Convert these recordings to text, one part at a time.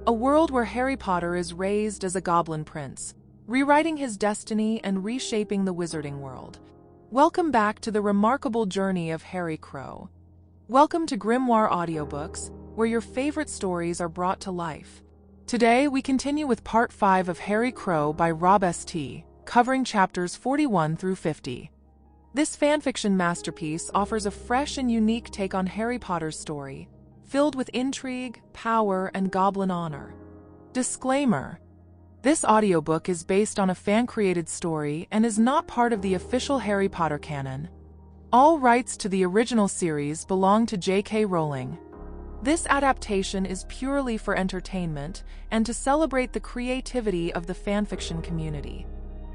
a world where Harry Potter is raised as a goblin prince, rewriting his destiny and reshaping the wizarding world. Welcome back to the remarkable journey of Harry Crow. Welcome to Grimoire Audiobooks, where your favorite stories are brought to life. Today, we continue with Part 5 of Harry Crow by RobSt, covering chapters 41 through 50. This fanfiction masterpiece offers a fresh and unique take on Harry Potter's story, filled with intrigue, power, and goblin honor. Disclaimer: this audiobook is based on a fan-created story and is not part of the official Harry Potter canon. All rights to the original series belong to J.K. Rowling. This adaptation is purely for entertainment and to celebrate the creativity of the fanfiction community.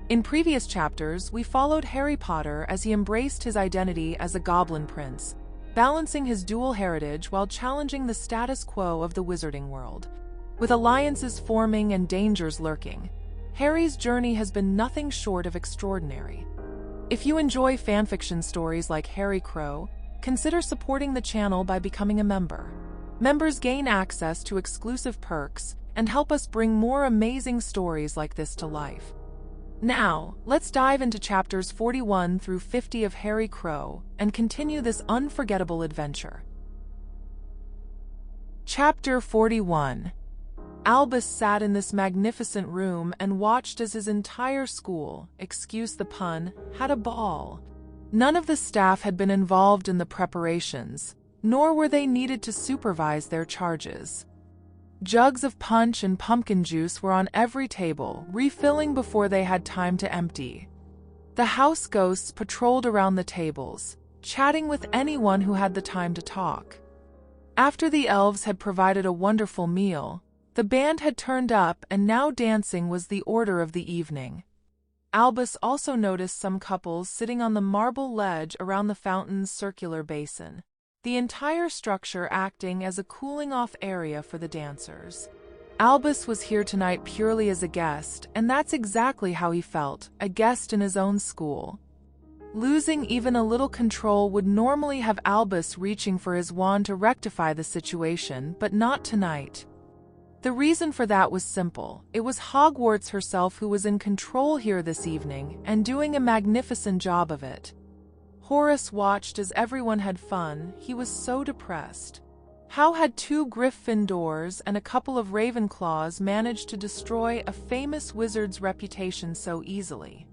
In previous chapters, we followed Harry Potter as he embraced his identity as a goblin prince, balancing his dual heritage while challenging the status quo of the wizarding world. With alliances forming and dangers lurking, Harry's journey has been nothing short of extraordinary. If you enjoy fanfiction stories like Harry Crow, consider supporting the channel by becoming a member. Members gain access to exclusive perks and help us bring more amazing stories like this to life. Now, let's dive into chapters 41 through 50 of Harry Crow and continue this unforgettable adventure. Chapter 41. Albus sat in this magnificent room and watched as his entire school, excuse the pun, had a ball. None of the staff had been involved in the preparations, nor were they needed to supervise their charges. Jugs of punch and pumpkin juice were on every table, refilling before they had time to empty. The house ghosts patrolled around the tables, chatting with anyone who had the time to talk. After the elves had provided a wonderful meal, the band had turned up and now dancing was the order of the evening. Albus also noticed some couples sitting on the marble ledge around the fountain's circular basin, the entire structure acting as a cooling-off area for the dancers. Albus was here tonight purely as a guest, and that's exactly how he felt, a guest in his own school. Losing even a little control would normally have Albus reaching for his wand to rectify the situation, but not tonight. The reason for that was simple. It was Hogwarts herself who was in control here this evening, and doing a magnificent job of it. Horace watched as everyone had fun. He was so depressed. How had 2 Gryffindors and a couple of Ravenclaws managed to destroy a famous wizard's reputation so easily?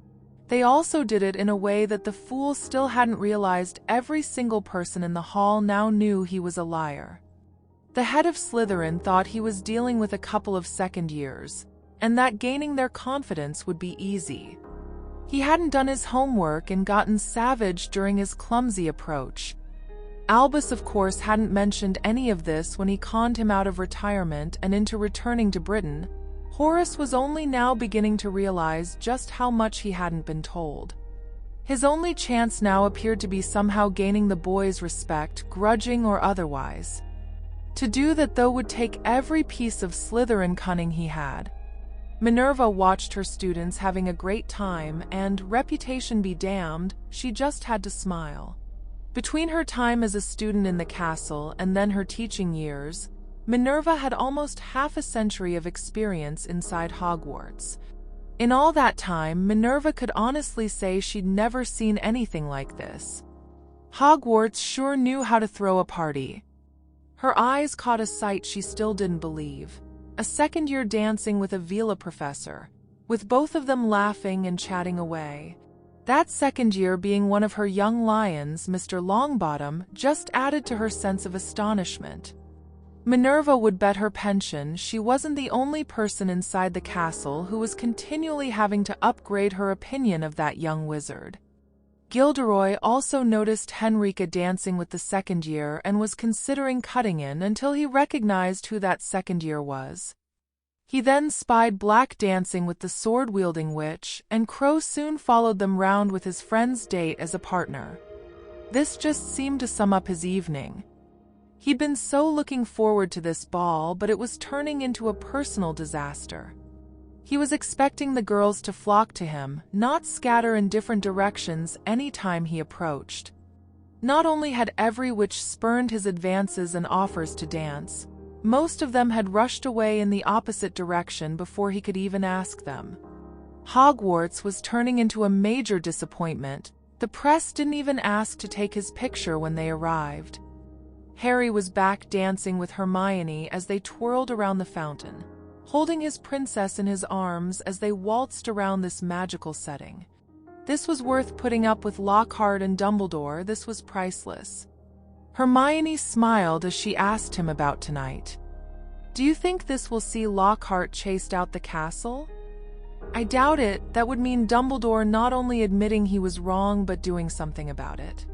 They also did it in a way that the fool still hadn't realized. Every single person in the hall now knew he was a liar. The head of Slytherin thought he was dealing with a couple of second years, and that gaining their confidence would be easy. He hadn't done his homework and gotten savage during his clumsy approach. Albus, of course, hadn't mentioned any of this when he conned him out of retirement and into returning to Britain. Horace was only now beginning to realize just how much he hadn't been told. His only chance now appeared to be somehow gaining the boys' respect, grudging or otherwise. To do that, though, would take every piece of Slytherin cunning he had. Minerva watched her students having a great time, and, reputation be damned, she just had to smile. Between her time as a student in the castle and then her teaching years, Minerva had almost half a century of experience inside Hogwarts. In all that time, Minerva could honestly say she'd never seen anything like this. Hogwarts sure knew how to throw a party. Her eyes caught a sight she still didn't believe. A second-year dancing with a Vila professor, with both of them laughing and chatting away. That second year being one of her young lions, Mr. Longbottom, just added to her sense of astonishment. Minerva would bet her pension she wasn't the only person inside the castle who was continually having to upgrade her opinion of that young wizard. Gilderoy also noticed Henrika dancing with the second year and was considering cutting in until he recognized who that second year was. He then spied Black dancing with the sword-wielding witch, and Crow soon followed them round with his friend's date as a partner. This just seemed to sum up his evening. He'd been so looking forward to this ball, but it was turning into a personal disaster. He was expecting the girls to flock to him, not scatter in different directions any time he approached. Not only had every witch spurned his advances and offers to dance, Most of them had rushed away in the opposite direction before he could even ask them. Hogwarts was turning into a major disappointment. The press didn't even ask to take his picture when they arrived. Harry was back dancing with Hermione as they twirled around the fountain, holding his princess in his arms as they waltzed around this magical setting. This was worth putting up with Lockhart and Dumbledore. This was priceless. Hermione smiled as she asked him about tonight. "Do you think this will see Lockhart chased out the castle?" "I doubt it. That would mean Dumbledore not only admitting he was wrong but doing something about it.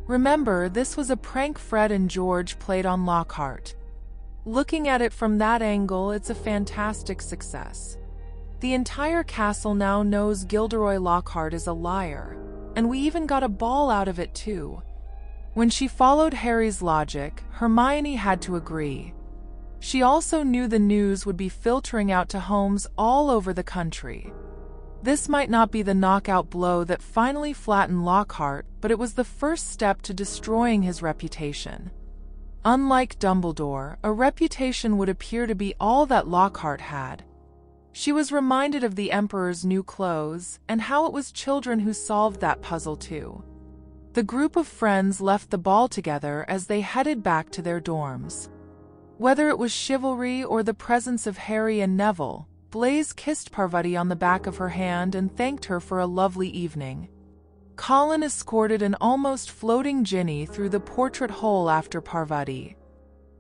Remember, this was a prank Fred and George played on Lockhart. Looking at it from that angle, it's a fantastic success. The entire castle now knows Gilderoy Lockhart is a liar, and we even got a ball out of it too." When she followed Harry's logic, Hermione had to agree. She also knew the news would be filtering out to homes all over the country. This might not be the knockout blow that finally flattened Lockhart, but it was the first step to destroying his reputation. Unlike Dumbledore, a reputation would appear to be all that Lockhart had. She was reminded of the Emperor's new clothes, and how it was children who solved that puzzle too. The group of friends left the ball together as they headed back to their dorms. Whether it was chivalry or the presence of Harry and Neville, Blaise kissed Parvati on the back of her hand and thanked her for a lovely evening. Colin escorted an almost floating Ginny through the portrait hole after Parvati.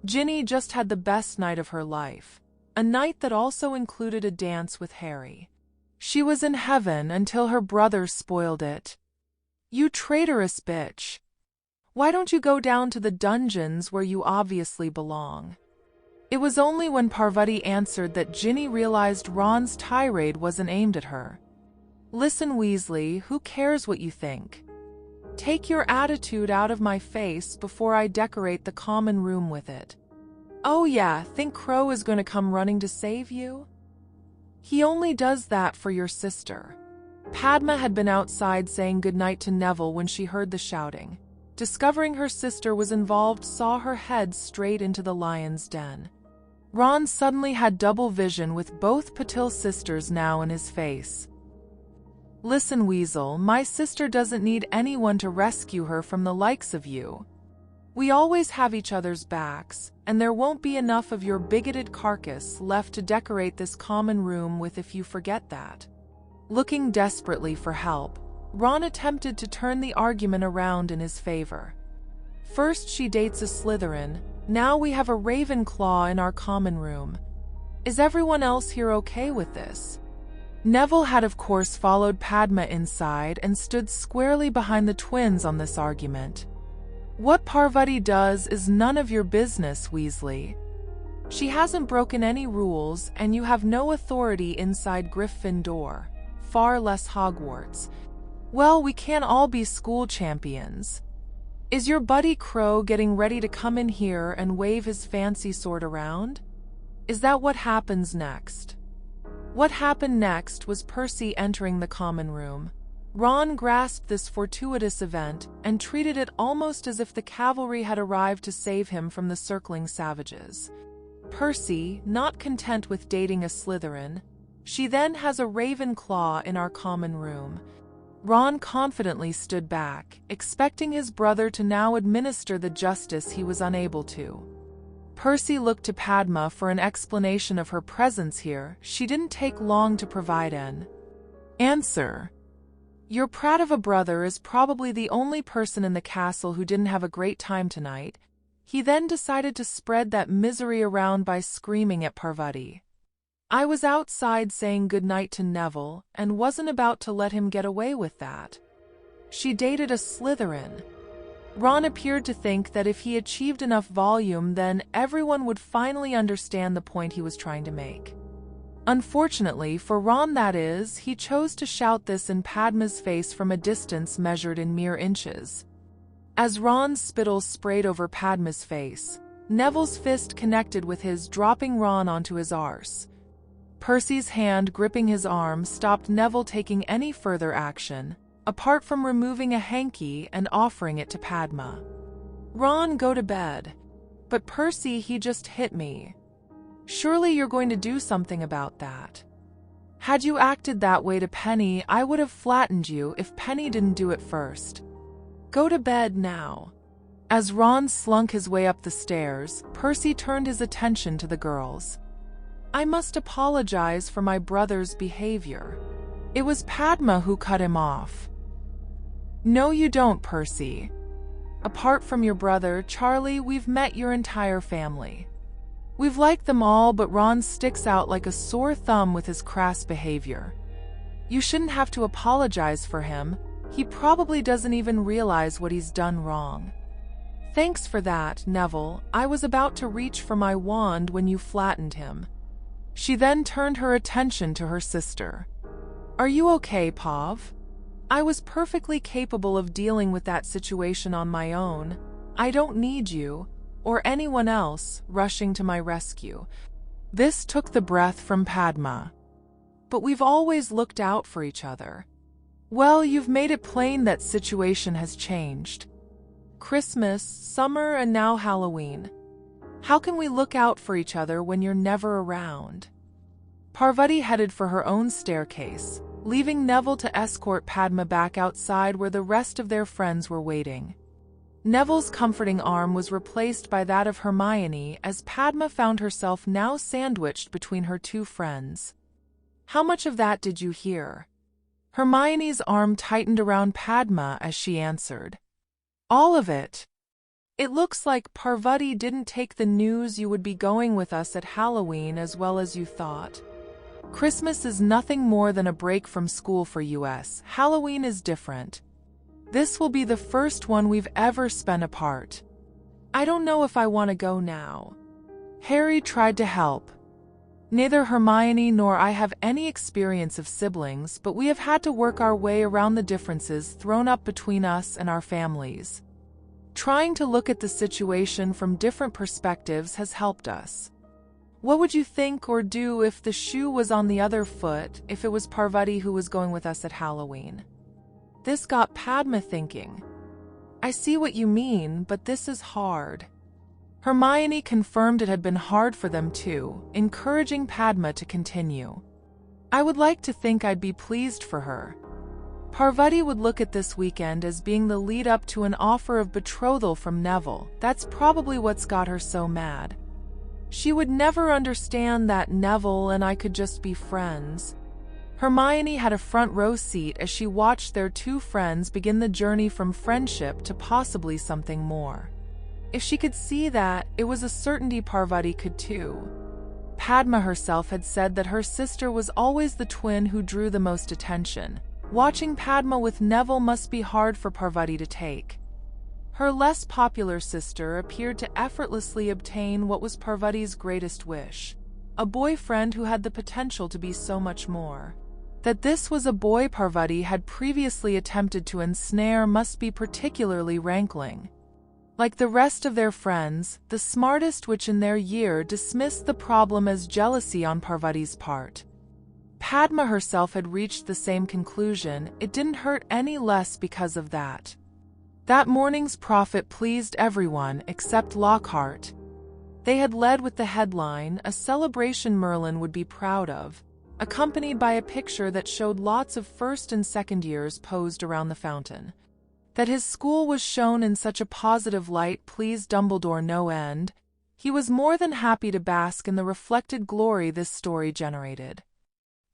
Ginny just had the best night of her life, a night that also included a dance with Harry. She was in heaven until her brother spoiled it. "You traitorous bitch. Why don't you go down to the dungeons where you obviously belong?" It was only when Parvati answered that Ginny realized Ron's tirade wasn't aimed at her. "Listen, Weasley, who cares what you think? Take your attitude out of my face before I decorate the common room with it. Oh yeah, think Crow is going to come running to save you? He only does that for your sister." Padma had been outside saying goodnight to Neville when she heard the shouting. Discovering her sister was involved, saw her head straight into the lion's den. Ron suddenly had double vision with both Patil sisters now in his face. "Listen, Weasel, my sister doesn't need anyone to rescue her from the likes of you. We always have each other's backs, and there won't be enough of your bigoted carcass left to decorate this common room with if you forget that." Looking desperately for help, Ron attempted to turn the argument around in his favor. "First she dates a Slytherin, now we have a Ravenclaw in our common room. Is everyone else here okay with this?" Neville had of course followed Padma inside and stood squarely behind the twins on this argument. "What Parvati does is none of your business, Weasley. She hasn't broken any rules, and you have no authority inside Gryffindor, far less Hogwarts. Well, we can't all be school champions. Is your buddy Crow getting ready to come in here and wave his fancy sword around? Is that what happens next?" What happened next was Percy entering the common room. Ron grasped this fortuitous event and treated it almost as if the cavalry had arrived to save him from the circling savages. Percy, not content with dating a Slytherin, "She then has a Ravenclaw in our common room." Ron confidently stood back, expecting his brother to now administer the justice he was unable to. Percy looked to Padma for an explanation of her presence here. She didn't take long to provide an answer. "Your prat of a brother is probably the only person in the castle who didn't have a great time tonight." He then decided to spread that misery around by screaming at Parvati. "I was outside saying goodnight to Neville and wasn't about to let him get away with that. She dated a Slytherin." Ron appeared to think that if he achieved enough volume, then everyone would finally understand the point he was trying to make. Unfortunately for Ron, that is, he chose to shout this in Padma's face from a distance measured in mere inches. As Ron's spittle sprayed over Padma's face, Neville's fist connected with his, dropping Ron onto his arse. Percy's hand gripping his arm stopped Neville taking any further action, apart from removing a hanky and offering it to Padma. "Ron, go to bed." But Percy, he just hit me. Surely you're going to do something about that. Had you acted that way to Penny, I would have flattened you if Penny didn't do it first. Go to bed now." As Ron slunk his way up the stairs, Percy turned his attention to the girls. "I must apologize for my brother's behavior. It was Padma who cut him off." "No, you don't, Percy. Apart from your brother, Charlie, we've met your entire family. We've liked them all, but Ron sticks out like a sore thumb with his crass behavior. You shouldn't have to apologize for him. He probably doesn't even realize what he's done wrong." "Thanks for that, Neville. I was about to reach for my wand when you flattened him." She then turned her attention to her sister. "Are you okay, Pav? I was perfectly capable of dealing with that situation on my own. I don't need you, or anyone else, rushing to my rescue." This took the breath from Padma. "But we've always looked out for each other." "Well, you've made it plain that situation has changed. Christmas, summer, and now Halloween. How can we look out for each other when you're never around?" Parvati headed for her own staircase, leaving Neville to escort Padma back outside where the rest of their friends were waiting. Neville's comforting arm was replaced by that of Hermione as Padma found herself now sandwiched between her two friends. "How much of that did you hear?" Hermione's arm tightened around Padma as she answered. "All of it. It looks like Parvati didn't take the news you would be going with us at Halloween as well as you thought. Christmas is nothing more than a break from school for us. Halloween is different. This will be the first one we've ever spent apart. I don't know if I want to go now." Harry tried to help. "Neither Hermione nor I have any experience of siblings, but we have had to work our way around the differences thrown up between us and our families. Trying to look at the situation from different perspectives has helped us. What would you think or do if the shoe was on the other foot, if it was Parvati who was going with us at Halloween?" This got Padma thinking. "I see what you mean, but this is hard." Hermione confirmed it had been hard for them too, encouraging Padma to continue. "I would like to think I'd be pleased for her. Parvati would look at this weekend as being the lead-up to an offer of betrothal from Neville. That's probably what's got her so mad. She would never understand that Neville and I could just be friends." Hermione had a front-row seat as she watched their two friends begin the journey from friendship to possibly something more. If she could see that, it was a certainty Parvati could too. Padma herself had said that her sister was always the twin who drew the most attention. Watching Padma with Neville must be hard for Parvati to take. Her less popular sister appeared to effortlessly obtain what was Parvati's greatest wish, a boyfriend who had the potential to be so much more. That this was a boy Parvati had previously attempted to ensnare must be particularly rankling. Like the rest of their friends, the smartest witch in their year dismissed the problem as jealousy on Parvati's part. Padma herself had reached the same conclusion. It didn't hurt any less because of that. That morning's profit pleased everyone except Lockhart. They had led with the headline, "A celebration Merlin would be proud of," accompanied by a picture that showed lots of first and second years posed around the fountain. That his school was shown in such a positive light pleased Dumbledore no end. He was more than happy to bask in the reflected glory this story generated.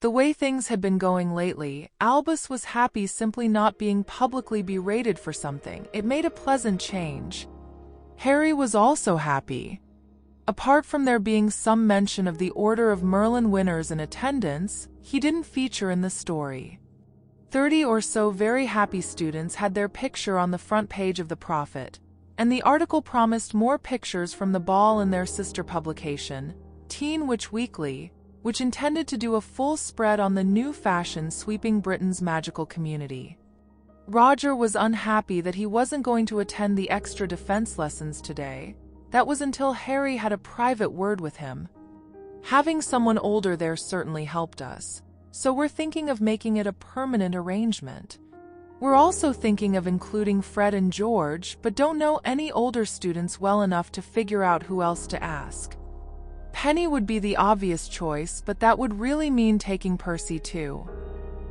The way things had been going lately, Albus was happy simply not being publicly berated for something. It made a pleasant change. Harry was also happy. Apart from there being some mention of the Order of Merlin winners in attendance, he didn't feature in the story. 30 or so very happy students had their picture on the front page of the Prophet, and the article promised more pictures from the ball in their sister publication, Teen Witch Weekly, which intended to do a full spread on the new fashion sweeping Britain's magical community. Roger was unhappy that he wasn't going to attend the extra defense lessons today. That was until Harry had a private word with him. Having someone older there certainly helped us, so we're thinking of making it a permanent arrangement. We're also thinking of including Fred and George, but don't know any older students well enough to figure out who else to ask. Penny would be the obvious choice, but that would really mean taking Percy too.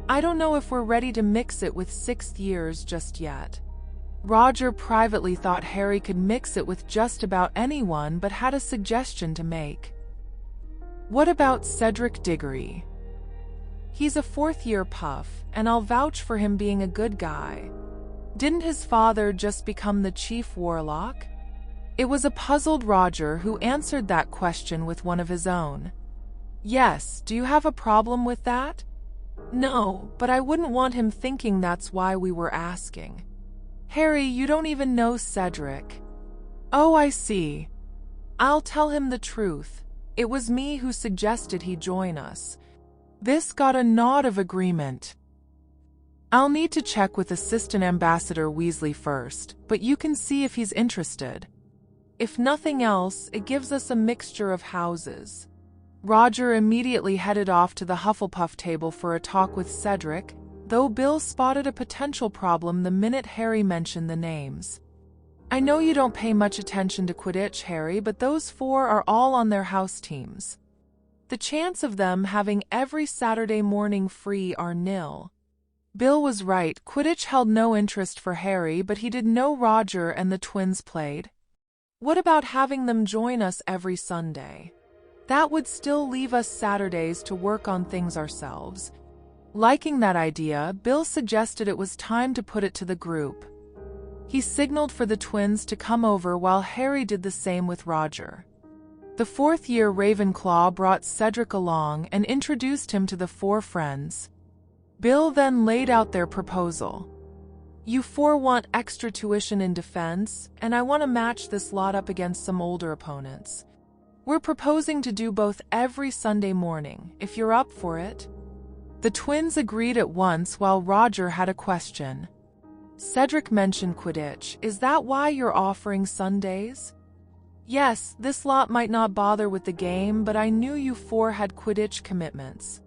I don't know if we're ready to mix it with 6th years just yet. Roger privately thought Harry could mix it with just about anyone, but had a suggestion to make. What about Cedric Diggory? He's a 4th-year puff, and I'll vouch for him being a good guy. Didn't his father just become the chief warlock? It was a puzzled Roger who answered that question with one of his own. Yes, do you have a problem with that? No, but I wouldn't want him thinking that's why we were asking. Harry, you don't even know Cedric. Oh, I see. I'll tell him the truth. It was me who suggested he join us. This got a nod of agreement. I'll need to check with Assistant Ambassador Weasley first, but you can see if he's interested. If nothing else, it gives us a mixture of houses. Roger immediately headed off to the Hufflepuff table for a talk with Cedric, though Bill spotted a potential problem the minute Harry mentioned the names. I know you don't pay much attention to Quidditch, Harry, but those 4 are all on their house teams. The chance of them having every Saturday morning free are nil. Bill was right, Quidditch held no interest for Harry, but he did know Roger and the twins played. What about having them join us every Sunday? That would still leave us Saturdays to work on things ourselves. Liking that idea, Bill suggested it was time to put it to the group. He signaled for the twins to come over while Harry did the same with Roger. The 4th-year Ravenclaw brought Cedric along and introduced him to the 4 friends. Bill then laid out their proposal. You 4 want extra tuition in defense, and I want to match this lot up against some older opponents. We're proposing to do both every Sunday morning, if you're up for it. The twins agreed at once while Roger had a question. Cedric mentioned Quidditch. Is that why you're offering Sundays? Yes, this lot might not bother with the game, but I knew you 4 had Quidditch commitments.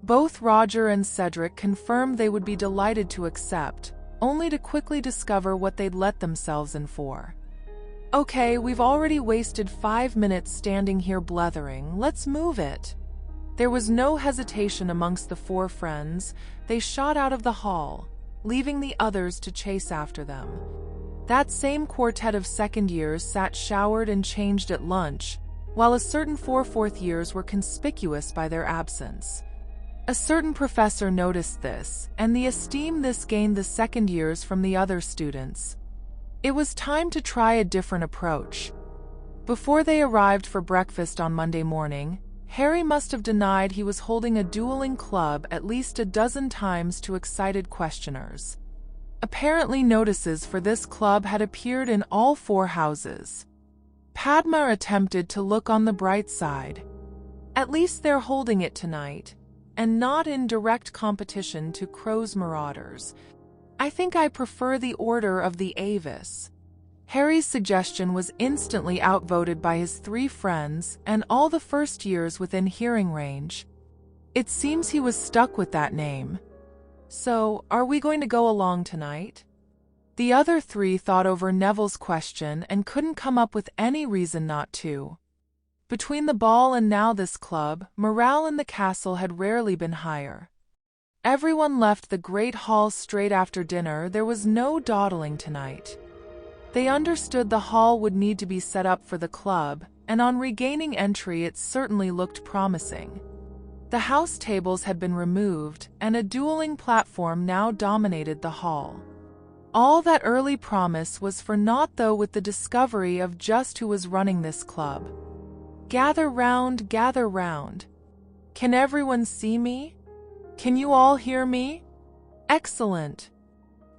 Both Roger and Cedric confirmed they would be delighted to accept, only to quickly discover what they'd let themselves in for. Okay, we've already wasted 5 minutes standing here blethering. Let's move it. There was no hesitation amongst the 4 friends. They shot out of the hall, leaving the others to chase after them. That same quartet of 2nd years sat showered and changed at lunch, while a certain 4 4th years were conspicuous by their absence. A certain professor noticed this, and the esteem this gained the 2nd years from the other students. It was time to try a different approach. Before they arrived for breakfast on Monday morning, Harry must have denied he was holding a dueling club at least a dozen times to excited questioners. Apparently notices for this club had appeared in all 4 houses. Padma attempted to look on the bright side. At least they're holding it tonight, and not in direct competition to Crow's Marauders. I think I prefer the Order of the Avis. Harry's suggestion was instantly outvoted by his 3 friends and all the 1st years within hearing range. It seems he was stuck with that name. So, are we going to go along tonight? The other 3 thought over Neville's question and couldn't come up with any reason not to. Between the ball and now this club, morale in the castle had rarely been higher. Everyone left the great hall straight after dinner. There was no dawdling tonight. They understood the hall would need to be set up for the club, and on regaining entry it certainly looked promising. The house tables had been removed, and a dueling platform now dominated the hall. All that early promise was for naught though with the discovery of just who was running this club. Gather round, gather round. Can everyone see me? Can you all hear me? Excellent.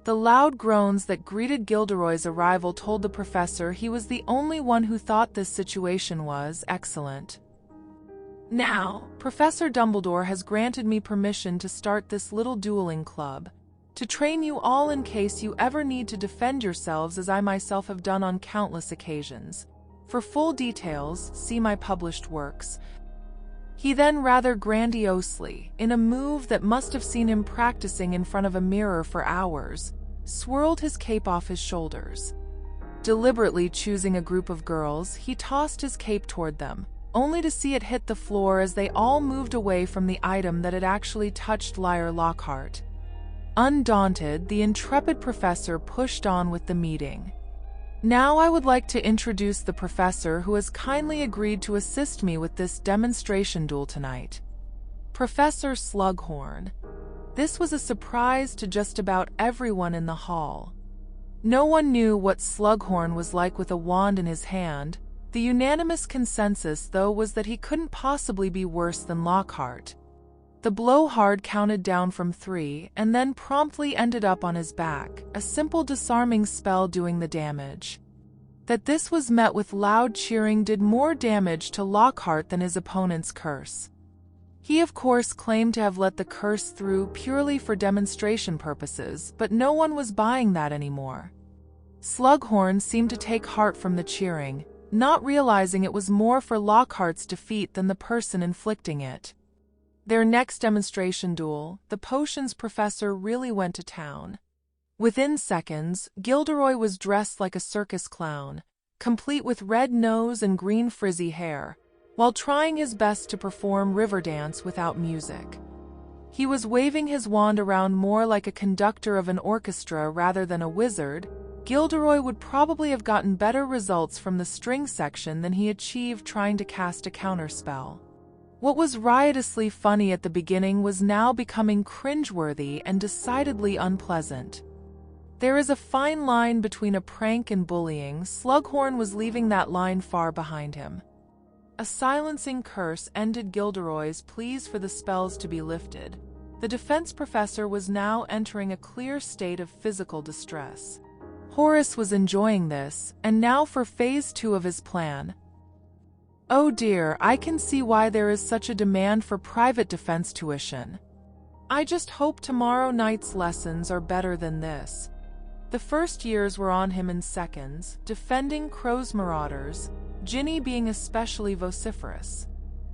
The loud groans that greeted Gilderoy's arrival told the professor he was the only one who thought this situation was excellent. Now, Professor Dumbledore has granted me permission to start this little dueling club, to train you all in case you ever need to defend yourselves as I myself have done on countless occasions. For full details, see my published works. He then rather grandiosely, in a move that must have seen him practicing in front of a mirror for hours, swirled his cape off his shoulders. Deliberately choosing a group of girls, he tossed his cape toward them, only to see it hit the floor as they all moved away from the item that had actually touched Liar Lockhart. Undaunted, the intrepid professor pushed on with the meeting. Now I would like to introduce the professor who has kindly agreed to assist me with this demonstration duel tonight. Professor Slughorn. This was a surprise to just about everyone in the hall. No one knew what Slughorn was like with a wand in his hand. The unanimous consensus, though, was that he couldn't possibly be worse than Lockhart. The blowhard counted down from 3 and then promptly ended up on his back, a simple disarming spell doing the damage. That this was met with loud cheering did more damage to Lockhart than his opponent's curse. He of course claimed to have let the curse through purely for demonstration purposes, but no one was buying that anymore. Slughorn seemed to take heart from the cheering, not realizing it was more for Lockhart's defeat than the person inflicting it. Their next demonstration duel, the potions professor really went to town. Within seconds, Gilderoy was dressed like a circus clown, complete with red nose and green frizzy hair, while trying his best to perform Riverdance without music. He was waving his wand around more like a conductor of an orchestra rather than a wizard. Gilderoy would probably have gotten better results from the string section than he achieved trying to cast a counterspell. What was riotously funny at the beginning was now becoming cringeworthy and decidedly unpleasant. There is a fine line between a prank and bullying. Slughorn was leaving that line far behind him. A silencing curse ended Gilderoy's pleas for the spells to be lifted. The defense professor was now entering a clear state of physical distress. Horace was enjoying this, and now for phase 2 of his plan. Oh dear, I can see why there is such a demand for private defense tuition. I just hope tomorrow night's lessons are better than this. The first years were on him in seconds, defending Crow's Marauders, Ginny being especially vociferous.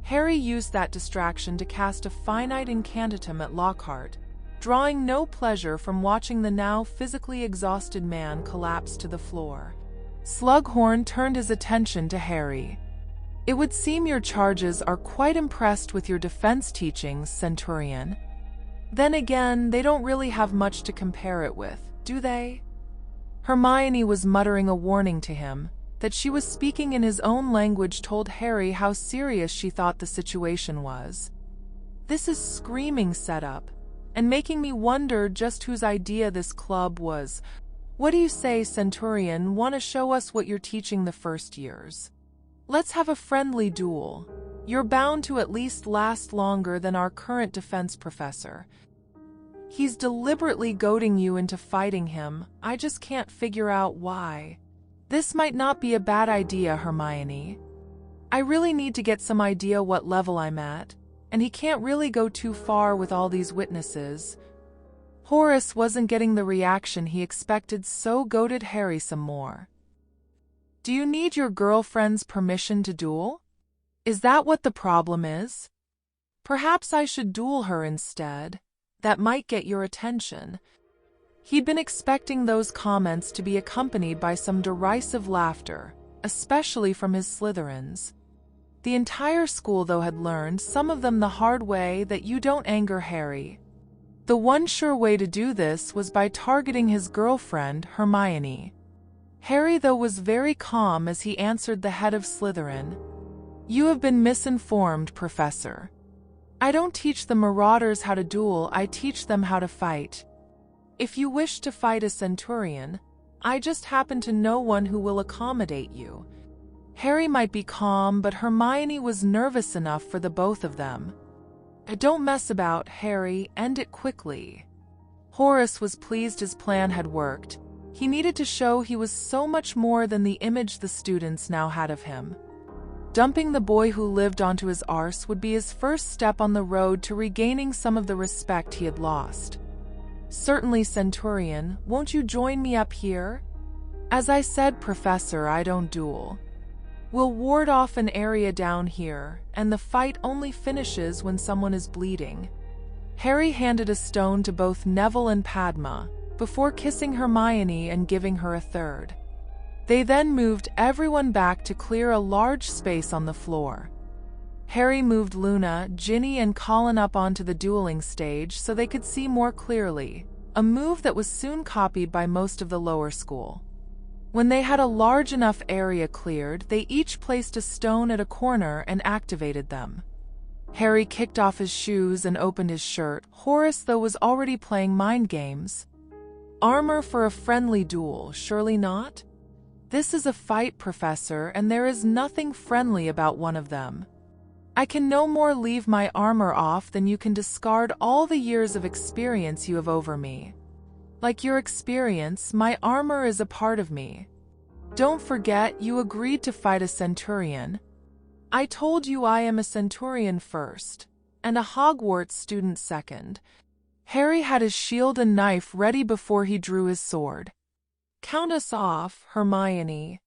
Harry used that distraction to cast a finite incantatem at Lockhart, drawing no pleasure from watching the now physically exhausted man collapse to the floor. Slughorn turned his attention to Harry. It would seem your charges are quite impressed with your defense teachings, Centurion. Then again, they don't really have much to compare it with, do they? Hermione was muttering a warning to him. That she was speaking in his own language told Harry how serious she thought the situation was. This is screaming setup, and making me wonder just whose idea this club was. What do you say, Centurion? Want to show us what you're teaching the first years? Let's have a friendly duel. You're bound to at least last longer than our current defense professor. He's deliberately goading you into fighting him. I just can't figure out why. This might not be a bad idea, Hermione. I really need to get some idea what level I'm at, and he can't really go too far with all these witnesses. Horace wasn't getting the reaction he expected, so goaded Harry some more. Do you need your girlfriend's permission to duel? Is that what the problem is? Perhaps I should duel her instead. That might get your attention. He'd been expecting those comments to be accompanied by some derisive laughter, especially from his Slytherins. The entire school, though, had learned, some of them the hard way, that you don't anger Harry. The one sure way to do this was by targeting his girlfriend, Hermione. Harry, though, was very calm as he answered the head of Slytherin. You have been misinformed, Professor. I don't teach the Marauders how to duel, I teach them how to fight. If you wish to fight a Centurion, I just happen to know one who will accommodate you. Harry might be calm, but Hermione was nervous enough for the both of them. Don't mess about, Harry, end it quickly. Horace was pleased his plan had worked. He needed to show he was so much more than the image the students now had of him. Dumping the boy who lived onto his arse would be his first step on the road to regaining some of the respect he had lost. Certainly, Centurion, won't you join me up here? As I said, Professor, I don't duel. We'll ward off an area down here, and the fight only finishes when someone is bleeding." Harry handed a stone to both Neville and Padma, before kissing Hermione and giving her a third. They then moved everyone back to clear a large space on the floor. Harry moved Luna, Ginny, and Colin up onto the dueling stage so they could see more clearly, a move that was soon copied by most of the lower school. When they had a large enough area cleared, they each placed a stone at a corner and activated them. Harry kicked off his shoes and opened his shirt. Horace, though, was already playing mind games. "Armor for a friendly duel, surely not? This is a fight, Professor, and there is nothing friendly about one of them. I can no more leave my armor off than you can discard all the years of experience you have over me. Like your experience, my armor is a part of me. Don't forget, you agreed to fight a centurion. I told you I am a centurion first, and a Hogwarts student second." Harry had his shield and knife ready before he drew his sword. "Count us off, Hermione."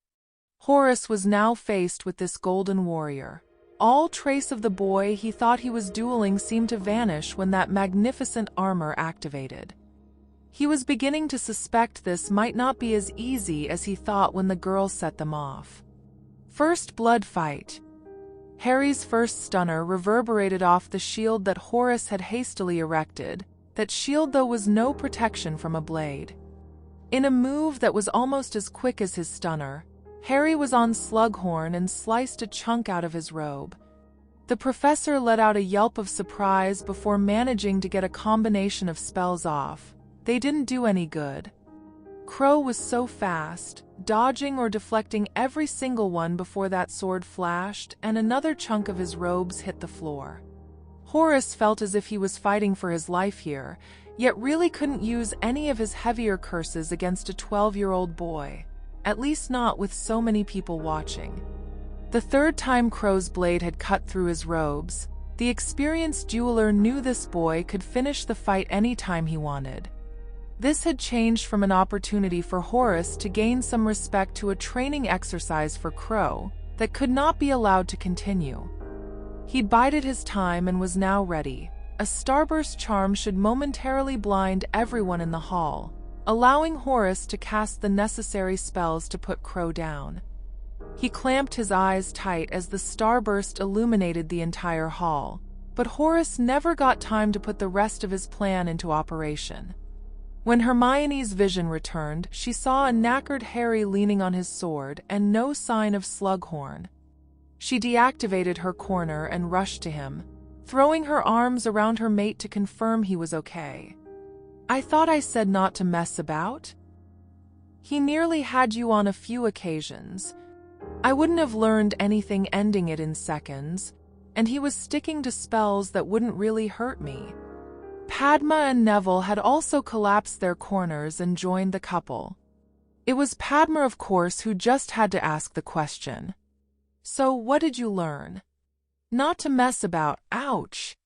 Horace was now faced with this golden warrior. All trace of the boy he thought he was dueling seemed to vanish when that magnificent armor activated. He was beginning to suspect this might not be as easy as he thought when the girl set them off. First blood fight. Harry's first stunner reverberated off the shield that Horace had hastily erected. That shield, though, was no protection from a blade. In a move that was almost as quick as his stunner, Harry was on Slughorn and sliced a chunk out of his robe. The professor let out a yelp of surprise before managing to get a combination of spells off. They didn't do any good. Crow was so fast, dodging or deflecting every single one before that sword flashed, and another chunk of his robes hit the floor. Horace felt as if he was fighting for his life here, yet really couldn't use any of his heavier curses against a 12-year-old boy, at least not with so many people watching. The third time Crow's blade had cut through his robes, the experienced jeweler knew this boy could finish the fight any time he wanted. This had changed from an opportunity for Horace to gain some respect to a training exercise for Crow that could not be allowed to continue. He'd bided his time and was now ready. A starburst charm should momentarily blind everyone in the hall, allowing Horace to cast the necessary spells to put Crow down. He clamped his eyes tight as the starburst illuminated the entire hall, but Horace never got time to put the rest of his plan into operation. When Hermione's vision returned, she saw a knackered Harry leaning on his sword and no sign of Slughorn. She deactivated her corner and rushed to him, throwing her arms around her mate to confirm he was okay. "I thought I said not to mess about? He nearly had you on a few occasions. I wouldn't have learned anything ending it in seconds, and he was sticking to spells that wouldn't really hurt me." Padma and Neville had also collapsed their corners and joined the couple. It was Padma, of course, who just had to ask the question. "So what did you learn?" "Not to mess about, ouch!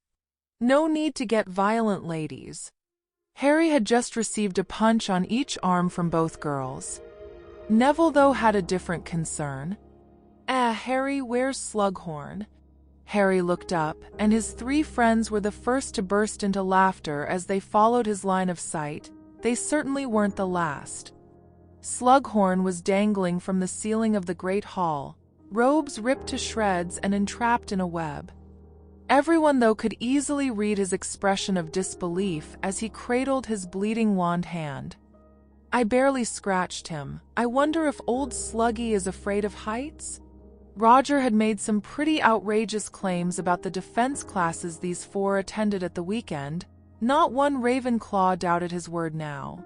No need to get violent, ladies." Harry had just received a punch on each arm from both girls. Neville, though, had a different concern. Harry, where's Slughorn?" Harry looked up, and his three friends were the first to burst into laughter as they followed his line of sight. They certainly weren't the last. Slughorn was dangling from the ceiling of the Great Hall, robes ripped to shreds and entrapped in a web. Everyone, though, could easily read his expression of disbelief as he cradled his bleeding wand hand. "I barely scratched him. I wonder if old Sluggy is afraid of heights?" Roger had made some pretty outrageous claims about the defense classes these four attended at the weekend. Not one Ravenclaw doubted his word now.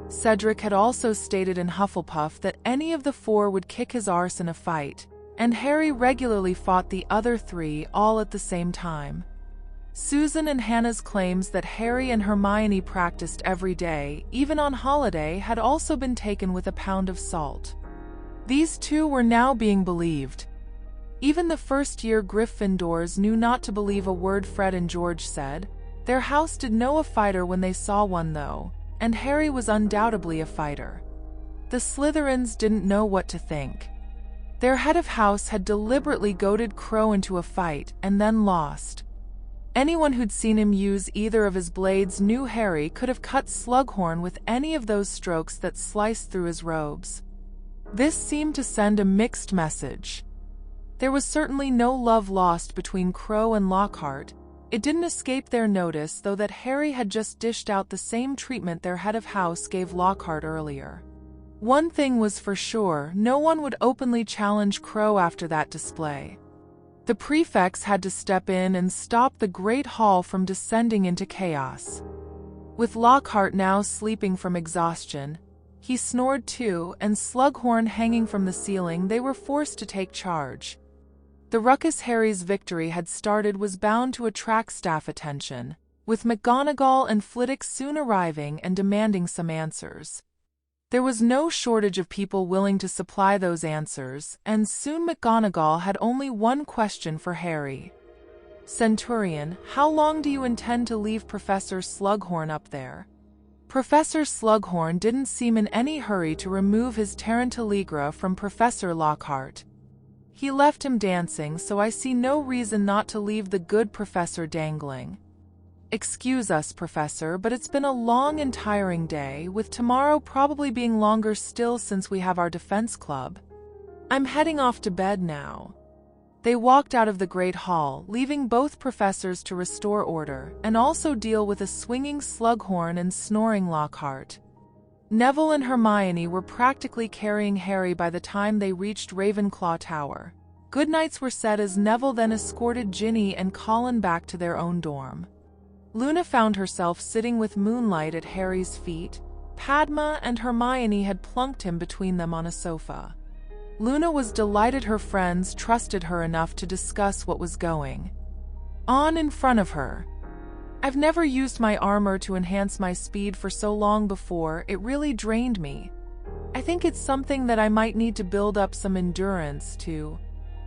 Cedric had also stated in Hufflepuff that any of the four would kick his arse in a fight, and Harry regularly fought the other three all at the same time. Susan and Hannah's claims that Harry and Hermione practiced every day, even on holiday, had also been taken with a pound of salt. These two were now being believed. Even the first-year Gryffindors knew not to believe a word Fred and George said. Their house did know a fighter when they saw one, though, and Harry was undoubtedly a fighter. The Slytherins didn't know what to think. Their head of house had deliberately goaded Crow into a fight and then lost. Anyone who'd seen him use either of his blades knew Harry could have cut Slughorn with any of those strokes that sliced through his robes. This seemed to send a mixed message. There was certainly no love lost between Crow and Lockhart. It didn't escape their notice, though, that Harry had just dished out the same treatment their head of house gave Lockhart earlier. One thing was for sure, no one would openly challenge Crow after that display. The prefects had to step in and stop the Great Hall from descending into chaos. With Lockhart now sleeping from exhaustion, he snored too, and Slughorn hanging from the ceiling, they were forced to take charge. The ruckus Harry's victory had started was bound to attract staff attention, with Mcgonagall and Flitwick soon arriving and demanding some answers. There was no shortage of people willing to supply those answers, and soon Mcgonagall had only one question for Harry. "Centurion, how long do you intend to leave Professor Slughorn up there?" Professor Slughorn didn't seem in any hurry to remove his Tarantaligra from Professor Lockhart. "He left him dancing, so I see no reason not to leave the good professor dangling." "Excuse us, Professor, but it's been a long and tiring day, with tomorrow probably being longer still since we have our defense club. I'm heading off to bed now." They walked out of the Great Hall, leaving both professors to restore order, and also deal with a swinging Slughorn and snoring Lockhart. Neville and Hermione were practically carrying Harry by the time they reached Ravenclaw Tower. Goodnights were said as Neville then escorted Ginny and Colin back to their own dorm. Luna found herself sitting with Moonlight at Harry's feet. Padma and Hermione had plunked him between them on a sofa. Luna was delighted her friends trusted her enough to discuss what was going on in front of her. "I've never used my armor to enhance my speed for so long before, it really drained me. I think it's something that I might need to build up some endurance to."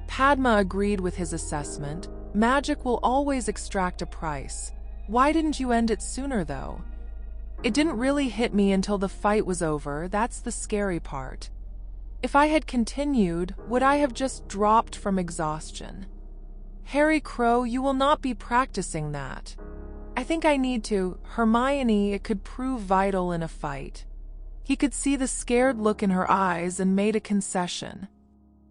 Padma agreed with his assessment. "Magic will always extract a price. Why didn't you end it sooner, though?" "It didn't really hit me until the fight was over, that's the scary part. If I had continued, would I have just dropped from exhaustion?" "Harry Crow, you will not be practicing that." "I think I need to." "Hermione, it could prove vital in a fight." He could see the scared look in her eyes and made a concession.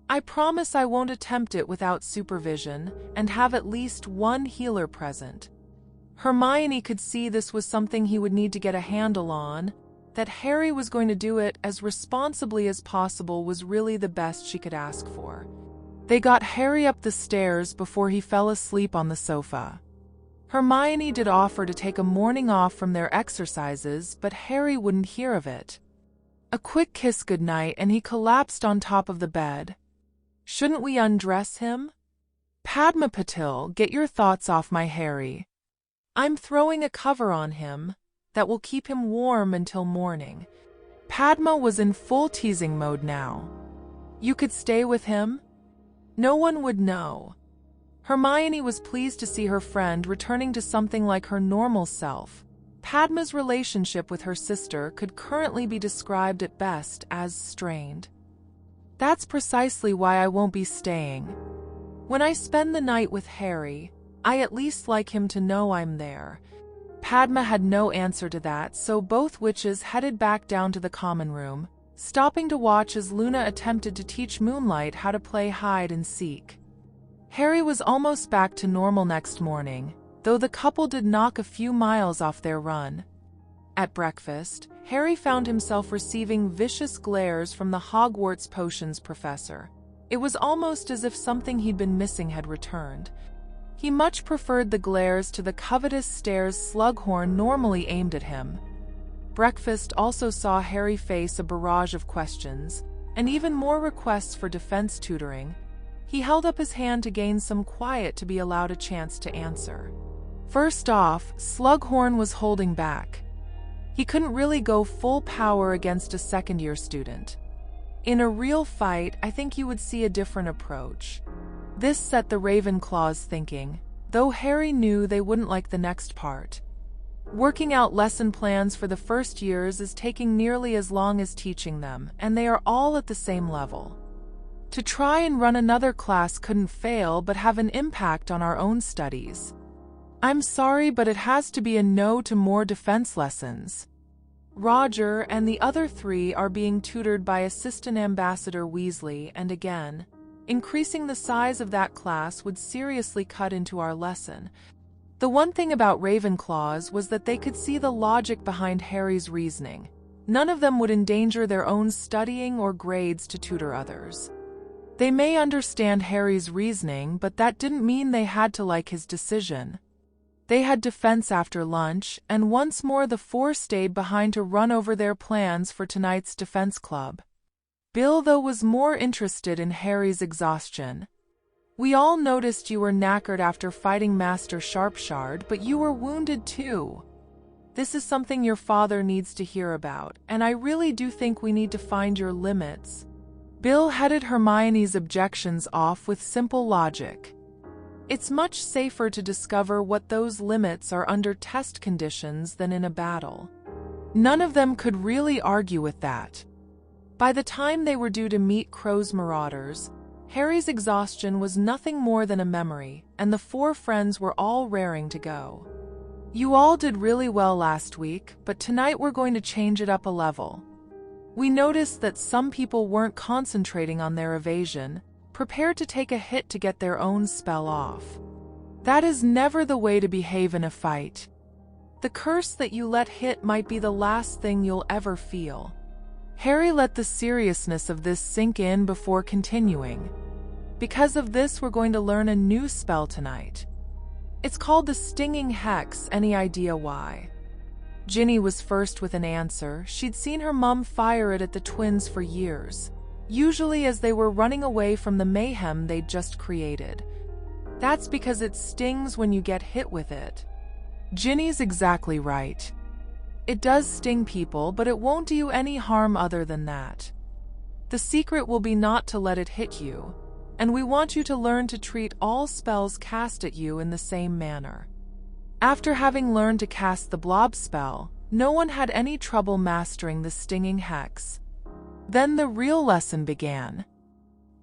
"I promise I won't attempt it without supervision, and have at least one healer present." Hermione could see this was something he would need to get a handle on. That Harry was going to do it as responsibly as possible was really the best she could ask for. They got Harry up the stairs before he fell asleep on the sofa. Hermione did offer to take a morning off from their exercises, but Harry wouldn't hear of it. A quick kiss goodnight and he collapsed on top of the bed. "Shouldn't we undress him?" "Padma Patil, get your thoughts off my Harry. I'm throwing a cover on him that will keep him warm until morning." Padma was in full teasing mode now. "You could stay with him? No one would know." Hermione was pleased to see her friend returning to something like her normal self. Padma's relationship with her sister could currently be described at best as strained. "That's precisely why I won't be staying. When I spend the night with Harry, I at least like him to know I'm there." Padma had no answer to that, so both witches headed back down to the common room, stopping to watch as Luna attempted to teach Moonlight how to play hide and seek. Harry was almost back to normal next morning, though the couple did knock a few miles off their run. At breakfast, Harry found himself receiving vicious glares from the Hogwarts potions professor. It was almost as if something he'd been missing had returned. He much preferred the glares to the covetous stares Slughorn normally aimed at him. Breakfast also saw Harry face a barrage of questions, and even more requests for defense tutoring. He held up his hand to gain some quiet to be allowed a chance to answer. First off, Slughorn was holding back. He couldn't really go full power against a second-year student. In a real fight, I think you would see a different approach. This set the Ravenclaws thinking, though Harry knew they wouldn't like the next part. Working out lesson plans for the first years is taking nearly as long as teaching them, and they are all at the same level. To try and run another class couldn't fail but have an impact on our own studies. I'm sorry, but it has to be a no to more defense lessons. Roger and the other 3 are being tutored by Assistant Ambassador Weasley, and again, increasing the size of that class would seriously cut into our lesson. The one thing about Ravenclaws was that they could see the logic behind Harry's reasoning. None of them would endanger their own studying or grades to tutor others. They may understand Harry's reasoning, but that didn't mean they had to like his decision. They had defense after lunch, and once more the 4 stayed behind to run over their plans for tonight's defense club. Bill, though, was more interested in Harry's exhaustion. We all noticed you were knackered after fighting Master Sharpshard, but you were wounded too. This is something your father needs to hear about, and I really do think we need to find your limits. Bill headed Hermione's objections off with simple logic. It's much safer to discover what those limits are under test conditions than in a battle. None of them could really argue with that. By the time they were due to meet Crow's Marauders, Harry's exhaustion was nothing more than a memory, and the 4 friends were all raring to go. You all did really well last week, but tonight we're going to change it up a level. We noticed that some people weren't concentrating on their evasion, prepared to take a hit to get their own spell off. That is never the way to behave in a fight. The curse that you let hit might be the last thing you'll ever feel. Harry let the seriousness of this sink in before continuing. Because of this, we're going to learn a new spell tonight. It's called the Stinging Hex. Any idea why? Ginny was first with an answer. She'd seen her mum fire it at the twins for years, usually as they were running away from the mayhem they'd just created. That's because it stings when you get hit with it. Ginny's exactly right. It does sting people, but it won't do you any harm other than that. The secret will be not to let it hit you, and we want you to learn to treat all spells cast at you in the same manner. After having learned to cast the blob spell, no one had any trouble mastering the Stinging Hex. Then the real lesson began.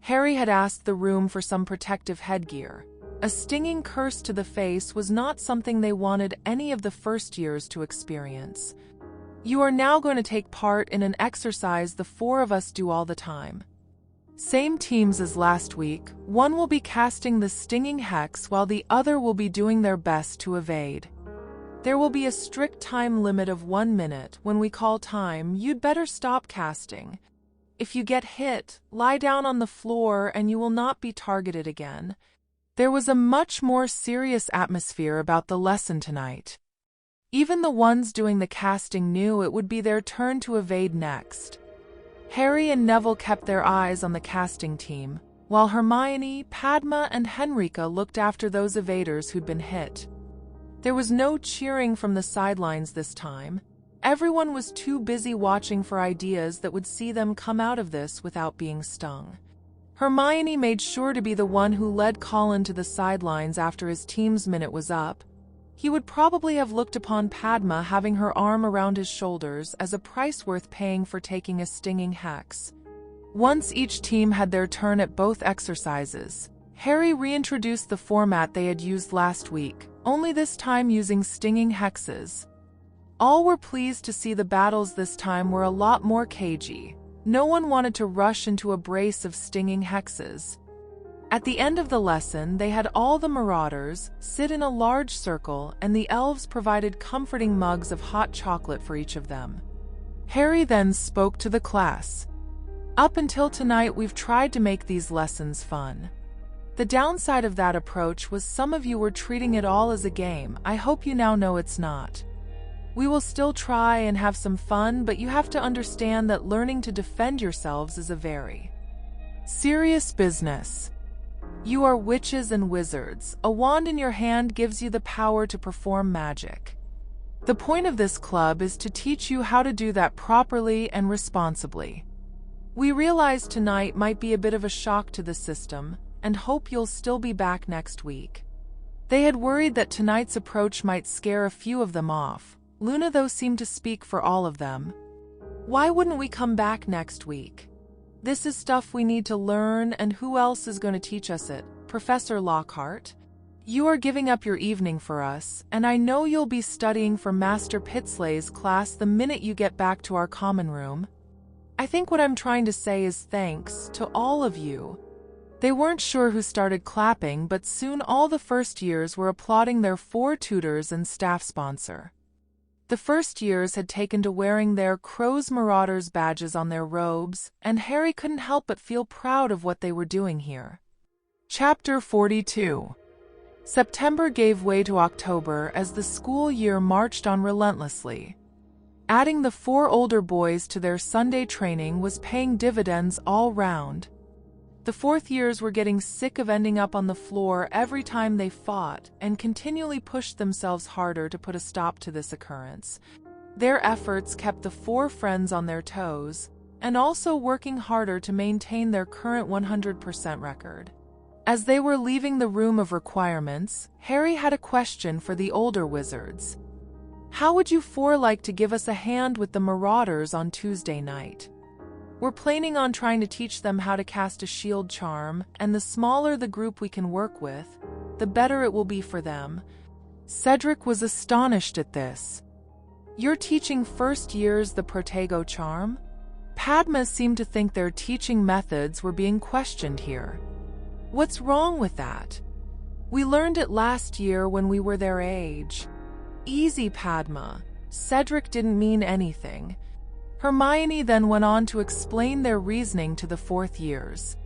Harry had asked the room for some protective headgear. A stinging curse to the face was not something they wanted any of the first years to experience. You are now going to take part in an exercise the 4 of us do all the time. Same teams as last week, one will be casting the Stinging Hex while the other will be doing their best to evade. There will be a strict time limit of 1 minute. When we call time, you'd better stop casting. If you get hit, lie down on the floor and you will not be targeted again. There was a much more serious atmosphere about the lesson tonight. Even the ones doing the casting knew it would be their turn to evade next. Harry and Neville kept their eyes on the casting team, while Hermione, Padma, and Henrika looked after those evaders who'd been hit. There was no cheering from the sidelines this time. Everyone was too busy watching for ideas that would see them come out of this without being stung. Hermione made sure to be the one who led Colin to the sidelines after his team's minute was up. He would probably have looked upon Padma having her arm around his shoulders as a price worth paying for taking a Stinging Hex. Once each team had their turn at both exercises, Harry reintroduced the format they had used last week, only this time using Stinging Hexes. All were pleased to see the battles this time were a lot more cagey. No one wanted to rush into a brace of Stinging Hexes. At the end of the lesson, they had all the Marauders sit in a large circle, and the elves provided comforting mugs of hot chocolate for each of them. Harry then spoke to the class. Up until tonight, we've tried to make these lessons fun. The downside of that approach was some of you were treating it all as a game. I hope you now know it's not. We will still try and have some fun, but you have to understand that learning to defend yourselves is a very serious business. You are witches and wizards. A wand in your hand gives you the power to perform magic. The point of this club is to teach you how to do that properly and responsibly. We realize tonight might be a bit of a shock to the system, and hope you'll still be back next week. They had worried that tonight's approach might scare a few of them off. Luna, though, seemed to speak for all of them. Why wouldn't we come back next week? This is stuff we need to learn, and who else is going to teach us it? Professor Lockhart? You are giving up your evening for us, and I know you'll be studying for Master Pitsley's class the minute you get back to our common room. I think what I'm trying to say is thanks to all of you. They weren't sure who started clapping, but soon all the first years were applauding their 4 tutors and staff sponsor. The first years had taken to wearing their Crow's Marauders badges on their robes, and Harry couldn't help but feel proud of what they were doing here. Chapter 42. September gave way to October as the school year marched on relentlessly. Adding the 4 older boys to their Sunday training was paying dividends all round. The 4th years were getting sick of ending up on the floor every time they fought and continually pushed themselves harder to put a stop to this occurrence. Their efforts kept the 4 friends on their toes and also working harder to maintain their current 100% record. As they were leaving the room of requirements, Harry had a question for the older wizards. How would you 4 like to give us a hand with the Marauders on Tuesday night? We're planning on trying to teach them how to cast a shield charm, and the smaller the group we can work with, the better it will be for them. Cedric was astonished at this. You're teaching first years the Protego charm? Padma seemed to think their teaching methods were being questioned here. What's wrong with that? We learned it last year when we were their age. Easy, Padma. Cedric didn't mean anything. Hermione then went on to explain their reasoning to the 4th years.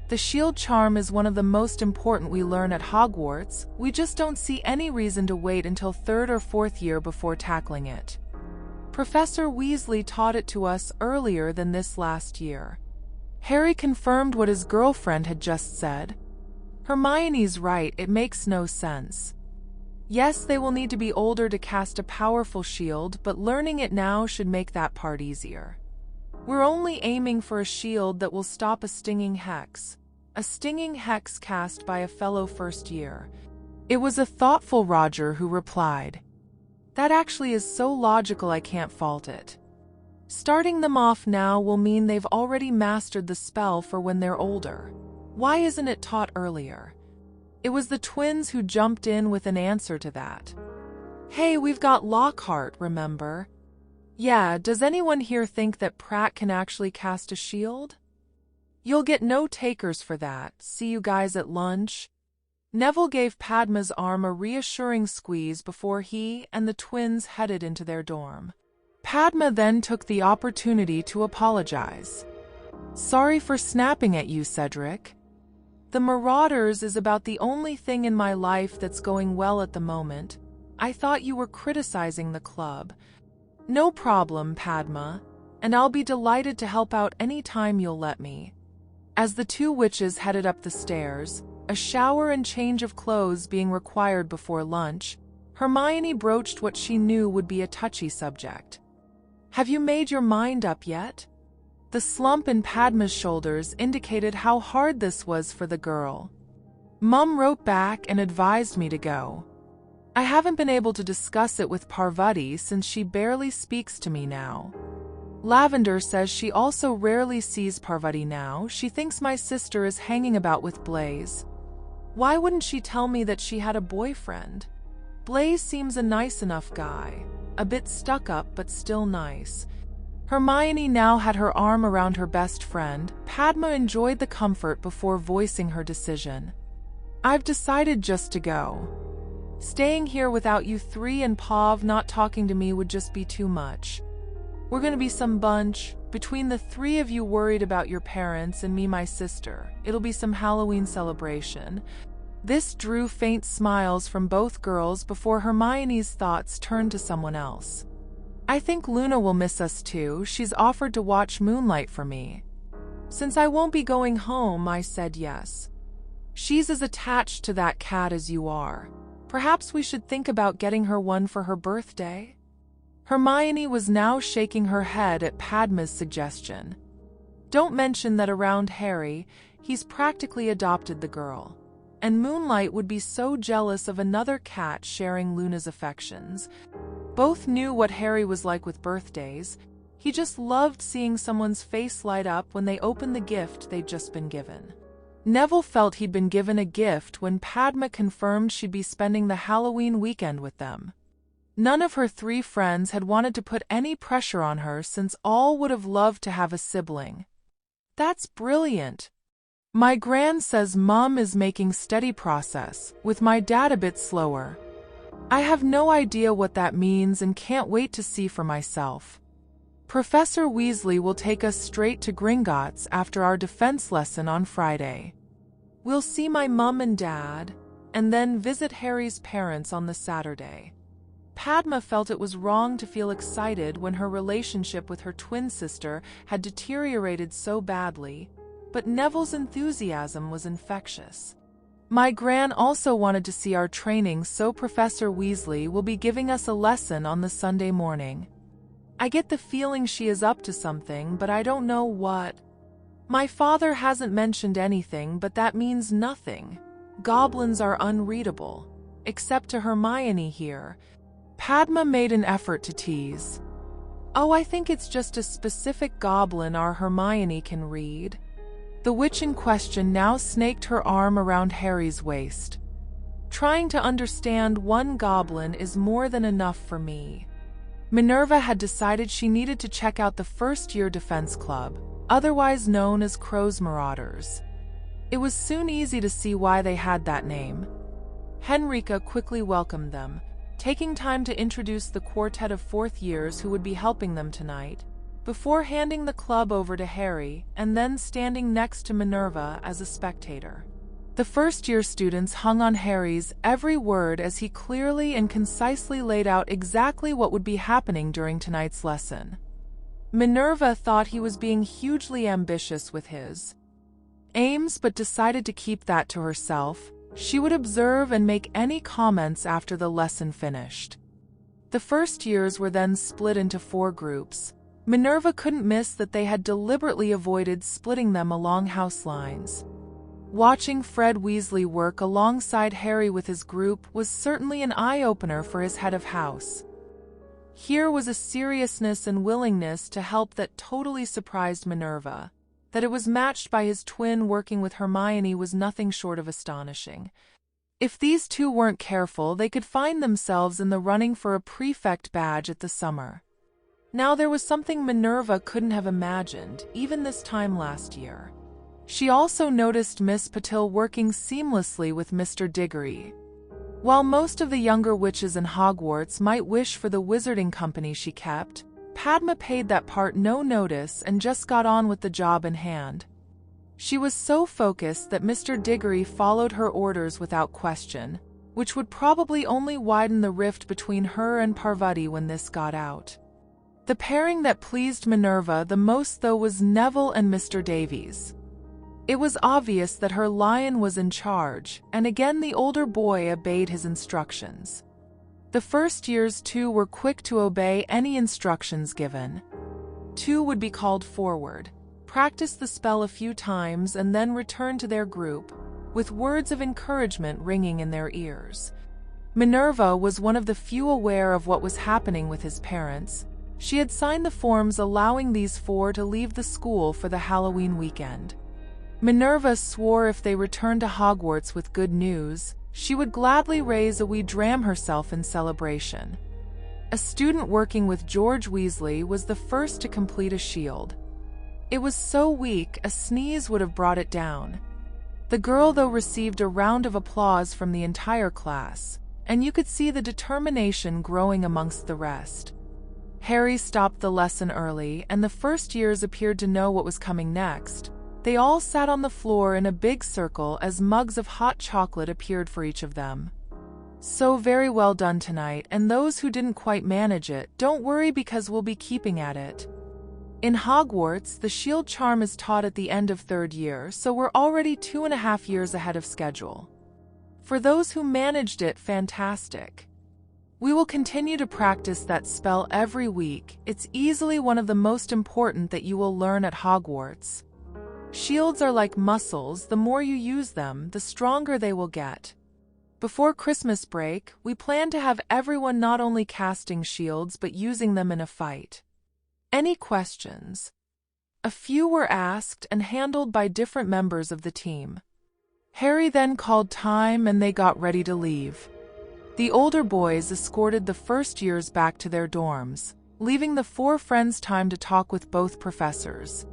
The shield charm is one of the most important we learn at Hogwarts. We just don't see any reason to wait until 3rd or 4th year before tackling it. Professor Weasley taught it to us earlier than this last year. Harry confirmed what his girlfriend had just said. Hermione's right, it makes no sense. Yes, they will need to be older to cast a powerful shield, but learning it now should make that part easier. We're only aiming for a shield that will stop a stinging hex. A stinging hex cast by a fellow first year. It was a thoughtful Roger who replied. That actually is so logical I can't fault it. Starting them off now will mean they've already mastered the spell for when they're older. Why isn't it taught earlier? It was the twins who jumped in with an answer to that. Hey, we've got Lockhart, remember? Yeah, does anyone here think that Pratt can actually cast a shield? You'll get no takers for that. See you guys at lunch. Neville gave Padma's arm a reassuring squeeze before he and the twins headed into their dorm. Padma then took the opportunity to apologize. Sorry for snapping at you, Cedric. The Marauders is about the only thing in my life that's going well at the moment. I thought you were criticizing the club. No problem, Padma, and I'll be delighted to help out any time you'll let me. As the 2 witches headed up the stairs, a shower and change of clothes being required before lunch, Hermione broached what she knew would be a touchy subject. Have you made your mind up yet? The slump in Padma's shoulders indicated how hard this was for the girl. Mum wrote back and advised me to go. I haven't been able to discuss it with Parvati since she barely speaks to me now. Lavender says she also rarely sees Parvati now. She thinks my sister is hanging about with Blaise. Why wouldn't she tell me that she had a boyfriend? Blaise seems a nice enough guy. A bit stuck up, but still nice. Hermione now had her arm around her best friend. Padma enjoyed the comfort before voicing her decision. I've decided just to go. Staying here without you 3 and Pav not talking to me would just be too much. We're gonna be some bunch, between the 3 of you worried about your parents and me my sister. It'll be some Halloween celebration. This drew faint smiles from both girls before Hermione's thoughts turned to someone else. I think Luna will miss us too. She's offered to watch Moonlight for me. Since I won't be going home, I said yes. She's as attached to that cat as you are. Perhaps we should think about getting her one for her birthday? Hermione was now shaking her head at Padma's suggestion. Don't mention that around Harry, he's practically adopted the girl. And Moonlight would be so jealous of another cat sharing Luna's affections. Both knew what Harry was like with birthdays. He just loved seeing someone's face light up when they opened the gift they'd just been given. Neville felt he'd been given a gift when Padma confirmed she'd be spending the Halloween weekend with them. None of her 3 friends had wanted to put any pressure on her since all would have loved to have a sibling. That's brilliant. My gran says Mom is making steady process, with my dad a bit slower. I have no idea what that means and can't wait to see for myself. Professor Weasley will take us straight to Gringotts after our defense lesson on Friday. We'll see my mum and dad, and then visit Harry's parents on the Saturday. Padma felt it was wrong to feel excited when her relationship with her twin sister had deteriorated so badly, but Neville's enthusiasm was infectious. My gran also wanted to see our training, so Professor Weasley will be giving us a lesson on the Sunday morning. I get the feeling she is up to something, but I don't know what. My father hasn't mentioned anything, but that means nothing. Goblins are unreadable, except to Hermione here. Padma made an effort to tease. Oh, I think it's just a specific goblin our Hermione can read. The witch in question now snaked her arm around Harry's waist. Trying to understand one goblin is more than enough for me. Minerva had decided she needed to check out the first-year defense club, otherwise known as Crow's Marauders. It was soon easy to see why they had that name. Henrika quickly welcomed them, taking time to introduce the quartet of 4th years who would be helping them tonight, before handing the club over to Harry and then standing next to Minerva as a spectator. The first-year students hung on Harry's every word as he clearly and concisely laid out exactly what would be happening during tonight's lesson. Minerva thought he was being hugely ambitious with his aims, but decided to keep that to herself. She would observe and make any comments after the lesson finished. The first years were then split into 4 groups. Minerva couldn't miss that they had deliberately avoided splitting them along house lines. Watching Fred Weasley work alongside Harry with his group was certainly an eye-opener for his head of house. Here was a seriousness and willingness to help that totally surprised Minerva. That it was matched by his twin working with Hermione was nothing short of astonishing. If these two weren't careful, they could find themselves in the running for a prefect badge at the summer. Now there was something Minerva couldn't have imagined, even this time last year. She also noticed Miss Patil working seamlessly with Mr. Diggory. While most of the younger witches in Hogwarts might wish for the wizarding company she kept, Padma paid that part no notice and just got on with the job in hand. She was so focused that Mr. Diggory followed her orders without question, which would probably only widen the rift between her and Parvati when this got out. The pairing that pleased Minerva the most, though, was Neville and Mr. Davies. It was obvious that her lion was in charge, and again the older boy obeyed his instructions. The first years, too, were quick to obey any instructions given. 2 would be called forward, practice the spell a few times, and then return to their group, with words of encouragement ringing in their ears. Minerva was one of the few aware of what was happening with his parents. She had signed the forms allowing these 4 to leave the school for the Halloween weekend. Minerva swore if they returned to Hogwarts with good news, she would gladly raise a wee dram herself in celebration. A student working with George Weasley was the first to complete a shield. It was so weak, a sneeze would have brought it down. The girl, though, received a round of applause from the entire class, and you could see the determination growing amongst the rest. Harry stopped the lesson early, and the first years appeared to know what was coming next. They all sat on the floor in a big circle as mugs of hot chocolate appeared for each of them. So very well done tonight, and those who didn't quite manage it, don't worry because we'll be keeping at it. In Hogwarts, the shield charm is taught at the end of 3rd year, so we're already 2.5 years ahead of schedule. For those who managed it, fantastic. We will continue to practice that spell every week. It's easily one of the most important that you will learn at Hogwarts. Shields are like muscles, the more you use them, the stronger they will get. Before Christmas break, we plan to have everyone not only casting shields but using them in a fight. Any questions? A few were asked and handled by different members of the team. Harry then called time and they got ready to leave. The older boys escorted the first years back to their dorms, leaving the four friends time to talk with both professors.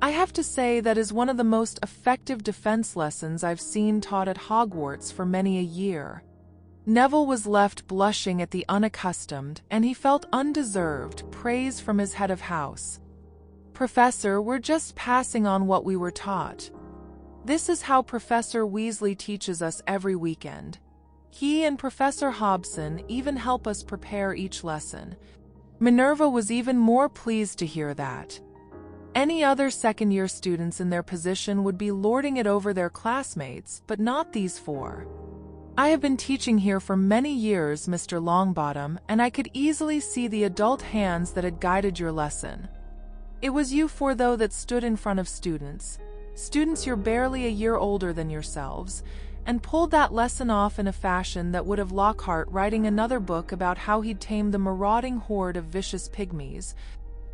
I have to say that is one of the most effective defense lessons I've seen taught at Hogwarts for many a year. Neville was left blushing at the unaccustomed, and he felt undeserved praise from his head of house. "Professor, we're just passing on what we were taught. This is how Professor Weasley teaches us every weekend. He and Professor Hobson even help us prepare each lesson." Minerva was even more pleased to hear that. Any other second-year students in their position would be lording it over their classmates, but not these four. "I have been teaching here for many years, Mr. Longbottom, and I could easily see the adult hands that had guided your lesson. It was you four, though, that stood in front of students. Students you're barely a year older than yourselves, and pulled that lesson off in a fashion that would have Lockhart writing another book about how he'd tamed the marauding horde of vicious pygmies."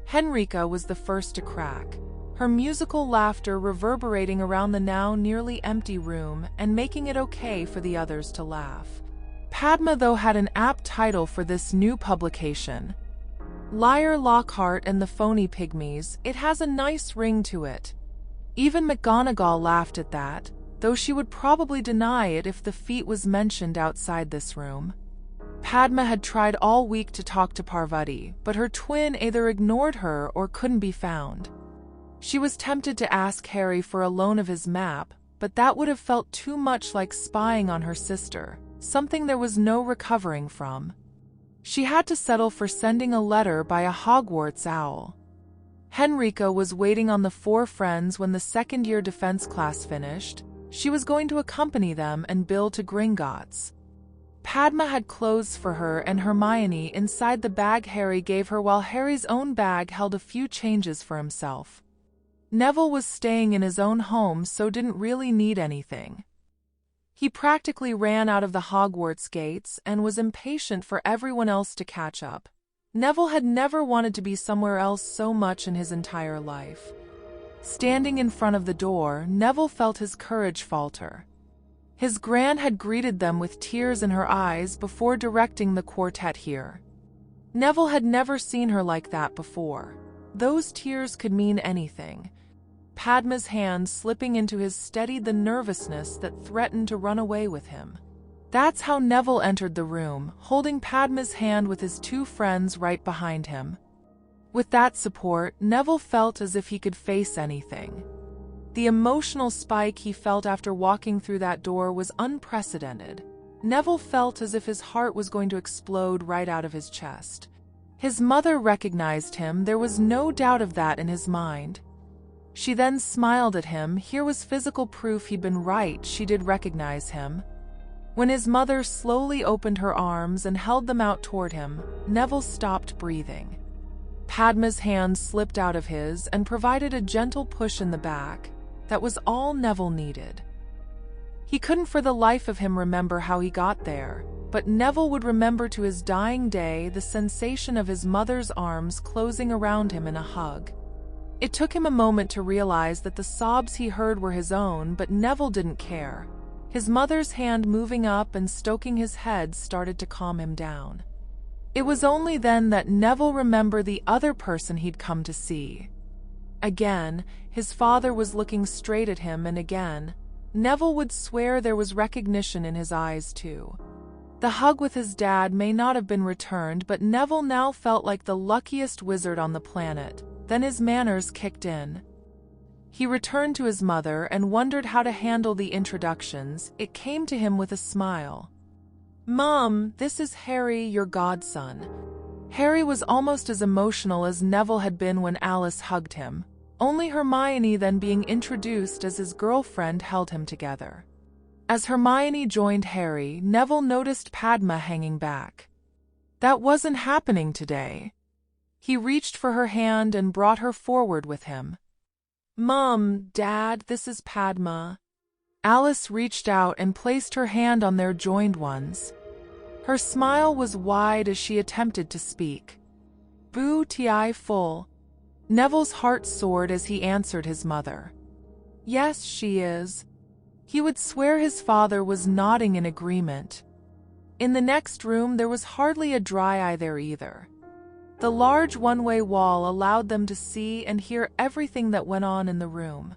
Henrika was the first to crack, her musical laughter reverberating around the now nearly empty room and making it okay for the others to laugh. Padma, though, had an apt title for this new publication. "Liar Lockhart and the Phony Pygmies." It has a nice ring to it. Even Mcgonagall laughed at that, though she would probably deny it if the feat was mentioned outside this room. Padma had tried all week to talk to Parvati, but her twin either ignored her or couldn't be found. She was tempted to ask Harry for a loan of his map, but that would have felt too much like spying on her sister, something there was no recovering from. She had to settle for sending a letter by a Hogwarts owl. Henrika was waiting on the four friends when the second-year defense class finished. She was going to accompany them and Bill to Gringotts. Padma had clothes for her and Hermione inside the bag Harry gave her, while Harry's own bag held a few changes for himself. Neville was staying in his own home, so didn't really need anything. He practically ran out of the Hogwarts gates and was impatient for everyone else to catch up. Neville had never wanted to be somewhere else so much in his entire life. Standing in front of the door, Neville felt his courage falter. His Gran had greeted them with tears in her eyes before directing the quartet here. Neville had never seen her like that before. Those tears could mean anything. Padma's hand slipping into his steadied the nervousness that threatened to run away with him. That's how Neville entered the room, holding Padma's hand with his two friends right behind him. With that support, Neville felt as if he could face anything. The emotional spike he felt after walking through that door was unprecedented. Neville felt as if his heart was going to explode right out of his chest. His mother recognized him, there was no doubt of that in his mind. She then smiled at him. Here was physical proof he'd been right, she did recognize him. When his mother slowly opened her arms and held them out toward him, Neville stopped breathing. Padma's hand slipped out of his and provided a gentle push in the back. That was all Neville needed. He couldn't for the life of him remember how he got there, but Neville would remember to his dying day the sensation of his mother's arms closing around him in a hug. It took him a moment to realize that the sobs he heard were his own, but Neville didn't care. His mother's hand moving up and stoking his head started to calm him down. It was only then that Neville remembered the other person he'd come to see. Again, his father was looking straight at him, and again, Neville would swear there was recognition in his eyes too. The hug with his dad may not have been returned, but Neville now felt like the luckiest wizard on the planet. Then his manners kicked in. He returned to his mother and wondered how to handle the introductions. It came to him with a smile. "Mom, this is Harry, your godson." Harry was almost as emotional as Neville had been when Alice hugged him, only Hermione then being introduced as his girlfriend held him together. As Hermione joined Harry, Neville noticed Padma hanging back. That wasn't happening today. He reached for her hand and brought her forward with him. "Mom, Dad, this is Padma." Alice reached out and placed her hand on their joined ones. Her smile was wide as she attempted to speak. Boo ti full. Neville's heart soared as he answered his mother. Yes, she is. He would swear his father was nodding in agreement. In the next room there was hardly a dry eye there either. The large one-way wall allowed them to see and hear everything that went on in the room.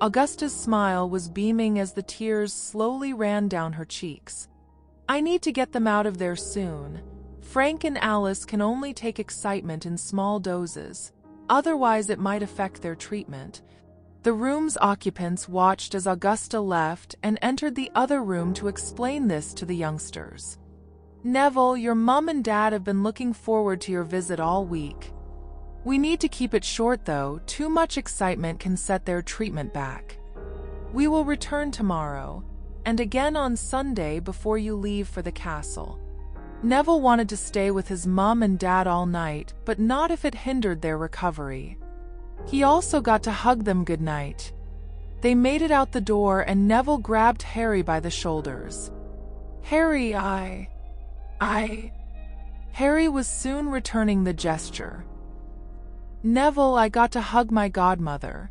Augusta's smile was beaming as the tears slowly ran down her cheeks. I need to get them out of there soon. Frank and Alice can only take excitement in small doses, otherwise it might affect their treatment. The room's occupants watched as Augusta left and entered the other room to explain this to the youngsters. Neville, your mum and dad have been looking forward to your visit all week. We need to keep it short though, too much excitement can set their treatment back. We will return tomorrow, and again on Sunday before you leave for the castle. Neville wanted to stay with his mum and dad all night, but not if it hindered their recovery. He also got to hug them goodnight. They made it out the door and Neville grabbed Harry by the shoulders. Harry, Harry was soon returning the gesture. Neville, I got to hug my godmother.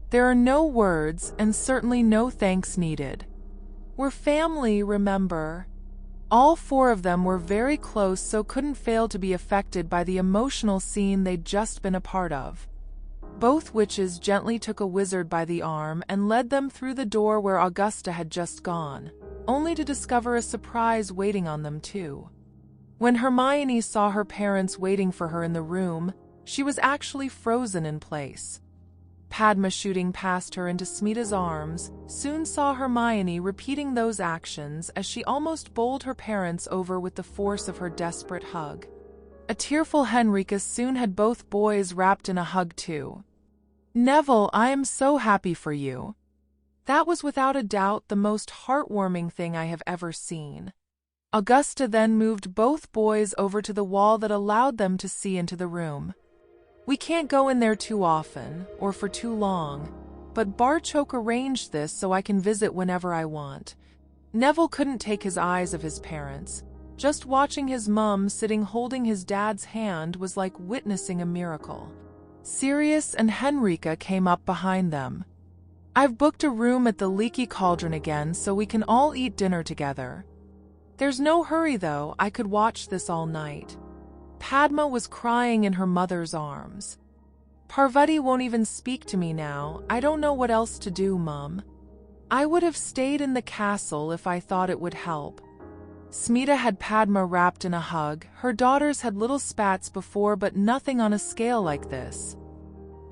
There are no words and certainly no thanks needed. We're family, remember? All four of them were very close, so couldn't fail to be affected by the emotional scene they'd just been a part of. Both witches gently took a wizard by the arm and led them through the door where Augusta had just gone, only to discover a surprise waiting on them too. When Hermione saw her parents waiting for her in the room, she was actually frozen in place. Padma, shooting past her into Smeeta's arms, soon saw Hermione repeating those actions as she almost bowled her parents over with the force of her desperate hug. A tearful Henrika soon had both boys wrapped in a hug too. Neville, I am so happy for you. That was without a doubt the most heartwarming thing I have ever seen. Augusta then moved both boys over to the wall that allowed them to see into the room. We can't go in there too often, or for too long, but Barchoke arranged this so I can visit whenever I want. Neville couldn't take his eyes of his parents. Just watching his mum sitting holding his dad's hand was like witnessing a miracle. Sirius and Henrika came up behind them. I've booked a room at the Leaky Cauldron again so we can all eat dinner together. There's no hurry though, I could watch this all night. Padma was crying in her mother's arms. Parvati won't even speak to me now. I don't know what else to do, Mum. I would have stayed in the castle if I thought it would help. Smeeta had Padma wrapped in a hug. Her daughters had little spats before, but nothing on a scale like this.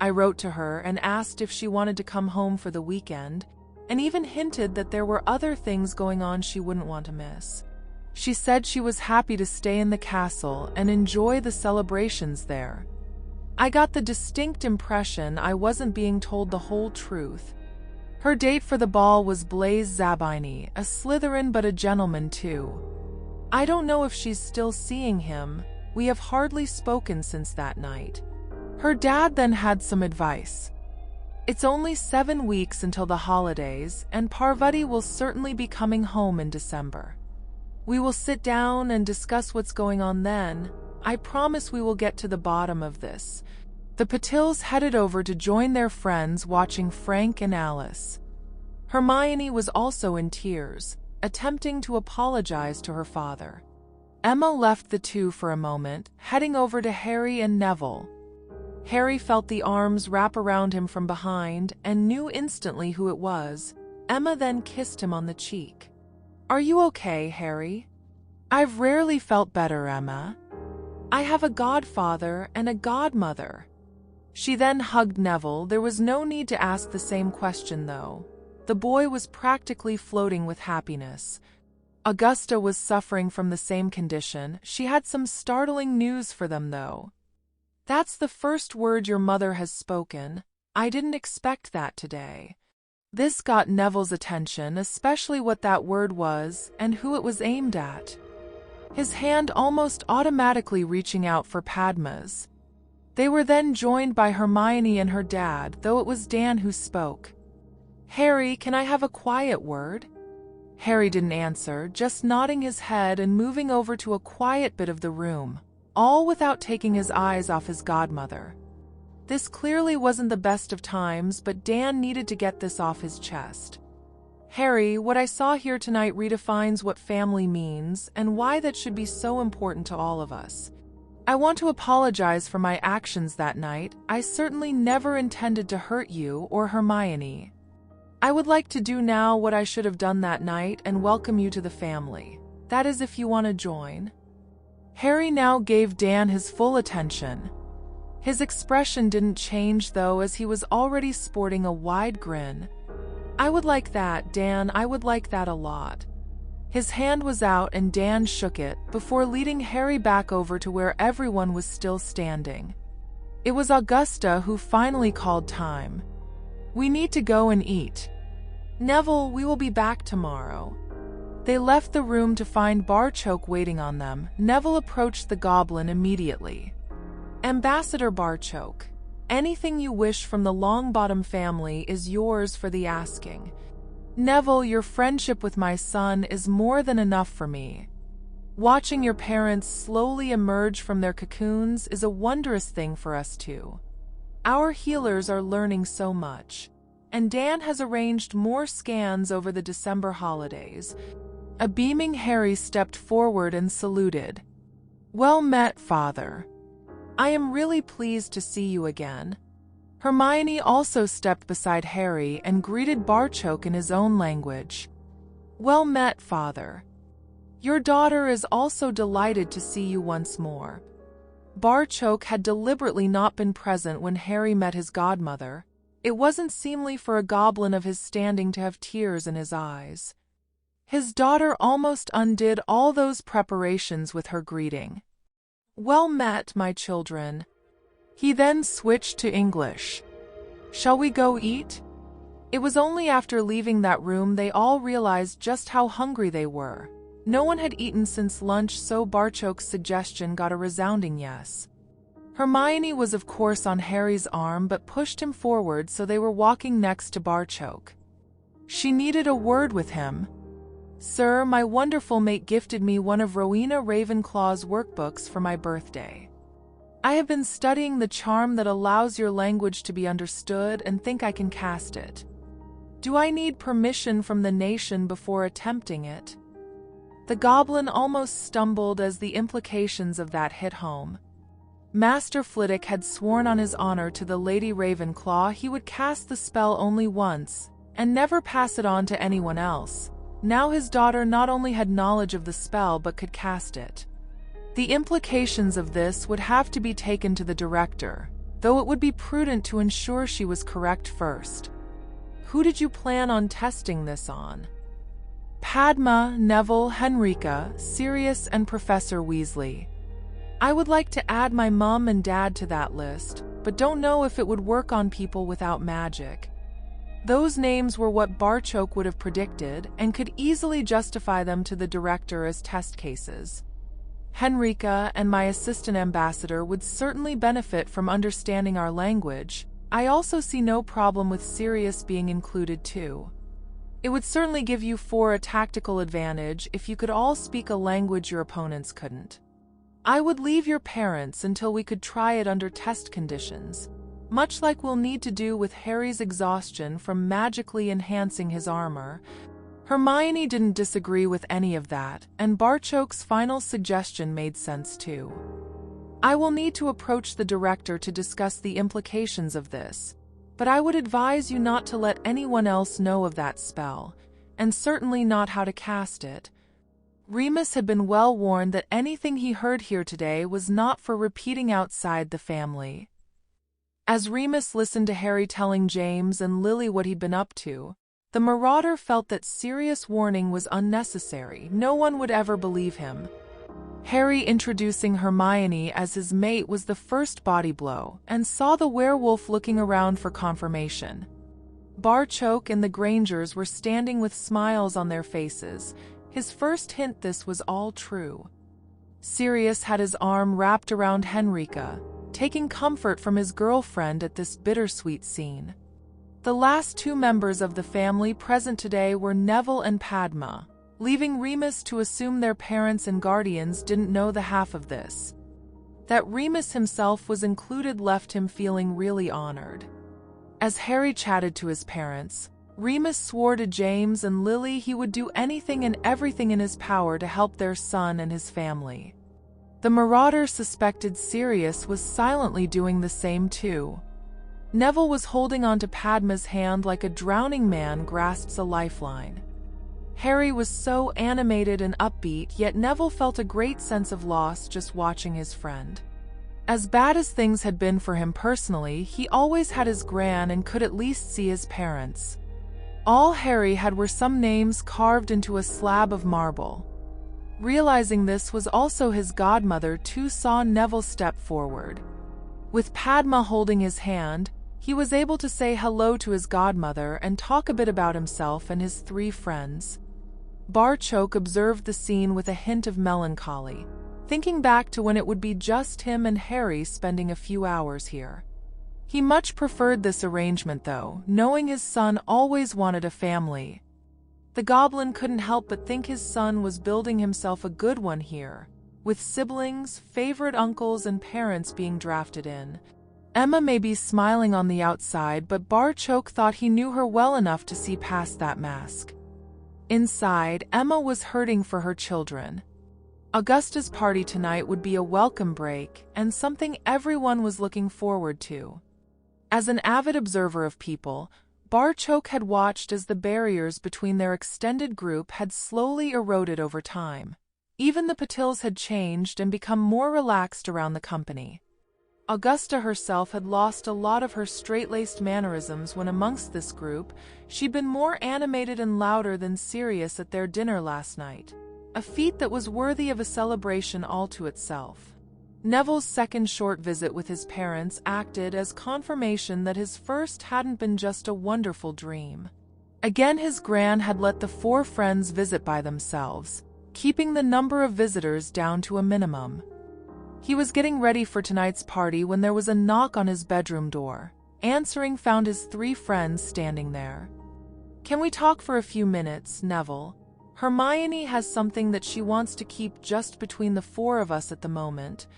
I wrote to her and asked if she wanted to come home for the weekend, and even hinted that there were other things going on she wouldn't want to miss. She said she was happy to stay in the castle and enjoy the celebrations there. I got the distinct impression I wasn't being told the whole truth. Her date for the ball was Blaise Zabini, a Slytherin but a gentleman too. I don't know if she's still seeing him. We have hardly spoken since that night. Her dad then had some advice. It's only 7 weeks until the holidays, and Parvati will certainly be coming home in December. We will sit down and discuss what's going on then. I promise we will get to the bottom of this. The Patils headed over to join their friends watching Frank and Alice. Hermione was also in tears, attempting to apologize to her father. Emma left the two for a moment, heading over to Harry and Neville. Harry felt the arms wrap around him from behind and knew instantly who it was. Emma then kissed him on the cheek. Are you okay, Harry? I've rarely felt better, Emma. I have a godfather and a godmother. She then hugged Neville. There was no need to ask the same question, though. The boy was practically floating with happiness. Augusta was suffering from the same condition. She had some startling news for them, though. That's the first word your mother has spoken. I didn't expect that today. This got Neville's attention, especially what that word was and who it was aimed at. His hand almost automatically reaching out for Padma's. They were then joined by Hermione and her dad, though it was Dan who spoke. Harry, can I have a quiet word? Harry didn't answer, just nodding his head and moving over to a quiet bit of the room. all without taking his eyes off his godmother. This clearly wasn't the best of times, but Dan needed to get this off his chest. Harry, what I saw here tonight redefines what family means and why that should be so important to all of us. I want to apologize for my actions that night. I certainly never intended to hurt you or Hermione. I would like to do now what I should have done that night and welcome you to the family. That is, if you want to join. Harry now gave Dan his full attention. His expression didn't change though, as he was already sporting a wide grin. I would like that, Dan, I would like that a lot. His hand was out and Dan shook it, before leading Harry back over to where everyone was still standing. It was Augusta who finally called time. We need to go and eat. Neville, we will be back tomorrow. They left the room to find Barchoke waiting on them. Neville approached the goblin immediately. Ambassador Barchoke, anything you wish from the Longbottom family is yours for the asking. Neville, your friendship with my son is more than enough for me. Watching your parents slowly emerge from their cocoons is a wondrous thing for us too. Our healers are learning so much, and Dan has arranged more scans over the December holidays. A beaming Harry stepped forward and saluted. Well met, Father. I am really pleased to see you again. Hermione also stepped beside Harry and greeted Barchoke in his own language. Well met, Father. Your daughter is also delighted to see you once more. Barchoke had deliberately not been present when Harry met his godmother. It wasn't seemly for a goblin of his standing to have tears in his eyes. His daughter almost undid all those preparations with her greeting. Well met, my children. He then switched to English. Shall we go eat? It was only after leaving that room they all realized just how hungry they were. No one had eaten since lunch, so Barchoke's suggestion got a resounding yes. Hermione was of course on Harry's arm but pushed him forward, so they were walking next to Barchoke. She needed a word with him. Sir, my wonderful mate gifted me one of Rowena Ravenclaw's workbooks for my birthday. I have been studying the charm that allows your language to be understood and think I can cast it. Do I need permission from the nation before attempting it? The goblin almost stumbled as the implications of that hit home. Master Flitwick had sworn on his honor to the Lady Ravenclaw he would cast the spell only once, and never pass it on to anyone else. Now his daughter not only had knowledge of the spell but could cast it. The implications of this would have to be taken to the director, though it would be prudent to ensure she was correct first. Who did you plan on testing this on? Padma, Neville, Henrika, Sirius, and Professor Weasley. I would like to add my mom and dad to that list, but don't know if it would work on people without magic. Those names were what Barchoke would have predicted and could easily justify them to the director as test cases. Henrika and my assistant ambassador would certainly benefit from understanding our language. I also see no problem with Sirius being included too. It would certainly give you four a tactical advantage if you could all speak a language your opponents couldn't. I would leave your parents until we could try it under test conditions, much like we'll need to do with Harry's exhaustion from magically enhancing his armor. Hermione didn't disagree with any of that, and Barchoke's final suggestion made sense too. I will need to approach the director to discuss the implications of this, but I would advise you not to let anyone else know of that spell, and certainly not how to cast it. Remus had been well warned that anything he heard here today was not for repeating outside the family. As Remus listened to Harry telling James and Lily what he'd been up to, the Marauder felt that serious warning was unnecessary. No one would ever believe him. Harry introducing Hermione as his mate was the first body blow, and saw the werewolf looking around for confirmation. Barchoke and the Grangers were standing with smiles on their faces, his first hint this was all true. Sirius had his arm wrapped around Henrika, taking comfort from his girlfriend at this bittersweet scene. The last two members of the family present today were Neville and Padma, leaving Remus to assume their parents and guardians didn't know the half of this. That Remus himself was included left him feeling really honored. As Harry chatted to his parents, Remus swore to James and Lily he would do anything and everything in his power to help their son and his family. The Marauders suspected Sirius was silently doing the same too. Neville was holding onto Padma's hand like a drowning man grasps a lifeline. Harry was so animated and upbeat, yet Neville felt a great sense of loss just watching his friend. As bad as things had been for him personally, he always had his gran and could at least see his parents. All Harry had were some names carved into a slab of marble. Realizing this was also his godmother too, saw Neville step forward. With Padma holding his hand, he was able to say hello to his godmother and talk a bit about himself and his three friends. Barchoke observed the scene with a hint of melancholy, thinking back to when it would be just him and Harry spending a few hours here. He much preferred this arrangement though, knowing his son always wanted a family. The goblin couldn't help but think his son was building himself a good one here, with siblings, favorite uncles, and parents being drafted in. Emma may be smiling on the outside, but Barchoke thought he knew her well enough to see past that mask. Inside, Emma was hurting for her children. Augusta's party tonight would be a welcome break, and something everyone was looking forward to. As an avid observer of people, Barchoke had watched as the barriers between their extended group had slowly eroded over time. Even the Patils had changed and become more relaxed around the company. Augusta herself had lost a lot of her straight-laced mannerisms when amongst this group. She'd been more animated and louder than Sirius at their dinner last night, a feat that was worthy of a celebration all to itself. Neville's second short visit with his parents acted as confirmation that his first hadn't been just a wonderful dream. Again, his gran had let the four friends visit by themselves, keeping the number of visitors down to a minimum. He was getting ready for tonight's party when there was a knock on his bedroom door. Answering, found his three friends standing there. "Can we talk for a few minutes, Neville? Hermione has something that she wants to keep just between the four of us at the moment."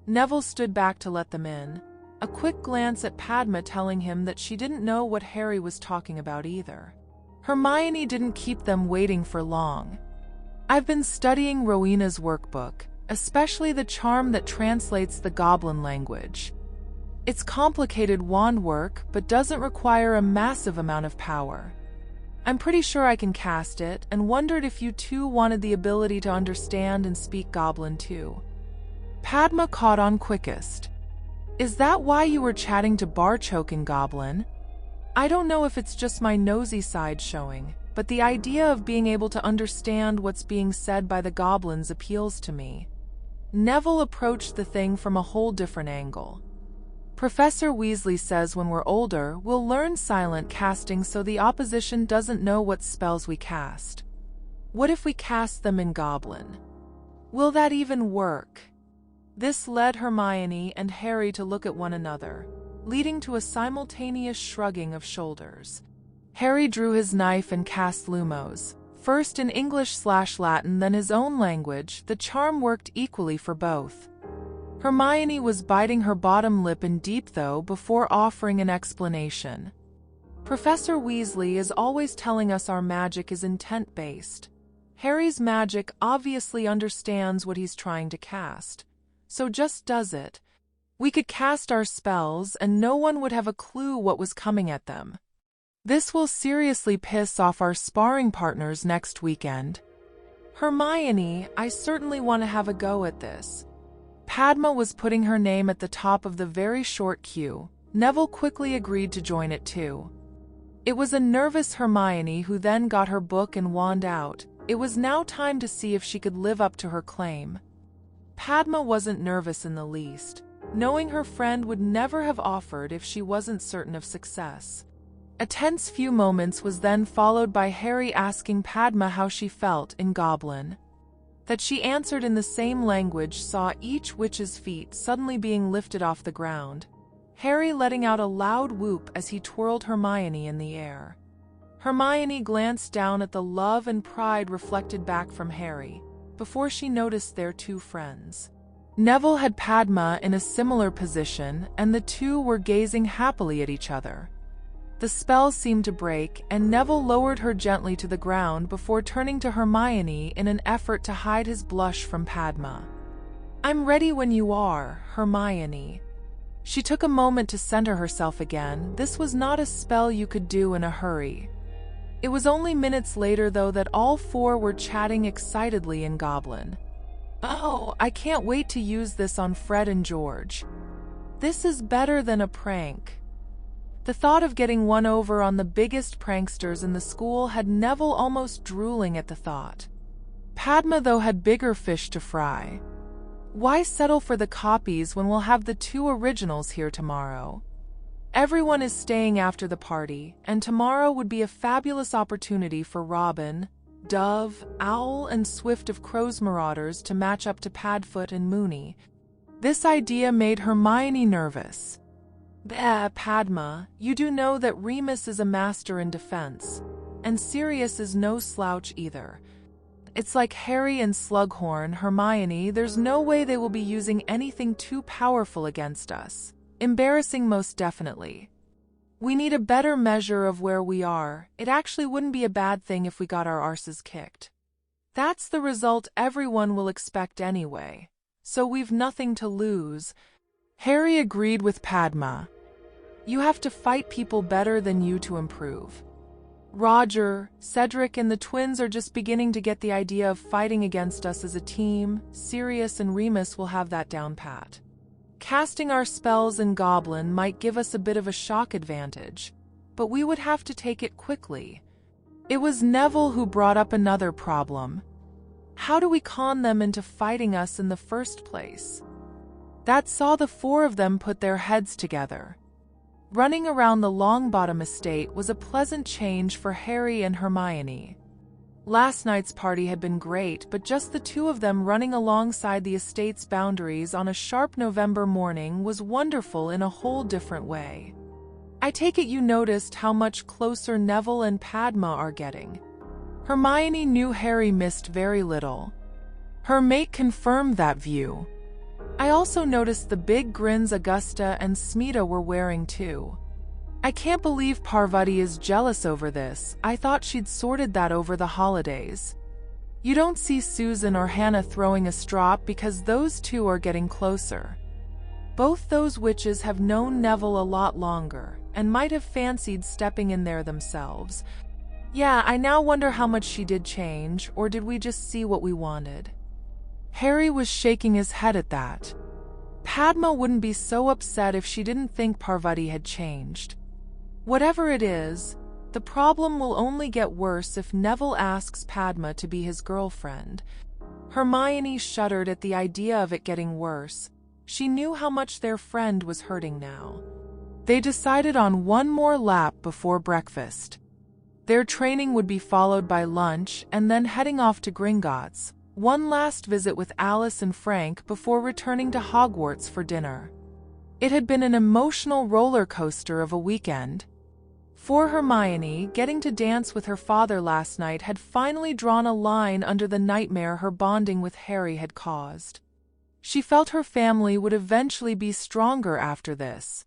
Neville stood back to let them in, a quick glance at Padma telling him that she didn't know what Harry was talking about either. Hermione didn't keep them waiting for long. "I've been studying Rowena's workbook, especially the charm that translates the goblin language. It's complicated wand work, but doesn't require a massive amount of power. I'm pretty sure I can cast it, and wondered if you two wanted the ability to understand and speak Goblin too." Padma caught on quickest. "Is that why you were chatting to Barchoke in Goblin? I don't know if it's just my nosy side showing, but the idea of being able to understand what's being said by the goblins appeals to me." Neville approached the thing from a whole different angle. "Professor Weasley says when we're older, we'll learn silent casting so the opposition doesn't know what spells we cast. What if we cast them in Goblin? Will that even work?" This led Hermione and Harry to look at one another, leading to a simultaneous shrugging of shoulders. Harry drew his knife and cast Lumos, first in English/Latin, then his own language. The charm worked equally for both. Hermione was biting her bottom lip in deep though before offering an explanation. "Professor Weasley is always telling us our magic is intent-based. Harry's magic obviously understands what he's trying to cast, so just does it. We could cast our spells and no one would have a clue what was coming at them. This will seriously piss off our sparring partners next weekend." "Hermione, I certainly want to have a go at this." Padma was putting her name at the top of the very short queue. Neville quickly agreed to join it too. It was a nervous Hermione who then got her book and wand out. It was now time to see if she could live up to her claim. Padma wasn't nervous in the least, knowing her friend would never have offered if she wasn't certain of success. A tense few moments was then followed by Harry asking Padma how she felt in Goblin. That she answered in the same language saw each witch's feet suddenly being lifted off the ground, Harry letting out a loud whoop as he twirled Hermione in the air. Hermione glanced down at the love and pride reflected back from Harry, before she noticed their two friends. Neville had Padma in a similar position, and the two were gazing happily at each other. The spell seemed to break, and Neville lowered her gently to the ground before turning to Hermione in an effort to hide his blush from Padma. "I'm ready when you are, Hermione." She took a moment to center herself again. This was not a spell you could do in a hurry. It was only minutes later, though, that all four were chatting excitedly in Goblin. "Oh, I can't wait to use this on Fred and George. This is better than a prank." The thought of getting one over on the biggest pranksters in the school had Neville almost drooling at the thought. Padma, though, had bigger fish to fry. Why settle for the copies when we'll have the two originals here tomorrow? Everyone is staying after the party, and tomorrow would be a fabulous opportunity for Robin, Dove, Owl, and Swift of Crow's Marauders to match up to Padfoot and Moony. This idea made Hermione nervous. Padma, you do know that Remus is a master in defense, and Sirius is no slouch either. It's like Harry and Slughorn, Hermione, there's no way they will be using anything too powerful against us. Embarrassing most definitely. We need a better measure of where we are. It actually wouldn't be a bad thing if we got our arses kicked. That's the result everyone will expect anyway, so we've nothing to lose. Harry agreed with Padma. You have to fight people better than you to improve. Roger, Cedric, and the twins are just beginning to get the idea of fighting against us as a team. Sirius and Remus will have that down pat. Casting our spells in Goblin might give us a bit of a shock advantage, but we would have to take it quickly. It was Neville who brought up another problem. How do we con them into fighting us in the first place? That saw the four of them put their heads together. Running around the Longbottom estate was a pleasant change for Harry and Hermione. Last night's party had been great, but just the two of them running alongside the estate's boundaries on a sharp November morning was wonderful in a whole different way. I take it you noticed how much closer Neville and Padma are getting. Hermione knew Harry missed very little. Her mate confirmed that view. I also noticed the big grins Augusta and Smita were wearing too. I can't believe Parvati is jealous over this. I thought she'd sorted that over the holidays. You don't see Susan or Hannah throwing a strop because those two are getting closer. Both those witches have known Neville a lot longer and might have fancied stepping in there themselves. Yeah, I now wonder how much she did change, or did we just see what we wanted? Harry was shaking his head at that. Padma wouldn't be so upset if she didn't think Parvati had changed. Whatever it is, the problem will only get worse if Neville asks Padma to be his girlfriend. Hermione shuddered at the idea of it getting worse. She knew how much their friend was hurting now. They decided on one more lap before breakfast. Their training would be followed by lunch and then heading off to Gringotts. One last visit with Alice and Frank before returning to Hogwarts for dinner. It had been an emotional roller coaster of a weekend. For Hermione, getting to dance with her father last night had finally drawn a line under the nightmare her bonding with Harry had caused. She felt her family would eventually be stronger after this.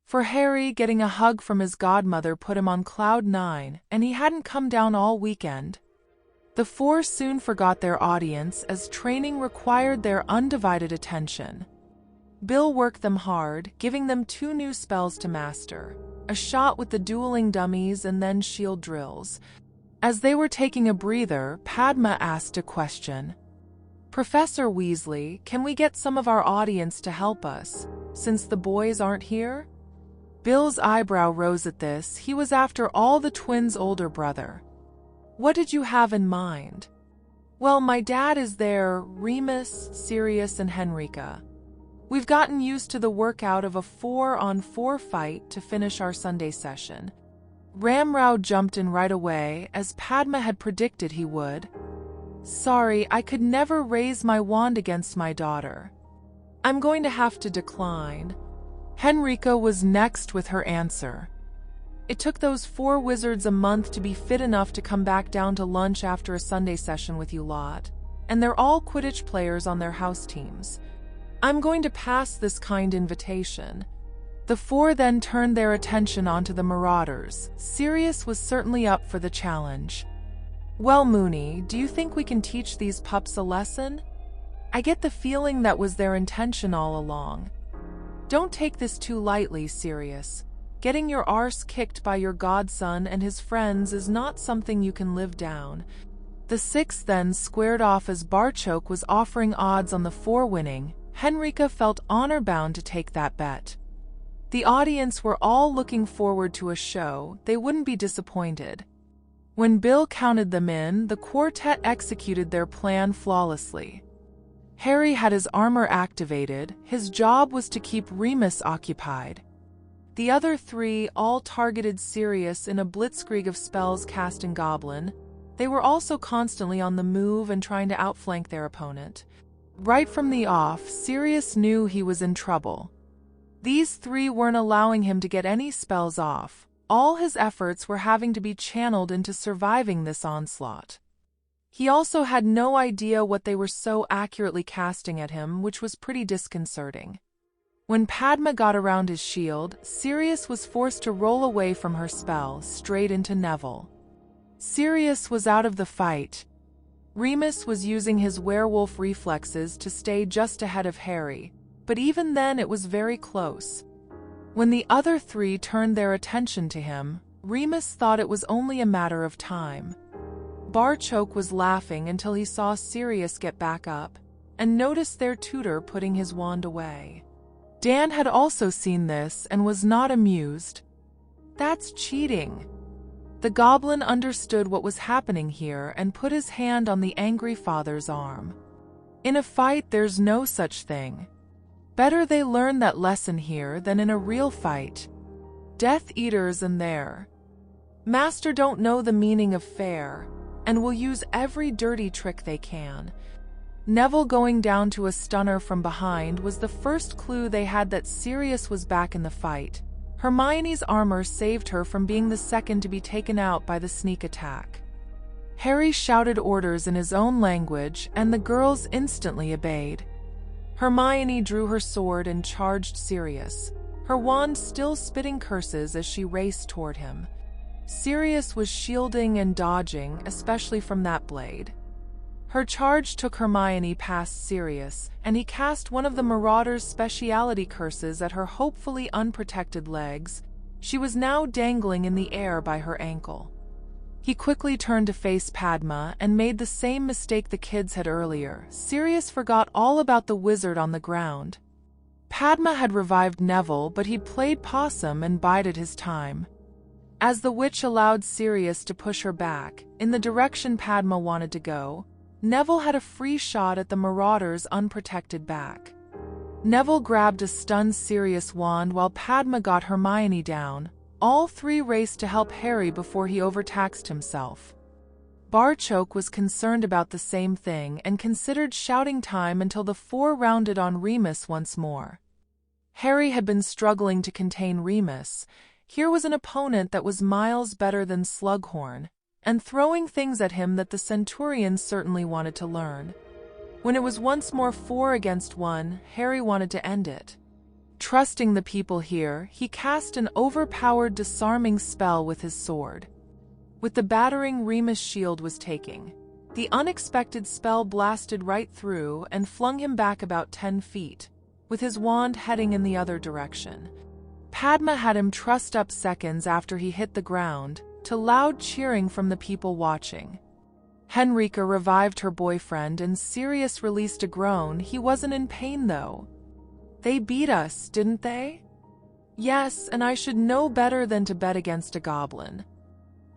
For Harry, getting a hug from his godmother put him on cloud 9, and he hadn't come down all weekend. The four soon forgot their audience as training required their undivided attention. Bill worked them hard, giving them 2 new spells to master, a shot with the dueling dummies and then shield drills. As they were taking a breather, Padma asked a question. "Professor Weasley, can we get some of our audience to help us, since the boys aren't here?" Bill's eyebrow rose at this. He was, after all, the twins' older brother. "What did you have in mind?" "Well, my dad is there, Remus, Sirius, and Henrika. We've gotten used to the workout of a 4-on-4 fight to finish our Sunday session." Ramrao jumped in right away, as Padma had predicted he would. "Sorry, I could never raise my wand against my daughter. I'm going to have to decline." Henrika was next with her answer. "It took those 4 wizards a month to be fit enough to come back down to lunch after a Sunday session with you lot, and they're all Quidditch players on their house teams. I'm going to pass this kind invitation." The four then turned their attention onto the Marauders. Sirius was certainly up for the challenge. "Well, Moony, do you think we can teach these pups a lesson? I get the feeling that was their intention all along." "Don't take this too lightly, Sirius. Getting your arse kicked by your godson and his friends is not something you can live down." The six then squared off as Barchoke was offering odds on the four winning. Henrika felt honor-bound to take that bet. The audience were all looking forward to a show. They wouldn't be disappointed. When Bill counted them in, the quartet executed their plan flawlessly. Harry had his armor activated. His job was to keep Remus occupied. The other three all targeted Sirius in a blitzkrieg of spells cast in Goblin. They were also constantly on the move and trying to outflank their opponent. Right from the off, Sirius knew he was in trouble. These three weren't allowing him to get any spells off. All his efforts were having to be channeled into surviving this onslaught. He also had no idea what they were so accurately casting at him, which was pretty disconcerting. When Padma got around his shield, Sirius was forced to roll away from her spell, straight into Neville. Sirius was out of the fight. Remus was using his werewolf reflexes to stay just ahead of Harry, but even then it was very close. When the other three turned their attention to him, Remus thought it was only a matter of time. Barchoke was laughing until he saw Sirius get back up, and noticed their tutor putting his wand away. Dan had also seen this and was not amused. "That's cheating." The goblin understood what was happening here and put his hand on the angry father's arm. "In a fight, there's no such thing. Better they learn that lesson here than in a real fight. Death Eaters and their master don't know the meaning of fair, and will use every dirty trick they can." Neville going down to a stunner from behind was the first clue they had that Sirius was back in the fight. Hermione's armor saved her from being the second to be taken out by the sneak attack. Harry shouted orders in his own language, and the girls instantly obeyed. Hermione drew her sword and charged Sirius, her wand still spitting curses as she raced toward him. Sirius was shielding and dodging, especially from that blade. Her charge took Hermione past Sirius, and he cast one of the Marauders' speciality curses at her hopefully unprotected legs. She was now dangling in the air by her ankle. He quickly turned to face Padma and made the same mistake the kids had earlier. Sirius forgot all about the wizard on the ground. Padma had revived Neville, but he'd played possum and bided his time. As the witch allowed Sirius to push her back, in the direction Padma wanted to go, Neville had a free shot at the Marauder's unprotected back. Neville grabbed a stunned Sirius wand while Padma got Hermione down. All three raced to help Harry before he overtaxed himself. Barchoke was concerned about the same thing and considered shouting time until the four rounded on Remus once more. Harry had been struggling to contain Remus. Here was an opponent that was miles better than Slughorn, and throwing things at him that the Centurion certainly wanted to learn. When it was once more 4 against 1, Harry wanted to end it. Trusting the people here, he cast an overpowered disarming spell with his sword. With the battering Remus' shield was taking, the unexpected spell blasted right through and flung him back about 10 feet, with his wand heading in the other direction. Padma had him trussed up seconds after he hit the ground, to loud cheering from the people watching. Henrika revived her boyfriend and Sirius released a groan. He wasn't in pain though. "They beat us, didn't they?" "Yes, and I should know better than to bet against a goblin.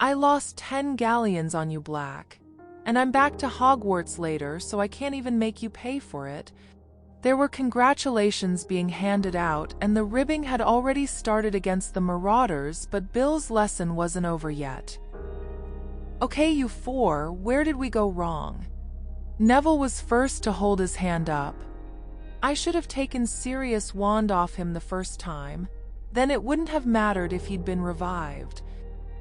I lost 10 galleons on you, Black. And I'm back to Hogwarts later, so I can't even make you pay for it." There were congratulations being handed out, and the ribbing had already started against the Marauders, but Bill's lesson wasn't over yet. "Okay, you four, where did we go wrong?" Neville was first to hold his hand up. "I should have taken Sirius' wand off him the first time. Then it wouldn't have mattered if he'd been revived."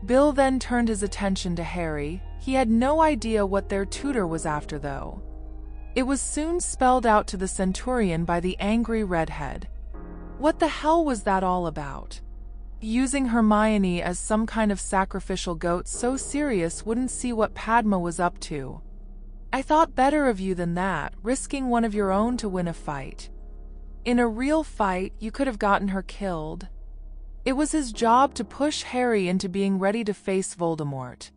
Bill then turned his attention to Harry. He had no idea what their tutor was after though. It was soon spelled out to the centurion by the angry redhead. What the hell was that all about? Using Hermione as some kind of sacrificial goat so Sirius wouldn't see what Padma was up to. I thought better of you than that, risking one of your own to win a fight. In a real fight, you could have gotten her killed. It was his job to push Harry into being ready to face Voldemort.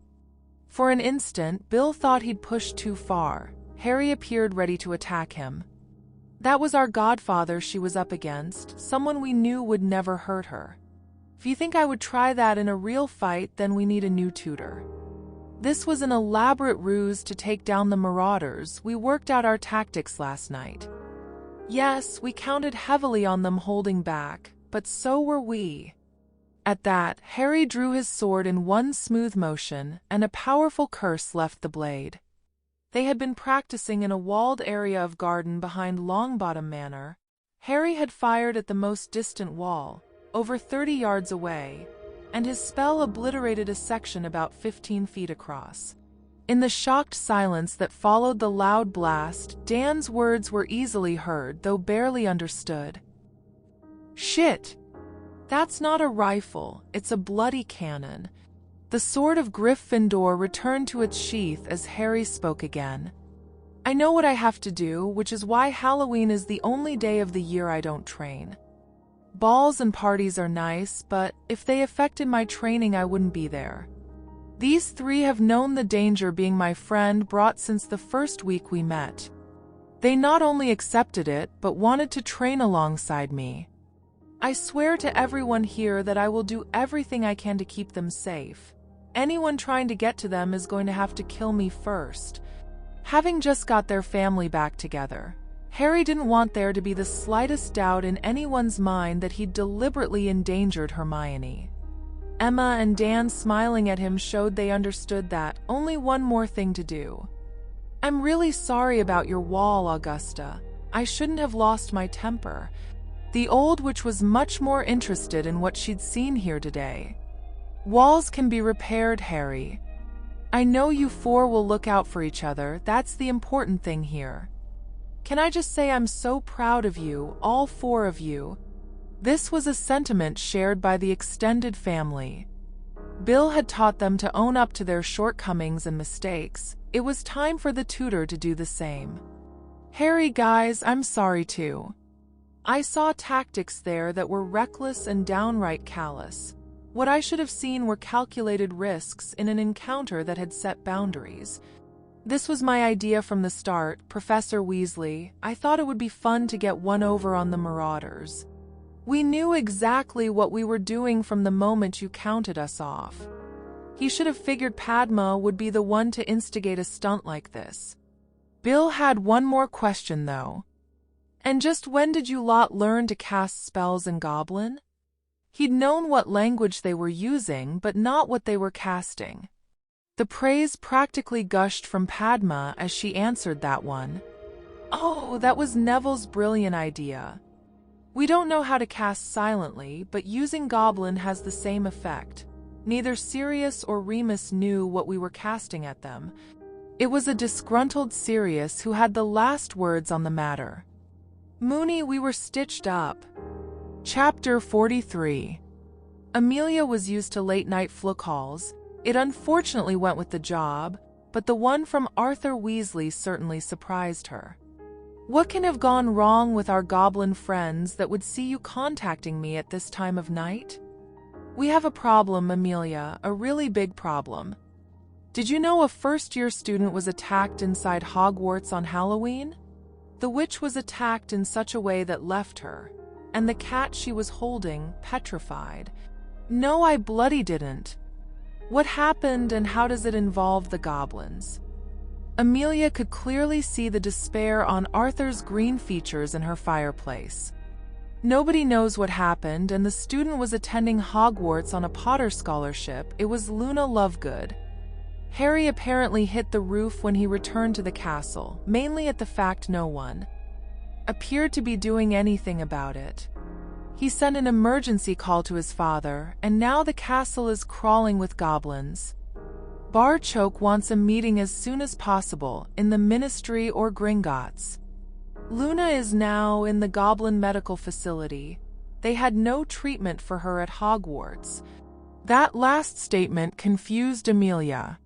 For an instant, Bill thought he'd pushed too far. Harry appeared ready to attack him. That was our godfather she was up against, someone we knew would never hurt her. If you think I would try that in a real fight, then we need a new tutor. This was an elaborate ruse to take down the Marauders. We worked out our tactics last night. Yes, we counted heavily on them holding back, but so were we. At that, Harry drew his sword in one smooth motion, and a powerful curse left the blade. They had been practicing in a walled area of garden behind Longbottom Manor. Harry had fired at the most distant wall, over 30 yards away, and his spell obliterated a section about 15 feet across. In the shocked silence that followed the loud blast, Dan's words were easily heard, though barely understood. "Shit! That's not a rifle, it's a bloody cannon." The sword of Gryffindor returned to its sheath as Harry spoke again. "I know what I have to do, which is why Halloween is the only day of the year I don't train. Balls and parties are nice, but if they affected my training I wouldn't be there. These three have known the danger being my friend brought since the first week we met. They not only accepted it, but wanted to train alongside me. I swear to everyone here that I will do everything I can to keep them safe. Anyone trying to get to them is going to have to kill me first." Having just got their family back together, Harry didn't want there to be the slightest doubt in anyone's mind that he'd deliberately endangered Hermione. Emma and Dan smiling at him showed they understood that. Only one more thing to do. "I'm really sorry about your wall, Augusta. I shouldn't have lost my temper." The old witch was much more interested in what she'd seen here today. "Walls can be repaired, Harry. I know you four will look out for each other, that's the important thing here. Can I just say I'm so proud of you, all four of you." This was a sentiment shared by the extended family. Bill had taught them to own up to their shortcomings and mistakes. It was time for the tutor to do the same. "Harry, guys, I'm sorry too. I saw tactics there that were reckless and downright callous. What I should have seen were calculated risks in an encounter that had set boundaries. This was my idea from the start, Professor Weasley. I thought it would be fun to get one over on the Marauders. We knew exactly what we were doing from the moment you counted us off. He should have figured Padma would be the one to instigate a stunt like this." Bill had one more question, though. "And just when did you lot learn to cast spells in Goblin?" He'd known what language they were using, but not what they were casting. The praise practically gushed from Padma as she answered that one. "Oh, that was Neville's brilliant idea. We don't know how to cast silently, but using Goblin has the same effect. Neither Sirius or Remus knew what we were casting at them. It was a disgruntled Sirius who had the last words on the matter. Moony, we were stitched up." Chapter 43. Amelia was used to late-night flu calls. It unfortunately went with the job, but the one from Arthur Weasley certainly surprised her. "What can have gone wrong with our goblin friends that would see you contacting me at this time of night?" "We have a problem, Amelia, a really big problem. Did you know a first-year student was attacked inside Hogwarts on Halloween? The witch was attacked in such a way that left her, and the cat she was holding, petrified." "No, I bloody didn't. What happened and how does it involve the goblins?" Amelia could clearly see the despair on Arthur's green features in her fireplace. "Nobody knows what happened, and the student was attending Hogwarts on a Potter scholarship. It was Luna Lovegood. Harry apparently hit the roof when he returned to the castle, mainly at the fact no one appeared to be doing anything about it. He sent an emergency call to his father, and now the castle is crawling with goblins. Barchoke wants a meeting as soon as possible in the Ministry or Gringotts. Luna is now in the Goblin Medical Facility. They had no treatment for her at Hogwarts. That last statement confused Amelia.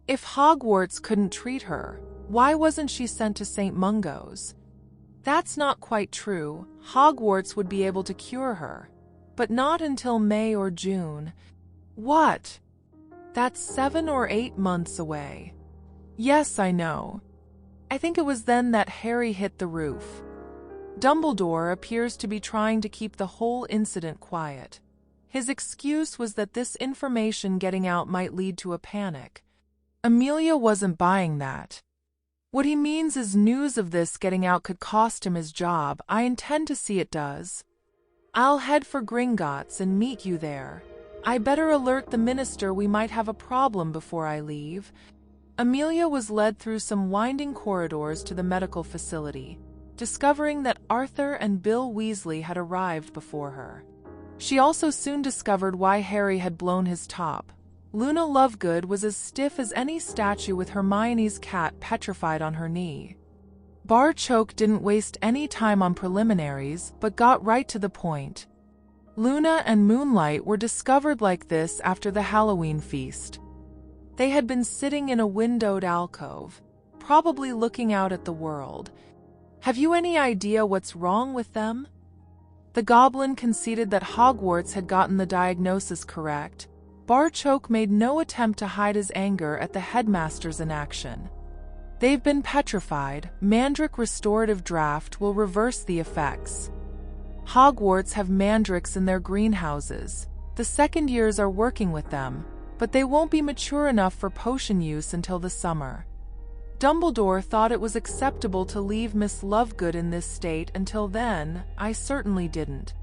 If Hogwarts couldn't treat her, why wasn't she sent to St. Mungo's? That's not quite true. Hogwarts would be able to cure her, but not until May or June. What? That's 7 or 8 months away. Yes, I know. I think it was then that Harry hit the roof. Dumbledore appears to be trying to keep the whole incident quiet. His excuse was that this information getting out might lead to a panic. Amelia wasn't buying that. What he means is news of this getting out could cost him his job. I intend to see it does. I'll head for Gringotts and meet you there. I better alert the minister we might have a problem before I leave. Amelia was led through some winding corridors to the medical facility, discovering that Arthur and Bill Weasley had arrived before her. She also soon discovered why Harry had blown his top. Luna Lovegood was as stiff as any statue with Hermione's cat petrified on her knee. Barchoke didn't waste any time on preliminaries, but got right to the point. Luna and Moonlight were discovered like this after the Halloween feast. They had been sitting in a windowed alcove, probably looking out at the world. Have you any idea what's wrong with them? The goblin conceded that Hogwarts had gotten the diagnosis correct. Barchoke made no attempt to hide his anger at the headmaster's inaction. They've been petrified. Mandrake restorative draft will reverse the effects. Hogwarts have mandrakes in their greenhouses. The second years are working with them, but they won't be mature enough for potion use until the summer. Dumbledore thought it was acceptable to leave Miss Lovegood in this state until then. I certainly didn't.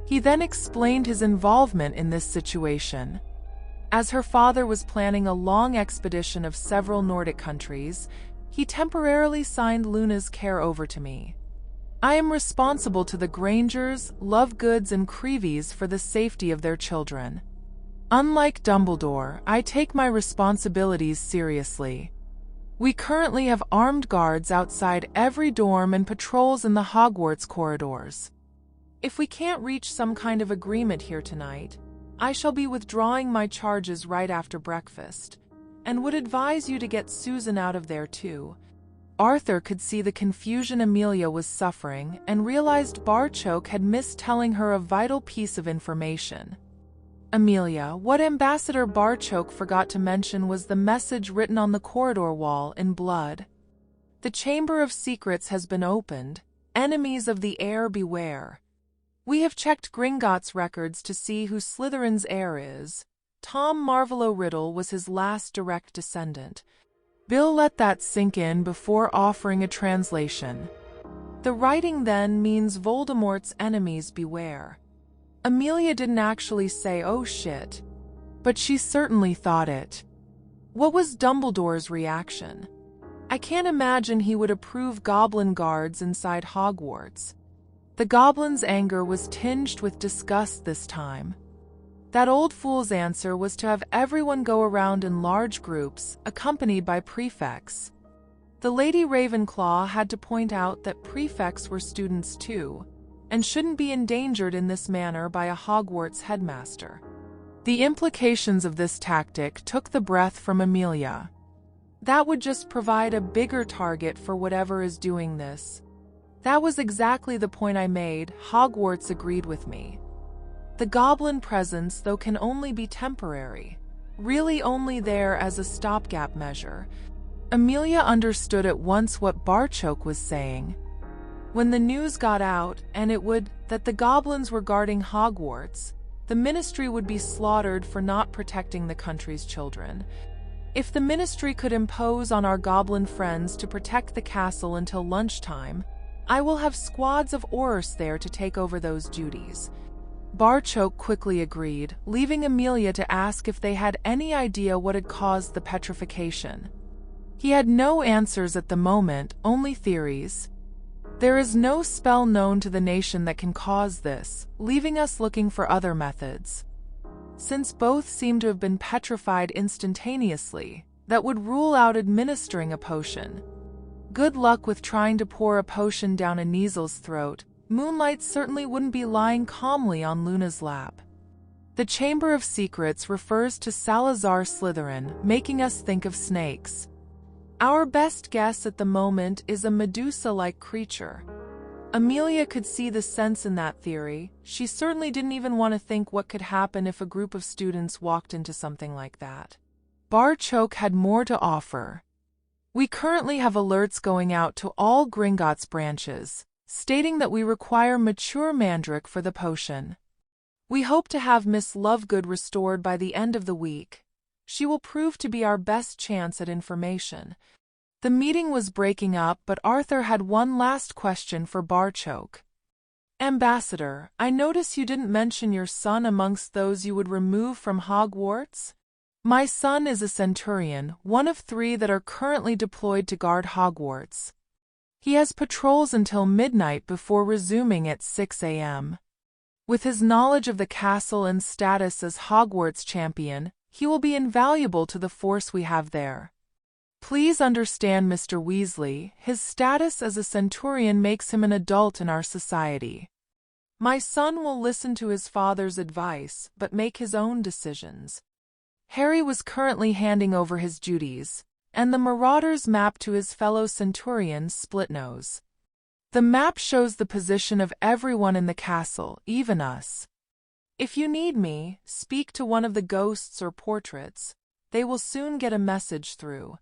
He then explained his involvement in this situation. As her father was planning a long expedition of several Nordic countries, he temporarily signed Luna's care over to me. I am responsible to the Grangers, Lovegoods, and Creevies for the safety of their children. Unlike Dumbledore, I take my responsibilities seriously. We currently have armed guards outside every dorm and patrols in the Hogwarts corridors. If we can't reach some kind of agreement here tonight, I shall be withdrawing my charges right after breakfast, and would advise you to get Susan out of there too. Arthur could see the confusion Amelia was suffering and realized Barchoke had missed telling her a vital piece of information. Amelia, what Ambassador Barchoke forgot to mention was the message written on the corridor wall in blood. The Chamber of Secrets has been opened. Enemies of the heir beware. We have checked Gringotts' records to see who Slytherin's heir is. Tom Marvolo Riddle was his last direct descendant. Bill let that sink in before offering a translation. The writing then means Voldemort's enemies beware. Amelia didn't actually say, "Oh shit," but she certainly thought it. What was Dumbledore's reaction? I can't imagine he would approve goblin guards inside Hogwarts. The goblin's anger was tinged with disgust this time. That old fool's answer was to have everyone go around in large groups, accompanied by prefects. The Lady Ravenclaw had to point out that prefects were students too, and shouldn't be endangered in this manner by a Hogwarts headmaster. The implications of this tactic took the breath from Amelia. That would just provide a bigger target for whatever is doing this. That was exactly the point I made. Hogwarts agreed with me. The goblin presence, though, can only be temporary, really only there as a stopgap measure. Amelia understood at once what Barchoke was saying. When the news got out, and it would, that the goblins were guarding Hogwarts, the Ministry would be slaughtered for not protecting the country's children. If the Ministry could impose on our goblin friends to protect the castle until lunchtime, I will have squads of Aurors there to take over those duties. Barchoke quickly agreed, leaving Amelia to ask if they had any idea what had caused the petrification. He had no answers at the moment, only theories. There is no spell known to the nation that can cause this, leaving us looking for other methods. since both seem to have been petrified instantaneously, that would rule out administering a potion. Good luck with trying to pour a potion down a Kneasel's throat. Moonlight certainly wouldn't be lying calmly on Luna's lap. The Chamber of Secrets refers to Salazar Slytherin, making us think of snakes. Our best guess at the moment is a Medusa-like creature. Amelia could see the sense in that theory. She certainly didn't even want to think what could happen if a group of students walked into something like that. Barchoke had more to offer. We currently have alerts going out to all Gringotts branches, stating that we require mature mandrake for the potion. We hope to have Miss Lovegood restored by the end of the week. She will prove to be our best chance at information. The meeting was breaking up, but Arthur had one last question for Barchoke. Ambassador, I notice you didn't mention your son amongst those you would remove from Hogwarts. My son is a centurion, one of 3 that are currently deployed to guard Hogwarts. He has patrols until midnight before resuming at 6 a.m. With his knowledge of the castle and status as Hogwarts champion, he will be invaluable to the force we have there. Please understand, Mr. Weasley, his status as a centurion makes him an adult in our society. My son will listen to his father's advice, but make his own decisions. Harry was currently handing over his duties, and the Marauders map to his fellow centurion Splitnose. The map shows the position of everyone in the castle, even us. If you need me, speak to one of the ghosts or portraits. They will soon get a message through.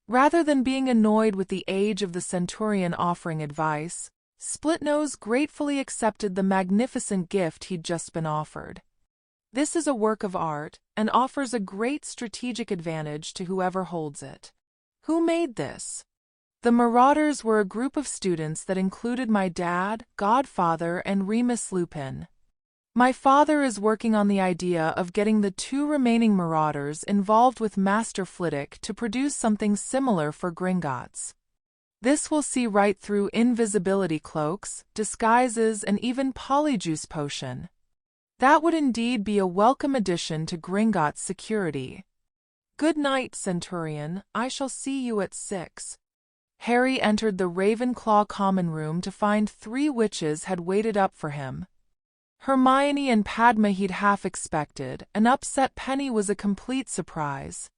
Rather than being annoyed with the age of the centurion offering advice, Splitnose gratefully accepted the magnificent gift he'd just been offered. This is a work of art, and offers a great strategic advantage to whoever holds it. Who made this? The Marauders were a group of students that included my dad, godfather, and Remus Lupin. My father is working on the idea of getting the 2 remaining Marauders involved with Master Flitwick to produce something similar for Gringotts. This will see right through invisibility cloaks, disguises, and even Polyjuice potion. That would indeed be a welcome addition to Gringotts' security. Good night, Centurion. I shall see you at 6. Harry entered the Ravenclaw common room to find 3 witches had waited up for him. Hermione and Padma he'd half expected, an upset Penny was a complete surprise.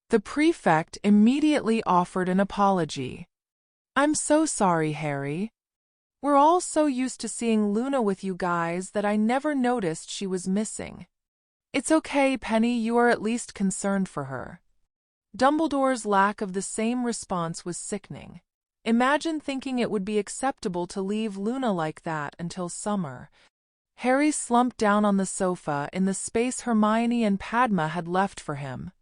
The prefect immediately offered an apology. I'm so sorry, Harry. We're all so used to seeing Luna with you guys that I never noticed she was missing. It's okay, Penny, you are at least concerned for her. Dumbledore's lack of the same response was sickening. Imagine thinking it would be acceptable to leave Luna like that until summer. Harry slumped down on the sofa in the space Hermione and Padma had left for him.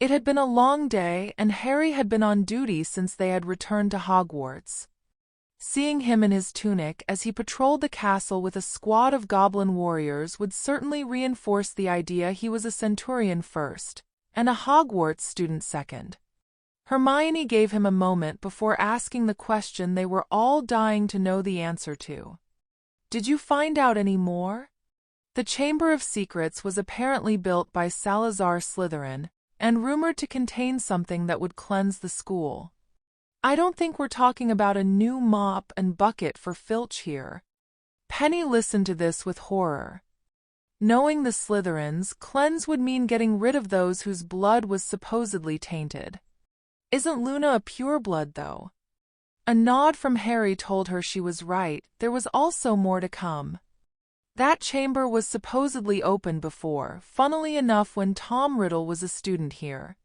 It had been a long day, and Harry had been on duty since they had returned to Hogwarts. Seeing him in his tunic as he patrolled the castle with a squad of goblin warriors would certainly reinforce the idea he was a centurion first, and a Hogwarts student second. Hermione gave him a moment before asking the question they were all dying to know the answer to. Did you find out any more? The Chamber of Secrets was apparently built by Salazar Slytherin, and rumored to contain something that would cleanse the school. I don't think we're talking about a new mop and bucket for Filch here. Penny listened to this with horror. Knowing the Slytherins, cleanse would mean getting rid of those whose blood was supposedly tainted. Isn't Luna a pureblood, though? A nod from Harry told her she was right. There was also more to come. That chamber was supposedly open before, funnily enough when Tom Riddle was a student here.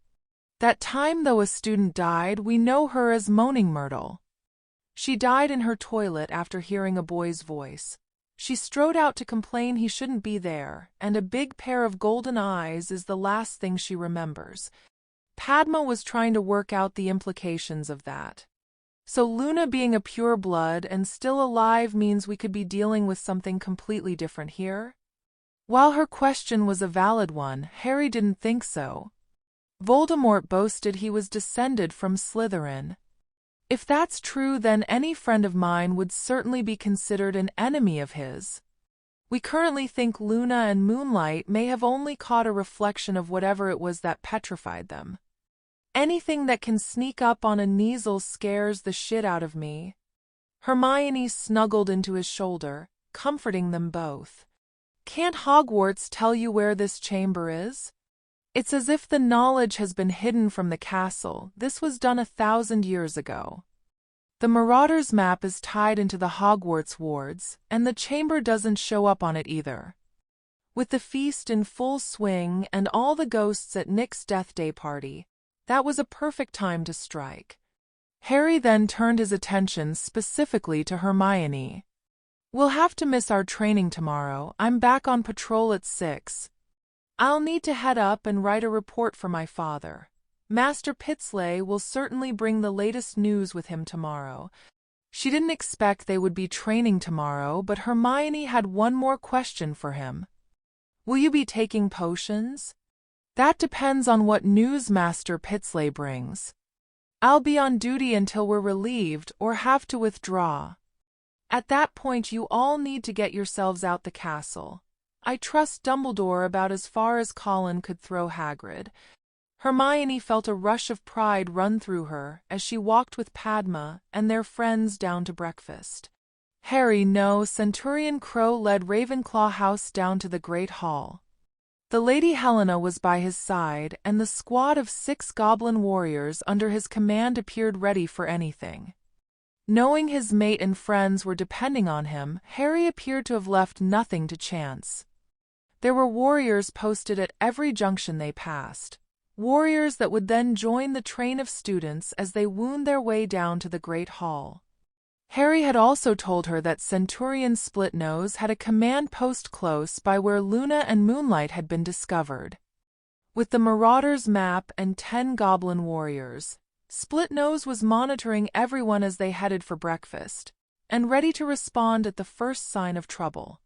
That time though a student died, we know her as Moaning Myrtle. She died in her toilet after hearing a boy's voice. She strode out to complain he shouldn't be there, and a big pair of golden eyes is the last thing she remembers. Padma was trying to work out the implications of that. So Luna being a pure blood and still alive means we could be dealing with something completely different here? While her question was a valid one, Harry didn't think so. Voldemort boasted he was descended from Slytherin. If that's true, then any friend of mine would certainly be considered an enemy of his. We currently think Luna and Moonlight may have only caught a reflection of whatever it was that petrified them. Anything that can sneak up on a Kneasel scares the shit out of me." Hermione snuggled into his shoulder, comforting them both. "Can't Hogwarts tell you where this chamber is? It's as if the knowledge has been hidden from the castle. This was done 1,000 years ago. The Marauders map is tied into the Hogwarts wards, and the chamber doesn't show up on it either. With the feast in full swing and all the ghosts at Nick's death day party, that was a perfect time to strike." Harry then turned his attention specifically to Hermione. "We'll have to miss our training tomorrow. I'm back on patrol at 6. I'll need to head up and write a report for my father. Master Pitsley will certainly bring the latest news with him tomorrow." She didn't expect they would be training tomorrow, but Hermione had one more question for him. "Will you be taking potions?" "That depends on what news Master Pitsley brings. I'll be on duty until we're relieved or have to withdraw. At that point you all need to get yourselves out the castle. I trust Dumbledore about as far as Colin could throw Hagrid." Hermione felt a rush of pride run through her as she walked with Padma and their friends down to breakfast. Harry, no, Centurion Crow led Ravenclaw House down to the Great Hall. The Lady Helena was by his side, and the squad of 6 goblin warriors under his command appeared ready for anything. Knowing his mate and friends were depending on him, Harry appeared to have left nothing to chance. There were warriors posted at every junction they passed, warriors that would then join the train of students as they wound their way down to the Great Hall. Harry had also told her that Centurion Splitnose had a command post close by where Luna and Moonlight had been discovered. With the Marauders map and 10 goblin warriors, Splitnose was monitoring everyone as they headed for breakfast, and ready to respond at the first sign of trouble.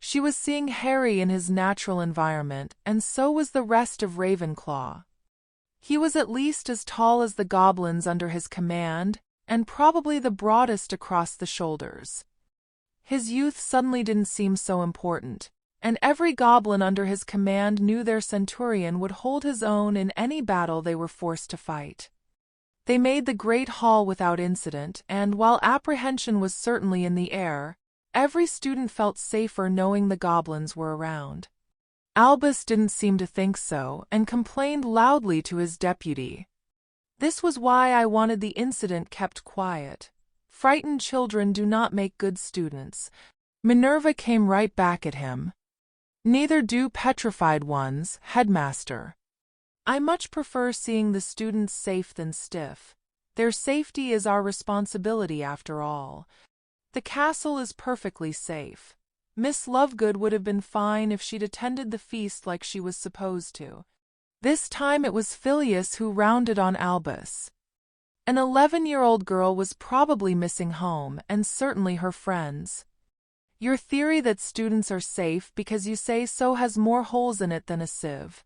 She was seeing Harry in his natural environment, and so was the rest of Ravenclaw. He was at least as tall as the goblins under his command, and probably the broadest across the shoulders. His youth suddenly didn't seem so important, and every goblin under his command knew their centurion would hold his own in any battle they were forced to fight. They made the Great Hall without incident, and while apprehension was certainly in the air, every student felt safer knowing the goblins were around. Albus didn't seem to think so, and complained loudly to his deputy. "This was why I wanted the incident kept quiet. Frightened children do not make good students." Minerva came right back at him. "Neither do petrified ones, headmaster. I much prefer seeing the students safe than stiff. Their safety is our responsibility after all. The castle is perfectly safe. Miss Lovegood would have been fine if she'd attended the feast like she was supposed to." This time it was Phileas who rounded on Albus. An 11-year-old girl was probably missing home, and certainly her friends. "Your theory that students are safe because you say so has more holes in it than a sieve.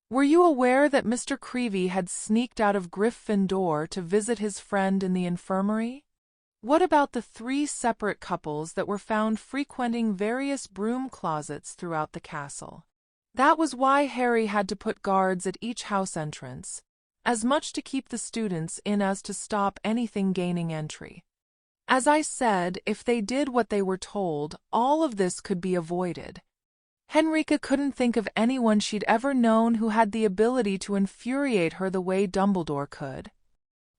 Were you aware that Mr. Creevey had sneaked out of Gryffindor to visit his friend in the infirmary? What about the 3 separate couples that were found frequenting various broom closets throughout the castle? That was why Harry had to put guards at each house entrance, as much to keep the students in as to stop anything gaining entry. As I said, if they did what they were told, all of this could be avoided." Henrika couldn't think of anyone she'd ever known who had the ability to infuriate her the way Dumbledore could.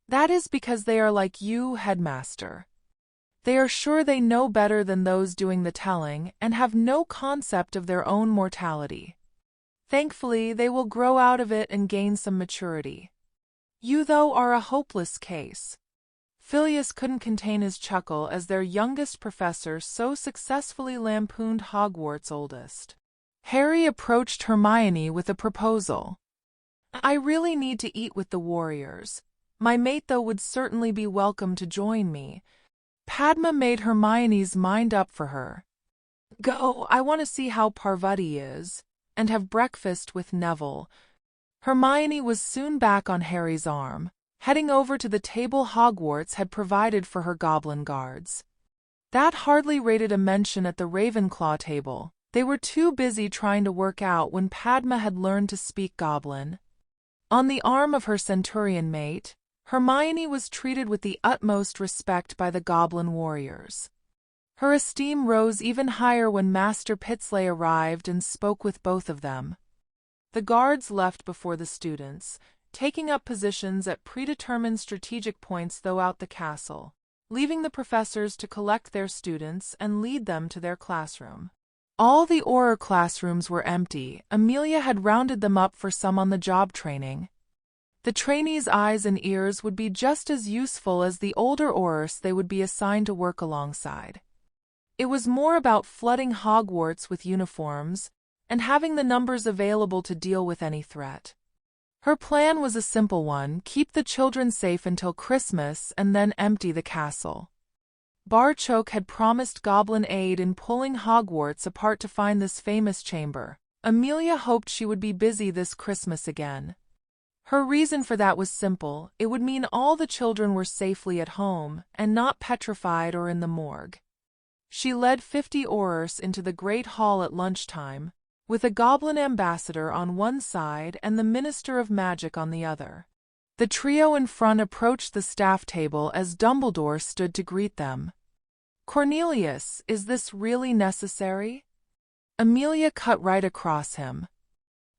"That is because they are like you, headmaster. They are sure they know better than those doing the telling, and have no concept of their own mortality. Thankfully, they will grow out of it and gain some maturity. You, though, are a hopeless case." Phileas couldn't contain his chuckle as their youngest professor so successfully lampooned Hogwarts' oldest. Harry approached Hermione with a proposal. "I really need to eat with the warriors. My mate, though, would certainly be welcome to join me." Padma made Hermione's mind up for her. "Go, I want to see how Parvati is, and have breakfast with Neville." Hermione was soon back on Harry's arm, heading over to the table Hogwarts had provided for her goblin guards. That hardly rated a mention at the Ravenclaw table. They were too busy trying to work out when Padma had learned to speak Goblin. On the arm of her Centurion mate, Hermione was treated with the utmost respect by the Goblin warriors. Her esteem rose even higher when Master Pitsley arrived and spoke with both of them. The guards left before the students, taking up positions at predetermined strategic points throughout the castle, leaving the professors to collect their students and lead them to their classroom. All the Auror classrooms were empty. Amelia had rounded them up for some on-the-job training. The trainees' eyes and ears would be just as useful as the older Aurors they would be assigned to work alongside. It was more about flooding Hogwarts with uniforms and having the numbers available to deal with any threat. Her plan was a simple one: keep the children safe until Christmas and then empty the castle. Barchoke had promised Goblin aid in pulling Hogwarts apart to find this famous chamber. Amelia hoped she would be busy this Christmas again. Her reason for that was simple: it would mean all the children were safely at home, and not petrified or in the morgue. She led 50 Aurors into the great hall at lunchtime, with a Goblin ambassador on one side and the Minister of Magic on the other. The trio in front approached the staff table as Dumbledore stood to greet them. "Cornelius, is this really necessary?" Amelia cut right across him.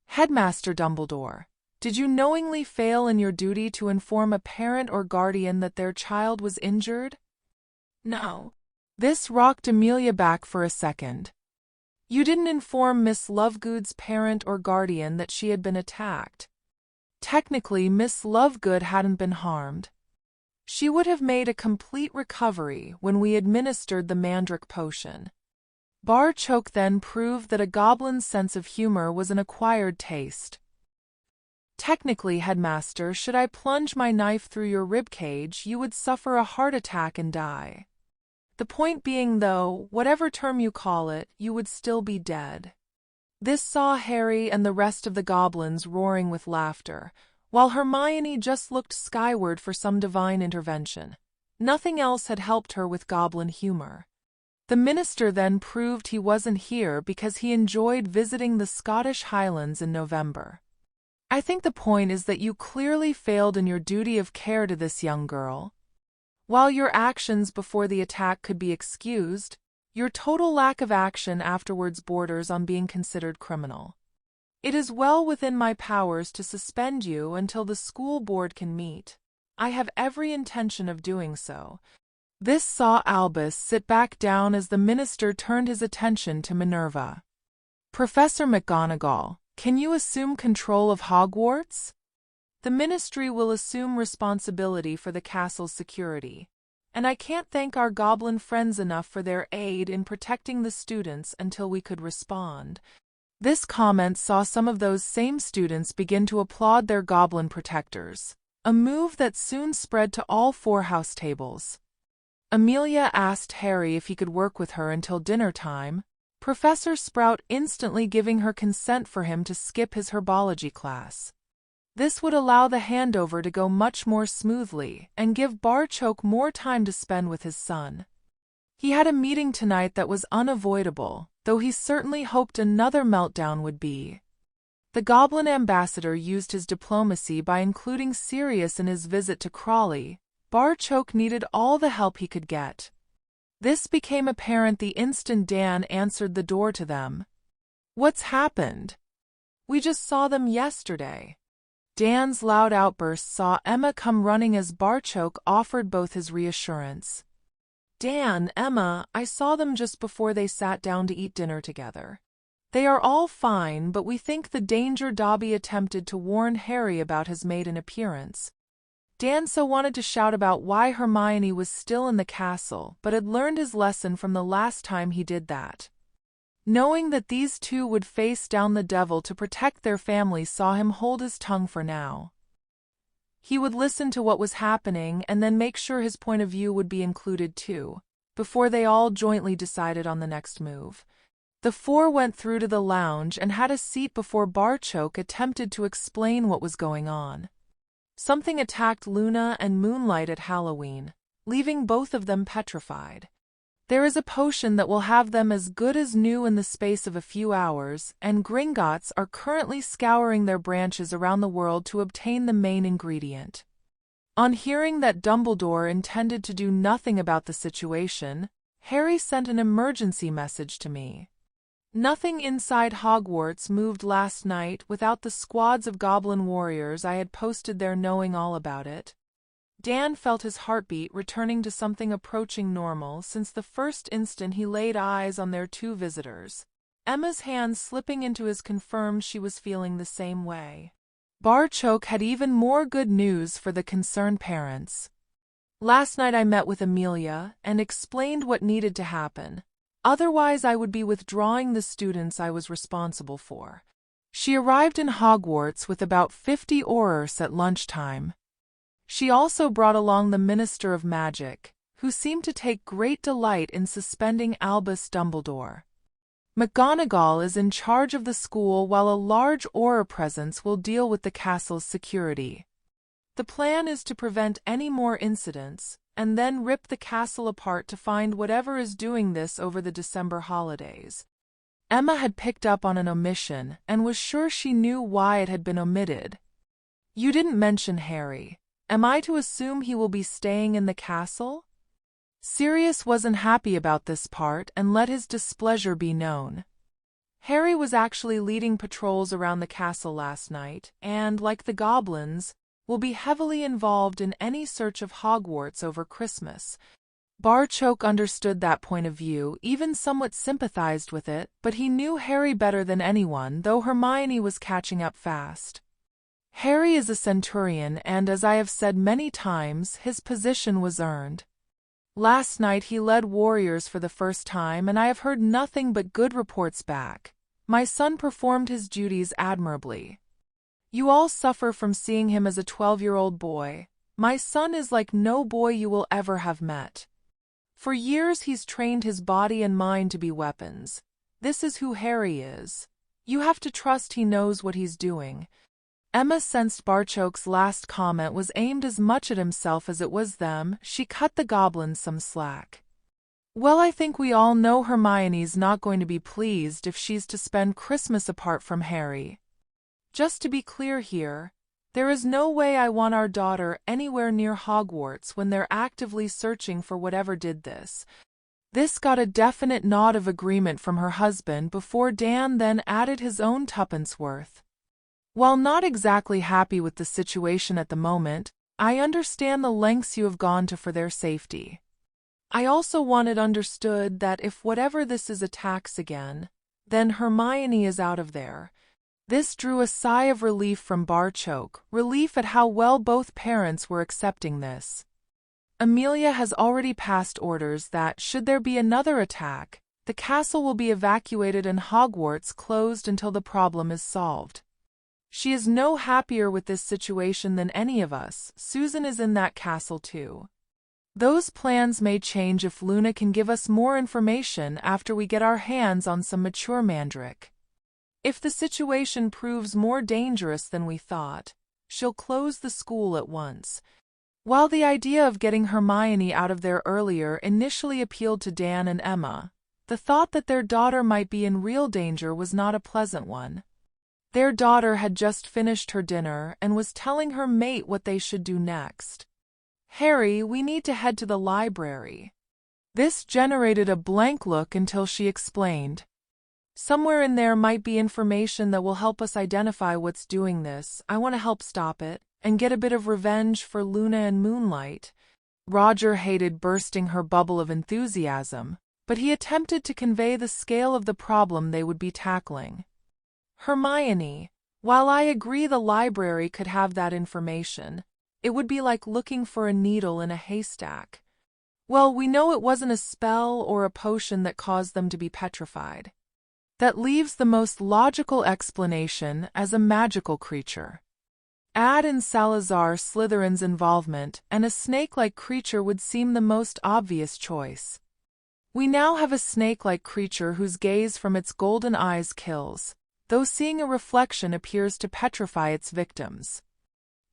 "Headmaster Dumbledore, did you knowingly fail in your duty to inform a parent or guardian that their child was injured?" "No." This rocked Amelia back for a second. "You didn't inform Miss Lovegood's parent or guardian that she had been attacked. Technically, Miss Lovegood hadn't been harmed. She would have made a complete recovery when we administered the Mandrake potion." Barchoke then proved that a goblin's sense of humor was an acquired taste. "Technically, Headmaster, should I plunge my knife through your ribcage, you would suffer a heart attack and die. The point being, though, whatever term you call it, you would still be dead." This saw Harry and the rest of the goblins roaring with laughter, while Hermione just looked skyward for some divine intervention. Nothing else had helped her with goblin humor. The minister then proved he wasn't here because he enjoyed visiting the Scottish Highlands in November. "I think the point is that you clearly failed in your duty of care to this young girl. While your actions before the attack could be excused, your total lack of action afterwards borders on being considered criminal. It is well within my powers to suspend you until the school board can meet. I have every intention of doing so." This saw Albus sit back down as the minister turned his attention to Minerva. "Professor Mcgonagall, can you assume control of Hogwarts? The ministry will assume responsibility for the castle's security, and I can't thank our goblin friends enough for their aid in protecting the students until we could respond." This comment saw some of those same students begin to applaud their goblin protectors, a move that soon spread to all 4 house tables. Amelia asked Harry if he could work with her until dinner time, Professor Sprout instantly giving her consent for him to skip his herbology class. This would allow the handover to go much more smoothly and give Barchoke more time to spend with his son. He had a meeting tonight that was unavoidable, though he certainly hoped another meltdown would be. The Goblin ambassador used his diplomacy by including Sirius in his visit to Crawley. Barchoke needed all the help he could get. This became apparent the instant Dan answered the door to them. "What's happened? We just saw them yesterday." Dan's loud outburst saw Emma come running as Barchoke offered both his reassurance. "Dan, Emma, I saw them just before they sat down to eat dinner together. They are all fine, but we think the danger Dobby attempted to warn Harry about has made an appearance." Dan so wanted to shout about why Hermione was still in the castle, but had learned his lesson from the last time he did that. Knowing that these two would face down the devil to protect their families saw him hold his tongue for now. He would listen to what was happening and then make sure his point of view would be included too, before they all jointly decided on the next move. The 4 went through to the lounge and had a seat before Barchoke attempted to explain what was going on. Something attacked Luna and Moonlight at Halloween, leaving both of them petrified. There is a potion that will have them as good as new in the space of a few hours, and Gringotts are currently scouring their branches around the world to obtain the main ingredient. On hearing that Dumbledore intended to do nothing about the situation, Harry sent an emergency message to me. Nothing inside Hogwarts moved last night without the squads of goblin warriors I had posted there knowing all about it. Dan felt his heartbeat returning to something approaching normal since the first instant he laid eyes on their two visitors. Emma's hand slipping into his confirmed she was feeling the same way. Barchoke had even more good news for the concerned parents. Last night I met with Amelia and explained what needed to happen. Otherwise I would be withdrawing the students I was responsible for. She arrived in Hogwarts with about 50 Aurors at lunchtime. She also brought along the Minister of Magic, who seemed to take great delight in suspending Albus Dumbledore. Mcgonagall is in charge of the school while a large Auror presence will deal with the castle's security. The plan is to prevent any more incidents, and then rip the castle apart to find whatever is doing this over the December holidays. Emma had picked up on an omission and was sure she knew why it had been omitted. You didn't mention Harry. Am I to assume he will be staying in the castle? Sirius wasn't happy about this part and let his displeasure be known. Harry was actually leading patrols around the castle last night and, like the goblins, will be heavily involved in any search of Hogwarts over Christmas. Barchoke understood that point of view, even somewhat sympathized with it, but he knew Harry better than anyone, though Hermione was catching up fast. Harry is a centurion and, as I have said many times, his position was earned. Last night he led warriors for the first time and I have heard nothing but good reports back. My son performed his duties admirably. You all suffer from seeing him as a 12-year-old boy. My son is like no boy you will ever have met. For years he's trained his body and mind to be weapons. This is who Harry is. You have to trust he knows what he's doing. Emma sensed Barchoke's last comment was aimed as much at himself as it was them. She cut the goblins some slack. Well, I think we all know Hermione's not going to be pleased if she's to spend Christmas apart from Harry. Just to be clear here, there is no way I want our daughter anywhere near Hogwarts when they're actively searching for whatever did this. This got a definite nod of agreement from her husband before Dan then added his own tuppence worth. While not exactly happy with the situation at the moment, I understand the lengths you have gone to for their safety. I also want it understood that if whatever this is attacks again, then Hermione is out of there. This drew a sigh of relief from Barchoke, relief at how well both parents were accepting this. Amelia has already passed orders that, should there be another attack, the castle will be evacuated and Hogwarts closed until the problem is solved. She is no happier with this situation than any of us. Susan is in that castle too. Those plans may change if Luna can give us more information after we get our hands on some mature mandrake. If the situation proves more dangerous than we thought, she'll close the school at once. While the idea of getting Hermione out of there earlier initially appealed to Dan and Emma, the thought that their daughter might be in real danger was not a pleasant one. Their daughter had just finished her dinner and was telling her mate what they should do next. Harry, we need to head to the library. This generated a blank look until she explained. Somewhere in there might be information that will help us identify what's doing this. I want to help stop it, and get a bit of revenge for Luna and Moonlight. Roger hated bursting her bubble of enthusiasm, but he attempted to convey the scale of the problem they would be tackling. Hermione, while I agree the library could have that information, it would be like looking for a needle in a haystack. Well, we know it wasn't a spell or a potion that caused them to be petrified. That leaves the most logical explanation as a magical creature. Add in Salazar Slytherin's involvement, and a snake-like creature would seem the most obvious choice. We now have a snake-like creature whose gaze from its golden eyes kills, though seeing a reflection appears to petrify its victims.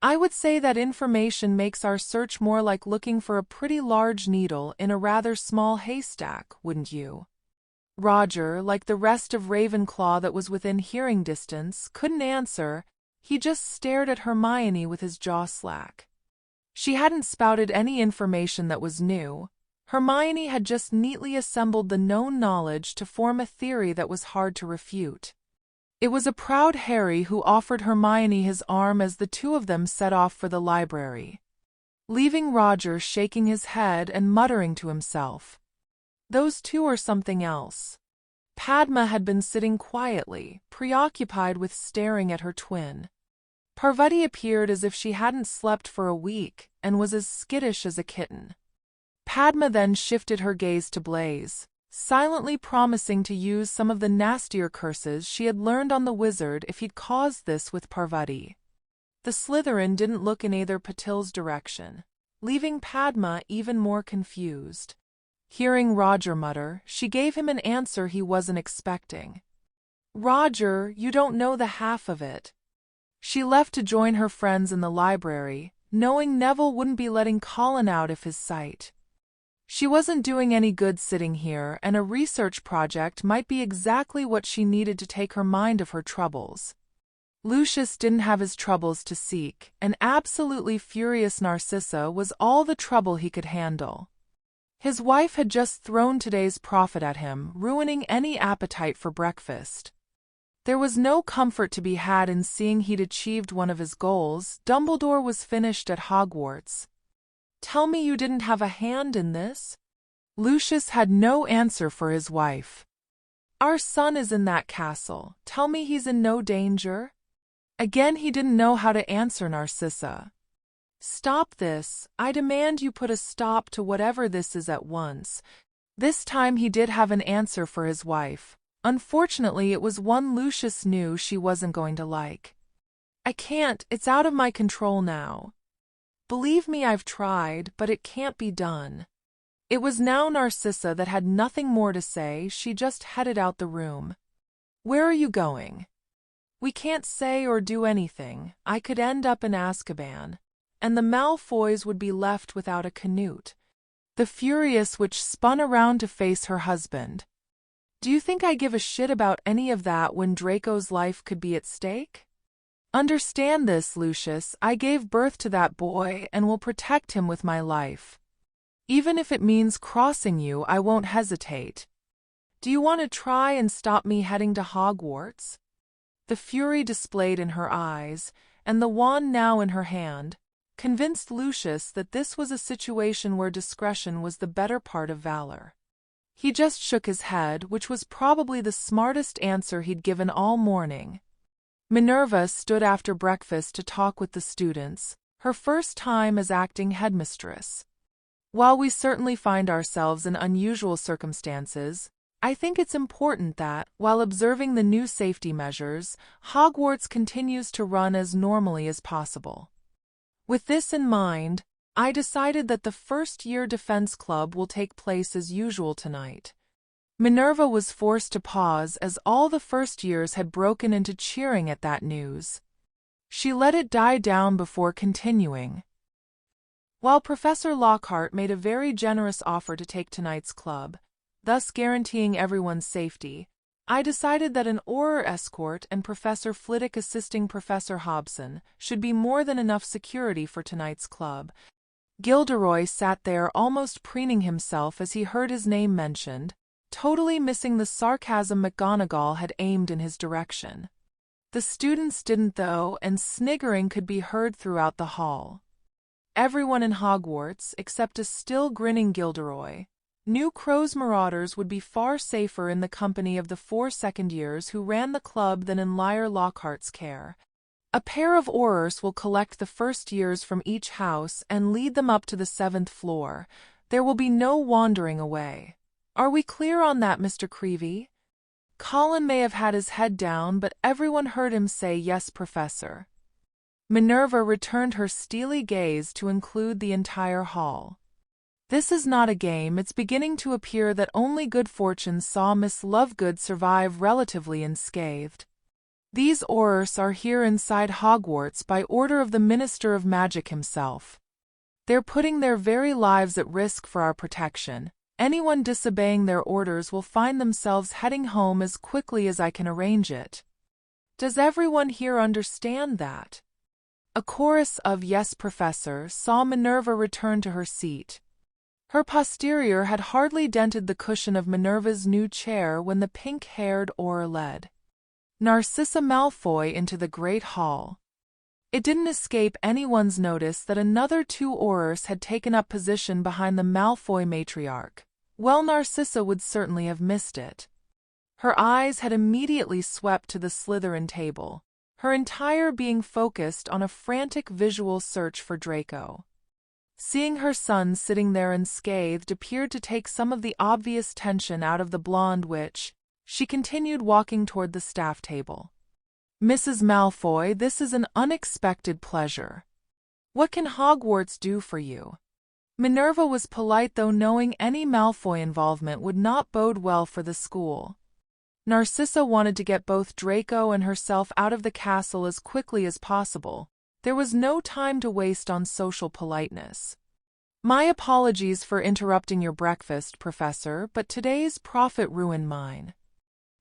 I would say that information makes our search more like looking for a pretty large needle in a rather small haystack, wouldn't you? Roger, like the rest of Ravenclaw that was within hearing distance, couldn't answer. He just stared at Hermione with his jaw slack. She hadn't spouted any information that was new. Hermione had just neatly assembled the known knowledge to form a theory that was hard to refute. It was a proud Harry who offered Hermione his arm as the two of them set off for the library, leaving Roger shaking his head and muttering to himself. Those two are something else. Padma had been sitting quietly, preoccupied with staring at her twin. Parvati appeared as if she hadn't slept for a week and was as skittish as a kitten. Padma then shifted her gaze to Blaise, silently promising to use some of the nastier curses she had learned on the wizard if he'd caused this with Parvati. The Slytherin didn't look in either Patil's direction, leaving Padma even more confused. Hearing Roger mutter, she gave him an answer he wasn't expecting. "Roger, you don't know the half of it." She left to join her friends in the library, knowing Neville wouldn't be letting Colin out of his sight. She wasn't doing any good sitting here, and a research project might be exactly what she needed to take her mind off her troubles. Lucius didn't have his troubles to seek, and absolutely furious Narcissa was all the trouble he could handle. His wife had just thrown today's profit at him, ruining any appetite for breakfast. There was no comfort to be had in seeing he'd achieved one of his goals. Dumbledore was finished at Hogwarts. "Tell me you didn't have a hand in this?" Lucius had no answer for his wife. "Our son is in that castle. Tell me he's in no danger?" Again he didn't know how to answer Narcissa. "Stop this. I demand you put a stop to whatever this is at once." This time he did have an answer for his wife. Unfortunately, it was one Lucius knew she wasn't going to like. "I can't. It's out of my control now. Believe me, I've tried, but it can't be done." It was now Narcissa that had nothing more to say. She just headed out the room. "Where are you going?" "We can't say or do anything. I could end up in Azkaban, and the Malfoys would be left without a Canute." The Furious Witch spun around to face her husband. "Do you think I give a shit about any of that when Draco's life could be at stake? Understand this, Lucius. I gave birth to that boy and will protect him with my life. Even if it means crossing you, I won't hesitate. Do you want to try and stop me heading to Hogwarts?" The fury displayed in her eyes, and the wand now in her hand, convinced Lucius that this was a situation where discretion was the better part of valor. He just shook his head, which was probably the smartest answer he'd given all morning. Minerva stood after breakfast to talk with the students, her first time as acting headmistress. "While we certainly find ourselves in unusual circumstances, I think it's important that, while observing the new safety measures, Hogwarts continues to run as normally as possible. With this in mind, I decided that the first-year defense club will take place as usual tonight." Minerva was forced to pause as all the first years had broken into cheering at that news. She let it die down before continuing. "While Professor Lockhart made a very generous offer to take tonight's club, thus guaranteeing everyone's safety, I decided that an Auror escort and Professor Flitwick assisting Professor Hobson should be more than enough security for tonight's club." Gilderoy sat there almost preening himself as he heard his name mentioned, totally missing the sarcasm Mcgonagall had aimed in his direction. The students didn't though, and sniggering could be heard throughout the hall. Everyone in Hogwarts, except a still grinning Gilderoy, knew Crow's Marauders would be far safer in the company of the 4 second years who ran the club than in Liar Lockhart's care. A pair of Aurors will collect the first years from each house and lead them up to the 7th floor. There will be no wandering away. Are we clear on that, Mr. Creevey? Colin may have had his head down, but everyone heard him say, "Yes, Professor." Minerva returned her steely gaze to include the entire hall. "This is not a game. It's beginning to appear that only good fortune saw Miss Lovegood survive relatively unscathed. These Aurors are here inside Hogwarts by order of the Minister of Magic himself. They're putting their very lives at risk for our protection. Anyone disobeying their orders will find themselves heading home as quickly as I can arrange it. Does everyone here understand that?" A chorus of "Yes, Professor" saw Minerva return to her seat. Her posterior had hardly dented the cushion of Minerva's new chair when the pink-haired Auror led Narcissa Malfoy into the great hall. It didn't escape anyone's notice that another 2 Aurors had taken up position behind the Malfoy matriarch. Well, Narcissa would certainly have missed it. Her eyes had immediately swept to the Slytherin table, her entire being focused on a frantic visual search for Draco. Seeing her son sitting there unscathed appeared to take some of the obvious tension out of the blonde witch. She continued walking toward the staff table. "Mrs. Malfoy, this is an unexpected pleasure. What can Hogwarts do for you?" Minerva was polite, though knowing any Malfoy involvement would not bode well for the school. Narcissa wanted to get both Draco and herself out of the castle as quickly as possible. There was no time to waste on social politeness. "My apologies for interrupting your breakfast, Professor, but today's profit ruined mine.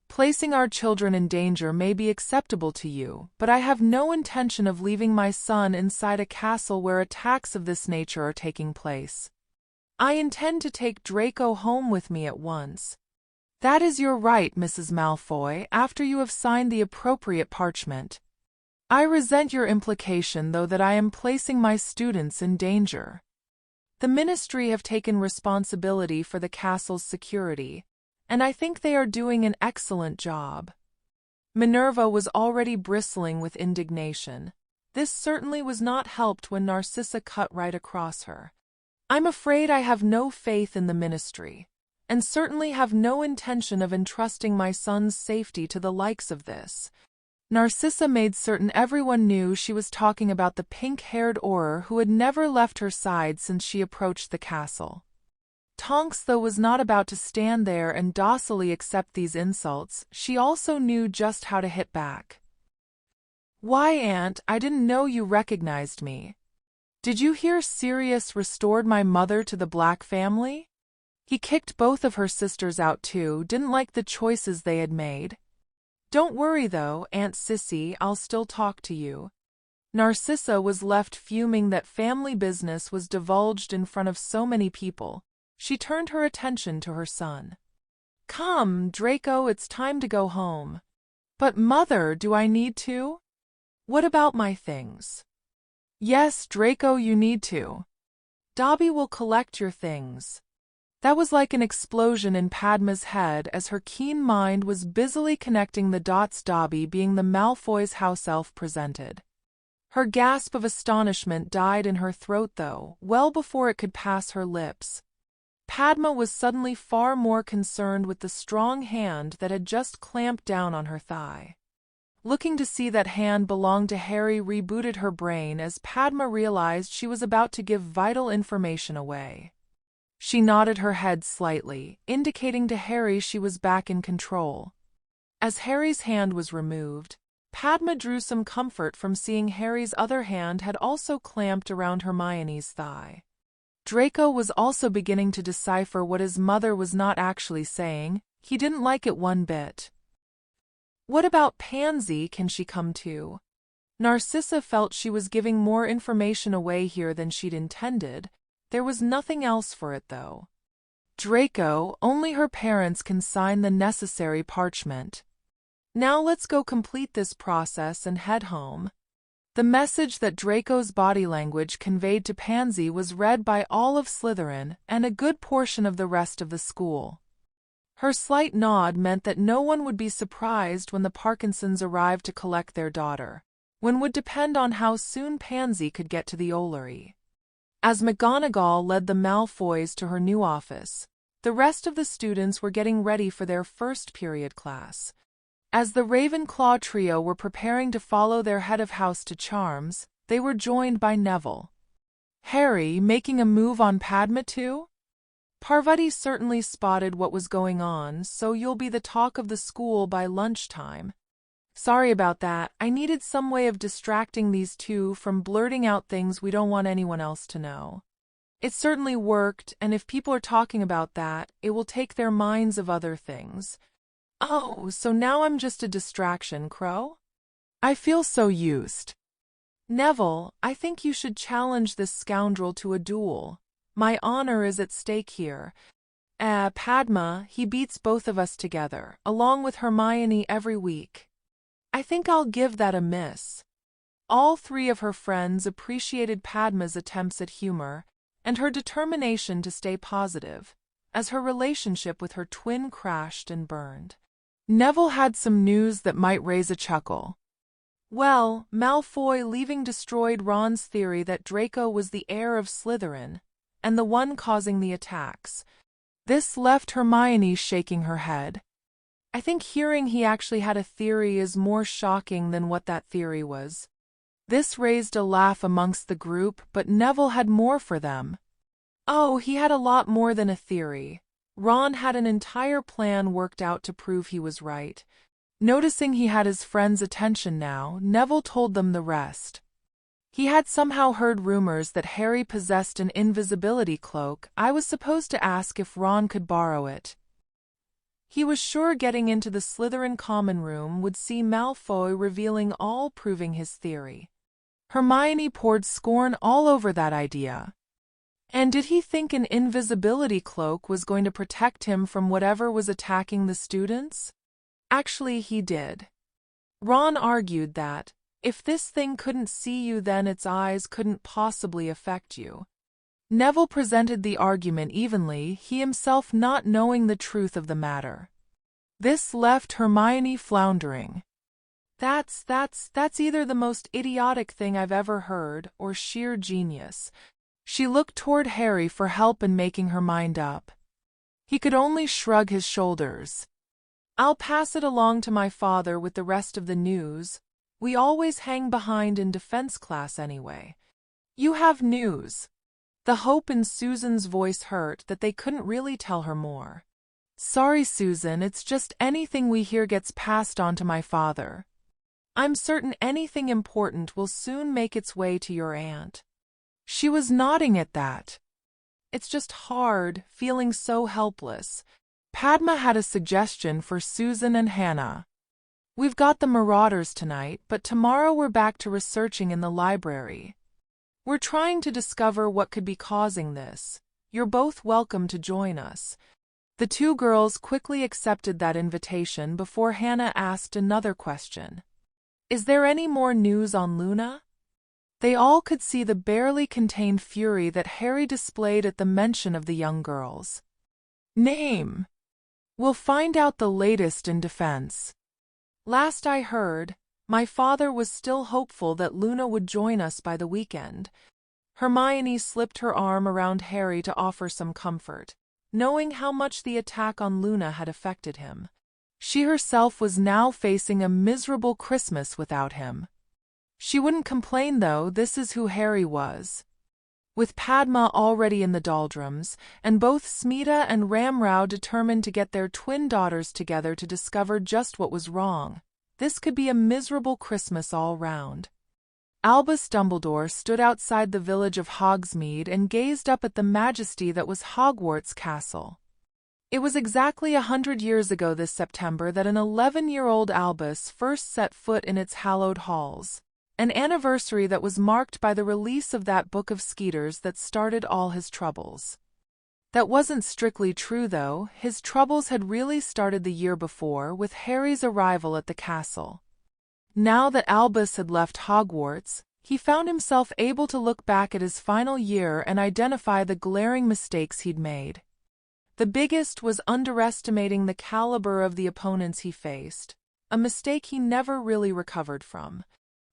Placing our children in danger may be acceptable to you, but I have no intention of leaving my son inside a castle where attacks of this nature are taking place. I intend to take Draco home with me at once." "That is your right, Mrs. Malfoy, after you have signed the appropriate parchment. I resent your implication, though, that I am placing my students in danger. The Ministry have taken responsibility for the castle's security, and I think they are doing an excellent job." Minerva was already bristling with indignation. This certainly was not helped when Narcissa cut right across her. "I'm afraid I have no faith in the Ministry, and certainly have no intention of entrusting my son's safety to the likes of this." Narcissa made certain everyone knew she was talking about the pink-haired Auror who had never left her side since she approached the castle. Tonks, though, was not about to stand there and docilely accept these insults. She also knew just how to hit back. "Why, Aunt, I didn't know you recognized me. Did you hear Sirius restored my mother to the Black family? He kicked both of her sisters out too, didn't like the choices they had made. Don't worry though, Aunt Sissy, I'll still talk to you." Narcissa was left fuming that family business was divulged in front of so many people. She turned her attention to her son. "Come, Draco, it's time to go home." "But Mother, do I need to?" "What about my things?" "Yes, Draco, you need to. Dobby will collect your things." That was like an explosion in Padma's head as her keen mind was busily connecting the dots, Dobby being the Malfoy's house elf presented. Her gasp of astonishment died in her throat, though, well before it could pass her lips. Padma was suddenly far more concerned with the strong hand that had just clamped down on her thigh. Looking to see that hand belonged to Harry rebooted her brain as Padma realized she was about to give vital information away. She nodded her head slightly, indicating to Harry she was back in control. As Harry's hand was removed, Padma drew some comfort from seeing Harry's other hand had also clamped around Hermione's thigh. Draco was also beginning to decipher what his mother was not actually saying. He didn't like it one bit. "What about Pansy, can she come too?" Narcissa felt she was giving more information away here than she'd intended. There was nothing else for it, though. "Draco, only her parents can sign the necessary parchment. Now let's go complete this process and head home." The message that Draco's body language conveyed to Pansy was read by all of Slytherin and a good portion of the rest of the school. Her slight nod meant that no one would be surprised when the Parkinsons arrived to collect their daughter, when would depend on how soon Pansy could get to the Ollery. As Mcgonagall led the Malfoys to her new office, the rest of the students were getting ready for their first period class. As the Ravenclaw trio were preparing to follow their head of house to Charms, they were joined by Neville. "Harry, making a move on Padma too? Parvati certainly spotted what was going on, so you'll be the talk of the school by lunchtime." Sorry about that. I needed some way of distracting these two from blurting out things we don't want anyone else to know. It certainly worked, and if people are talking about that, it will take their minds of other things. Oh, so now I'm just a distraction, Crow? I feel so used. Neville, I think you should challenge this scoundrel to a duel. My honor is at stake here. Padma, he beats both of us together, along with Hermione every week. I think I'll give that a miss. All three of her friends appreciated Padma's attempts at humor and her determination to stay positive, as her relationship with her twin crashed and burned. Neville had some news that might raise a chuckle. Well, Malfoy leaving destroyed Ron's theory that Draco was the heir of Slytherin, and the one causing the attacks. This left Hermione shaking her head. I think hearing he actually had a theory is more shocking than what that theory was. This raised a laugh amongst the group, but Neville had more for them. Oh, he had a lot more than a theory. Ron had an entire plan worked out to prove he was right. Noticing he had his friends' attention now, Neville told them the rest. He had somehow heard rumors that Harry possessed an invisibility cloak. I was supposed to ask if Ron could borrow it. He was sure getting into the Slytherin common room would see Malfoy revealing all, proving his theory. Hermione poured scorn all over that idea. And did he think an invisibility cloak was going to protect him from whatever was attacking the students? Actually, he did. Ron argued that, if this thing couldn't see you, then its eyes couldn't possibly affect you. Neville presented the argument evenly, he himself not knowing the truth of the matter. This left Hermione floundering. That's either the most idiotic thing I've ever heard, or sheer genius. She looked toward Harry for help in making her mind up. He could only shrug his shoulders. I'll pass it along to my father with the rest of the news. We always hang behind in defense class anyway. You have news. The hope in Susan's voice hurt that they couldn't really tell her more. Sorry, Susan, it's just anything we hear gets passed on to my father. I'm certain anything important will soon make its way to your aunt. She was nodding at that. It's just hard, feeling so helpless. Padma had a suggestion for Susan and Hannah. We've got the Marauders tonight, but tomorrow we're back to researching in the library. We're trying to discover what could be causing this. You're both welcome to join us. The two girls quickly accepted that invitation before Hannah asked another question. Is there any more news on Luna? They all could see the barely contained fury that Harry displayed at the mention of the young girls. Name. We'll find out the latest in defense. Last I heard, my father was still hopeful that Luna would join us by the weekend. Hermione slipped her arm around Harry to offer some comfort, knowing how much the attack on Luna had affected him. She herself was now facing a miserable Christmas without him. She wouldn't complain, though. This is who Harry was. With Padma already in the doldrums, and both Smita and Ramrao determined to get their twin daughters together to discover just what was wrong, this could be a miserable Christmas all round. Albus Dumbledore stood outside the village of Hogsmeade and gazed up at the majesty that was Hogwarts Castle. It was exactly 100 years ago this September that an 11-year-old Albus first set foot in its hallowed halls. An anniversary that was marked by the release of that book of Skeeter's that started all his troubles. That wasn't strictly true, though. His troubles had really started the year before, with Harry's arrival at the castle. Now that Albus had left Hogwarts, he found himself able to look back at his final year and identify the glaring mistakes he'd made. The biggest was underestimating the caliber of the opponents he faced, a mistake he never really recovered from.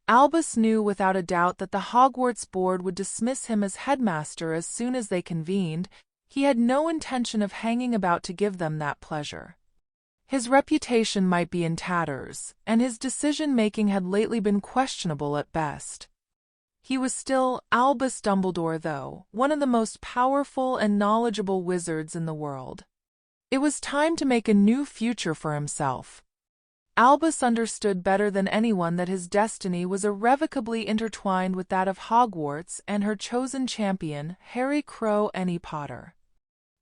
Albus knew without a doubt that the Hogwarts board would dismiss him as headmaster as soon as they convened. He had no intention of hanging about to give them that pleasure. His reputation might be in tatters, and his decision-making had lately been questionable at best. He was still Albus Dumbledore, though, one of the most powerful and knowledgeable wizards in the world. It was time to make a new future for himself. Albus understood better than anyone that his destiny was irrevocably intertwined with that of Hogwarts and her chosen champion, Harry Crow Potter.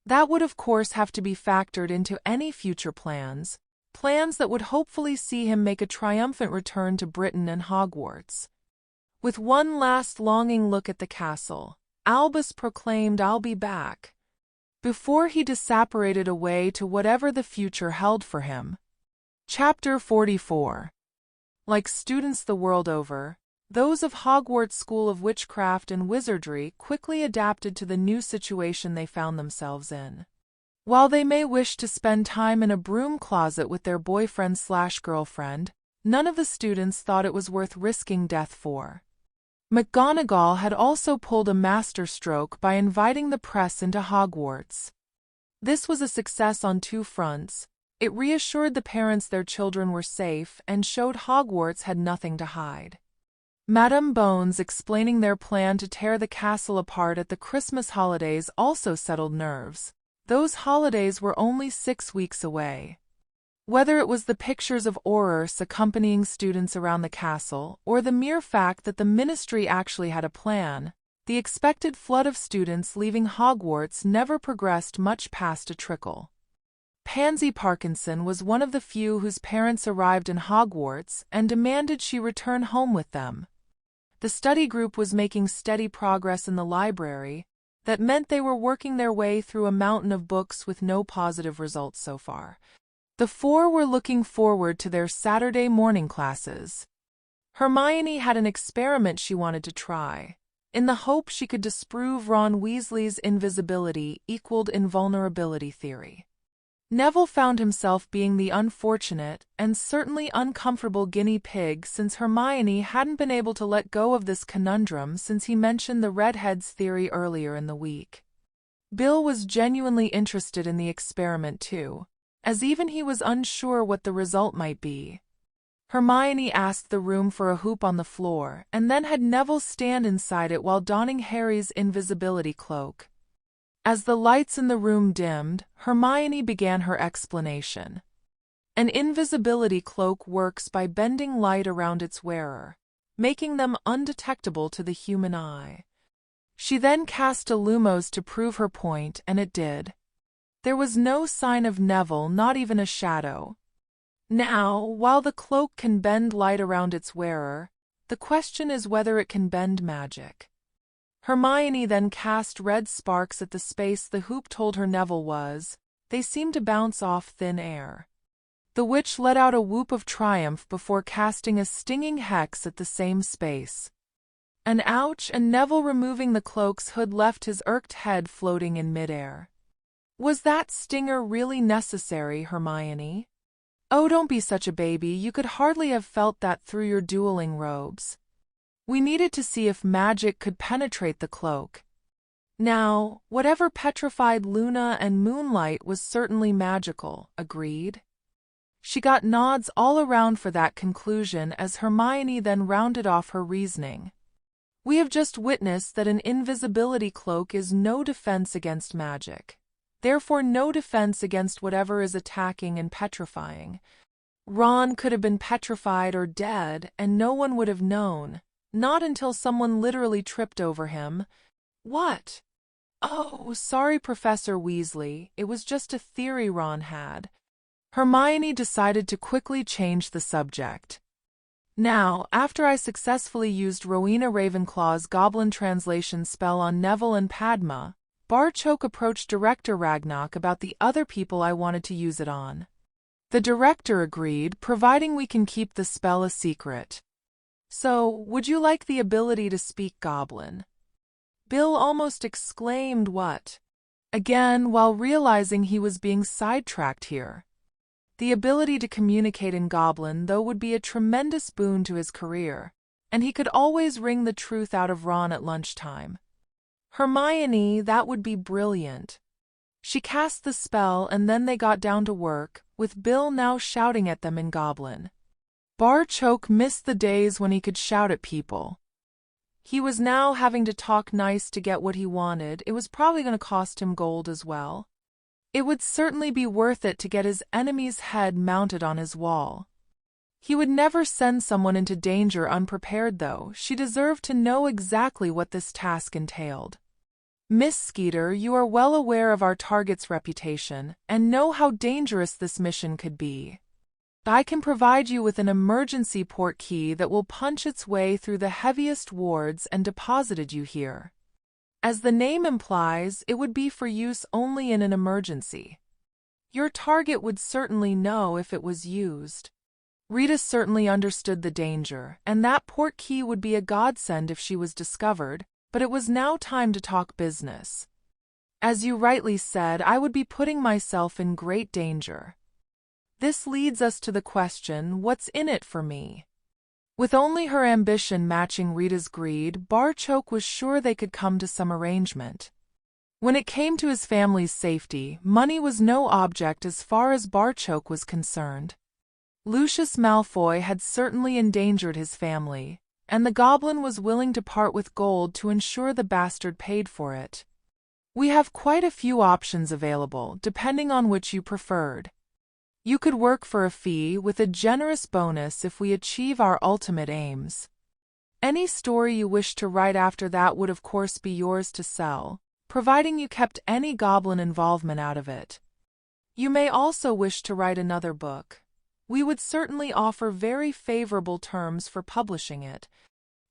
That would of course have to be factored into any future plans that would hopefully see him make a triumphant return to Britain and Hogwarts. With one last longing look at the castle, Albus proclaimed, "I'll be back," before he disapparated away to whatever the future held for him. Chapter 44. Like students the world over, those of Hogwarts School of Witchcraft and Wizardry quickly adapted to the new situation they found themselves in. While they may wish to spend time in a broom closet with their boyfriend/girlfriend, none of the students thought it was worth risking death for. Mcgonagall had also pulled a masterstroke by inviting the press into Hogwarts. This was a success on two fronts. It reassured the parents their children were safe and showed Hogwarts had nothing to hide. Madame Bones explaining their plan to tear the castle apart at the Christmas holidays also settled nerves. Those holidays were only 6 weeks away. Whether it was the pictures of Aurors accompanying students around the castle, or the mere fact that the ministry actually had a plan, the expected flood of students leaving Hogwarts never progressed much past a trickle. Pansy Parkinson was one of the few whose parents arrived in Hogwarts and demanded she return home with them. The study group was making steady progress in the library. That meant they were working their way through a mountain of books with no positive results so far. The four were looking forward to their Saturday morning classes. Hermione had an experiment she wanted to try, in the hope she could disprove Ron Weasley's invisibility equaled invulnerability theory. Neville found himself being the unfortunate and certainly uncomfortable guinea pig since Hermione hadn't been able to let go of this conundrum since he mentioned the redhead's theory earlier in the week. Bill was genuinely interested in the experiment too, as even he was unsure what the result might be. Hermione asked the room for a hoop on the floor and then had Neville stand inside it while donning Harry's invisibility cloak. As the lights in the room dimmed, Hermione began her explanation. An invisibility cloak works by bending light around its wearer, making them undetectable to the human eye. She then cast a Lumos to prove her point, and it did. There was no sign of Neville, not even a shadow. Now, while the cloak can bend light around its wearer, the question is whether it can bend magic. Hermione then cast red sparks at the space the hoop told her Neville was. They seemed to bounce off thin air. The witch let out a whoop of triumph before casting a stinging hex at the same space. An ouch, and Neville removing the cloak's hood left his irked head floating in midair. Was that stinger really necessary, Hermione? Oh, don't be such a baby, you could hardly have felt that through your dueling robes. We needed to see if magic could penetrate the cloak. Now, whatever petrified Luna and moonlight was certainly magical, agreed? She got nods all around for that conclusion as Hermione then rounded off her reasoning. We have just witnessed that an invisibility cloak is no defense against magic. Therefore no defense against whatever is attacking and petrifying. Ron could have been petrified or dead, and no one would have known. Not until someone literally tripped over him. What? Oh, sorry, Professor Weasley, it was just a theory Ron had. Hermione decided to quickly change the subject. Now, after I successfully used Rowena Ravenclaw's Goblin translation spell on Neville and Padma, Barchoke approached Director Ragnarok about the other people I wanted to use it on. The director agreed, providing we can keep the spell a secret. So, would you like the ability to speak Goblin? Bill almost exclaimed what? Again, while realizing he was being sidetracked here. The ability to communicate in Goblin, though, would be a tremendous boon to his career, and he could always wring the truth out of Ron at lunchtime. Hermione, that would be brilliant. She cast the spell and then they got down to work, with Bill now shouting at them in Goblin. Barchoke missed the days when he could shout at people. He was now having to talk nice to get what he wanted. It was probably going to cost him gold as well. It would certainly be worth it to get his enemy's head mounted on his wall. He would never send someone into danger unprepared, though. She deserved to know exactly what this task entailed. Miss Skeeter, you are well aware of our target's reputation, and know how dangerous this mission could be. I can provide you with an emergency port key that will punch its way through the heaviest wards and deposited you here. As the name implies, it would be for use only in an emergency. Your target would certainly know if it was used. Rita certainly understood the danger, and that port key would be a godsend if she was discovered, but it was now time to talk business. As you rightly said, I would be putting myself in great danger. This leads us to the question, what's in it for me? With only her ambition matching Rita's greed, Barchoke was sure they could come to some arrangement. When it came to his family's safety, money was no object as far as Barchoke was concerned. Lucius Malfoy had certainly endangered his family, and the goblin was willing to part with gold to ensure the bastard paid for it. We have quite a few options available, depending on which you preferred. You could work for a fee with a generous bonus if we achieve our ultimate aims. Any story you wish to write after that would of course be yours to sell, providing you kept any goblin involvement out of it. You may also wish to write another book. We would certainly offer very favorable terms for publishing it.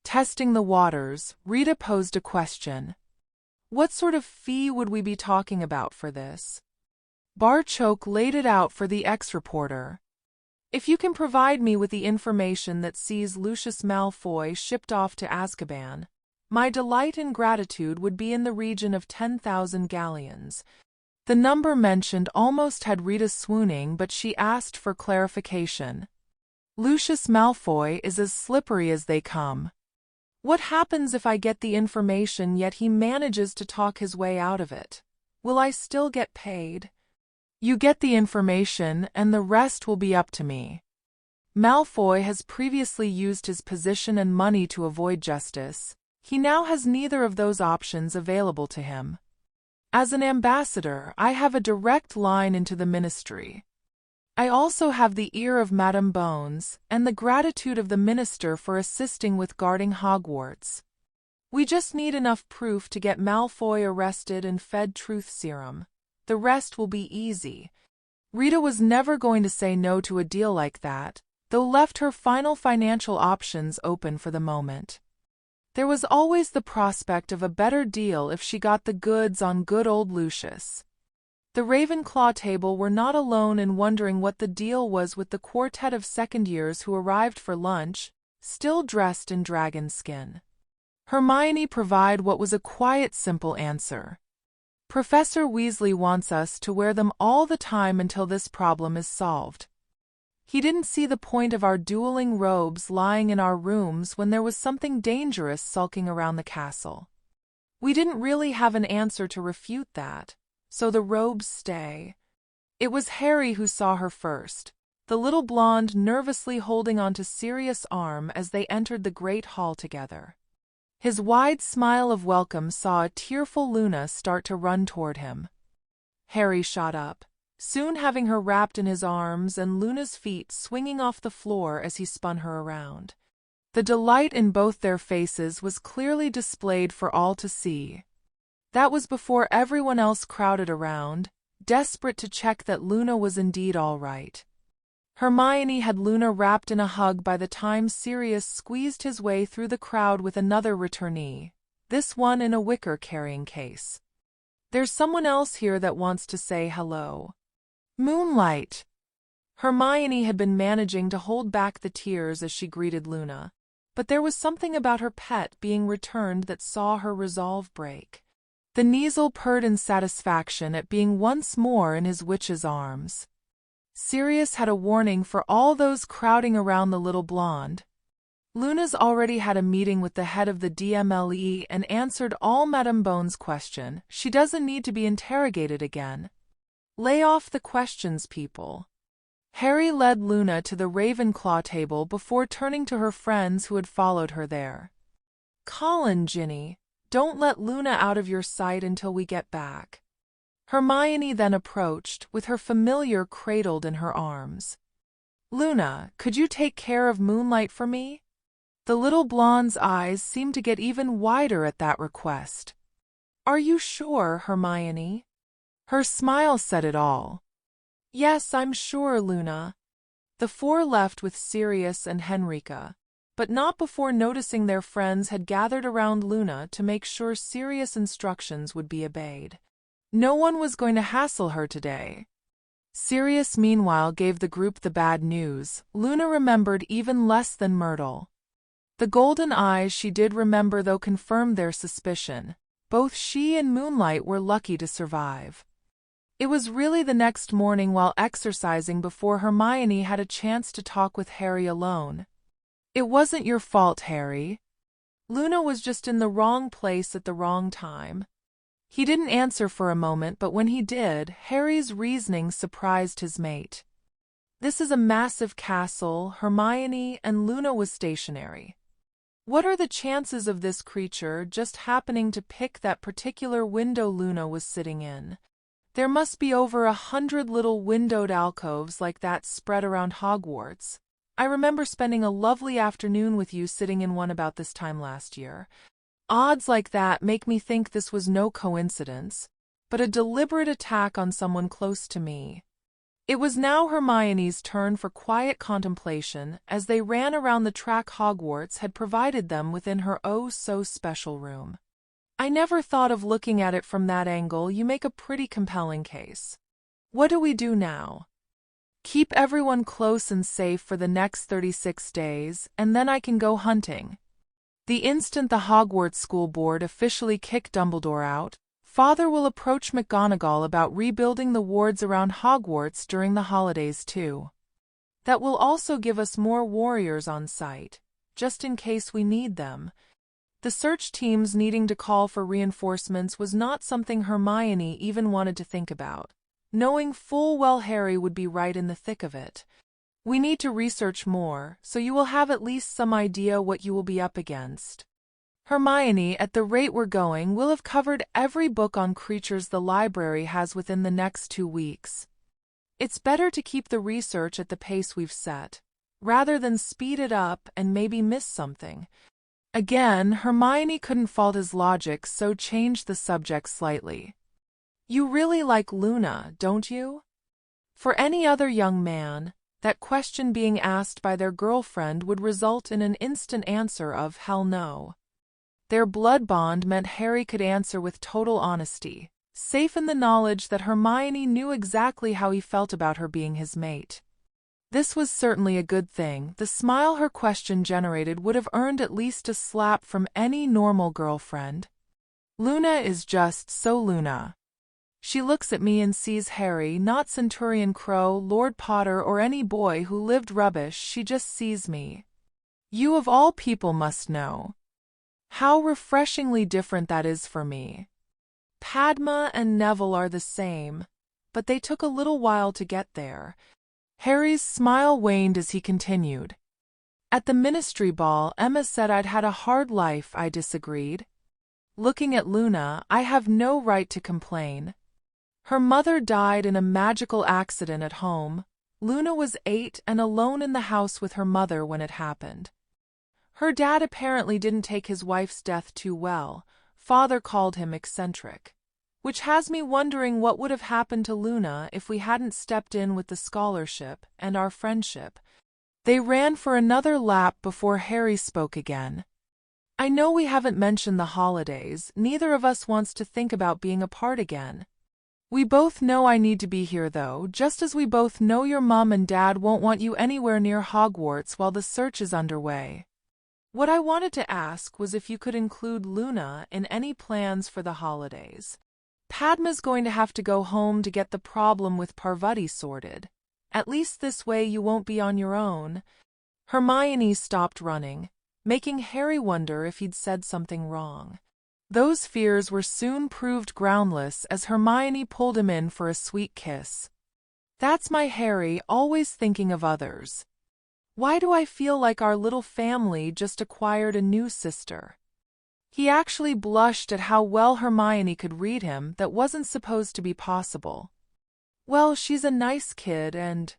Testing the waters, Rita posed a question. What sort of fee would we be talking about for this? Barchoke laid it out for the ex-reporter. If you can provide me with the information that sees Lucius Malfoy shipped off to Azkaban, my delight and gratitude would be in the region of 10,000 galleons. The number mentioned almost had Rita swooning, but she asked for clarification. Lucius Malfoy is as slippery as they come. What happens if I get the information yet he manages to talk his way out of it? Will I still get paid? You get the information, and the rest will be up to me. Malfoy has previously used his position and money to avoid justice. He now has neither of those options available to him. As an ambassador, I have a direct line into the ministry. I also have the ear of Madame Bones, and the gratitude of the minister for assisting with guarding Hogwarts. We just need enough proof to get Malfoy arrested and fed truth serum. The rest will be easy. Rita was never going to say no to a deal like that, though left her final financial options open for the moment. There was always the prospect of a better deal if she got the goods on good old Lucius. The Ravenclaw table were not alone in wondering what the deal was with the quartet of second-years who arrived for lunch, still dressed in dragon skin. Hermione provided what was a quiet, simple answer. Professor Weasley wants us to wear them all the time until this problem is solved. He didn't see the point of our dueling robes lying in our rooms when there was something dangerous sulking around the castle. We didn't really have an answer to refute that, so the robes stay. It was Harry who saw her first, the little blonde nervously holding onto Sirius' arm as they entered the great hall together. His wide smile of welcome saw a tearful Luna start to run toward him. Harry shot up, soon having her wrapped in his arms and Luna's feet swinging off the floor as he spun her around. The delight in both their faces was clearly displayed for all to see. That was before everyone else crowded around, desperate to check that Luna was indeed all right. Hermione had Luna wrapped in a hug by the time Sirius squeezed his way through the crowd with another returnee, this one in a wicker carrying case. There's someone else here that wants to say hello. Moonlight! Hermione had been managing to hold back the tears as she greeted Luna, but there was something about her pet being returned that saw her resolve break. The Kneazle purred in satisfaction at being once more in his witch's arms. Sirius had a warning for all those crowding around the little blonde. Luna's already had a meeting with the head of the DMLE and answered all Madame Bones' question. She doesn't need to be interrogated again. Lay off the questions, people. Harry led Luna to the Ravenclaw table before turning to her friends who had followed her there. Colin, Ginny, don't let Luna out of your sight until we get back. Hermione then approached, with her familiar cradled in her arms. "Luna, could you take care of Moonlight for me?" The little blonde's eyes seemed to get even wider at that request. "Are you sure, Hermione?" Her smile said it all. "Yes, I'm sure, Luna." The four left with Sirius and Henrika, but not before noticing their friends had gathered around Luna to make sure Sirius' instructions would be obeyed. No one was going to hassle her today. Sirius meanwhile gave the group the bad news. Luna remembered even less than Myrtle. The golden eyes she did remember though confirmed their suspicion. Both she and Moonlight were lucky to survive. It was really the next morning while exercising before Hermione had a chance to talk with Harry alone. "It wasn't your fault, Harry. Luna was just in the wrong place at the wrong time." He didn't answer for a moment, but when he did, Harry's reasoning surprised his mate. "This is a massive castle, Hermione, and Luna was stationary. What are the chances of this creature just happening to pick that particular window Luna was sitting in? There must be over 100 little windowed alcoves like that spread around Hogwarts. I remember spending a lovely afternoon with you sitting in one about this time last year. Odds like that make me think this was no coincidence, but a deliberate attack on someone close to me." It was now Hermione's turn for quiet contemplation as they ran around the track Hogwarts had provided them within her oh-so-special room. "I never thought of looking at it from that angle. You make a pretty compelling case. What do we do now?" "Keep everyone close and safe for the next 36 days, and then I can go hunting." The instant the Hogwarts School Board officially kicked Dumbledore out, Father will approach Mcgonagall about rebuilding the wards around Hogwarts during the holidays too. That will also give us more warriors on site, just in case we need them. The search teams needing to call for reinforcements was not something Hermione even wanted to think about, knowing full well Harry would be right in the thick of it. "We need to research more, so you will have at least some idea what you will be up against. Hermione, at the rate we're going, we'll have covered every book on creatures the library has within the next 2 weeks. It's better to keep the research at the pace we've set, rather than speed it up and maybe miss something." Again, Hermione couldn't fault his logic, so changed the subject slightly. "You really like Luna, don't you?" For any other young man, that question being asked by their girlfriend would result in an instant answer of hell no. Their blood bond meant Harry could answer with total honesty, safe in the knowledge that Hermione knew exactly how he felt about her being his mate. This was certainly a good thing. The smile her question generated would have earned at least a slap from any normal girlfriend. "Luna is just so Luna. She looks at me and sees Harry, not Centurion Crow, Lord Potter, or any boy who lived rubbish. She just sees me. You of all people must know how refreshingly different that is for me. Padma and Neville are the same, but they took a little while to get there." Harry's smile waned as he continued. "At the ministry ball, Emma said I'd had a hard life. I disagreed. Looking at Luna, I have no right to complain. Her mother died in a magical accident at home. Luna was 8 and alone in the house with her mother when it happened. Her dad apparently didn't take his wife's death too well. Father called him eccentric. Which has me wondering what would have happened to Luna if we hadn't stepped in with the scholarship and our friendship." They ran for another lap before Harry spoke again. "I know we haven't mentioned the holidays. Neither of us wants to think about being apart again. We both know I need to be here though, just as we both know your mom and dad won't want you anywhere near Hogwarts while the search is underway. What I wanted to ask was if you could include Luna in any plans for the holidays. Padma's going to have to go home to get the problem with Parvati sorted. At least this way you won't be on your own." Hermione stopped running, making Harry wonder if he'd said something wrong. Those fears were soon proved groundless as Hermione pulled him in for a sweet kiss. "That's my Harry, always thinking of others. Why do I feel like our little family just acquired a new sister?" He actually blushed at how well Hermione could read him. That wasn't supposed to be possible. "Well, she's a nice kid and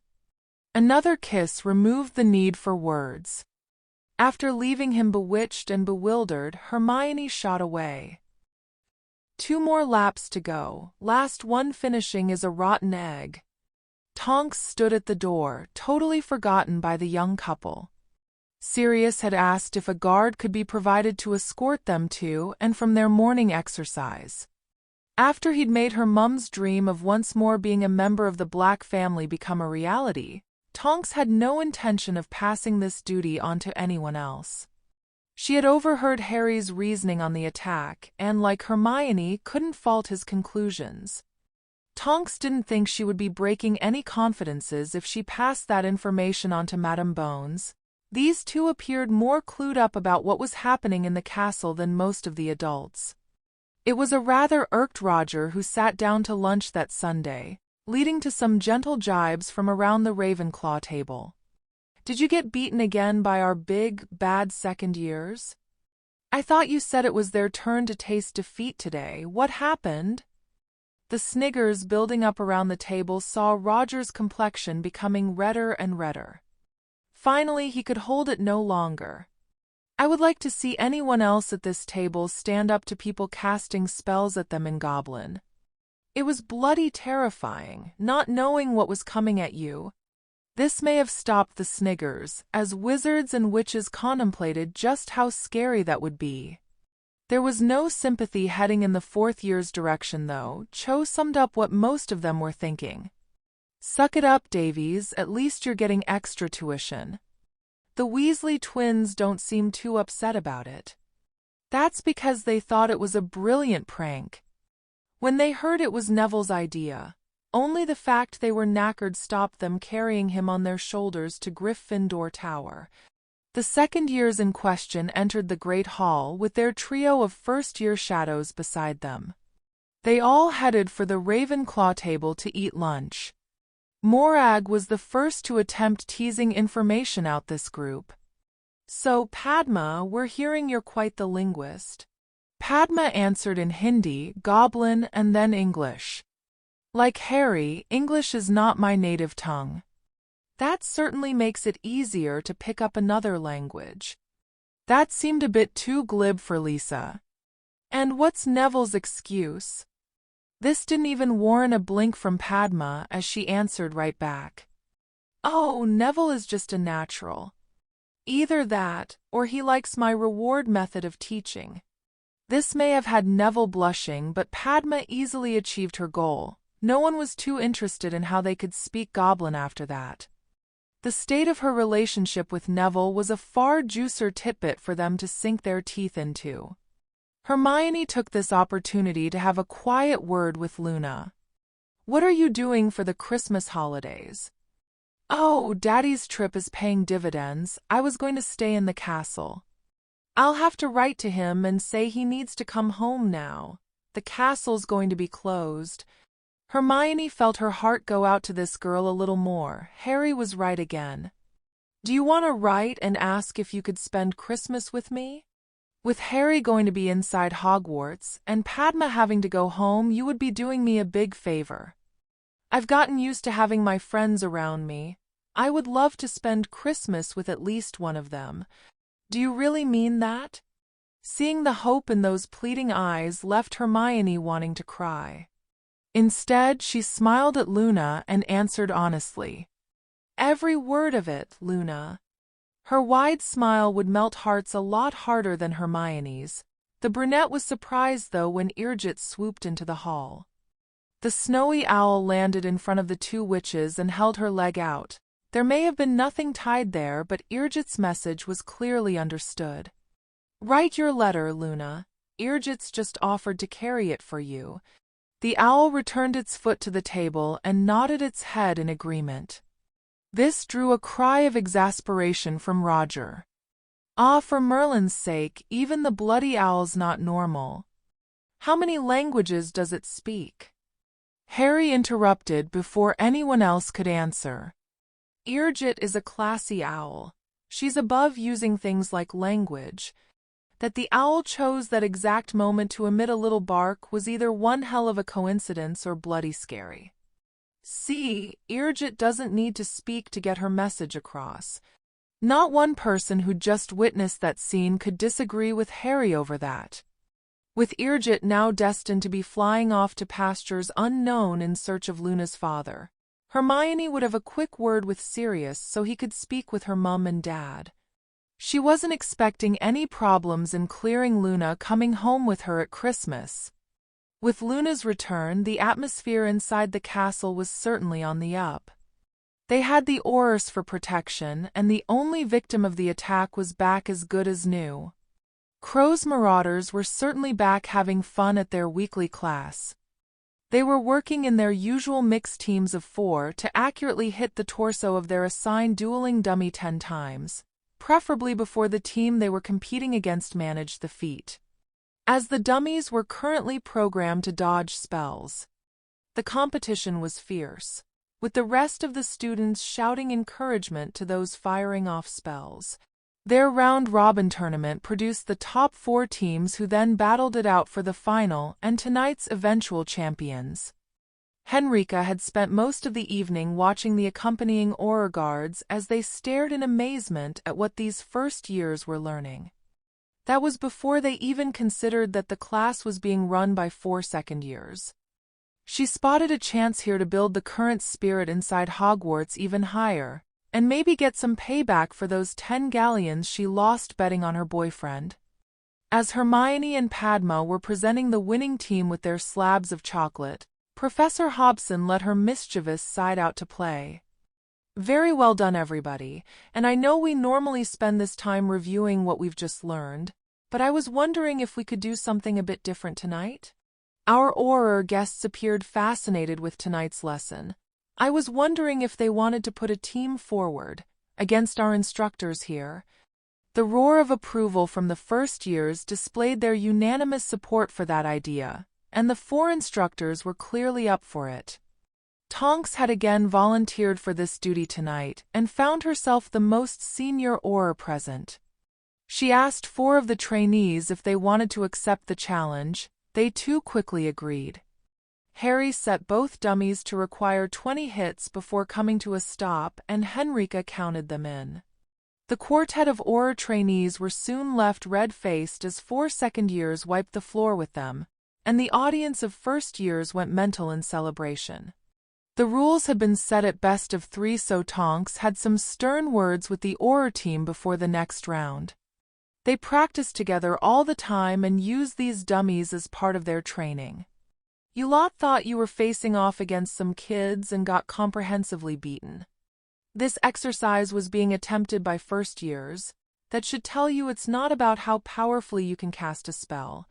Another kiss removed the need for words. After leaving him bewitched and bewildered, Hermione shot away. 2 more laps to go, last one finishing is a rotten egg. Tonks stood at the door, totally forgotten by the young couple. Sirius had asked if a guard could be provided to escort them to and from their morning exercise. After he'd made her mum's dream of once more being a member of the Black family become a reality, Tonks had no intention of passing this duty on to anyone else. She had overheard Harry's reasoning on the attack and, like Hermione, couldn't fault his conclusions. Tonks didn't think she would be breaking any confidences if she passed that information on to Madame Bones. These two appeared more clued up about what was happening in the castle than most of the adults. It was a rather irked Roger who sat down to lunch that Sunday, leading to some gentle jibes from around the Ravenclaw table. "Did you get beaten again by our big, bad second years? I thought you said it was their turn to taste defeat today. What happened?" The sniggers building up around the table saw Roger's complexion becoming redder and redder. Finally, he could hold it no longer. "I would like to see anyone else at this table stand up to people casting spells at them in Goblin. It was bloody terrifying, not knowing what was coming at you." This may have stopped the sniggers, as wizards and witches contemplated just how scary that would be. There was no sympathy heading in the 4th year's direction, though. Cho summed up what most of them were thinking. "Suck it up, Davies, at least you're getting extra tuition." The Weasley twins don't seem too upset about it. That's because they thought it was a brilliant prank. When they heard it was Neville's idea, only the fact they were knackered stopped them carrying him on their shoulders to Gryffindor Tower. The second years in question entered the Great Hall with their trio of first-year shadows beside them. They all headed for the Ravenclaw table to eat lunch. Morag was the first to attempt teasing information out this group. "So, Padma, we're hearing you're quite the linguist." Padma answered in Hindi, Goblin, and then English. "Like Harry, English is not my native tongue." "That certainly makes it easier to pick up another language." That seemed a bit too glib for Lisa. "And what's Neville's excuse?" This didn't even warrant a blink from Padma as she answered right back. "Oh, Neville is just a natural. Either that, or he likes my reward method of teaching." This may have had Neville blushing, but Padma easily achieved her goal. No one was too interested in how they could speak Goblin after that. The state of her relationship with Neville was a far juicier tidbit for them to sink their teeth into. Hermione took this opportunity to have a quiet word with Luna. "What are you doing for the Christmas holidays?" "Oh, Daddy's trip is paying dividends. I was going to stay in the castle. I'll have to write to him and say he needs to come home now. The castle's going to be closed." Hermione felt her heart go out to this girl a little more. Harry was right again. "Do you want to write and ask if you could spend Christmas with me? With Harry going to be inside Hogwarts, and Padma having to go home, you would be doing me a big favor. I've gotten used to having my friends around me. I would love to spend Christmas with at least one of them. Do you really mean that?" Seeing the hope in those pleading eyes left Hermione wanting to cry. Instead, she smiled at Luna and answered honestly. "Every word of it, Luna." Her wide smile would melt hearts a lot harder than Hermione's. The brunette was surprised, though, when Irgit swooped into the hall. The snowy owl landed in front of the two witches and held her leg out. There may have been nothing tied there, but Irgit's message was clearly understood. "Write your letter, Luna. Irgit's just offered to carry it for you." The owl returned its foot to the table and nodded its head in agreement. This drew a cry of exasperation from Roger. "Ah, for Merlin's sake, even the bloody owl's not normal. How many languages does it speak?" Harry interrupted before anyone else could answer. "Irgit is a classy owl. She's above using things like language. That the owl chose that exact moment to emit a little bark was either one hell of a coincidence or bloody scary." See, Irgit doesn't need to speak to get her message across. Not one person who just witnessed that scene could disagree with Harry over that. With Irgit now destined to be flying off to pastures unknown in search of Luna's father, Hermione would have a quick word with Sirius so he could speak with her mum and dad. She wasn't expecting any problems in clearing Luna coming home with her at Christmas. With Luna's return, the atmosphere inside the castle was certainly on the up. They had the Aurors for protection, and the only victim of the attack was back as good as new. Crow's Marauders were certainly back having fun at their weekly class. They were working in their usual mixed teams of 4 to accurately hit the torso of their assigned dueling dummy 10 times, preferably before the team they were competing against managed the feat. As the dummies were currently programmed to dodge spells, the competition was fierce, with the rest of the students shouting encouragement to those firing off spells. Their round-robin tournament produced the top 4 teams who then battled it out for the final and tonight's eventual champions. Henrika had spent most of the evening watching the accompanying Auror guards as they stared in amazement at what these first years were learning. That was before they even considered that the class was being run by 4 second years. She spotted a chance here to build the current spirit inside Hogwarts even higher, and maybe get some payback for those 10 galleons she lost betting on her boyfriend. As Hermione and Padma were presenting the winning team with their slabs of chocolate, Professor Hobson let her mischievous side out to play. Very well done, everybody, and I know we normally spend this time reviewing what we've just learned, but I was wondering if we could do something a bit different tonight? Our Auror guests appeared fascinated with tonight's lesson. I was wondering if they wanted to put a team forward, against our instructors here. The roar of approval from the first years displayed their unanimous support for that idea, and the 4 instructors were clearly up for it. Tonks had again volunteered for this duty tonight and found herself the most senior Auror present. She asked 4 of the trainees if they wanted to accept the challenge. They too quickly agreed. Harry set both dummies to require 20 hits before coming to a stop, and Henrika counted them in. The quartet of Auror trainees were soon left red-faced as 4 second years wiped the floor with them, and the audience of first years went mental in celebration. The rules had been set at best of 3, so Tonks had some stern words with the Auror team before the next round. They practiced together all the time and used these dummies as part of their training. You lot thought you were facing off against some kids and got comprehensively beaten. This exercise was being attempted by first years. That should tell you it's not about how powerfully you can cast a spell.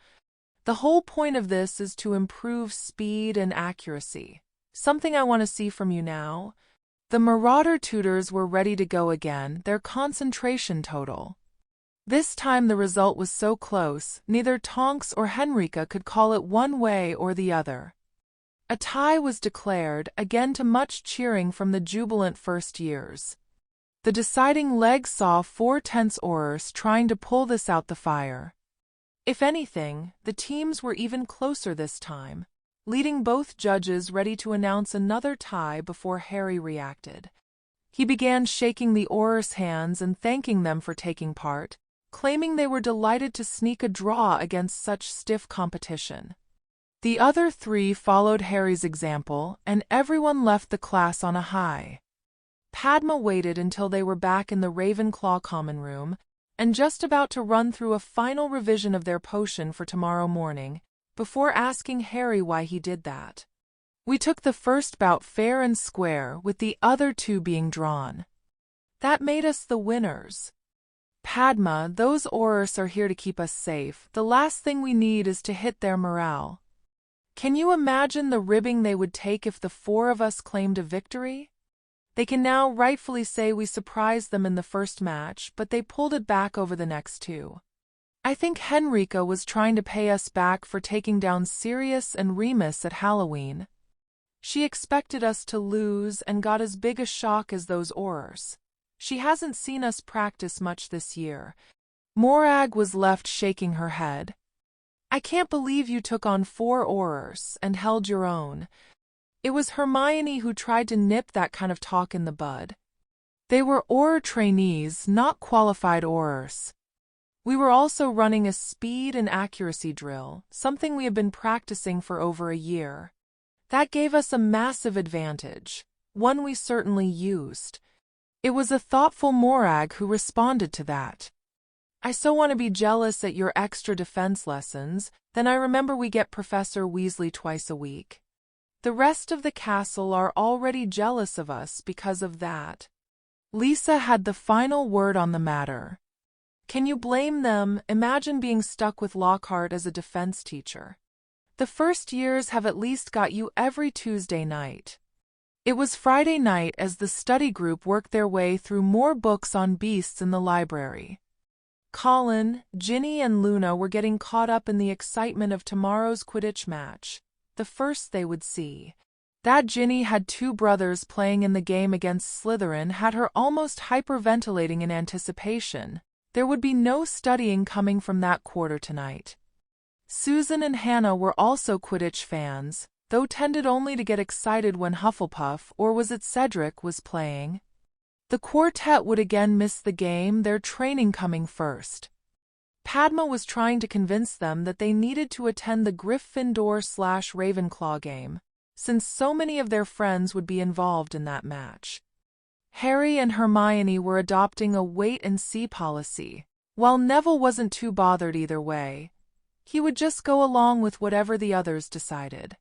The whole point of this is to improve speed and accuracy. Something I want to see from you now. The Marauder tutors were ready to go again, their concentration total. This time the result was so close, neither Tonks or Henrika could call it one way or the other. A tie was declared, again to much cheering from the jubilant first years. The deciding leg saw 4 tense Aurors trying to pull this out the fire. If anything, the teams were even closer this time, leading both judges ready to announce another tie before Harry reacted. He began shaking the Aurors' hands and thanking them for taking part, claiming they were delighted to sneak a draw against such stiff competition. The other 3 followed Harry's example, and everyone left the class on a high. Padma waited until they were back in the Ravenclaw common room, and just about to run through a final revision of their potion for tomorrow morning, before asking Harry why he did that. We took the first bout fair and square, with the other 2 being drawn. That made us the winners. Padma, those Aurors are here to keep us safe. The last thing we need is to hit their morale. Can you imagine the ribbing they would take if the 4 of us claimed a victory? They can now rightfully say we surprised them in the first match, but they pulled it back over the next 2. I think Henrika was trying to pay us back for taking down Sirius and Remus at Halloween. She expected us to lose and got as big a shock as those Aurors. She hasn't seen us practice much this year. Morag was left shaking her head. I can't believe you took on 4 Aurors and held your own. It was Hermione who tried to nip that kind of talk in the bud. They were Auror trainees, not qualified Aurors. We were also running a speed and accuracy drill, something we had been practicing for over a year. That gave us a massive advantage, one we certainly used. It was a thoughtful Morag who responded to that. I so want to be jealous at your extra defense lessons, then I remember we get Professor Weasley twice a week. The rest of the castle are already jealous of us because of that. Lisa had the final word on the matter. Can you blame them? Imagine being stuck with Lockhart as a defense teacher. The first years have at least got you every Tuesday night. It was Friday night as the study group worked their way through more books on beasts in the library. Colin, Ginny, and Luna were getting caught up in the excitement of tomorrow's Quidditch match, the first they would see. That Ginny had two brothers playing in the game against Slytherin had her almost hyperventilating in anticipation. There would be no studying coming from that quarter tonight. Susan and Hannah were also Quidditch fans, though tended only to get excited when Hufflepuff, or was it Cedric, was playing. The quartet would again miss the game, their training coming first. Padma was trying to convince them that they needed to attend the Gryffindor/Ravenclaw game, since so many of their friends would be involved in that match. Harry and Hermione were adopting a wait-and-see policy. While Neville wasn't too bothered either way, he would just go along with whatever the others decided.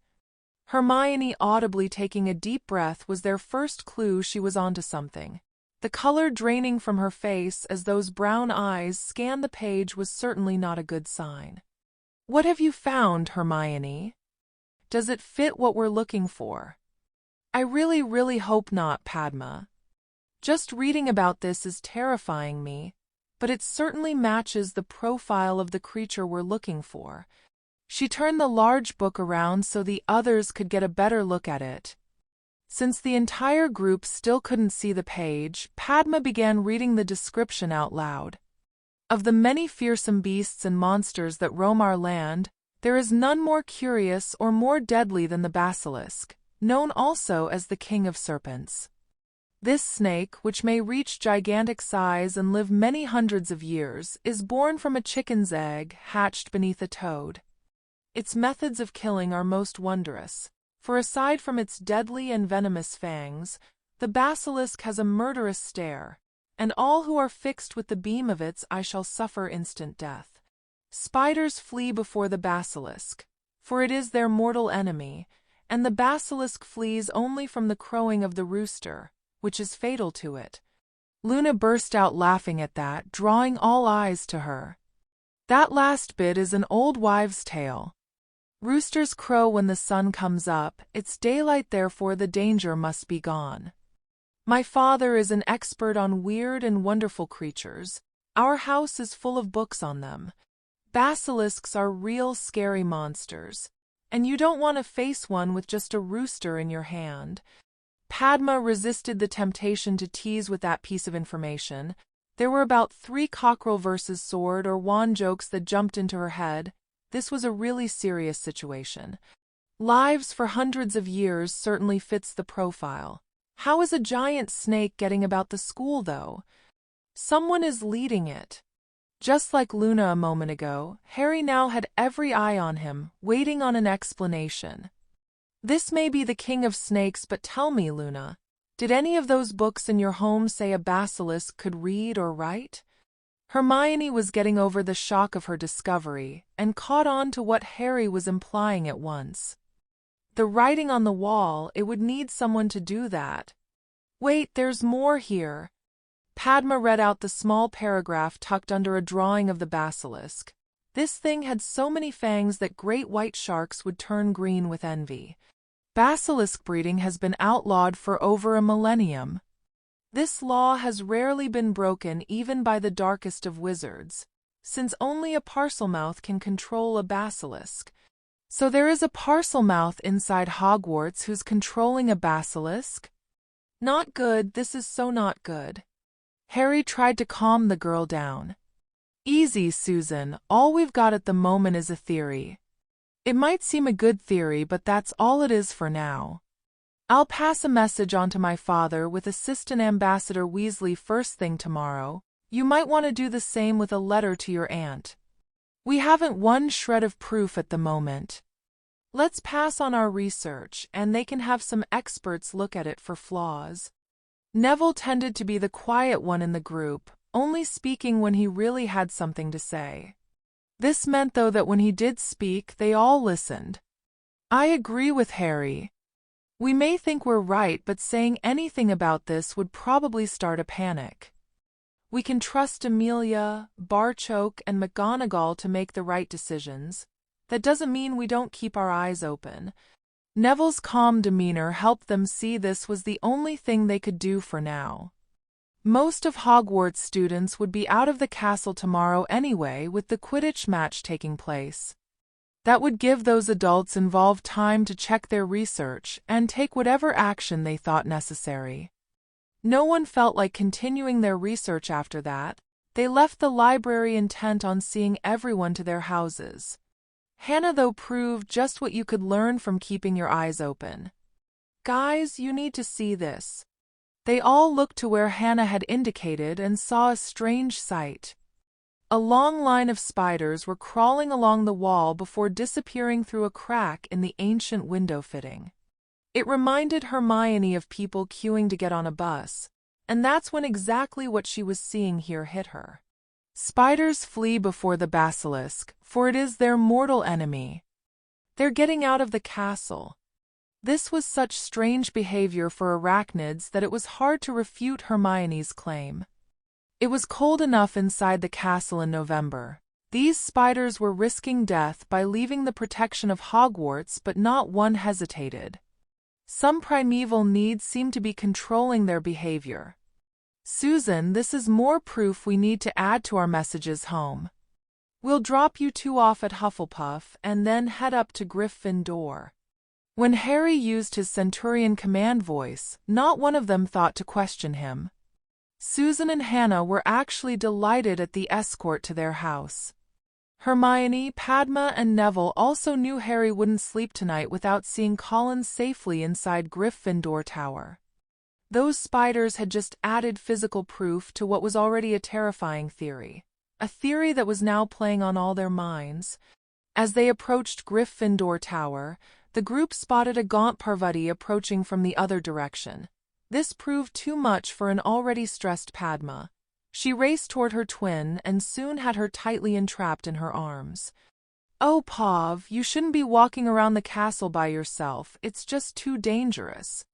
Hermione audibly taking a deep breath was their first clue she was onto something. The color draining from her face as those brown eyes scanned the page was certainly not a good sign. What have you found, Hermione? Does it fit what we're looking for? I really hope not, Padma. Just reading about this is terrifying me, but it certainly matches the profile of the creature we're looking for. She turned the large book around so the others could get a better look at it. Since the entire group still couldn't see the page, Padma began reading the description out loud. Of the many fearsome beasts and monsters that roam our land, there is none more curious or more deadly than the basilisk, known also as the king of serpents. This snake, which may reach gigantic size and live many hundreds of years, is born from a chicken's egg hatched beneath a toad. Its methods of killing are most wondrous, for aside from its deadly and venomous fangs, the basilisk has a murderous stare, and all who are fixed with the beam of its eye shall suffer instant death. Spiders flee before the basilisk, for it is their mortal enemy, and the basilisk flees only from the crowing of the rooster, which is fatal to it. Luna burst out laughing at that, drawing all eyes to her. That last bit is an old wives' tale. Roosters crow when the sun comes up, it's daylight, therefore the danger must be gone. My father is an expert on weird and wonderful creatures. Our house is full of books on them. Basilisks are real scary monsters, and you don't want to face one with just a rooster in your hand. Padma resisted the temptation to tease with that piece of information. There were about 3 cockerel versus sword or wand jokes that jumped into her head. This was a really serious situation. Lives for hundreds of years certainly fits the profile. How is a giant snake getting about the school, though? Someone is leading it. Just like Luna a moment ago, Harry now had every eye on him, waiting on an explanation. This may be the king of snakes, but tell me, Luna, did any of those books in your home say a basilisk could read or write? Hermione was getting over the shock of her discovery and caught on to what Harry was implying at once. The writing on the wall, it would need someone to do that. Wait, there's more here. Padma read out the small paragraph tucked under a drawing of the basilisk. This thing had so many fangs that great white sharks would turn green with envy. Basilisk breeding has been outlawed for over a millennium. This law has rarely been broken even by the darkest of wizards, since only a Parselmouth can control a basilisk. So there is a Parselmouth inside Hogwarts who's controlling a basilisk? Not good, this is so not good. Harry tried to calm the girl down. Easy, Susan, all we've got at the moment is a theory. It might seem a good theory, but that's all it is for now. I'll pass a message on to my father with Assistant Ambassador Weasley first thing tomorrow. You might want to do the same with a letter to your aunt. We haven't one shred of proof at the moment. Let's pass on our research, and they can have some experts look at it for flaws. Neville tended to be the quiet one in the group, only speaking when he really had something to say. This meant, though, that when he did speak, they all listened. I agree with Harry. We may think we're right, but saying anything about this would probably start a panic. We can trust Amelia, Barchoke, and Mcgonagall to make the right decisions. That doesn't mean we don't keep our eyes open. Neville's calm demeanor helped them see this was the only thing they could do for now. Most of Hogwarts students would be out of the castle tomorrow anyway, with the Quidditch match taking place. That would give those adults involved time to check their research and take whatever action they thought necessary. No one felt like continuing their research after that. They left the library intent on seeing everyone to their houses. Hannah, though, proved just what you could learn from keeping your eyes open. Guys, you need to see this. They all looked to where Hannah had indicated and saw a strange sight. A long line of spiders were crawling along the wall before disappearing through a crack in the ancient window fitting. It reminded Hermione of people queuing to get on a bus, and that's when exactly what she was seeing here hit her. Spiders flee before the basilisk, for it is their mortal enemy. They're getting out of the castle. This was such strange behavior for arachnids that it was hard to refute Hermione's claim. It was cold enough inside the castle in November. These spiders were risking death by leaving the protection of Hogwarts, but not one hesitated. Some primeval needs seemed to be controlling their behavior. Susan, this is more proof we need to add to our messages home. We'll drop you two off at Hufflepuff and then head up to Gryffindor. When Harry used his Centurion command voice, not one of them thought to question him. Susan and Hannah were actually delighted at the escort to their house. Hermione, Padma, and Neville also knew Harry wouldn't sleep tonight without seeing Colin safely inside Gryffindor Tower. Those spiders had just added physical proof to what was already a terrifying theory, a theory that was now playing on all their minds. As they approached Gryffindor Tower, the group spotted a gaunt Parvati approaching from the other direction. This proved too much for an already stressed Padma. She raced toward her twin and soon had her tightly entrapped in her arms. "Oh, Pav, you shouldn't be walking around the castle by yourself. It's just too dangerous.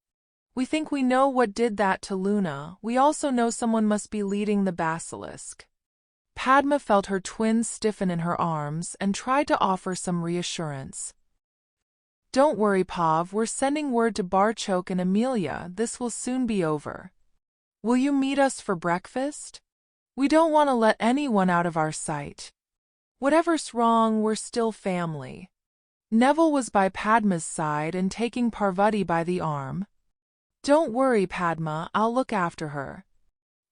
We think we know what did that to Luna. We also know someone must be leading the basilisk." Padma felt her twin stiffen in her arms and tried to offer some reassurance. "Don't worry, Pav, we're sending word to Barchoke and Amelia. This will soon be over. Will you meet us for breakfast? We don't want to let anyone out of our sight. Whatever's wrong, we're still family." Neville was by Padma's side and taking Parvati by the arm. "Don't worry, Padma, I'll look after her.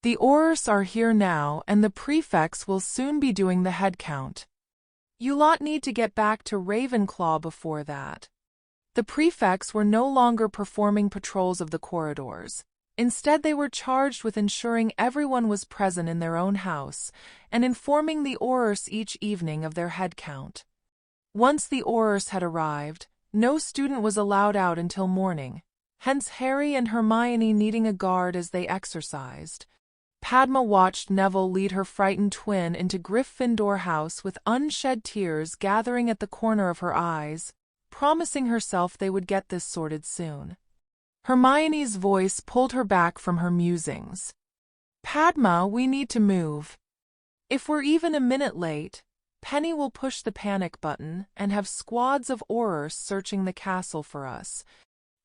The Aurors are here now, and the prefects will soon be doing the head count. You lot need to get back to Ravenclaw before that." The prefects were no longer performing patrols of the corridors. Instead, they were charged with ensuring everyone was present in their own house and informing the Aurors each evening of their head count. Once the Aurors had arrived, no student was allowed out until morning, hence Harry and Hermione needing a guard as they exercised. Padma watched Neville lead her frightened twin into Gryffindor House with unshed tears gathering at the corner of her eyes, promising herself they would get this sorted soon. Hermione's voice pulled her back from her musings. "Padma, we need to move. If we're even a minute late, Penny will push the panic button and have squads of Aurors searching the castle for us."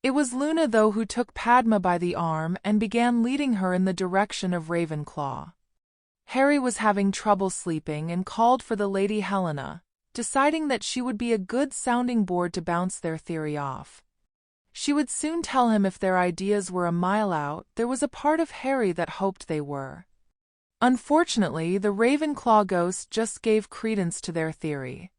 It was Luna, though, who took Padma by the arm and began leading her in the direction of Ravenclaw. Harry was having trouble sleeping and called for the Lady Helena, deciding that she would be a good sounding board to bounce their theory off. She would soon tell him if their ideas were a mile out. There was a part of Harry that hoped they were. Unfortunately, the Ravenclaw ghost just gave credence to their theory.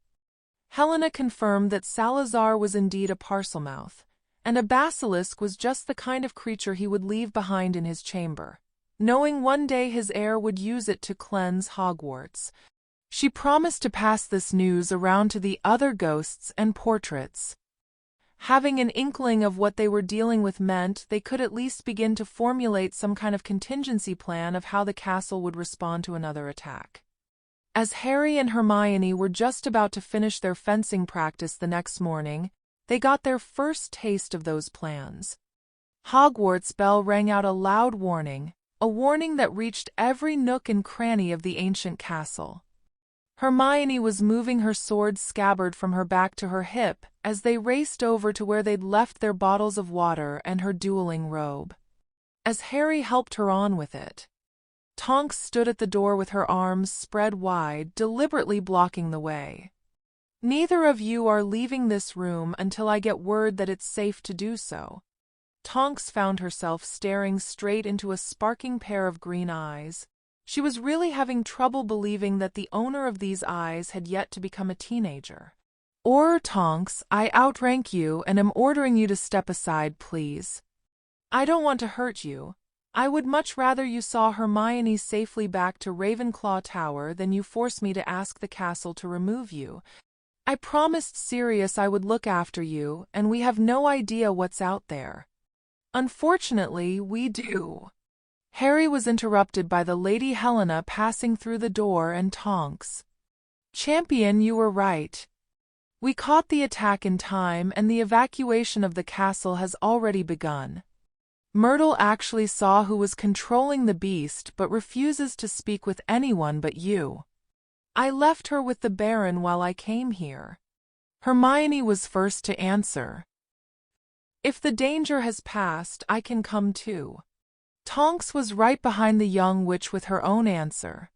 Helena confirmed that Salazar was indeed a Parselmouth, and a basilisk was just the kind of creature he would leave behind in his chamber, knowing one day his heir would use it to cleanse Hogwarts. She promised to pass this news around to the other ghosts and portraits. Having an inkling of what they were dealing with meant they could at least begin to formulate some kind of contingency plan of how the castle would respond to another attack. As Harry and Hermione were just about to finish their fencing practice the next morning, they got their first taste of those plans. Hogwarts' bell rang out a loud warning, a warning that reached every nook and cranny of the ancient castle. Hermione was moving her sword scabbard from her back to her hip as they raced over to where they'd left their bottles of water and her dueling robe. As Harry helped her on with it, Tonks stood at the door with her arms spread wide, deliberately blocking the way. "Neither of you are leaving this room until I get word that it's safe to do so." Tonks found herself staring straight into a sparkling pair of green eyes. She was really having trouble believing that the owner of these eyes had yet to become a teenager. Tonks, I outrank you and am ordering you to step aside, please. I don't want to hurt you. I would much rather you saw Hermione safely back to Ravenclaw Tower than you force me to ask the castle to remove you. I promised Sirius I would look after you, and we have no idea what's out there. Unfortunately, we do. Harry was interrupted by the Lady Helena passing through the door and Tonks. "Champion, you were right. We caught the attack in time and the evacuation of the castle has already begun. Myrtle actually saw who was controlling the beast but refuses to speak with anyone but you. I left her with the Baron while I came here." Hermione was first to answer. "If the danger has passed, I can come too." Tonks was right behind the young witch with her own answer.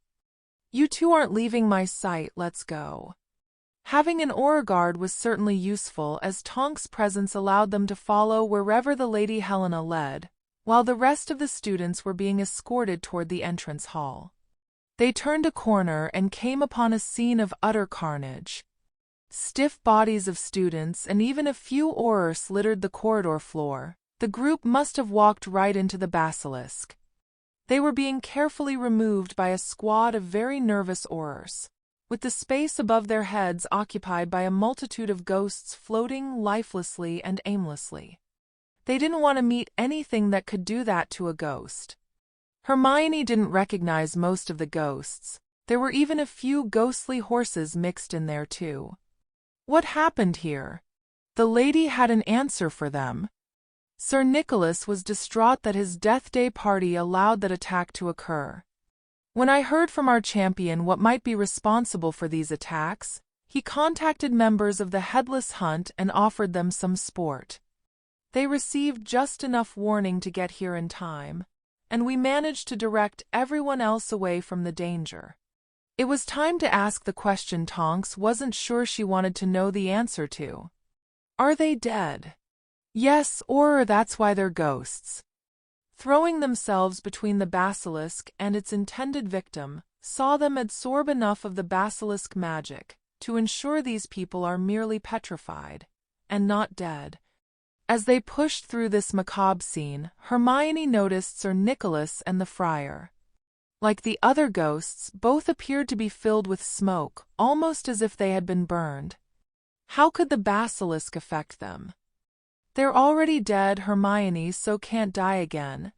"You two aren't leaving my sight, let's go." Having an aura guard was certainly useful as Tonks' presence allowed them to follow wherever the Lady Helena led, while the rest of the students were being escorted toward the entrance hall. They turned a corner and came upon a scene of utter carnage. Stiff bodies of students and even a few aurors littered the corridor floor. The group must have walked right into the basilisk. They were being carefully removed by a squad of very nervous aurors, with the space above their heads occupied by a multitude of ghosts floating lifelessly and aimlessly. They didn't want to meet anything that could do that to a ghost. Hermione didn't recognize most of the ghosts. There were even a few ghostly horses mixed in there too. What happened here? The lady had an answer for them. Sir Nicholas was distraught that his Death Day party allowed that attack to occur. "When I heard from our champion what might be responsible for these attacks, he contacted members of the Headless Hunt and offered them some sport. They received just enough warning to get here in time, and we managed to direct everyone else away from the danger." It was time to ask the question Tonks wasn't sure she wanted to know the answer to. "Are they dead?" "Yes, or that's why they're ghosts." Throwing themselves between the basilisk and its intended victim, saw them absorb enough of the basilisk magic to ensure these people are merely petrified, and not dead. As they pushed through this macabre scene, Hermione noticed Sir Nicholas and the friar. Like the other ghosts, both appeared to be filled with smoke, almost as if they had been burned. How could the basilisk affect them? "They're already dead, Hermione, so can't die again.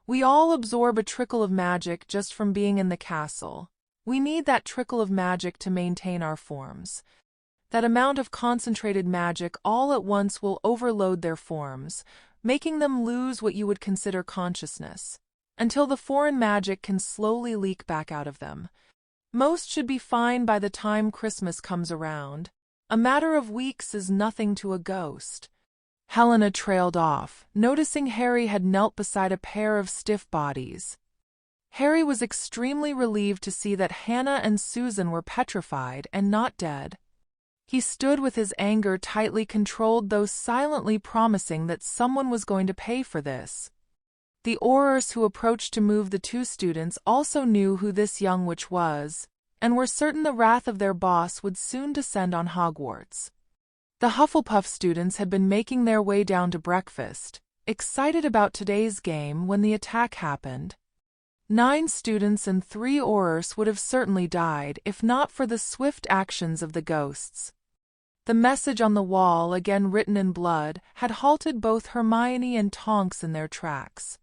We all absorb a trickle of magic just from being in the castle. We need that trickle of magic to maintain our forms. That amount of concentrated magic all at once will overload their forms, making them lose what you would consider consciousness, until the foreign magic can slowly leak back out of them. Most should be fine by the time Christmas comes around. A matter of weeks is nothing to a ghost." Helena trailed off, noticing Harry had knelt beside a pair of stiff bodies. Harry was extremely relieved to see that Hannah and Susan were petrified and not dead. He stood with his anger tightly controlled, though silently promising that someone was going to pay for this. The aurors who approached to move the two students also knew who this young witch was, and were certain the wrath of their boss would soon descend on Hogwarts. The Hufflepuff students had been making their way down to breakfast, excited about today's game when the attack happened. 9 students and 3 Aurors would have certainly died if not for the swift actions of the ghosts. The message on the wall, again written in blood, had halted both Hermione and Tonks in their tracks.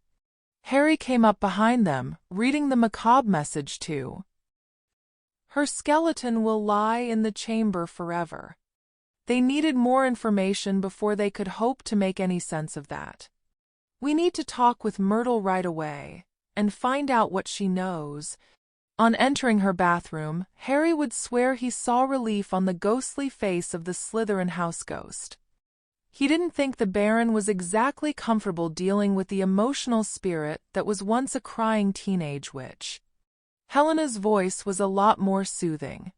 Harry came up behind them, reading the macabre message too. Her skeleton will lie in the chamber forever. They needed more information before they could hope to make any sense of that. We need to talk with Myrtle right away and find out what she knows. On entering her bathroom, Harry would swear he saw relief on the ghostly face of the Slytherin house ghost. He didn't think the Baron was exactly comfortable dealing with the emotional spirit that was once a crying teenage witch. Helena's voice was a lot more soothing.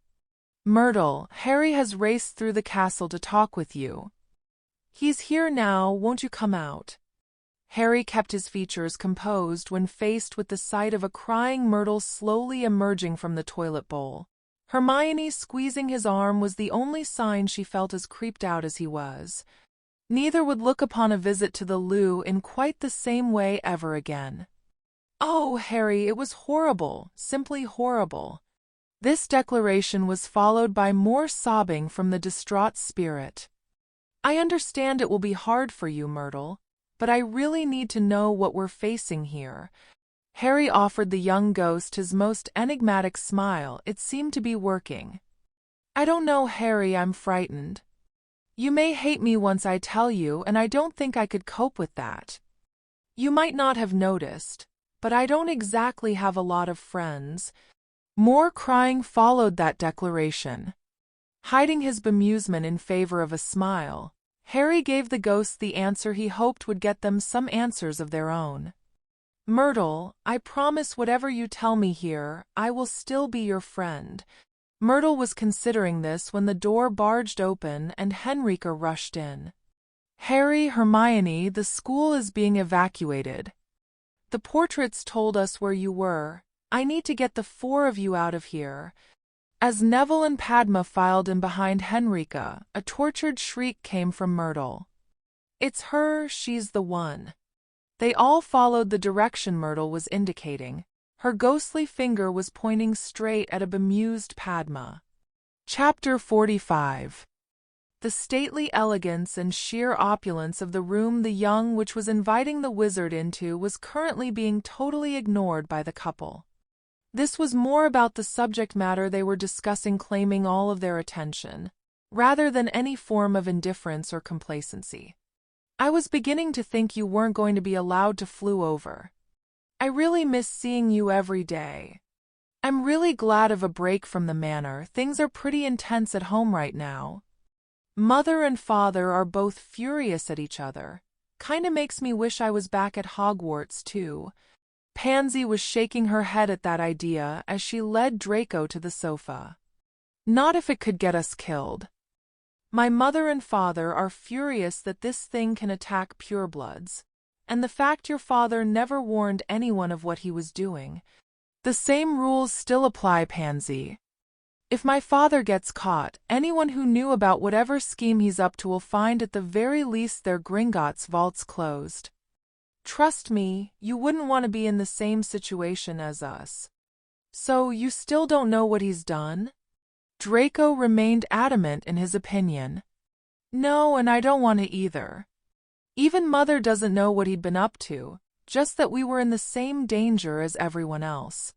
Myrtle, Harry has raced through the castle to talk with you. He's here now, won't you come out? Harry kept his features composed when faced with the sight of a crying Myrtle slowly emerging from the toilet bowl. Hermione squeezing his arm was the only sign she felt as creeped out as he was. Neither would look upon a visit to the loo in quite the same way ever again. Oh, Harry, it was horrible, simply horrible. This declaration was followed by more sobbing from the distraught spirit. I understand it will be hard for you, Myrtle, but I really need to know what we're facing here. Harry offered the young ghost his most enigmatic smile. It seemed to be working. I don't know, Harry, I'm frightened. You may hate me once I tell you, and I don't think I could cope with that. You might not have noticed, but I don't exactly have a lot of friends. More crying followed that declaration. Hiding his bemusement in favor of a smile, Harry gave the ghost the answer he hoped would get them some answers of their own. Myrtle, I promise whatever you tell me here, I will still be your friend. Myrtle was considering this when the door barged open and Henrika rushed in. Harry, Hermione, the school is being evacuated. The portraits told us where you were. I need to get the 4 of you out of here. As Neville and Padma filed in behind Henrika, a tortured shriek came from Myrtle. It's her, she's the one. They all followed the direction Myrtle was indicating. Her ghostly finger was pointing straight at a bemused Padma. Chapter 45. The stately elegance and sheer opulence of the room the young witch was inviting the wizard into was currently being totally ignored by the couple. This was more about the subject matter they were discussing claiming all of their attention, rather than any form of indifference or complacency. I was beginning to think you weren't going to be allowed to flew over. I really miss seeing you every day. I'm really glad of a break from the manor. Things are pretty intense at home right now. Mother and father are both furious at each other. Kinda makes me wish I was back at Hogwarts, too. Pansy was shaking her head at that idea as she led Draco to the sofa. Not if it could get us killed. My mother and father are furious that this thing can attack purebloods, and the fact your father never warned anyone of what he was doing. The same rules still apply, Pansy. If my father gets caught, anyone who knew about whatever scheme he's up to will find at the very least their Gringotts vaults closed. Trust me, you wouldn't want to be in the same situation as us. So you still don't know what he's done? Draco remained adamant in his opinion. No, and I don't want to either. Even Mother doesn't know what he'd been up to, just that we were in the same danger as everyone else.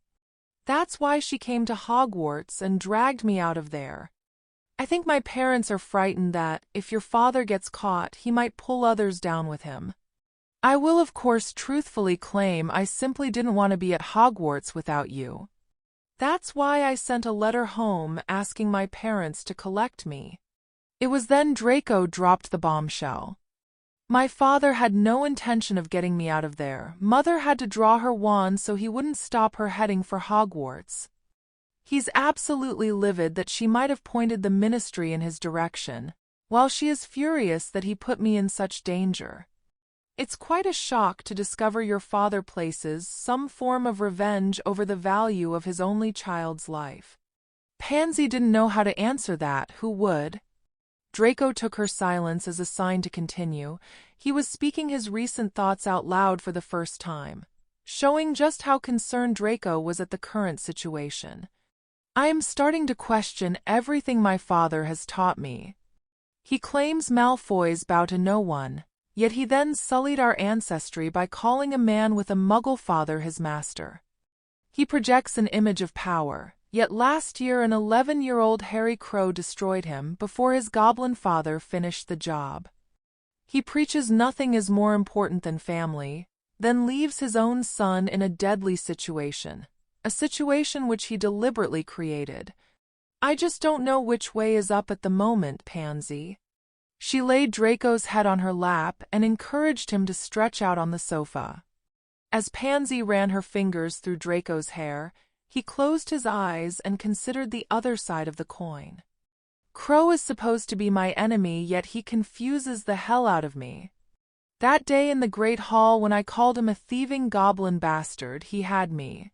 That's why she came to Hogwarts and dragged me out of there. I think my parents are frightened that, if your father gets caught, he might pull others down with him. I will of course truthfully claim I simply didn't want to be at Hogwarts without you. That's why I sent a letter home asking my parents to collect me. It was then Draco dropped the bombshell. My father had no intention of getting me out of there. Mother had to draw her wand so he wouldn't stop her heading for Hogwarts. He's absolutely livid that she might have pointed the ministry in his direction, while she is furious that he put me in such danger. It's quite a shock to discover your father places some form of revenge over the value of his only child's life. Pansy didn't know how to answer that. Who would? Draco took her silence as a sign to continue. He was speaking his recent thoughts out loud for the first time, showing just how concerned Draco was at the current situation. I am starting to question everything my father has taught me. He claims Malfoys bow to no one, yet he then sullied our ancestry by calling a man with a Muggle father his master. He projects an image of power, yet last year an 11-year-old Harry Crow destroyed him before his goblin father finished the job. He preaches nothing is more important than family, then leaves his own son in a deadly situation, a situation which he deliberately created. I just don't know which way is up at the moment, Pansy. She laid Draco's head on her lap and encouraged him to stretch out on the sofa. As Pansy ran her fingers through Draco's hair, he closed his eyes and considered the other side of the coin. Crow is supposed to be my enemy, yet he confuses the hell out of me. That day in the Great Hall when I called him a thieving goblin bastard, he had me.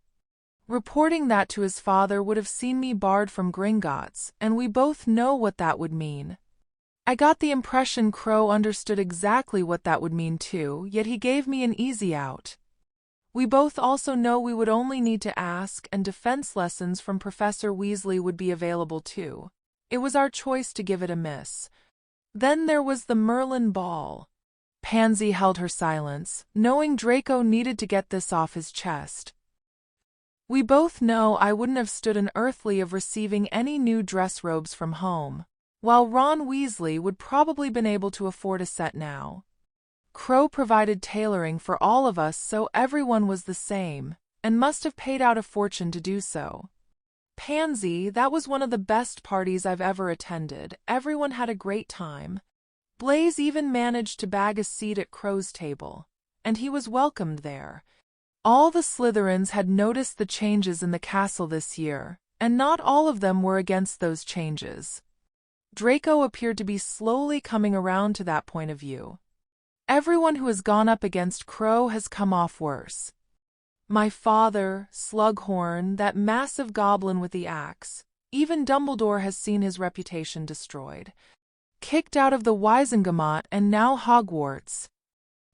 Reporting that to his father would have seen me barred from Gringotts, and we both know what that would mean. I got the impression Crow understood exactly what that would mean too, yet he gave me an easy out. We both also know we would only need to ask, and defense lessons from Professor Weasley would be available too. It was our choice to give it a miss. Then there was the Merlin Ball. Pansy held her silence, knowing Draco needed to get this off his chest. We both know I wouldn't have stood an earthly of receiving any new dress robes from home, while Ron Weasley would probably been able to afford a set now. Crow provided tailoring for all of us, so everyone was the same, and must have paid out a fortune to do so. Pansy, that was one of the best parties I've ever attended. Everyone had a great time. Blaze even managed to bag a seat at Crow's table, and he was welcomed there. All the Slytherins had noticed the changes in the castle this year, and not all of them were against those changes. Draco appeared to be slowly coming around to that point of view. Everyone who has gone up against Crow has come off worse. My father, Slughorn, that massive goblin with the axe, even Dumbledore has seen his reputation destroyed. Kicked out of the Wizengamot and now Hogwarts.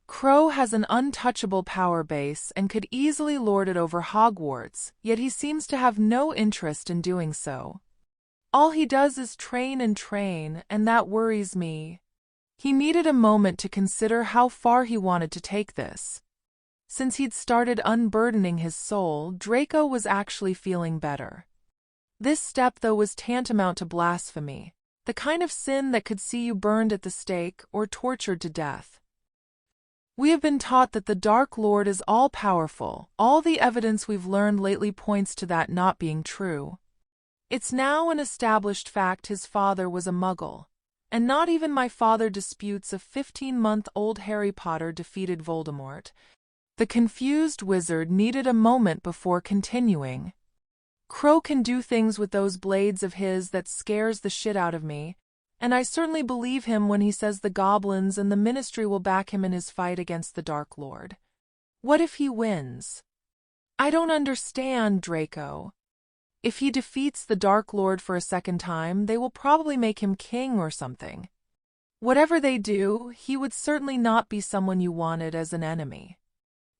Crow has an untouchable power base and could easily lord it over Hogwarts, yet he seems to have no interest in doing so. All he does is train, and that worries me. He needed a moment to consider how far he wanted to take this. Since he'd started unburdening his soul, Draco was actually feeling better. This step, though, was tantamount to blasphemy, the kind of sin that could see you burned at the stake or tortured to death. We have been taught that the Dark Lord is all-powerful. All the evidence we've learned lately points to that not being true. It's now an established fact his father was a Muggle, and not even my father disputes a 15-month-old Harry Potter defeated Voldemort. The confused wizard needed a moment before continuing. Crow can do things with those blades of his that scares the shit out of me, and I certainly believe him when he says the goblins and the Ministry will back him in his fight against the Dark Lord. What if he wins? I don't understand, Draco. If he defeats the Dark Lord for a second time, they will probably make him king or something. Whatever they do, he would certainly not be someone you wanted as an enemy.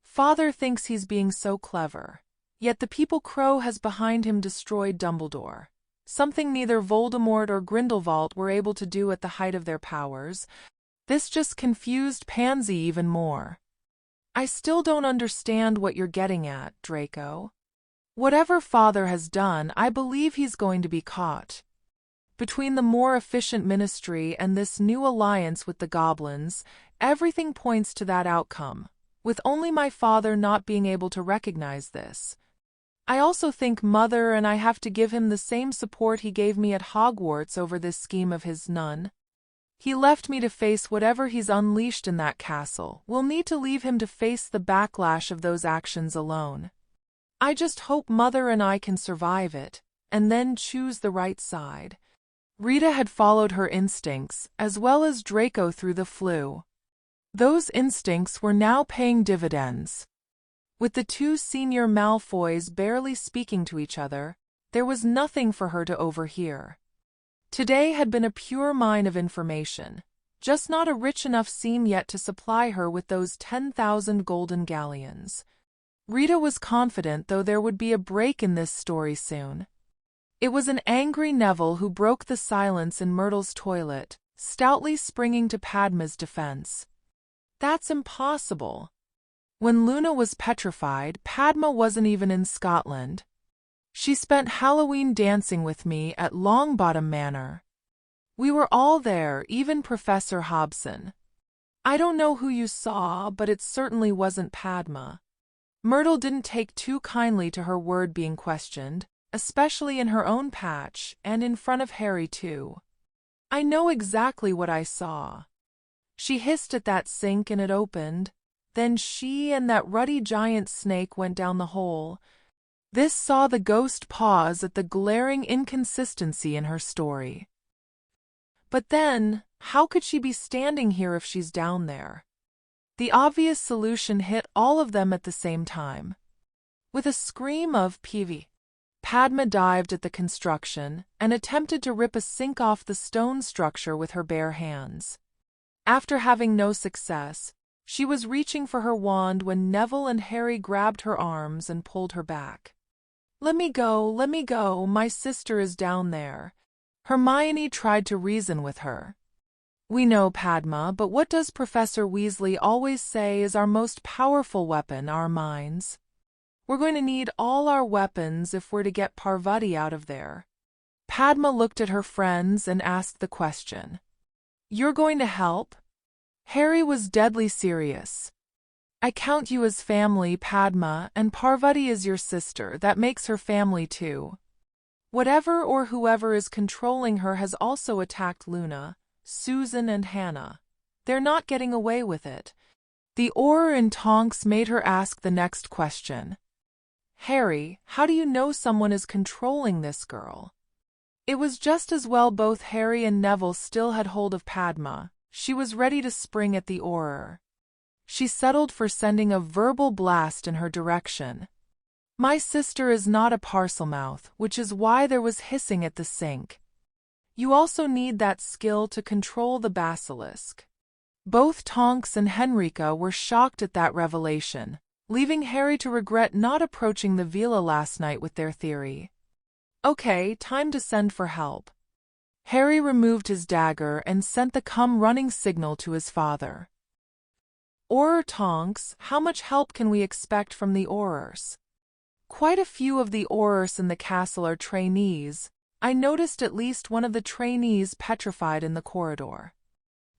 Father thinks he's being so clever, yet the people Crow has behind him destroyed Dumbledore, something neither Voldemort or Grindelwald were able to do at the height of their powers. This just confused Pansy even more. I still don't understand what you're getting at, Draco. Whatever Father has done, I believe he's going to be caught. Between the more efficient Ministry and this new alliance with the goblins, everything points to that outcome, with only my father not being able to recognize this. I also think Mother and I have to give him the same support he gave me at Hogwarts over this scheme of his. None. He left me to face whatever he's unleashed in that castle. We'll need to leave him to face the backlash of those actions alone. I just hope Mother and I can survive it, and then choose the right side. Rita had followed her instincts, as well as Draco through the flu. Those instincts were now paying dividends. With the two senior Malfoys barely speaking to each other, there was nothing for her to overhear. Today had been a pure mine of information, just not a rich enough seam yet to supply her with those 10,000 golden galleons. Rita was confident, though, there would be a break in this story soon. It was an angry Neville who broke the silence in Myrtle's toilet, stoutly springing to Padma's defense. That's impossible. When Luna was petrified, Padma wasn't even in Scotland. She spent Halloween dancing with me at Longbottom Manor. We were all there, even Professor Hobson. I don't know who you saw, but it certainly wasn't Padma. Myrtle didn't take too kindly to her word being questioned, especially in her own patch, and in front of Harry too. I know exactly what I saw. She hissed at that sink and it opened. Then she and that ruddy giant snake went down the hole. This saw the ghost pause at the glaring inconsistency in her story. But then, how could she be standing here if she's down there? The obvious solution hit all of them at the same time. With a scream of "PV!" Padma dived at the construction and attempted to rip a sink off the stone structure with her bare hands. After having no success, she was reaching for her wand when Neville and Harry grabbed her arms and pulled her back. Let me go, my sister is down there." Hermione tried to reason with her. "We know, Padma, but what does Professor Weasley always say is our most powerful weapon, our minds? We're going to need all our weapons if we're to get Parvati out of there." Padma looked at her friends and asked the question. "You're going to help?" Harry was deadly serious. "I count you as family, Padma, and Parvati is your sister. That makes her family too. Whatever or whoever is controlling her has also attacked Luna, Susan, and Hannah. They're not getting away with it." The aura in Tonks made her ask the next question. "Harry, how do you know someone is controlling this girl?" It was just as well both Harry and Neville still had hold of Padma. She was ready to spring at the aura. She settled for sending a verbal blast in her direction. "My sister is not a parselmouth, which is why there was hissing at the sink. You also need that skill to control the basilisk." Both Tonks and Henrika were shocked at that revelation, leaving Harry to regret not approaching the villa last night with their theory. "Okay, time to send for help." Harry removed his dagger and sent the come-running signal to his father. "Auror Tonks, how much help can we expect from the Aurors?" "Quite a few of the Aurors in the castle are trainees. I noticed at least one of the trainees petrified in the corridor.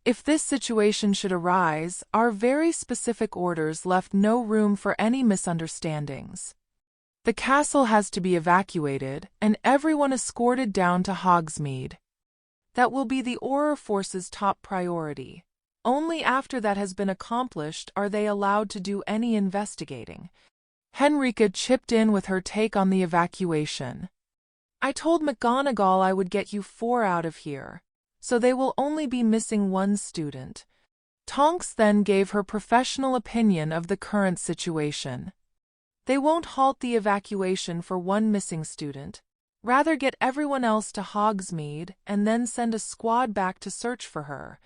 If this situation should arise, our very specific orders left no room for any misunderstandings. The castle has to be evacuated, and everyone escorted down to Hogsmeade. That will be the Auror Force's top priority. Only after that has been accomplished are they allowed to do any investigating." Henrika chipped in with her take on the evacuation. "I told Mcgonagall I would get you 4 out of here, so they will only be missing 1 student." Tonks then gave her professional opinion of the current situation. "They won't halt the evacuation for 1 missing student. Rather get everyone else to Hogsmeade and then send a squad back to search for her.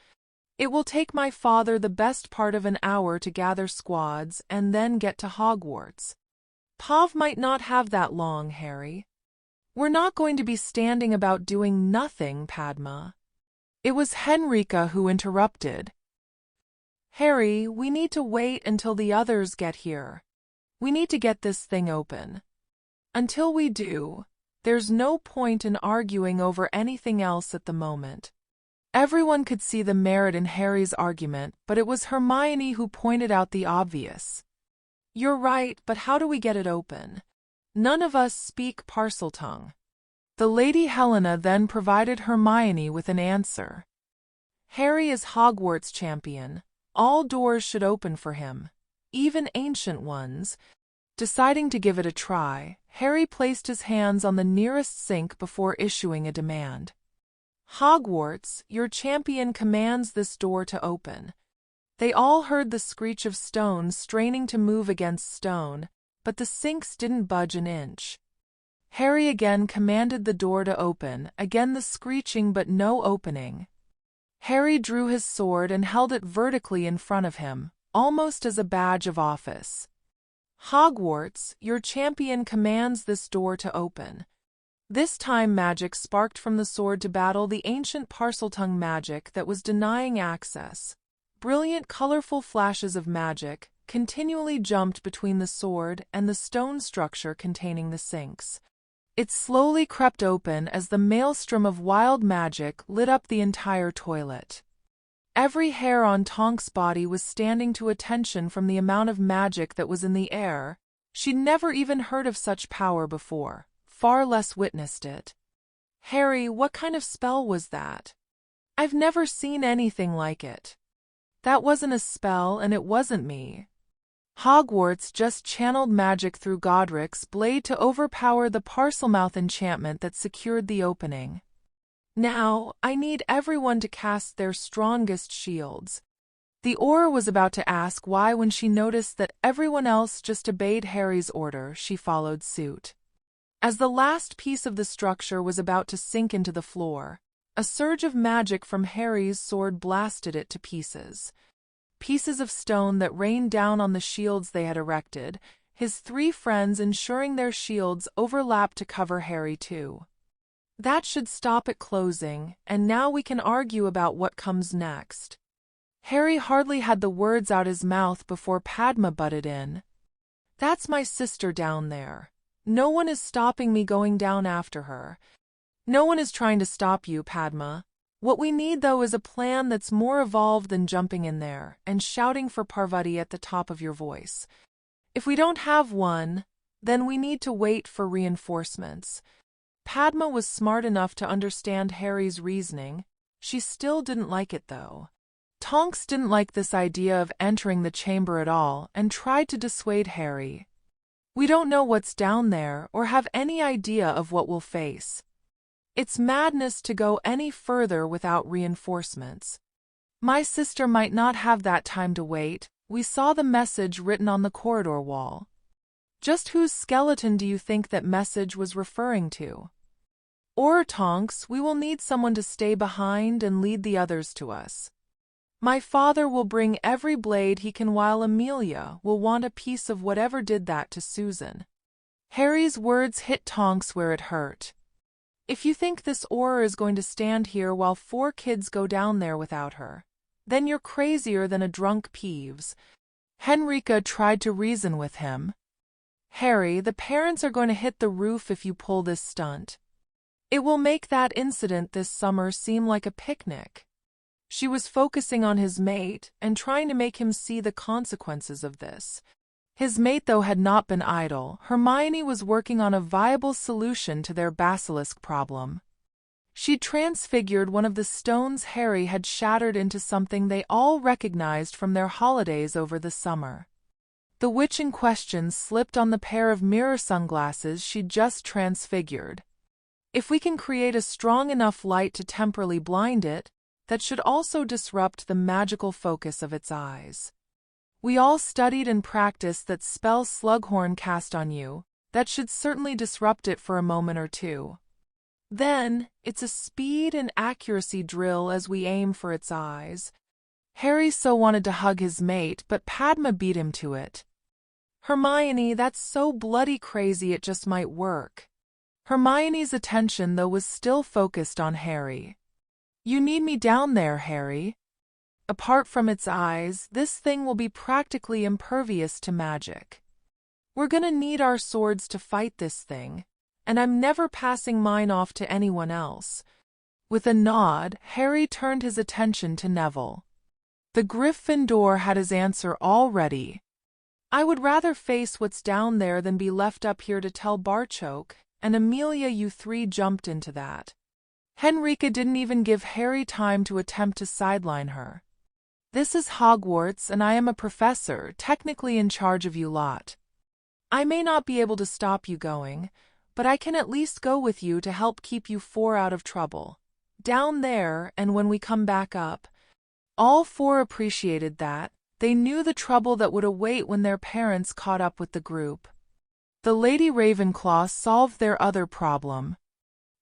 It will take my father the best part of an hour to gather squads and then get to Hogwarts. Pav might not have that long, Harry." "We're not going to be standing about doing nothing, Padma." It was Henrika who interrupted. "Harry, we need to wait until the others get here. We need to get this thing open. Until we do, there's no point in arguing over anything else at the moment." Everyone could see the merit in Harry's argument, but it was Hermione who pointed out the obvious. "You're right, but how do we get it open? None of us speak Parseltongue." The Lady Helena then provided Hermione with an answer. "Harry is Hogwarts champion. All doors should open for him, even ancient ones." Deciding to give it a try, Harry placed his hands on the nearest sink before issuing a demand. "Hogwarts, your champion commands this door to open." They all heard the screech of stone straining to move against stone, but the sinks didn't budge an inch. Harry again commanded the door to open, again the screeching but no opening. Harry drew his sword and held it vertically in front of him, almost as a badge of office. Hogwarts, your champion commands this door to open. This time magic sparked from the sword to battle the ancient Parseltongue magic that was denying access. Brilliant, colorful flashes of magic continually jumped between the sword and the stone structure containing the sinks. It slowly crept open as the maelstrom of wild magic lit up the entire toilet. Every hair on Tonk's body was standing to attention from the amount of magic that was in the air. She'd never even heard of such power before, far less witnessed it. "Harry, what kind of spell was that? I've never seen anything like it." "That wasn't a spell and it wasn't me. Hogwarts just channeled magic through Godric's blade to overpower the Parselmouth enchantment that secured the opening. Now, I need everyone to cast their strongest shields." The Auror was about to ask why when she noticed that everyone else just obeyed Harry's order. She followed suit. As the last piece of the structure was about to sink into the floor, a surge of magic from Harry's sword blasted it to pieces. Pieces of stone that rained down on the shields they had erected, his three friends ensuring their shields overlapped to cover Harry too. "That should stop it closing, and now we can argue about what comes next." Harry hardly had the words out his mouth before Padma butted in. "That's my sister down there. No one is stopping me going down after her." "No one is trying to stop you, Padma. What we need, though, is a plan that's more evolved than jumping in there and shouting for Parvati at the top of your voice. If we don't have one, then we need to wait for reinforcements." Padma was smart enough to understand Harry's reasoning. She still didn't like it, though. Tonks didn't like this idea of entering the chamber at all and tried to dissuade Harry. "We don't know what's down there or have any idea of what we'll face. It's madness to go any further without reinforcements. My sister might not have that time to wait. We saw the message written on the corridor wall." "Just whose skeleton do you think that message was referring to?" "Or Tonks, we will need someone to stay behind and lead the others to us. My father will bring every blade he can while Amelia will want a piece of whatever did that to Susan." Harry's words hit Tonks where it hurt. "If you think this Auror is going to stand here while 4 kids go down there without her, then you're crazier than a drunk Peeves." Henrika tried to reason with him. "Harry, the parents are going to hit the roof if you pull this stunt. It will make that incident this summer seem like a picnic." She was focusing on his mate and trying to make him see the consequences of this. His mate, though, had not been idle. Hermione was working on a viable solution to their basilisk problem. She'd transfigured one of the stones Harry had shattered into something they all recognized from their holidays over the summer. The witch in question slipped on the pair of mirror sunglasses she'd just transfigured. If we can create a strong enough light to temporarily blind it, that should also disrupt the magical focus of its eyes. We all studied and practiced that spell Slughorn cast on you. That should certainly disrupt it for a moment or two. Then, it's a speed and accuracy drill as we aim for its eyes." Harry so wanted to hug his mate, but Padma beat him to it. "Hermione, that's so bloody crazy it just might work." Hermione's attention, though, was still focused on Harry. "You need me down there, Harry. Apart from its eyes, this thing will be practically impervious to magic. We're gonna need our swords to fight this thing, and I'm never passing mine off to anyone else." With a nod, Harry turned his attention to Neville. The Gryffindor had his answer all ready. "I would rather face what's down there than be left up here to tell Barchoke, and Amelia you 3 jumped into that." Henrika didn't even give Harry time to attempt to sideline her. "This is Hogwarts, and I am a professor, technically in charge of you lot. I may not be able to stop you going, but I can at least go with you to help keep you 4 out of trouble. Down there, and when we come back up." All 4 appreciated that. They knew the trouble that would await when their parents caught up with the group. The Lady Ravenclaw solved their other problem.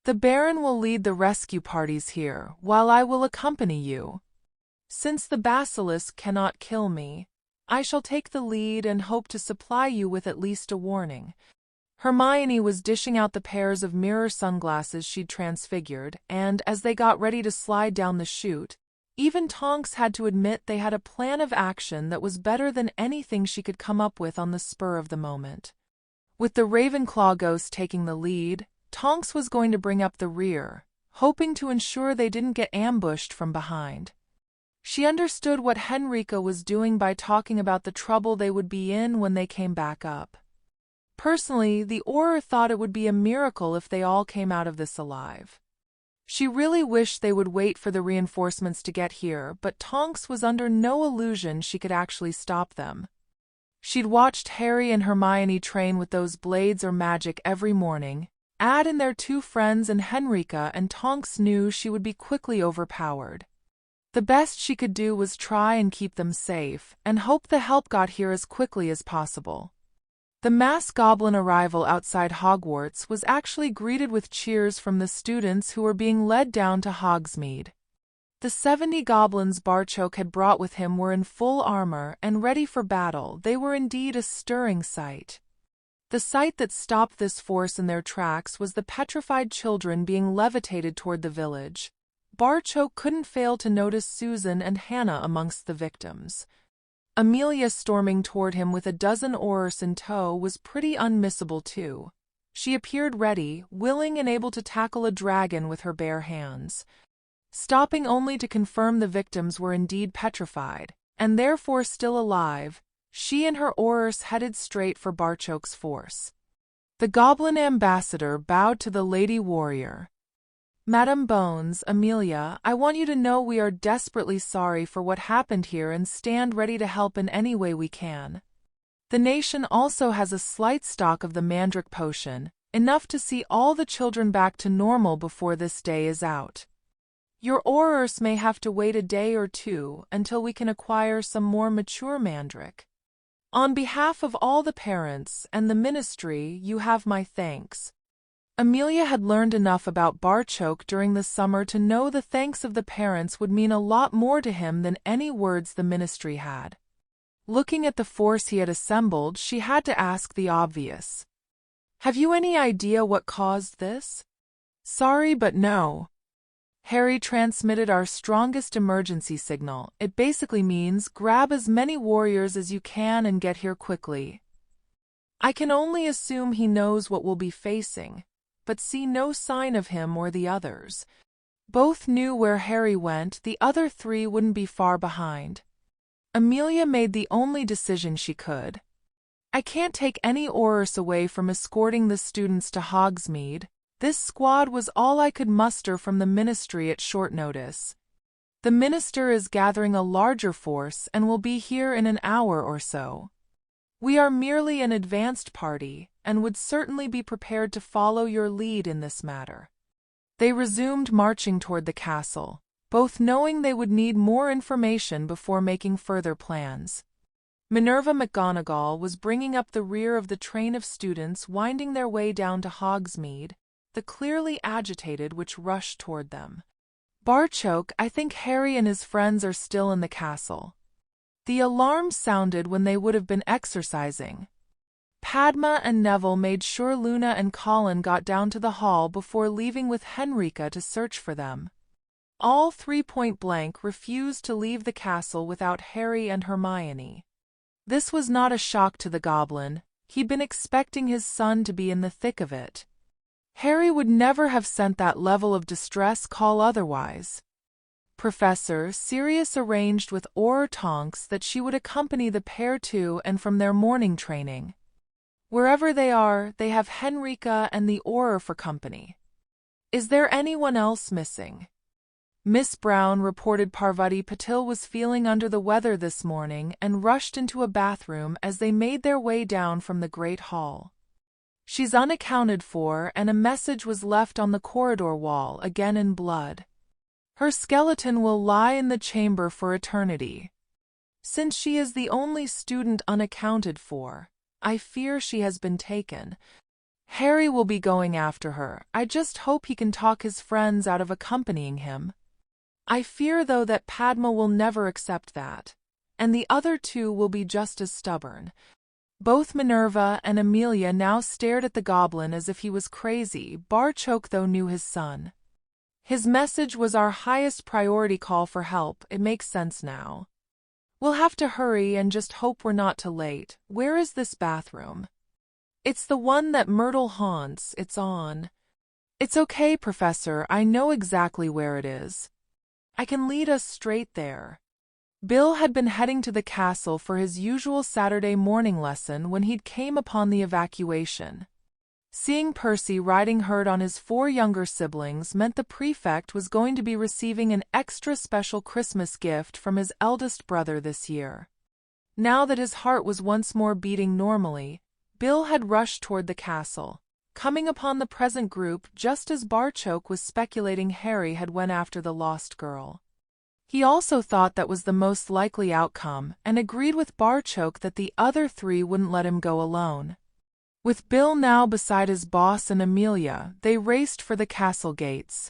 The Baron will lead the rescue parties here, while I will accompany you. Since the basilisk cannot kill me, I shall take the lead and hope to supply you with at least a warning. Hermione was dishing out the pairs of mirror sunglasses she'd transfigured, and as they got ready to slide down the chute, even Tonks had to admit they had a plan of action that was better than anything she could come up with on the spur of the moment. With the Ravenclaw ghost taking the lead, Tonks was going to bring up the rear, hoping to ensure they didn't get ambushed from behind. She understood what Henrika was doing by talking about the trouble they would be in when they came back up. Personally, the Auror thought it would be a miracle if they all came out of this alive. She really wished they would wait for the reinforcements to get here, but Tonks was under no illusion she could actually stop them. She'd watched Harry and Hermione train with those blades or magic every morning, add in their two friends and Henrika, and Tonks knew she would be quickly overpowered. The best she could do was try and keep them safe, and hope the help got here as quickly as possible. The mass goblin arrival outside Hogwarts was actually greeted with cheers from the students who were being led down to Hogsmeade. The 70 goblins Barchoke had brought with him were in full armor and ready for battle. They were indeed a stirring sight. The sight that stopped this force in their tracks was the petrified children being levitated toward the village. Barchoke couldn't fail to notice Susan and Hannah amongst the victims. Amelia storming toward him with a dozen Aurors in tow was pretty unmissable too. She appeared ready, willing and able to tackle a dragon with her bare hands. Stopping only to confirm the victims were indeed petrified, and therefore still alive, she and her Aurors headed straight for Barchoke's force. The Goblin ambassador bowed to the lady warrior. Madame Bones, Amelia, I want you to know we are desperately sorry for what happened here and stand ready to help in any way we can. The nation also has a slight stock of the Mandrake potion, enough to see all the children back to normal before this day is out. Your Aurors may have to wait a day or two until we can acquire some more mature Mandrake. On behalf of all the parents and the ministry, you have my thanks. Amelia had learned enough about Barchoke during the summer to know the thanks of the parents would mean a lot more to him than any words the ministry had. Looking at the force he had assembled, she had to ask the obvious. Have you any idea what caused this? Sorry, but no. Harry transmitted our strongest emergency signal. It basically means grab as many warriors as you can and get here quickly. I can only assume he knows what we'll be facing, but see no sign of him or the others. Both knew where Harry went, the other three wouldn't be far behind. Amelia made the only decision she could. I can't take any Aurors away from escorting the students to Hogsmeade. This squad was all I could muster from the ministry at short notice. The minister is gathering a larger force and will be here in an hour or so. We are merely an advanced party, and would certainly be prepared to follow your lead in this matter. They resumed marching toward the castle, both knowing they would need more information before making further plans. Minerva Mcgonagall was bringing up the rear of the train of students winding their way down to Hogsmeade, the clearly agitated which rushed toward them. Barchoke, I think Harry and his friends are still in the castle. The alarm sounded when they would have been exercising. Padma and Neville made sure Luna and Colin got down to the hall before leaving with Henrika to search for them. All three point-blank refused to leave the castle without Harry and Hermione. This was not a shock to the goblin. He'd been expecting his son to be in the thick of it. Harry would never have sent that level of distress call otherwise. Professor Sirius arranged with Auror Tonks that she would accompany the pair to and from their morning training. Wherever they are, they have Henrika and the Auror for company. Is there anyone else missing? Miss Brown reported Parvati Patil was feeling under the weather this morning and rushed into a bathroom as they made their way down from the Great Hall. She's unaccounted for, and a message was left on the corridor wall, again in blood. Her skeleton will lie in the chamber for eternity. Since she is the only student unaccounted for, I fear she has been taken. Harry will be going after her. I just hope he can talk his friends out of accompanying him. I fear, though, that Padma will never accept that, and the other two will be just as stubborn." Both Minerva and Amelia now stared at the goblin as if he was crazy. Barchoke, though, knew his son. His message was our highest priority call for help. It makes sense now. We'll have to hurry and just hope we're not too late. Where is this bathroom? It's the one that Myrtle haunts. It's on. It's okay, Professor. I know exactly where it is. I can lead us straight there. Bill had been heading to the castle for his usual Saturday morning lesson when he'd came upon the evacuation. Seeing Percy riding herd on his 4 younger siblings meant the prefect was going to be receiving an extra special Christmas gift from his eldest brother this year. Now that his heart was once more beating normally, Bill had rushed toward the castle, coming upon the present group just as Barchoke was speculating Harry had went after the lost girl. He also thought that was the most likely outcome, and agreed with Barchoke that the other 3 wouldn't let him go alone. With Bill now beside his boss and Amelia, they raced for the castle gates.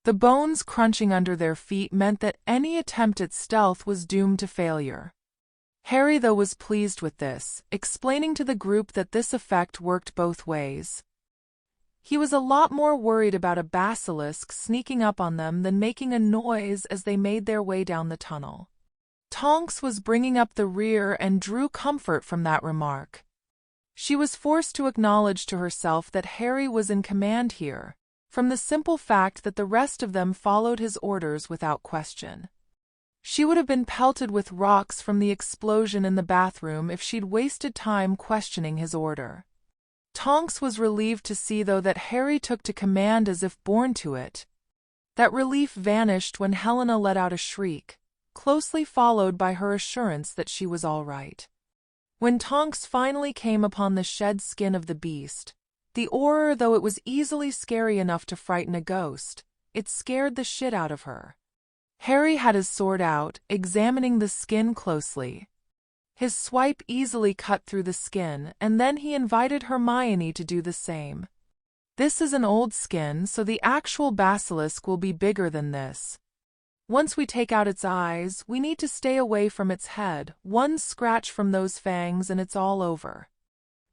The bones crunching under their feet meant that any attempt at stealth was doomed to failure. Harry, though, was pleased with this, explaining to the group that this effect worked both ways. He was a lot more worried about a basilisk sneaking up on them than making a noise as they made their way down the tunnel. Tonks was bringing up the rear and drew comfort from that remark. She was forced to acknowledge to herself that Harry was in command here, from the simple fact that the rest of them followed his orders without question. She would have been pelted with rocks from the explosion in the bathroom if she'd wasted time questioning his order. Tonks was relieved to see, though, that Harry took to command as if born to it. That relief vanished when Helena let out a shriek, closely followed by her assurance that she was all right. When Tonks finally came upon the shed skin of the beast, the horror, though it was easily scary enough to frighten a ghost, it scared the shit out of her. Harry had his sword out, examining the skin closely. His swipe easily cut through the skin, and then he invited Hermione to do the same. "This is an old skin, so the actual basilisk will be bigger than this. Once we take out its eyes, we need to stay away from its head. One scratch from those fangs and it's all over.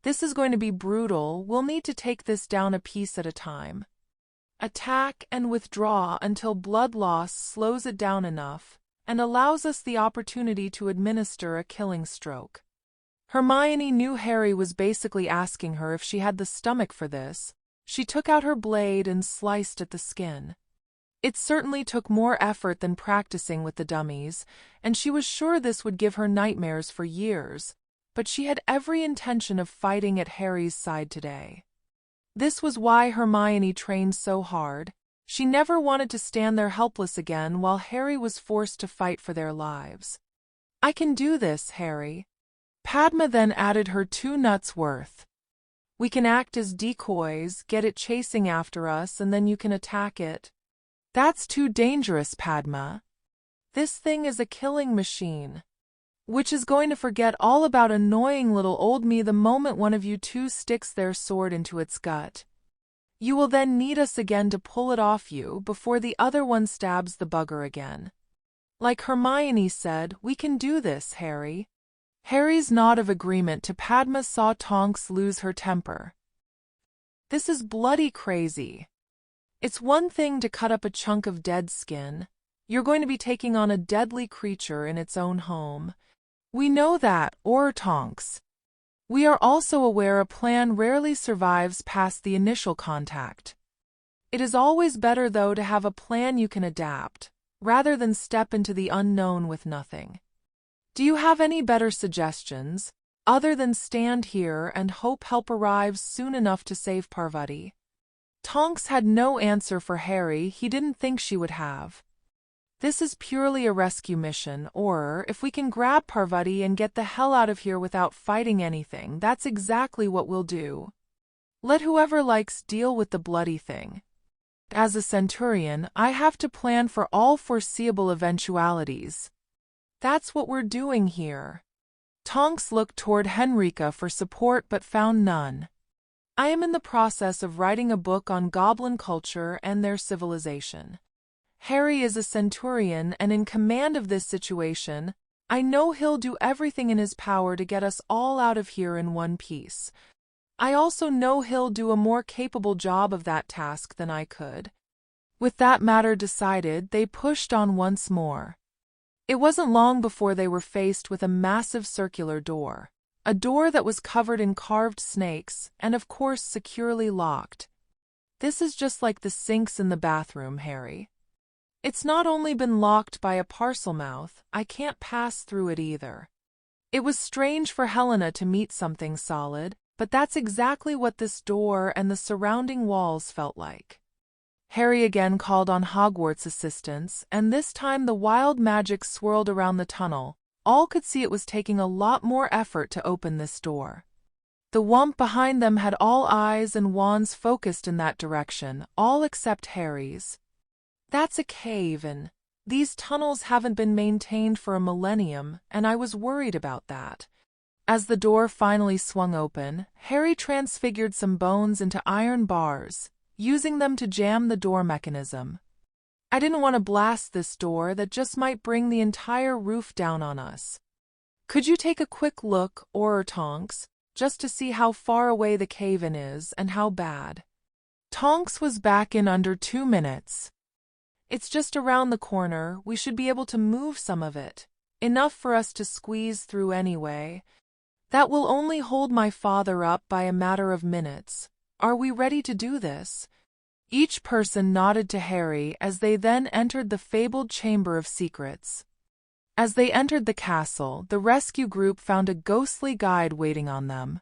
This is going to be brutal. We'll need to take this down a piece at a time. Attack and withdraw until blood loss slows it down enough and allows us the opportunity to administer a killing stroke." Hermione knew Harry was basically asking her if she had the stomach for this. She took out her blade and sliced at the skin. It certainly took more effort than practicing with the dummies, and she was sure this would give her nightmares for years, but she had every intention of fighting at Harry's side today. This was why Hermione trained so hard. She never wanted to stand there helpless again while Harry was forced to fight for their lives. "I can do this, Harry." Padma then added her 2 nuts worth. "We can act as decoys, get it chasing after us, and then you can attack it." "That's too dangerous, Padma. This thing is a killing machine, which is going to forget all about annoying little old me the moment one of you 2 sticks their sword into its gut. You will then need us again to pull it off you before the other one stabs the bugger again." Like Hermione said, "We can do this, Harry." Harry's nod of agreement to Padma saw Tonks lose her temper. "This is bloody crazy. It's one thing to cut up a chunk of dead skin. You're going to be taking on a deadly creature in its own home. We know that, or Tonks. We are also aware a plan rarely survives past the initial contact. It is always better, though, to have a plan you can adapt, rather than step into the unknown with nothing. Do you have any better suggestions, other than stand here and hope help arrives soon enough to save Parvati?" Tonks had no answer for Harry. He didn't think she would have. "This is purely a rescue mission, or, if we can grab Parvati and get the hell out of here without fighting anything, that's exactly what we'll do. Let whoever likes deal with the bloody thing. As a centurion, I have to plan for all foreseeable eventualities. That's what we're doing here." Tonks looked toward Henrika for support but found none. I am in the process of writing a book on goblin culture and their civilization. Harry is a centurion and in command of this situation. I know he'll do everything in his power to get us all out of here in one piece. I also know he'll do a more capable job of that task than I could. With that matter decided, they pushed on once more. It wasn't long before they were faced with a massive circular door, a door that was covered in carved snakes and of course securely locked. This is just like the sinks in the bathroom, Harry. It's not only been locked by a parcel mouth, I can't pass through it either. It was strange for Helena to meet something solid, but that's exactly what this door and the surrounding walls felt like. Harry again called on Hogwarts assistance, and this time the wild magic swirled around the tunnel. All could see it was taking a lot more effort to open this door. The wump behind them had all eyes and wands focused in that direction, all except Harry's. That's a cave, and these tunnels haven't been maintained for a millennium, and I was worried about that. As the door finally swung open, Harry transfigured some bones into iron bars, using them to jam the door mechanism. I didn't want to blast this door, that just might bring the entire roof down on us. Could you take a quick look, Tonks, just to see how far away the cave-in is and how bad? Tonks was back in under 2 minutes. It's just around the corner, we should be able to move some of it. Enough for us to squeeze through anyway. That will only hold my father up by a matter of minutes. Are we ready to do this? Each person nodded to Harry as they then entered the fabled Chamber of Secrets. As they entered the castle, the rescue group found a ghostly guide waiting on them.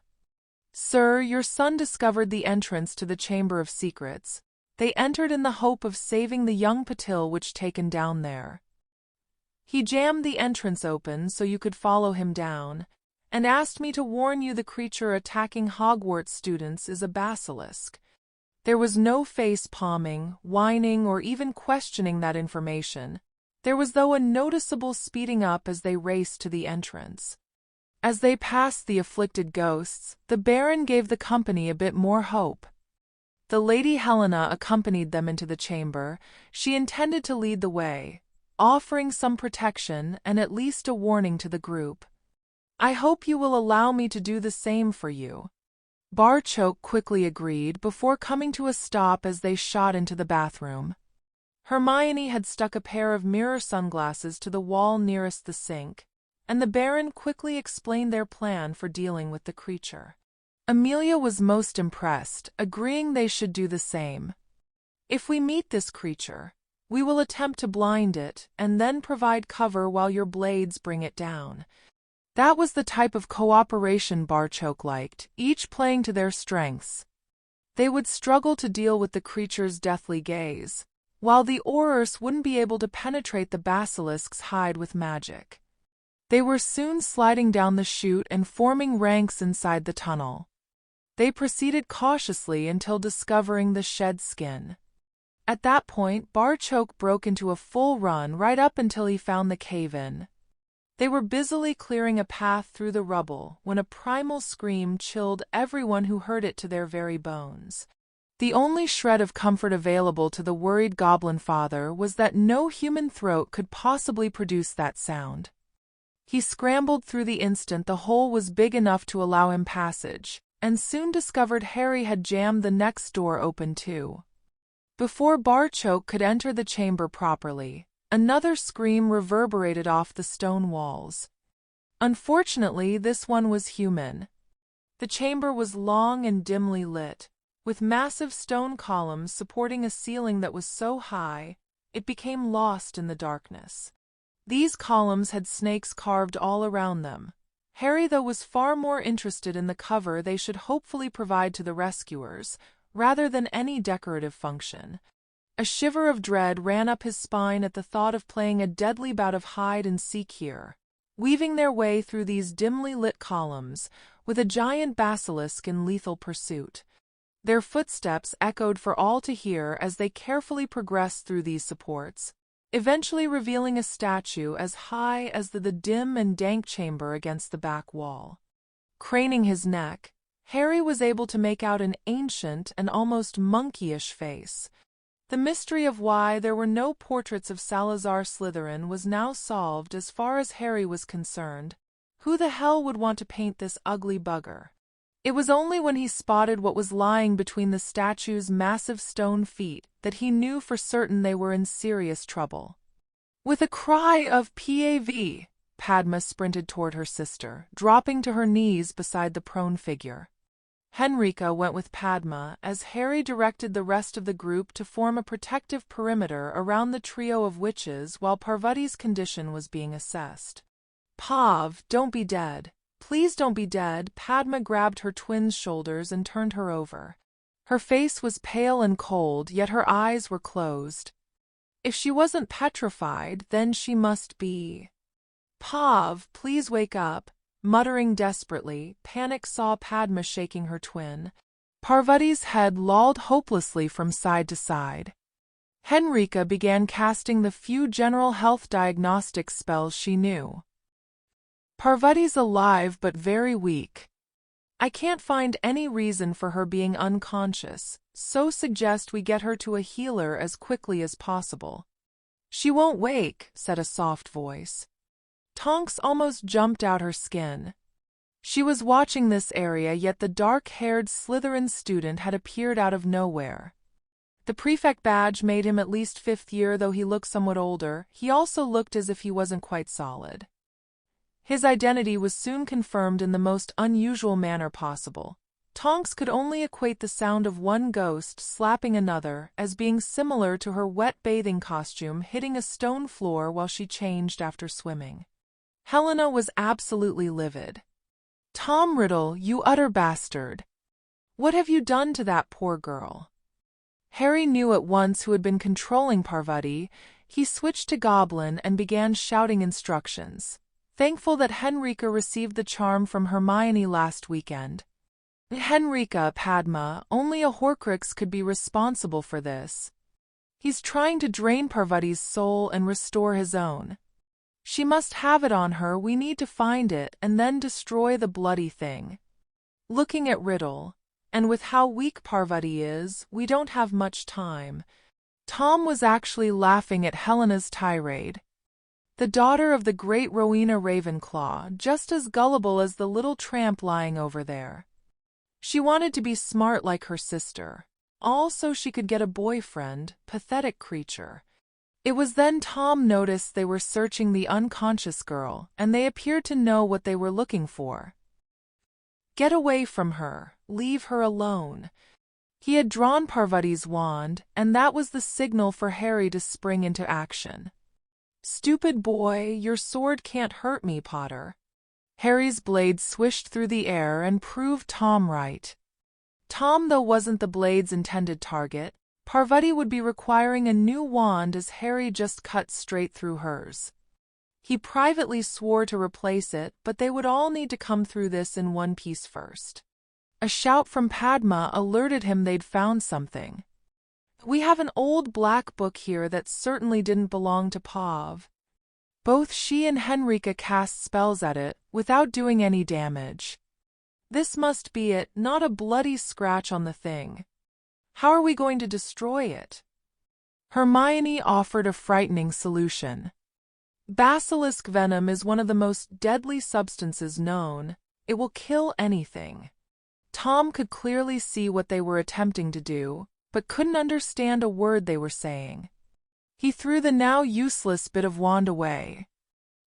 Sir, your son discovered the entrance to the Chamber of Secrets. They entered in the hope of saving the young Patil which taken down there. He jammed the entrance open so you could follow him down, and asked me to warn you the creature attacking Hogwarts students is a basilisk. There was no face-palming, whining, or even questioning that information. There was, though, a noticeable speeding up as they raced to the entrance. As they passed the afflicted ghosts, the Baron gave the company a bit more hope. The Lady Helena accompanied them into the chamber. She intended to lead the way, offering some protection and at least a warning to the group. I hope you will allow me to do the same for you. Barchoke quickly agreed before coming to a stop as they shot into the bathroom. Hermione had stuck a pair of mirror sunglasses to the wall nearest the sink, and the Baron quickly explained their plan for dealing with the creature. Amelia was most impressed, agreeing they should do the same. If we meet this creature, we will attempt to blind it and then provide cover while your blades bring it down. That was the type of cooperation Barchoke liked, each playing to their strengths. They would struggle to deal with the creature's deathly gaze, while the Aurors wouldn't be able to penetrate the basilisk's hide with magic. They were soon sliding down the chute and forming ranks inside the tunnel. They proceeded cautiously until discovering the shed skin. At that point, Barchoke broke into a full run right up until he found the cave-in. They were busily clearing a path through the rubble when a primal scream chilled everyone who heard it to their very bones. The only shred of comfort available to the worried goblin father was that no human throat could possibly produce that sound. He scrambled through the instant the hole was big enough to allow him passage, and soon discovered Harry had jammed the next door open too. Before Barchoke could enter the chamber properly, another scream reverberated off the stone walls. Unfortunately, this one was human. The chamber was long and dimly lit, with massive stone columns supporting a ceiling that was so high, it became lost in the darkness. These columns had snakes carved all around them. Harry, though, was far more interested in the cover they should hopefully provide to the rescuers, rather than any decorative function. A shiver of dread ran up his spine at the thought of playing a deadly bout of hide-and-seek here, weaving their way through these dimly lit columns, with a giant basilisk in lethal pursuit. Their footsteps echoed for all to hear as they carefully progressed through these supports, eventually revealing a statue as high as the dim and dank chamber against the back wall. Craning his neck, Harry was able to make out an ancient and almost monkeyish face. The mystery of why there were no portraits of Salazar Slytherin was now solved as far as Harry was concerned. Who the hell would want to paint this ugly bugger? It was only when he spotted what was lying between the statue's massive stone feet that he knew for certain they were in serious trouble. With a cry of "Pav!" Padma sprinted toward her sister, dropping to her knees beside the prone figure. Henrika went with Padma as Harry directed the rest of the group to form a protective perimeter around the trio of witches while Parvati's condition was being assessed. "Pav, don't be dead. Please don't be dead." Padma grabbed her twin's shoulders and turned her over. Her face was pale and cold, yet her eyes were closed. If she wasn't petrified, then she must be. "Pav, please wake up." Muttering desperately, Panic saw Padma shaking her twin. Parvati's head lolled hopelessly from side to side. Henrika began casting the few general health diagnostic spells she knew. "Parvati's alive but very weak. I can't find any reason for her being unconscious, so suggest we get her to a healer as quickly as possible." "She won't wake," said a soft voice. Tonks almost jumped out her skin. She was watching this area, yet the dark-haired Slytherin student had appeared out of nowhere. The prefect badge made him at least 5th year, though he looked somewhat older. He also looked as if he wasn't quite solid. His identity was soon confirmed in the most unusual manner possible. Tonks could only equate the sound of one ghost slapping another as being similar to her wet bathing costume hitting a stone floor while she changed after swimming. Helena was absolutely livid. "Tom Riddle, you utter bastard! What have you done to that poor girl?" Harry knew at once who had been controlling Parvati. He switched to Goblin and began shouting instructions, thankful that Henrika received the charm from Hermione last weekend. "Henrika, Padma, only a Horcrux could be responsible for this. He's trying to drain Parvati's soul and restore his own. She must have it on her. We need to find it and then destroy the bloody thing." Looking at Riddle, and with how weak Parvati is, we don't have much time. Tom was actually laughing at Helena's tirade. The daughter of the great Rowena Ravenclaw, just as gullible as the little tramp lying over there. She wanted to be smart like her sister, all so she could get a boyfriend, pathetic creature. It was then Tom noticed they were searching the unconscious girl, and they appeared to know what they were looking for. "Get away from her, leave her alone." He had drawn Parvati's wand, and that was the signal for Harry to spring into action. "Stupid boy, your sword can't hurt me, Potter." Harry's blade swished through the air and proved Tom right. Tom, though, wasn't the blade's intended target. Parvati would be requiring a new wand as Harry just cut straight through hers. He privately swore to replace it, but they would all need to come through this in one piece first. A shout from Padma alerted him they'd found something. "We have an old black book here that certainly didn't belong to Pav." Both she and Henrika cast spells at it, without doing any damage. "This must be it, not a bloody scratch on the thing. How are we going to destroy it?" Hermione offered a frightening solution. "Basilisk venom is one of the most deadly substances known. It will kill anything." Tom could clearly see what they were attempting to do, but couldn't understand a word they were saying. He threw the now useless bit of wand away.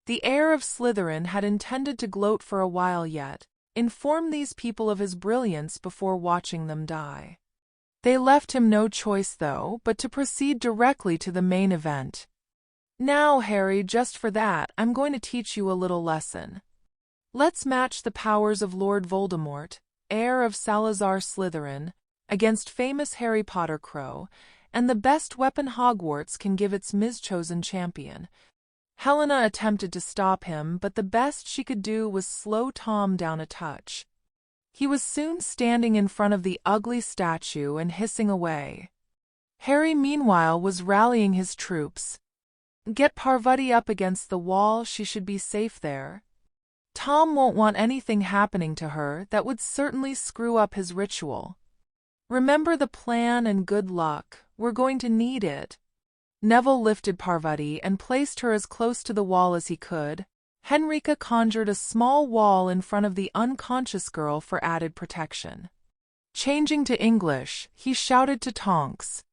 The heir of Slytherin had intended to gloat for a while yet, inform these people of his brilliance before watching them die. They left him no choice, though, but to proceed directly to the main event. "Now, Harry, just for that, I'm going to teach you a little lesson. Let's match the powers of Lord Voldemort, heir of Salazar Slytherin, against famous Harry Potter Crow, and the best weapon Hogwarts can give its mischosen champion." Helena attempted to stop him, but the best she could do was slow Tom down a touch. He was soon standing in front of the ugly statue and hissing away. Harry, meanwhile, was rallying his troops. Get Parvati up against the wall, she should be safe there. Tom won't want anything happening to her that would certainly screw up his ritual. Remember the plan and good luck, we're going to need it. Neville lifted Parvati and placed her as close to the wall as he could. Henrika conjured a small wall in front of the unconscious girl for added protection. Changing to English, he shouted to Tonks,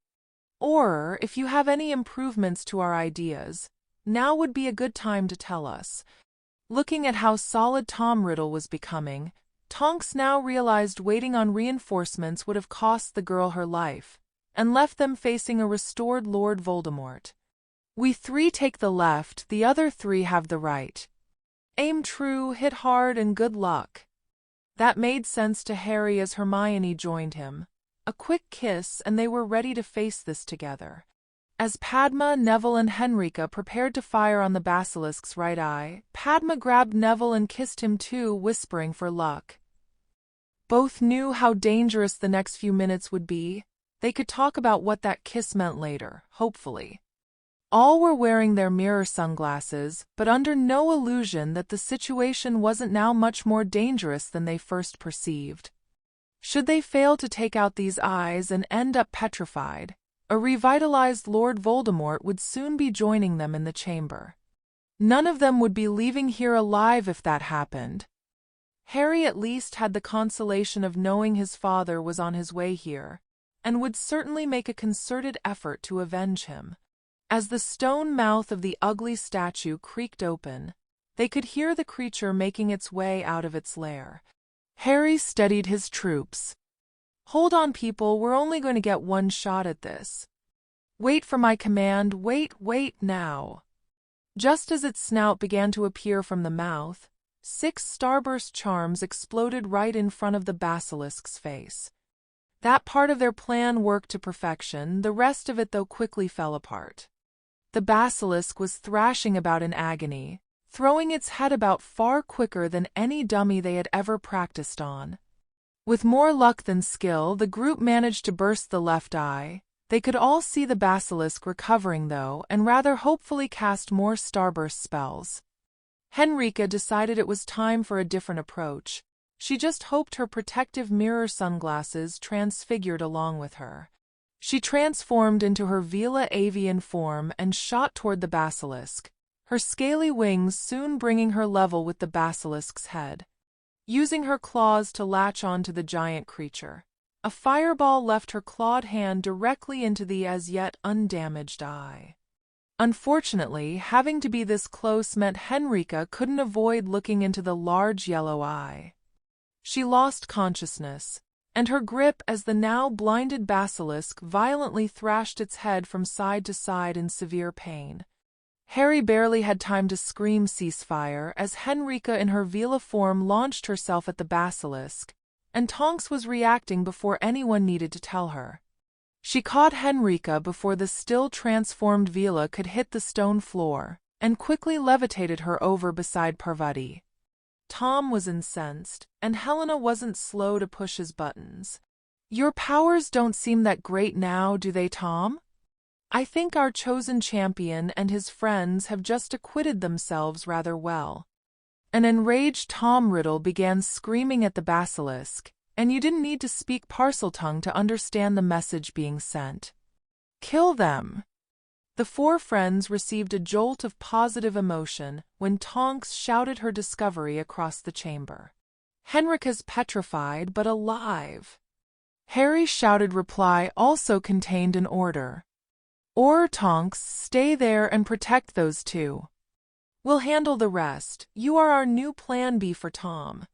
"Or, if you have any improvements to our ideas, now would be a good time to tell us." Looking at how solid Tom Riddle was becoming, Tonks now realized waiting on reinforcements would have cost the girl her life, and left them facing a restored Lord Voldemort. "We three take the left, the other three have the right. Aim true, hit hard, and good luck." That made sense to Harry as Hermione joined him. A quick kiss, and they were ready to face this together. As Padma, Neville, and Henrika prepared to fire on the basilisk's right eye, Padma grabbed Neville and kissed him too, whispering for luck. Both knew how dangerous the next few minutes would be. They could talk about what that kiss meant later, hopefully. All were wearing their mirror sunglasses, but under no illusion that the situation wasn't now much more dangerous than they first perceived. Should they fail to take out these eyes and end up petrified, a revitalized Lord Voldemort would soon be joining them in the chamber. None of them would be leaving here alive if that happened. Harry at least had the consolation of knowing his father was on his way here, and would certainly make a concerted effort to avenge him. As the stone mouth of the ugly statue creaked open, they could hear the creature making its way out of its lair. Harry steadied his troops. "Hold on, people, we're only going to get one shot at this. Wait for my command, wait now." Just as its snout began to appear from the mouth, 6 starburst charms exploded right in front of the basilisk's face. That part of their plan worked to perfection, the rest of it though quickly fell apart. The basilisk was thrashing about in agony, throwing its head about far quicker than any dummy they had ever practiced on. With more luck than skill, the group managed to burst the left eye. They could all see the basilisk recovering though, and rather hopefully cast more starburst spells. Henrika decided it was time for a different approach. She just hoped her protective mirror sunglasses transfigured along with her. She transformed into her Vela avian form and shot toward the basilisk, her scaly wings soon bringing her level with the basilisk's head. Using her claws to latch onto the giant creature, a fireball left her clawed hand directly into the as yet undamaged eye. Unfortunately, having to be this close meant Henrika couldn't avoid looking into the large yellow eye. She lost consciousness, and her grip as the now blinded basilisk violently thrashed its head from side to side in severe pain. Harry barely had time to scream ceasefire as Henrika in her Vela form launched herself at the basilisk, and Tonks was reacting before anyone needed to tell her. She caught Henrika before the still transformed Vela could hit the stone floor, and quickly levitated her over beside Parvati. Tom was incensed, and Helena wasn't slow to push his buttons. "Your powers don't seem that great now, do they, Tom? I think our chosen champion and his friends have just acquitted themselves rather well." An enraged Tom Riddle began screaming at the basilisk, and you didn't need to speak Parseltongue to understand the message being sent. "Kill them!" The 4 friends received a jolt of positive emotion when Tonks shouted her discovery across the chamber. "Henrika's petrified but alive." Harry's shouted reply also contained an order. "Or, Tonks, stay there and protect those 2. We'll handle the rest. You are our new plan B for Tom."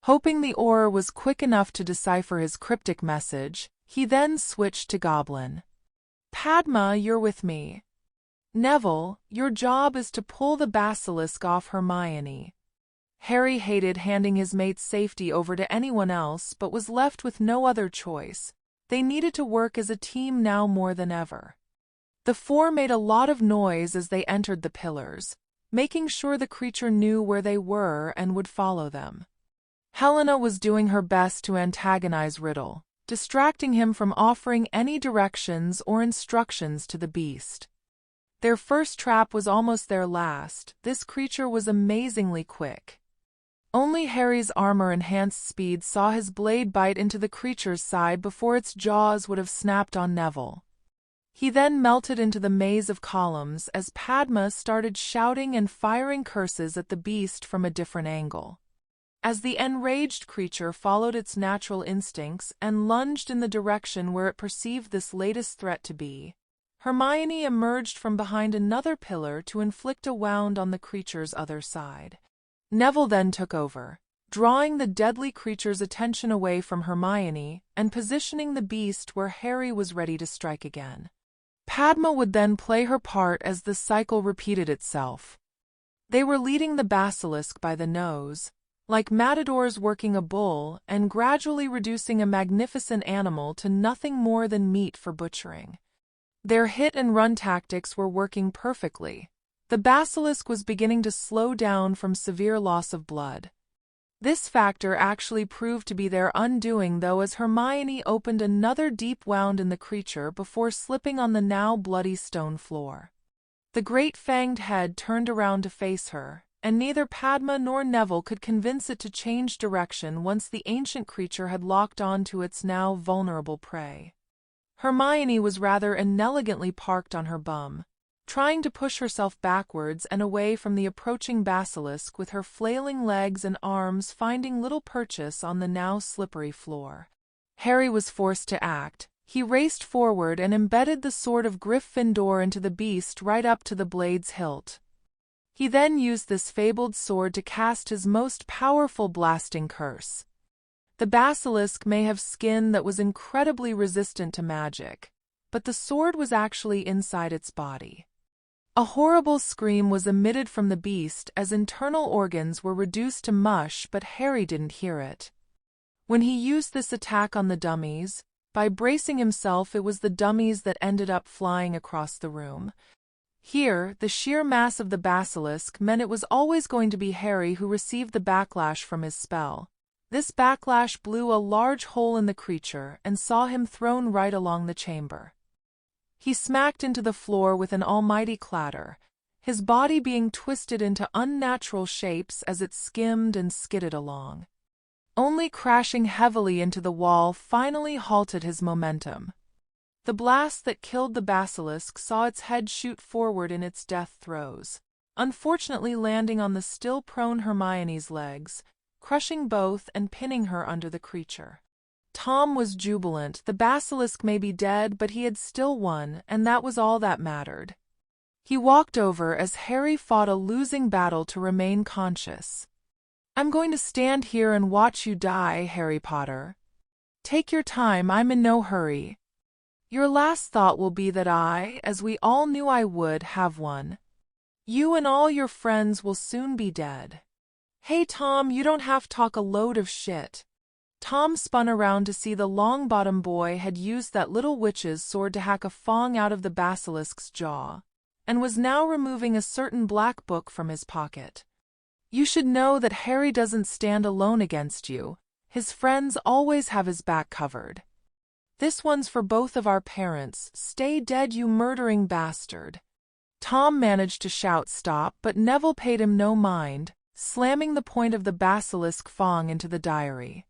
Hoping the Auror was quick enough to decipher his cryptic message, he then switched to Goblin. "Padma, you're with me. Neville, your job is to pull the basilisk off Hermione." Harry hated handing his mate's safety over to anyone else but was left with no other choice. They needed to work as a team now more than ever. The 4 made a lot of noise as they entered the pillars, making sure the creature knew where they were and would follow them. Helena was doing her best to antagonize Riddle, distracting him from offering any directions or instructions to the beast. Their first trap was almost their last. This creature was amazingly quick. Only Harry's armor-enhanced speed saw his blade bite into the creature's side before its jaws would have snapped on Neville. He then melted into the maze of columns as Padma started shouting and firing curses at the beast from a different angle. As the enraged creature followed its natural instincts and lunged in the direction where it perceived this latest threat to be, Hermione emerged from behind another pillar to inflict a wound on the creature's other side. Neville then took over, drawing the deadly creature's attention away from Hermione and positioning the beast where Harry was ready to strike again. Padma would then play her part as the cycle repeated itself. They were leading the basilisk by the nose, like matadors working a bull, and gradually reducing a magnificent animal to nothing more than meat for butchering. Their hit-and-run tactics were working perfectly. The basilisk was beginning to slow down from severe loss of blood. This factor actually proved to be their undoing, though, as Hermione opened another deep wound in the creature before slipping on the now bloody stone floor. The great fanged head turned around to face her, and neither Padma nor Neville could convince it to change direction once the ancient creature had locked on to its now vulnerable prey. Hermione was rather inelegantly parked on her bum, trying to push herself backwards and away from the approaching basilisk, with her flailing legs and arms finding little purchase on the now slippery floor. Harry was forced to act. He raced forward and embedded the sword of Gryffindor into the beast right up to the blade's hilt. He then used this fabled sword to cast his most powerful blasting curse. The basilisk may have skin that was incredibly resistant to magic, but the sword was actually inside its body. A horrible scream was emitted from the beast as internal organs were reduced to mush, but Harry didn't hear it. When he used this attack on the dummies, by bracing himself, it was the dummies that ended up flying across the room. Here, the sheer mass of the basilisk meant it was always going to be Harry who received the backlash from his spell. This backlash blew a large hole in the creature and saw him thrown right along the chamber. He smacked into the floor with an almighty clatter, his body being twisted into unnatural shapes as it skimmed and skidded along. Only crashing heavily into the wall finally halted his momentum. The blast that killed the basilisk saw its head shoot forward in its death throes, unfortunately landing on the still prone Hermione's legs, crushing both and pinning her under the creature. Tom was jubilant. The basilisk may be dead, but he had still won, and that was all that mattered. He walked over as Harry fought a losing battle to remain conscious. "I'm going to stand here and watch you die, Harry Potter. Take your time, I'm in no hurry. Your last thought will be that I, as we all knew I would, have won. You and all your friends will soon be dead." "Hey Tom, you don't have to talk a load of shit." Tom spun around to see the long-bottom boy had used that little witch's sword to hack a fang out of the basilisk's jaw, and was now removing a certain black book from his pocket. "You should know that Harry doesn't stand alone against you. His friends always have his back covered. This one's for both of our parents. Stay dead, you murdering bastard." Tom managed to shout stop, but Neville paid him no mind, slamming the point of the basilisk fang into the diary.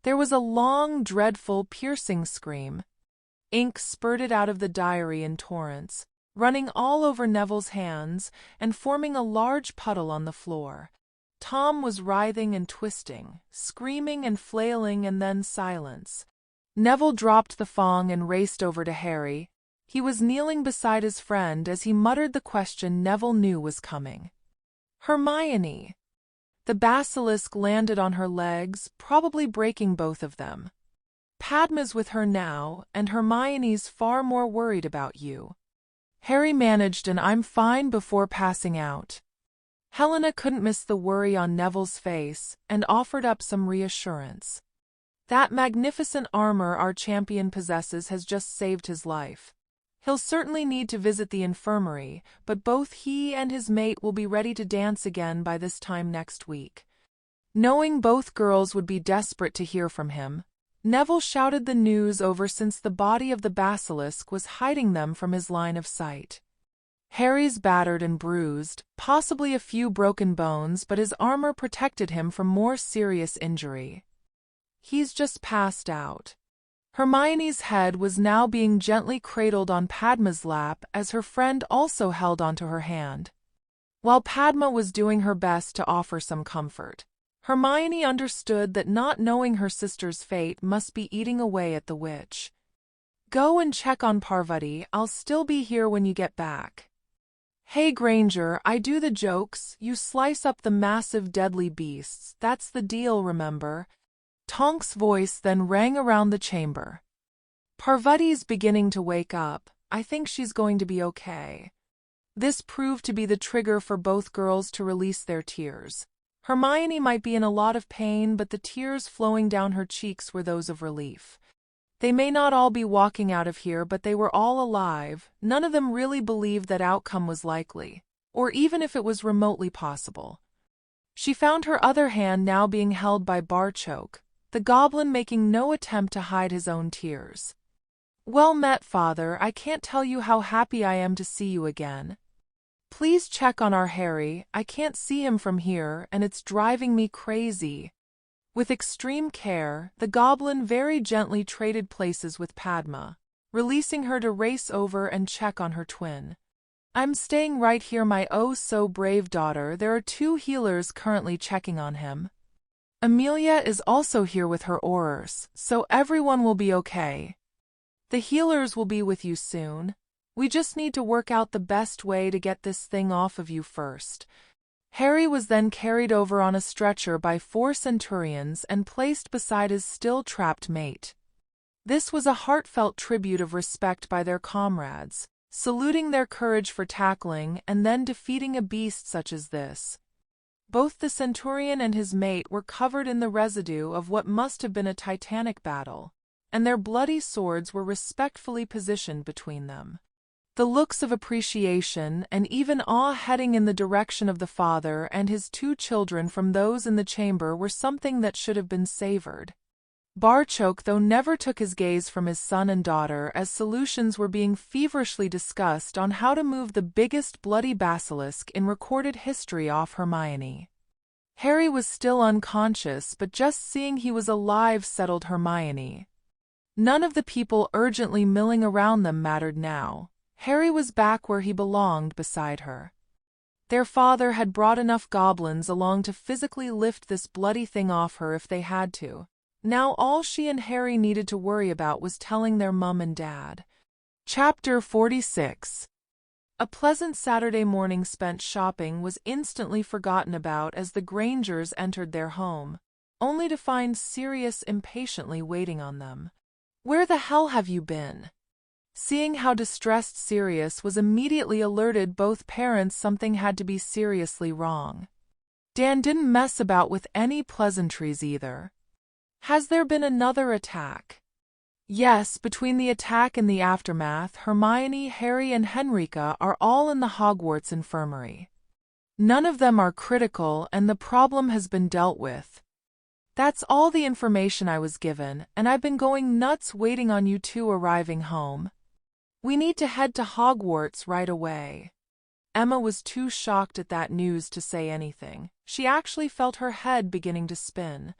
There was a long, dreadful, piercing scream. Ink spurted out of the diary in torrents, running all over Neville's hands and forming a large puddle on the floor. Tom was writhing and twisting, screaming and flailing, and then silence. Neville dropped the fang and raced over to Harry. He was kneeling beside his friend as he muttered the question Neville knew was coming. "Hermione." The basilisk landed on her legs, probably breaking both of them. "Padma's with her now, and Hermione's far more worried about you." Harry managed an "I'm fine" before passing out. Helena couldn't miss the worry on Neville's face and offered up some reassurance. "That magnificent armor our champion possesses has just saved his life. He'll certainly need to visit the infirmary, but both he and his mate will be ready to dance again by this time next week." Knowing both girls would be desperate to hear from him, Neville shouted the news over since the body of the basilisk was hiding them from his line of sight. Harry's battered and bruised, possibly a few broken bones, but his armor protected him from more serious injury. He's just passed out. Hermione's head was now being gently cradled on Padma's lap as her friend also held onto her hand. While Padma was doing her best to offer some comfort, Hermione understood that not knowing her sister's fate must be eating away at the witch. "Go and check on Parvati, I'll still be here when you get back." "Hey Granger, I do the jokes, you slice up the massive deadly beasts, that's the deal, remember?" Tonk's voice then rang around the chamber. "Parvati's beginning to wake up, I think she's going to be okay." This proved to be the trigger for both girls to release their tears. Hermione might be in a lot of pain, but the tears flowing down her cheeks were those of relief. They may not all be walking out of here, but they were all alive. None of them really believed that outcome was likely, or even if it was remotely possible. She found her other hand now being held by Barchoke, the goblin making no attempt to hide his own tears. "Well met, Father. I can't tell you how happy I am to see you again. Please check on our Harry. I can't see him from here, and it's driving me crazy." With extreme care, the goblin very gently traded places with Padma, releasing her to race over and check on her twin. "I'm staying right here, my oh-so-brave daughter. There are 2 healers currently checking on him. Amelia is also here with her aurors, so everyone will be okay. The healers will be with you soon. We just need to work out the best way to get this thing off of you first." Harry was then carried over on a stretcher by 4 centurions and placed beside his still-trapped mate. This was a heartfelt tribute of respect by their comrades, saluting their courage for tackling and then defeating a beast such as this. Both the centurion and his mate were covered in the residue of what must have been a titanic battle, and their bloody swords were respectfully positioned between them. The looks of appreciation and even awe heading in the direction of the father and his 2 children from those in the chamber were something that should have been savored. Barchoke, though, never took his gaze from his son and daughter as solutions were being feverishly discussed on how to move the biggest bloody basilisk in recorded history off Hermione. Harry was still unconscious, but just seeing he was alive settled Hermione. None of the people urgently milling around them mattered now. Harry was back where he belonged, beside her. Their father had brought enough goblins along to physically lift this bloody thing off her if they had to. Now all she and Harry needed to worry about was telling their mum and dad. Chapter 46. A pleasant Saturday morning spent shopping was instantly forgotten about as the Grangers entered their home, only to find Sirius impatiently waiting on them. "Where the hell have you been?" Seeing how distressed Sirius was, immediately alerted both parents something had to be seriously wrong. Dan didn't mess about with any pleasantries either. "Has there been another attack?" "Yes, between the attack and the aftermath, Hermione, Harry, and Henrika are all in the Hogwarts infirmary. None of them are critical, and the problem has been dealt with. That's all the information I was given, and I've been going nuts waiting on you 2 arriving home. We need to head to Hogwarts right away." Emma was too shocked at that news to say anything. She actually felt her head beginning to spin.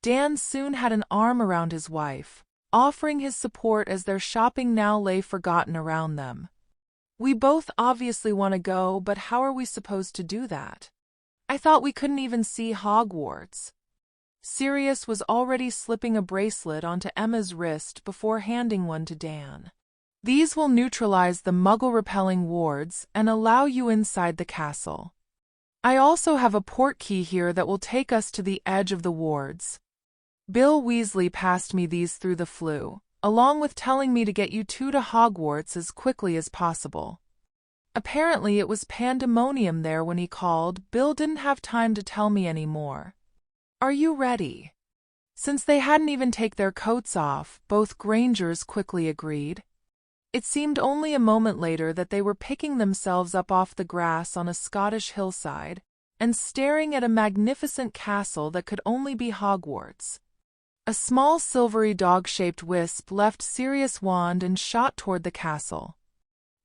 Dan soon had an arm around his wife, offering his support as their shopping now lay forgotten around them. "We both obviously want to go, but how are we supposed to do that? I thought we couldn't even see Hogwarts." Sirius was already slipping a bracelet onto Emma's wrist before handing one to Dan. "These will neutralize the Muggle-repelling wards and allow you inside the castle. I also have a portkey here that will take us to the edge of the wards. Bill Weasley passed me these through the flue, along with telling me to get you 2 to Hogwarts as quickly as possible. Apparently it was pandemonium there when he called. Bill didn't have time to tell me any more. Are you ready?" Since they hadn't even taken their coats off, both Grangers quickly agreed. It seemed only a moment later that they were picking themselves up off the grass on a Scottish hillside and staring at a magnificent castle that could only be Hogwarts. A small silvery dog-shaped wisp left Sirius' wand and shot toward the castle.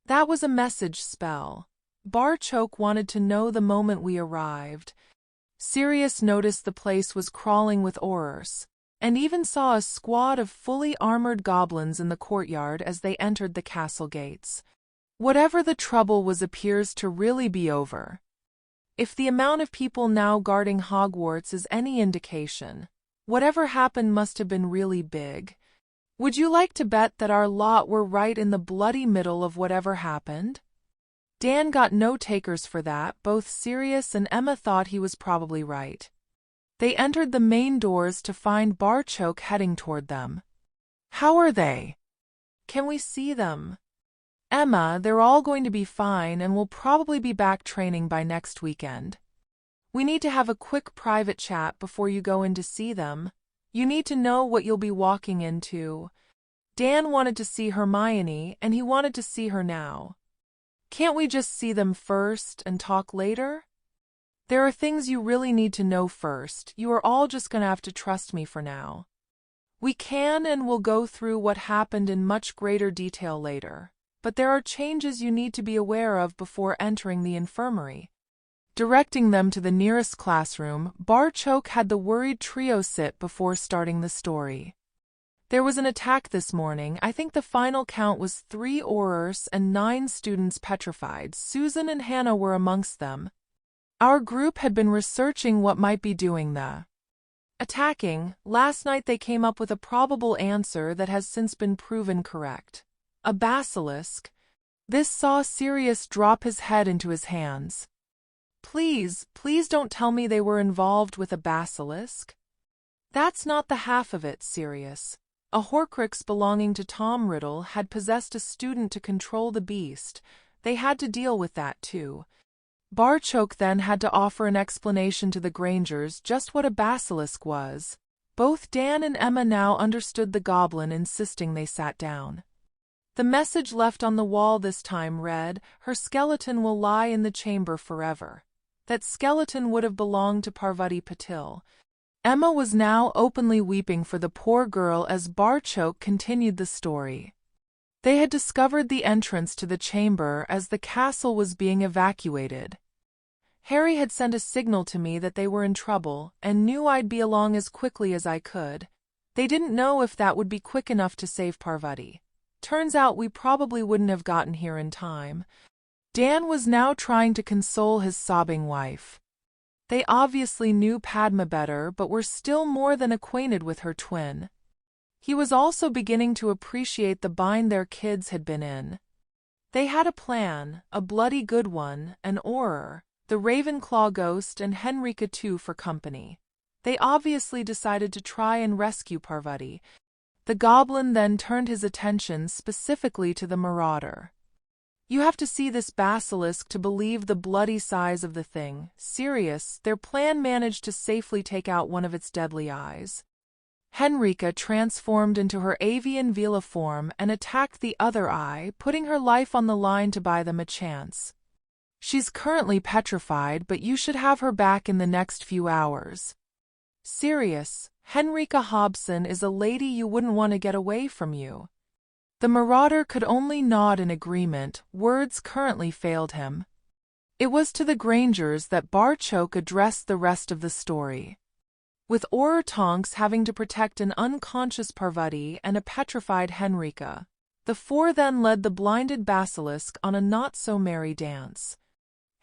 That was a message spell. Barchoke wanted to know the moment we arrived. Sirius noticed the place was crawling with horrors, and even saw a squad of fully armored goblins in the courtyard as they entered the castle gates. Whatever the trouble was appears to really be over. If the amount of people now guarding Hogwarts is any indication, whatever happened must have been really big. Would you like to bet that our lot were right in the bloody middle of whatever happened? Dan got no takers for that. Both Sirius and Emma thought he was probably right. They entered the main doors to find Barchoke heading toward them. How are they? Can we see them? Emma, they're all going to be fine and will probably be back training by next weekend. We need to have a quick private chat before you go in to see them. You need to know what you'll be walking into. Dan wanted to see Hermione, and he wanted to see her now. Can't we just see them first and talk later? There are things you really need to know first. You are all just going to have to trust me for now. We can and will go through what happened in much greater detail later, but there are changes you need to be aware of before entering the infirmary. Directing them to the nearest classroom, Barchoke had the worried trio sit before starting the story. There was an attack this morning. I think the final count was 3 Aurors and 9 students petrified. Susan and Hannah were amongst them. Our group had been researching what might be doing the attacking. Last night they came up with a probable answer that has since been proven correct. A basilisk. This saw Sirius drop his head into his hands. Please don't tell me they were involved with a basilisk. That's not the half of it, Sirius. A Horcrux belonging to Tom Riddle had possessed a student to control the beast. They had to deal with that too. Barchoke then had to offer an explanation to the Grangers just what a basilisk was. Both Dan and Emma now understood the goblin insisting they sat down. The message left on the wall this time read, "Her skeleton will lie in the chamber forever." That skeleton would have belonged to Parvati Patil. Emma was now openly weeping for the poor girl as Barchoke continued the story. They had discovered the entrance to the chamber as the castle was being evacuated. Harry had sent a signal to me that they were in trouble and knew I'd be along as quickly as I could. They didn't know if that would be quick enough to save Parvati. Turns out we probably wouldn't have gotten here in time. Dan was now trying to console his sobbing wife. They obviously knew Padma better, but were still more than acquainted with her twin. He was also beginning to appreciate the bind their kids had been in. They had a plan, a bloody good one, an Auror, the Ravenclaw ghost, and Henrika too for company. They obviously decided to try and rescue Parvati. The goblin then turned his attention specifically to the Marauder. You have to see this basilisk to believe the bloody size of the thing. Sirius, their plan managed to safely take out one of its deadly eyes. Henrika transformed into her avian Vila form and attacked the other eye, putting her life on the line to buy them a chance. She's currently petrified, but you should have her back in the next few hours. Sirius, Henrika Hobson is a lady you wouldn't want to get away from you. The Marauder could only nod in agreement. Words currently failed him. It was to the Grangers that Barchoke addressed the rest of the story. With Auror Tonks having to protect an unconscious Parvati and a petrified Henrika, the four then led the blinded basilisk on a not-so-merry dance.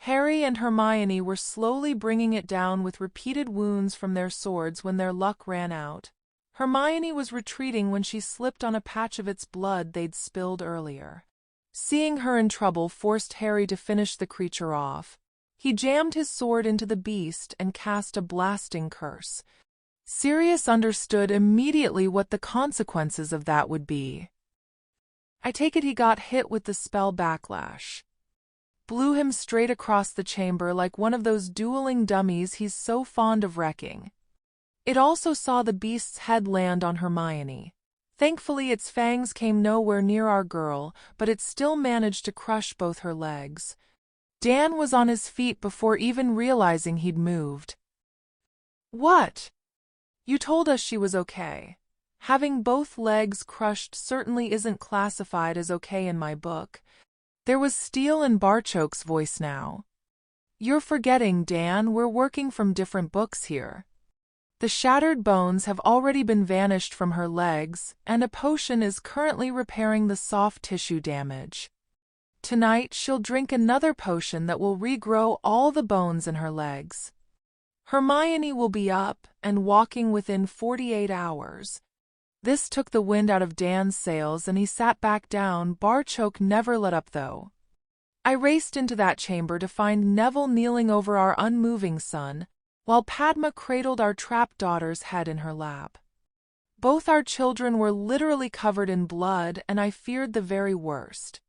Harry and Hermione were slowly bringing it down with repeated wounds from their swords when their luck ran out. Hermione was retreating when she slipped on a patch of its blood they'd spilled earlier. Seeing her in trouble forced Harry to finish the creature off. He jammed his sword into the beast and cast a blasting curse. Sirius understood immediately what the consequences of that would be. I take it he got hit with the spell backlash. Blew him straight across the chamber like one of those dueling dummies he's so fond of wrecking. It also saw the beast's head land on Hermione. Thankfully its fangs came nowhere near our girl, but it still managed to crush both her legs. Dan was on his feet before even realizing he'd moved. What? You told us she was okay. Having both legs crushed certainly isn't classified as okay in my book. There was steel in Barchoke's voice now. "You're forgetting, Dan, we're working from different books here." The shattered bones have already been vanished from her legs, and a potion is currently repairing the soft tissue damage. Tonight, she'll drink another potion that will regrow all the bones in her legs. Hermione will be up and walking within 48 hours. This took the wind out of Dan's sails and he sat back down. Barchoke never let up, though. I raced into that chamber to find Neville kneeling over our unmoving son, while Padma cradled our trapped daughter's head in her lap. Both our children were literally covered in blood, and I feared the very worst.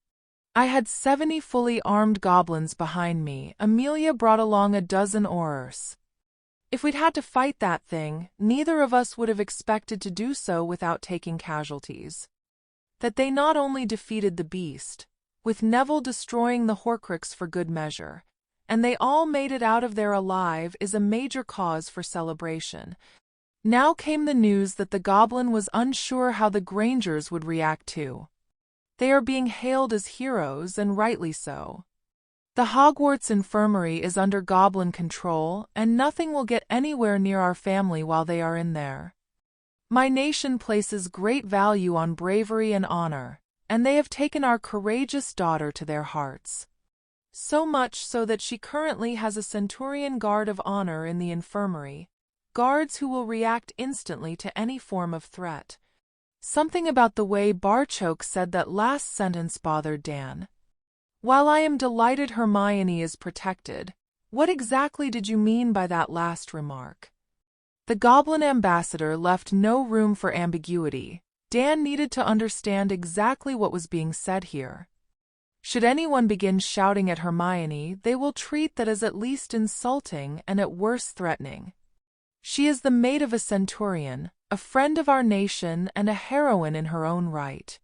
I had 70 fully armed goblins behind me. Amelia brought along a dozen Aurors. If we'd had to fight that thing, neither of us would have expected to do so without taking casualties. That they not only defeated the beast, with Neville destroying the Horcrux for good measure, and they all made it out of there alive is a major cause for celebration. Now came the news that the goblin was unsure how the Grangers would react too. They are being hailed as heroes, and rightly so. The Hogwarts infirmary is under goblin control, and nothing will get anywhere near our family while they are in there. My nation places great value on bravery and honor, and they have taken our courageous daughter to their hearts. So much so that she currently has a Centurion Guard of Honor in the infirmary, guards who will react instantly to any form of threat. Something about the way Barchoke said that last sentence bothered Dan. While I am delighted Hermione is protected, what exactly did you mean by that last remark? The Goblin Ambassador left no room for ambiguity. Dan needed to understand exactly what was being said here. Should anyone begin shouting at Hermione, they will treat that as at least insulting and at worst threatening. She is the maid of a centurion, a friend of our nation, and a heroine in her own right.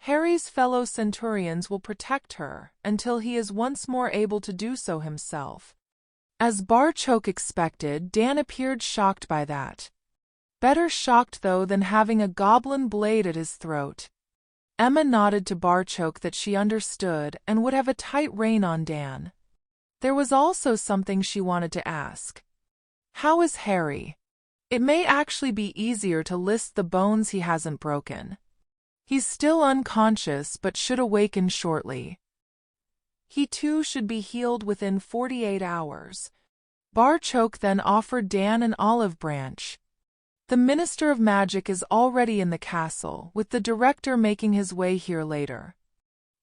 Harry's fellow centurions will protect her until he is once more able to do so himself. As Barchoke expected, Dan appeared shocked by that. Better shocked, though, than having a goblin blade at his throat. Emma nodded to Barchoke that she understood and would have a tight rein on Dan. There was also something she wanted to ask. How is Harry? It may actually be easier to list the bones he hasn't broken. He's still unconscious but should awaken shortly. He too should be healed within 48 hours. Barchoke then offered Dan an olive branch. The Minister of Magic is already in the castle, with the director making his way here later.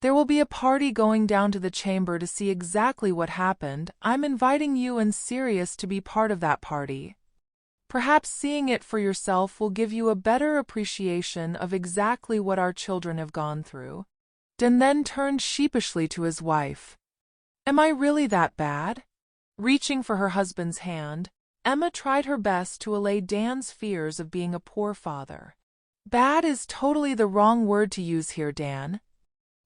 There will be a party going down to the chamber to see exactly what happened. I'm inviting you and Sirius to be part of that party. Perhaps seeing it for yourself will give you a better appreciation of exactly what our children have gone through. Dan then turned sheepishly to his wife. Am I really that bad? Reaching for her husband's hand, Emma tried her best to allay Dan's fears of being a poor father. Bad is totally the wrong word to use here, Dan.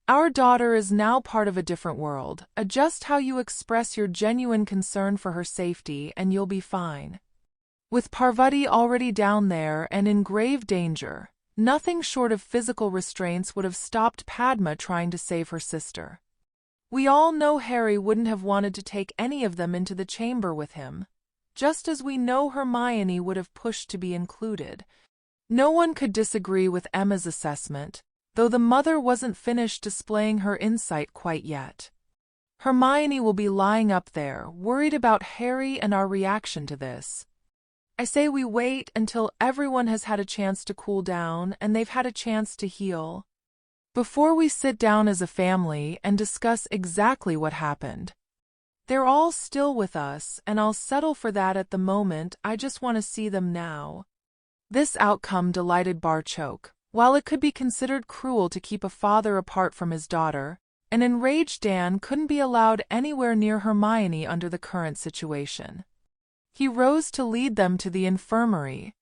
Our daughter is now part of a different world. Adjust how you express your genuine concern for her safety and you'll be fine. With Parvati already down there and in grave danger, nothing short of physical restraints would have stopped Padma trying to save her sister. We all know Harry wouldn't have wanted to take any of them into the chamber with him, just as we know Hermione would have pushed to be included. No one could disagree with Emma's assessment, though the mother wasn't finished displaying her insight quite yet. Hermione will be lying up there, worried about Harry and our reaction to this. I say we wait until everyone has had a chance to cool down and they've had a chance to heal, before we sit down as a family and discuss exactly what happened. They're all still with us, and I'll settle for that at the moment. I just want to see them now. This outcome delighted Barchoke. While it could be considered cruel to keep a father apart from his daughter, an enraged Dan couldn't be allowed anywhere near Hermione under the current situation. He rose to lead them to the infirmary.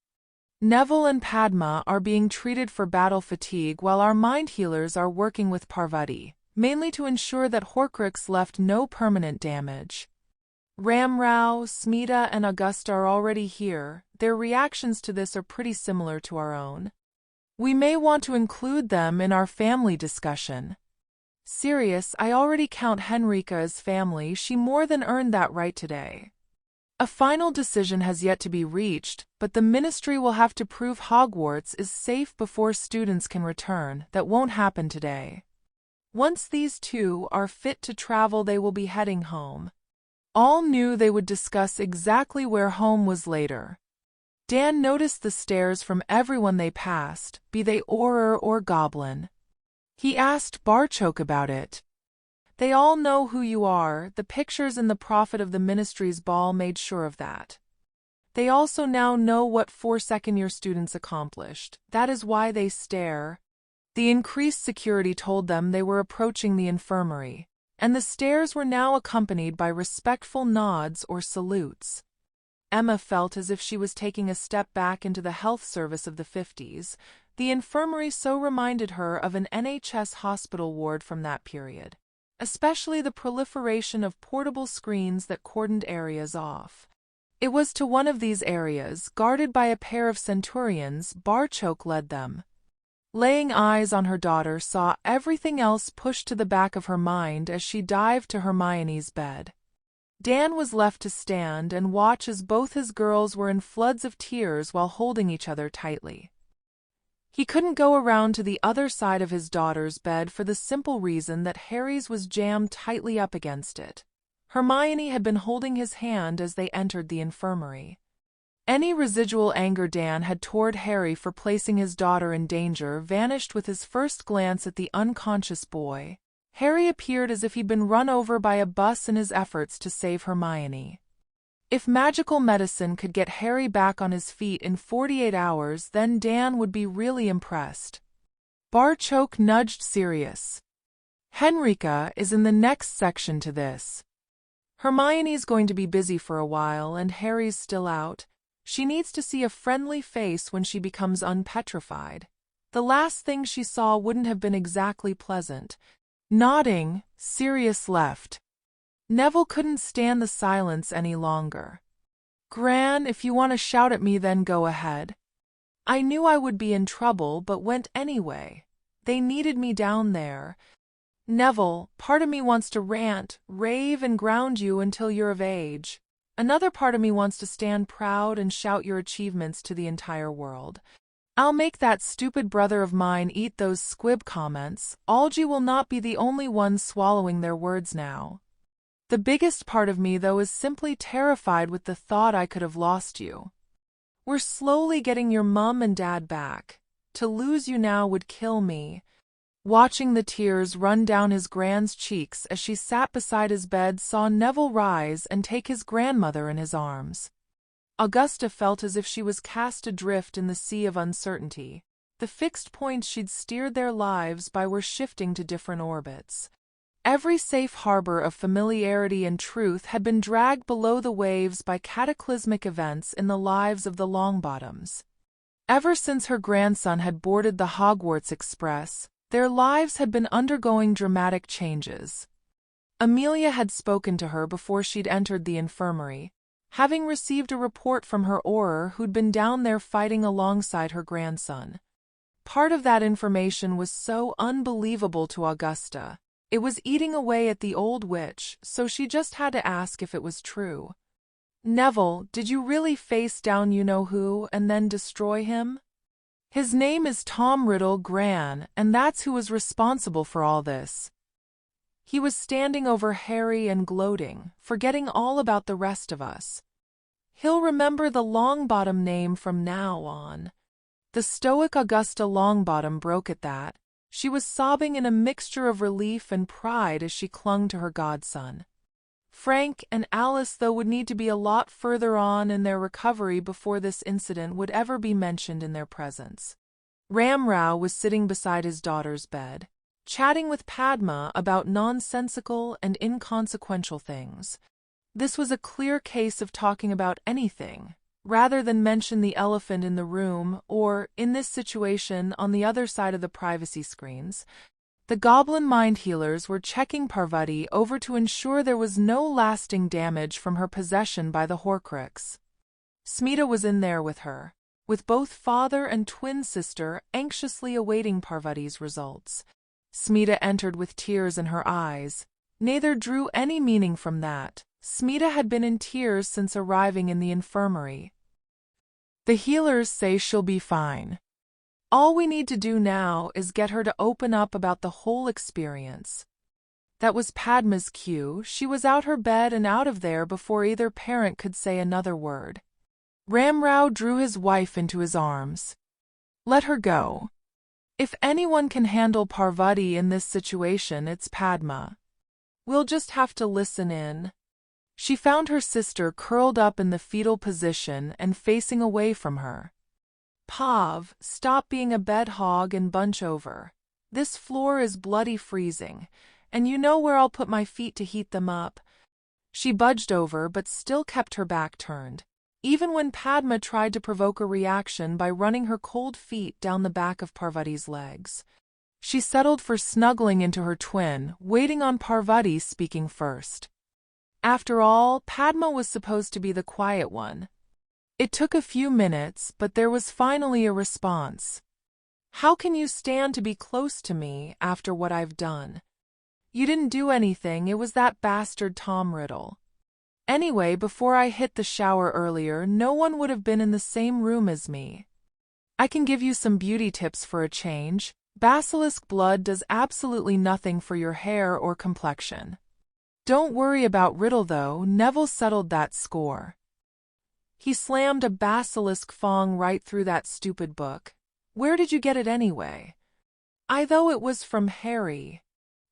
Neville and Padma are being treated for battle fatigue while our mind healers are working with Parvati, mainly to ensure that Horcrux left no permanent damage. Ramrao, Smita, and Augusta are already here. Their reactions to this are pretty similar to our own. We may want to include them in our family discussion. Sirius, I already count Henrika as family. She more than earned that right today. A final decision has yet to be reached, but the Ministry will have to prove Hogwarts is safe before students can return. That won't happen today. Once these two are fit to travel, they will be heading home. All knew they would discuss exactly where home was later. Dan noticed the stares from everyone they passed, be they Auror or Goblin. He asked Barchoke about it. They all know who you are. The pictures in the Prophet of the Ministry's ball made sure of that. They also now know what 4nd-year students accomplished. That is why they stare. The increased security told them they were approaching the infirmary, and the stares were now accompanied by respectful nods or salutes. Emma felt as if she was taking a step back into the health service of the 50s. The infirmary so reminded her of an NHS hospital ward from that period, especially the proliferation of portable screens that cordoned areas off. It was to one of these areas, guarded by a pair of centurions, Barchoke led them. Laying eyes on her daughter, saw everything else pushed to the back of her mind as she dived to Hermione's bed. Dan was left to stand and watch as both his girls were in floods of tears while holding each other tightly. He couldn't go around to the other side of his daughter's bed for the simple reason that Harry's was jammed tightly up against it. Hermione had been holding his hand as they entered the infirmary. Any residual anger Dan had toward Harry for placing his daughter in danger vanished with his first glance at the unconscious boy. Harry appeared as if he'd been run over by a bus in his efforts to save Hermione. If magical medicine could get Harry back on his feet in 48 hours, then Dan would be really impressed. Barchoke nudged Sirius. Henrika is in the next section to this. Hermione's going to be busy for a while and Harry's still out. She needs to see a friendly face when she becomes unpetrified. The last thing she saw wouldn't have been exactly pleasant. Nodding, Sirius left. Neville couldn't stand the silence any longer. Gran, if you want to shout at me, then go ahead. I knew I would be in trouble, but went anyway. They needed me down there. Neville, part of me wants to rant, rave, and ground you until you're of age. Another part of me wants to stand proud and shout your achievements to the entire world. I'll make that stupid brother of mine eat those squib comments. Algie will not be the only one swallowing their words now. The biggest part of me, though, is simply terrified with the thought I could have lost you. We're slowly getting your mum and dad back. To lose you now would kill me. Watching the tears run down his Gran's cheeks as she sat beside his bed, saw Neville rise and take his grandmother in his arms. Augusta felt as if she was cast adrift in the sea of uncertainty. The fixed points she'd steered their lives by were shifting to different orbits. Every safe harbor of familiarity and truth had been dragged below the waves by cataclysmic events in the lives of the Longbottoms. Ever since her grandson had boarded the Hogwarts Express, their lives had been undergoing dramatic changes. Amelia had spoken to her before she'd entered the infirmary, having received a report from her Auror who'd been down there fighting alongside her grandson. Part of that information was so unbelievable to Augusta. It was eating away at the old witch, so she just had to ask if it was true. Neville, did you really face down you-know-who and then destroy him? His name is Tom Riddle, Gran, and that's who was responsible for all this. He was standing over Harry and gloating, forgetting all about the rest of us. He'll remember the Longbottom name from now on. The stoic Augusta Longbottom broke at that. She was sobbing in a mixture of relief and pride as she clung to her godson. Frank and Alice, though, would need to be a lot further on in their recovery before this incident would ever be mentioned in their presence. Ramrao was sitting beside his daughter's bed, chatting with Padma about nonsensical and inconsequential things. This was a clear case of talking about anything, rather than mention the elephant in the room or, in this situation, on the other side of the privacy screens. The goblin mind healers were checking Parvati over to ensure there was no lasting damage from her possession by the Horcrux. Smita was in there with her, with both father and twin sister anxiously awaiting Parvati's results. Smita entered with tears in her eyes. Neither drew any meaning from that. Smita had been in tears since arriving in the infirmary. The healers say she'll be fine. All we need to do now is get her to open up about the whole experience. That was Padma's cue. She was out her bed and out of there before either parent could say another word. Ramrao drew his wife into his arms. Let her go. If anyone can handle Parvati in this situation, it's Padma. We'll just have to listen in. She found her sister curled up in the fetal position and facing away from her. Pav, stop being a bed hog and bunch over. This floor is bloody freezing, and you know where I'll put my feet to heat them up. She budged over but still kept her back turned, even when Padma tried to provoke a reaction by running her cold feet down the back of Parvati's legs. She settled for snuggling into her twin, waiting on Parvati speaking first. After all, Padma was supposed to be the quiet one. It took a few minutes, but there was finally a response. How can you stand to be close to me after what I've done? You didn't do anything, it was that bastard Tom Riddle. Anyway, before I hit the shower earlier, no one would have been in the same room as me. I can give you some beauty tips for a change. Basilisk blood does absolutely nothing for your hair or complexion. Don't worry about Riddle though, Neville settled that score. He slammed a basilisk fong right through that stupid book. Where did you get it anyway? Though it was from Harry.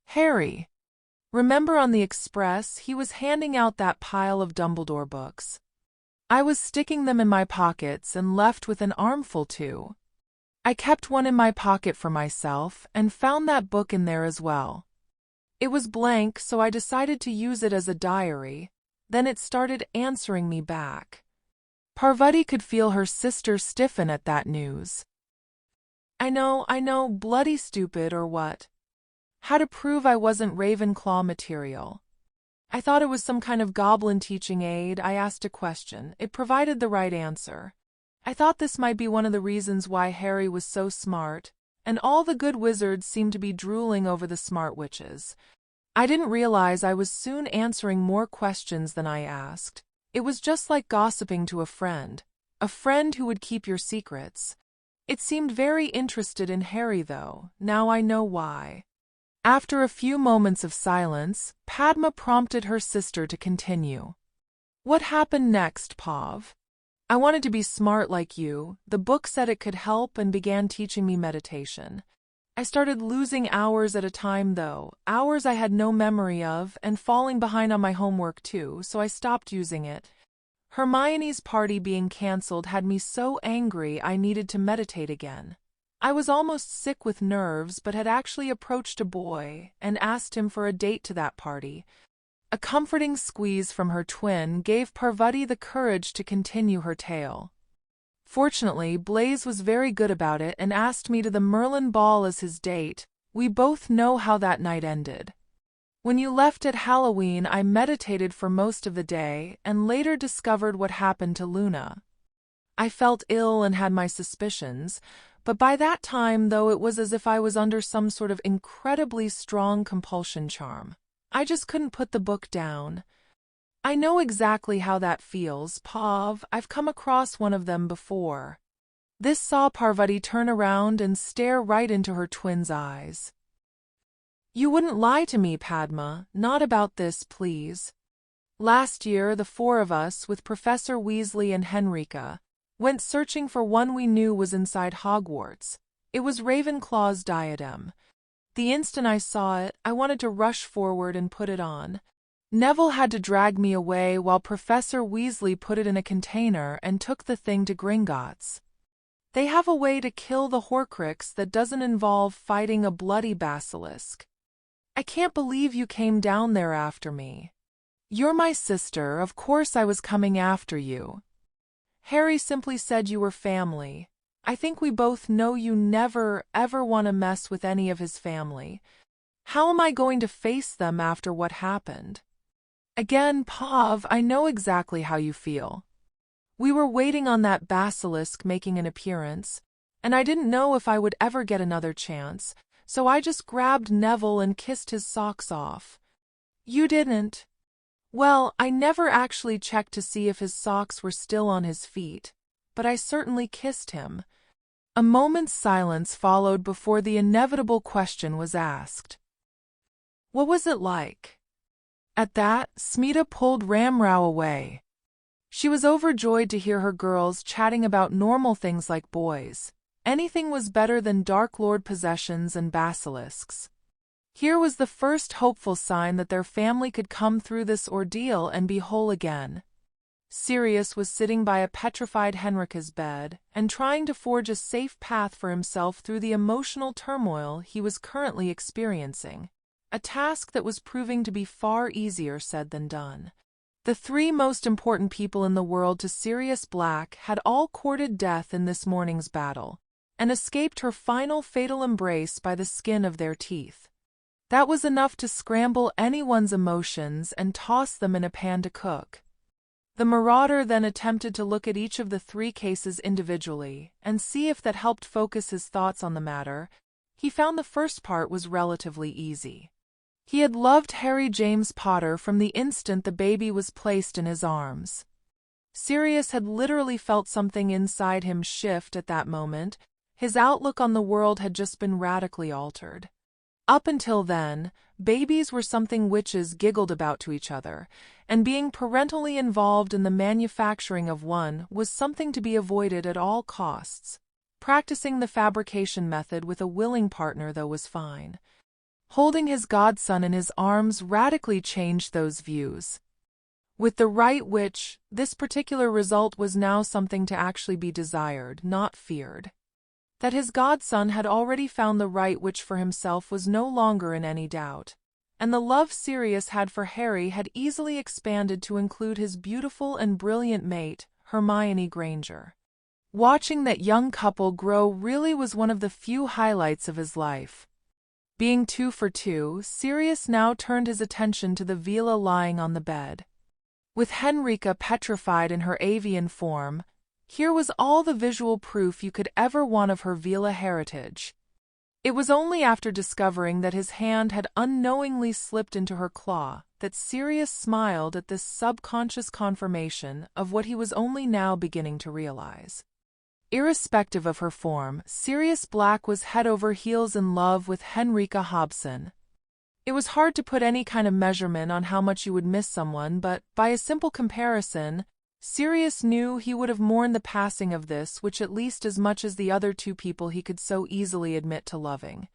Harry. Remember on the express, he was handing out that pile of Dumbledore books. I was sticking them in my pockets and left with an armful too. I kept one in my pocket for myself and found that book in there as well. It was blank, so I decided to use it as a diary. Then it started answering me back. Parvati could feel her sister stiffen at that news. I know, bloody stupid or what? How to prove I wasn't Ravenclaw material? I thought it was some kind of goblin teaching aid. I asked a question. It provided the right answer. I thought this might be one of the reasons why Harry was so smart, and all the good wizards seemed to be drooling over the smart witches. I didn't realize I was soon answering more questions than I asked. It was just like gossiping to a friend who would keep your secrets. It seemed very interested in Harry though, now I know why. After a few moments of silence, Padma prompted her sister to continue. What happened next, Pav? I wanted to be smart like you. The book said it could help and began teaching me meditation. I started losing hours at a time though, hours I had no memory of, and falling behind on my homework too, so I stopped using it. Hermione's party being cancelled had me so angry I needed to meditate again. I was almost sick with nerves, but had actually approached a boy and asked him for a date to that party. A comforting squeeze from her twin gave Parvati the courage to continue her tale. Fortunately, Blaise was very good about it and asked me to the Merlin ball as his date. We both know how that night ended. When you left at Halloween, I meditated for most of the day and later discovered what happened to Luna. I felt ill and had my suspicions, but by that time, though, it was as if I was under some sort of incredibly strong compulsion charm. I just couldn't put the book down. I know exactly how that feels, Pav. I've come across one of them before. This saw Parvati turn around and stare right into her twin's eyes. You wouldn't lie to me, Padma. Not about this, please. Last year, the four of us, with Professor Weasley and Henrika, went searching for one we knew was inside Hogwarts. It was Ravenclaw's diadem. The instant I saw it, I wanted to rush forward and put it on. Neville had to drag me away while Professor Weasley put it in a container and took the thing to Gringotts. They have a way to kill the Horcrux that doesn't involve fighting a bloody basilisk. I can't believe you came down there after me. You're my sister, of course I was coming after you. Harry simply said you were family. I think we both know you never, ever want to mess with any of his family. How am I going to face them after what happened? Again, Pav, I know exactly how you feel. We were waiting on that basilisk making an appearance, and I didn't know if I would ever get another chance, so I just grabbed Neville and kissed his socks off." "You didn't?" "Well, I never actually checked to see if his socks were still on his feet, but I certainly kissed him." A moment's silence followed before the inevitable question was asked. "What was it like?" At that, Smita pulled Ramrao away. She was overjoyed to hear her girls chatting about normal things like boys. Anything was better than Dark Lord possessions and basilisks. Here was the first hopeful sign that their family could come through this ordeal and be whole again. Sirius was sitting by a petrified Henrika's bed and trying to forge a safe path for himself through the emotional turmoil he was currently experiencing, a task that was proving to be far easier said than done. The three most important people in the world to Sirius Black had all courted death in this morning's battle, and escaped her final fatal embrace by the skin of their teeth. That was enough to scramble anyone's emotions and toss them in a pan to cook. The Marauder then attempted to look at each of the three cases individually and see if that helped focus his thoughts on the matter. He found the first part was relatively easy. He had loved Harry James Potter from the instant the baby was placed in his arms. Sirius had literally felt something inside him shift at that moment. His outlook on the world had just been radically altered. Up until then, babies were something witches giggled about to each other, and being parentally involved in the manufacturing of one was something to be avoided at all costs. Practicing the fabrication method with a willing partner, though, was fine. Holding his godson in his arms radically changed those views. With the right witch, this particular result was now something to actually be desired, not feared. That his godson had already found the right witch for himself was no longer in any doubt, and the love Sirius had for Harry had easily expanded to include his beautiful and brilliant mate, Hermione Granger. Watching that young couple grow really was one of the few highlights of his life. Being 2 for 2, Sirius now turned his attention to the Vila lying on the bed. With Henrika petrified in her avian form, here was all the visual proof you could ever want of her Vila heritage. It was only after discovering that his hand had unknowingly slipped into her claw that Sirius smiled at this subconscious confirmation of what he was only now beginning to realize. Irrespective of her form, Sirius Black was head over heels in love with Henrika Hobson. It was hard to put any kind of measurement on how much you would miss someone, but by a simple comparison, Sirius knew he would have mourned the passing of this witch at least as much as the other two people he could so easily admit to loving.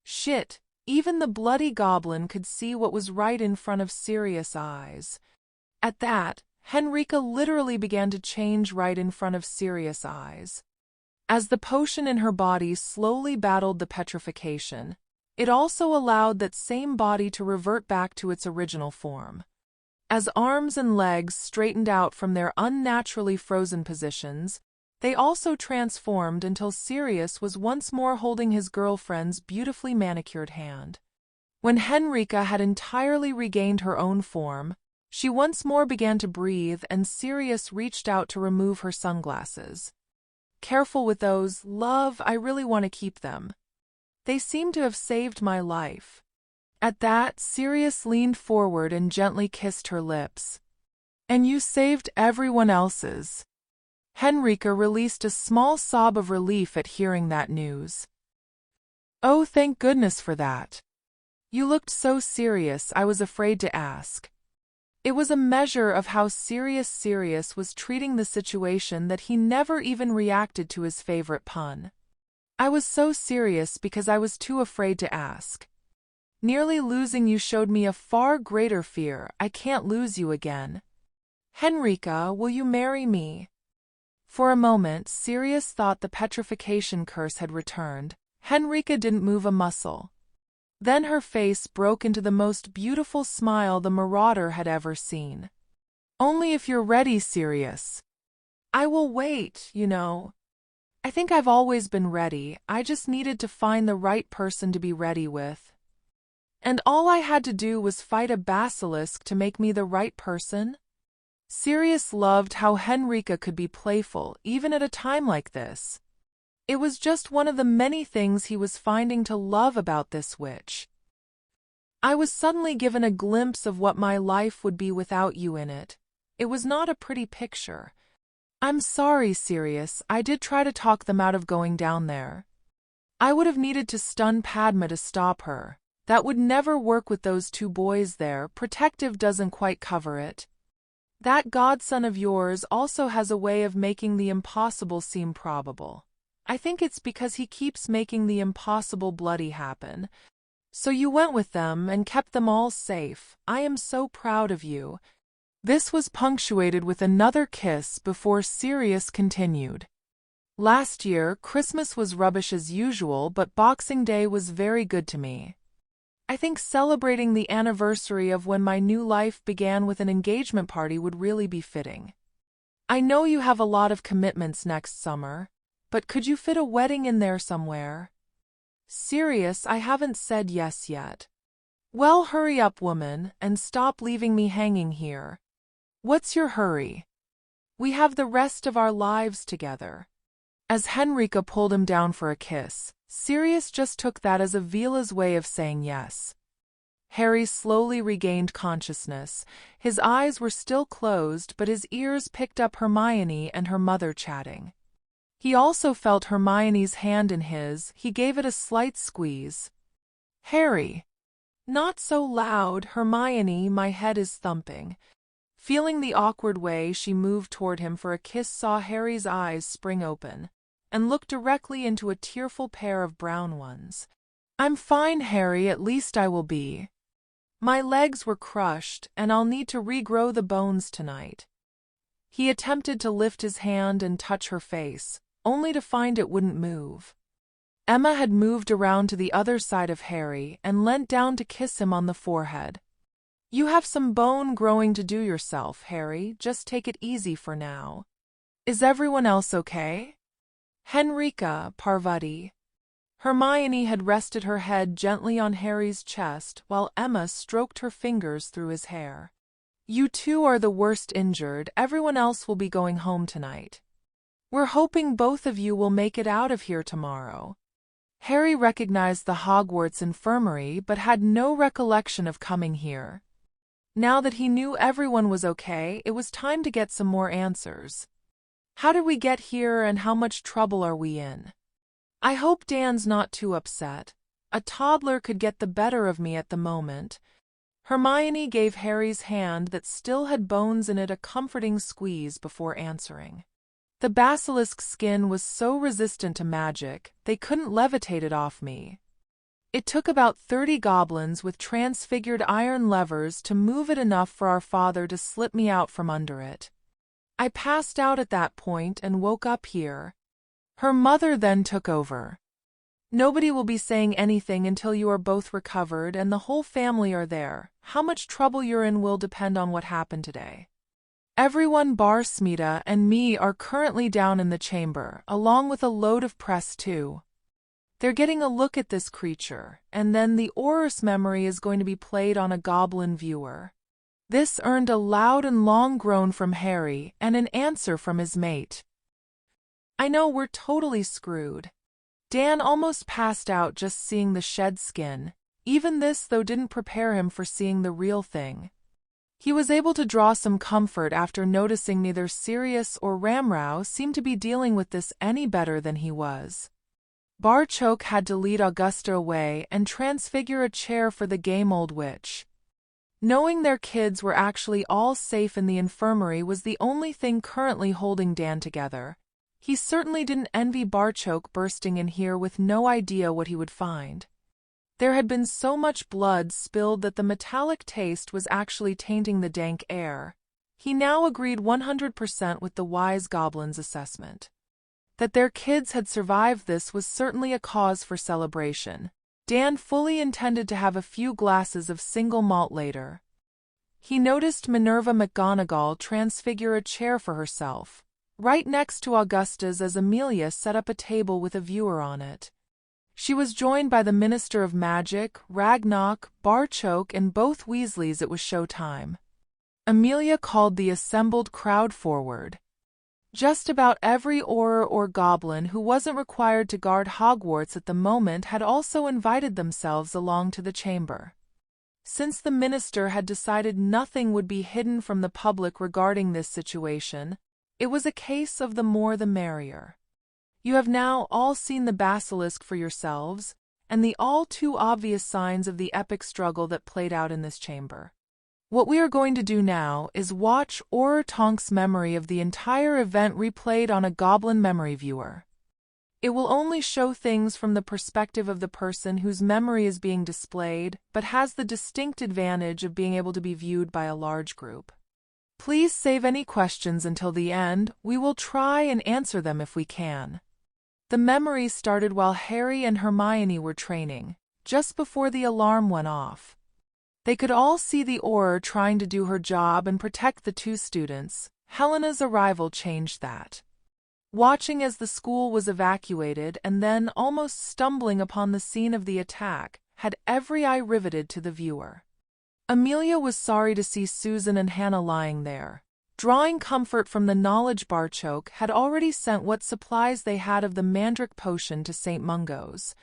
Shit, even the bloody goblin could see what was right in front of Sirius' eyes. At that, Henrika literally began to change right in front of Sirius' eyes. As the potion in her body slowly battled the petrification, it also allowed that same body to revert back to its original form. As arms and legs straightened out from their unnaturally frozen positions, they also transformed until Sirius was once more holding his girlfriend's beautifully manicured hand. When Henrika had entirely regained her own form, she once more began to breathe, and Sirius reached out to remove her sunglasses. "Careful with those, love, I really want to keep them. They seem to have saved my life." At that, Sirius leaned forward and gently kissed her lips. "And you saved everyone else's." Henrika released a small sob of relief at hearing that news. "Oh, thank goodness for that. You looked so serious I was afraid to ask." It was a measure of how Sirius was treating the situation that he never even reacted to his favorite pun. "I was so serious because I was too afraid to ask. Nearly losing you showed me a far greater fear. I can't lose you again. Henrika, will you marry me?" For a moment, Sirius thought the petrification curse had returned. Henrika didn't move a muscle. Then her face broke into the most beautiful smile the Marauder had ever seen. "Only if you're ready, Sirius." "I will wait, you know. I think I've always been ready. I just needed to find the right person to be ready with. And all I had to do was fight a basilisk to make me the right person." Sirius loved how Henrika could be playful even at a time like this. It was just one of the many things he was finding to love about this witch. I was suddenly given a glimpse of what my life would be without you in it. It was not a pretty picture. I'm sorry, Sirius, I did try to talk them out of going down there. I would have needed to stun Padma to stop her. That would never work with those two boys there. Protective doesn't quite cover it. That godson of yours also has a way of making the impossible seem probable. I think it's because he keeps making the impossible bloody happen. So you went with them and kept them all safe. I am so proud of you. This was punctuated with another kiss before Sirius continued. Last year, Christmas was rubbish as usual, but Boxing Day was very good to me. I think celebrating the anniversary of when my new life began with an engagement party would really be fitting. I know you have a lot of commitments next summer, but could you fit a wedding in there somewhere? Sirius, I haven't said yes yet. Well, hurry up, woman, and stop leaving me hanging here. What's your hurry? We have the rest of our lives together. As Henrika pulled him down for a kiss, Sirius just took that as Avila's way of saying yes. Harry slowly regained consciousness. His eyes were still closed, but his ears picked up Hermione and her mother chatting. He also felt Hermione's hand in his. He gave it a slight squeeze. Harry. Not so loud, Hermione, my head is thumping. Feeling the awkward way she moved toward him for a kiss, saw Harry's eyes spring open and look directly into a tearful pair of brown ones. I'm fine, Harry, at least I will be. My legs were crushed, and I'll need to regrow the bones tonight. He attempted to lift his hand and touch her face, only to find it wouldn't move. Emma had moved around to the other side of Harry and leant down to kiss him on the forehead. You have some bone growing to do yourself, Harry. Just take it easy for now. Is everyone else okay? Henrika, Parvati. Hermione had rested her head gently on Harry's chest while Emma stroked her fingers through his hair. You two are the worst injured. Everyone else will be going home tonight. We're hoping both of you will make it out of here tomorrow. Harry recognized the Hogwarts infirmary but had no recollection of coming here. Now that he knew everyone was okay, it was time to get some more answers. How did we get here and how much trouble are we in? I hope Dan's not too upset. A toddler could get the better of me at the moment. Hermione gave Harry's hand that still had bones in it a comforting squeeze before answering. The basilisk's skin was so resistant to magic, they couldn't levitate it off me. It took about 30 goblins with transfigured iron levers to move it enough for our father to slip me out from under it. I passed out at that point and woke up here. Her mother then took over. Nobody will be saying anything until you are both recovered and the whole family are there. How much trouble you're in will depend on what happened today. Everyone bar Smita and me are currently down in the chamber, along with a load of press too. They're getting a look at this creature, and then the Auror's memory is going to be played on a goblin viewer. This earned a loud and long groan from Harry and an answer from his mate. I know we're totally screwed. Dan almost passed out just seeing the shed skin. Even this, though, didn't prepare him for seeing the real thing. He was able to draw some comfort after noticing neither Sirius or Ramrau seemed to be dealing with this any better than he was. Barchoke had to lead Augusta away and transfigure a chair for the game old witch. Knowing their kids were actually all safe in the infirmary was the only thing currently holding Dan together. He certainly didn't envy Barchoke bursting in here with no idea what he would find. There had been so much blood spilled that the metallic taste was actually tainting the dank air. He now agreed 100% with the wise goblin's assessment. That their kids had survived this was certainly a cause for celebration. Dan fully intended to have a few glasses of single malt later. He noticed Minerva Mcgonagall transfigure a chair for herself, right next to Augusta's, as Amelia set up a table with a viewer on it. She was joined by the Minister of Magic, Ragnarok, Barchoke, and both Weasleys. It was show time. Amelia called the assembled crowd forward. Just about every Auror or Goblin who wasn't required to guard Hogwarts at the moment had also invited themselves along to the chamber. Since the minister had decided nothing would be hidden from the public regarding this situation, it was a case of the more the merrier. You have now all seen the basilisk for yourselves, and the all too obvious signs of the epic struggle that played out in this chamber. What we are going to do now is watch Auror Tonk's memory of the entire event replayed on a Goblin memory viewer. It will only show things from the perspective of the person whose memory is being displayed, but has the distinct advantage of being able to be viewed by a large group. Please save any questions until the end. We will try and answer them if we can. The memory started while Harry and Hermione were training, just before the alarm went off. They could all see the Auror trying to do her job and protect the two students. Helena's arrival changed that. Watching as the school was evacuated and then almost stumbling upon the scene of the attack had every eye riveted to the viewer. Amelia was sorry to see Susan and Hannah lying there. Drawing comfort from the knowledge Barchoke had already sent what supplies they had of the mandrake potion to St. Mungo's.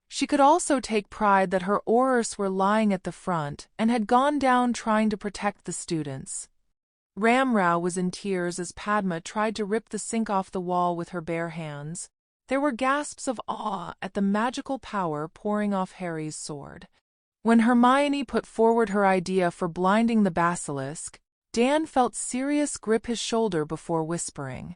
She could also take pride that her Aurors were lying at the front and had gone down trying to protect the students. Ramrau was in tears as Padma tried to rip the sink off the wall with her bare hands. There were gasps of awe at the magical power pouring off Harry's sword. When Hermione put forward her idea for blinding the basilisk, Dan felt Sirius grip his shoulder before whispering,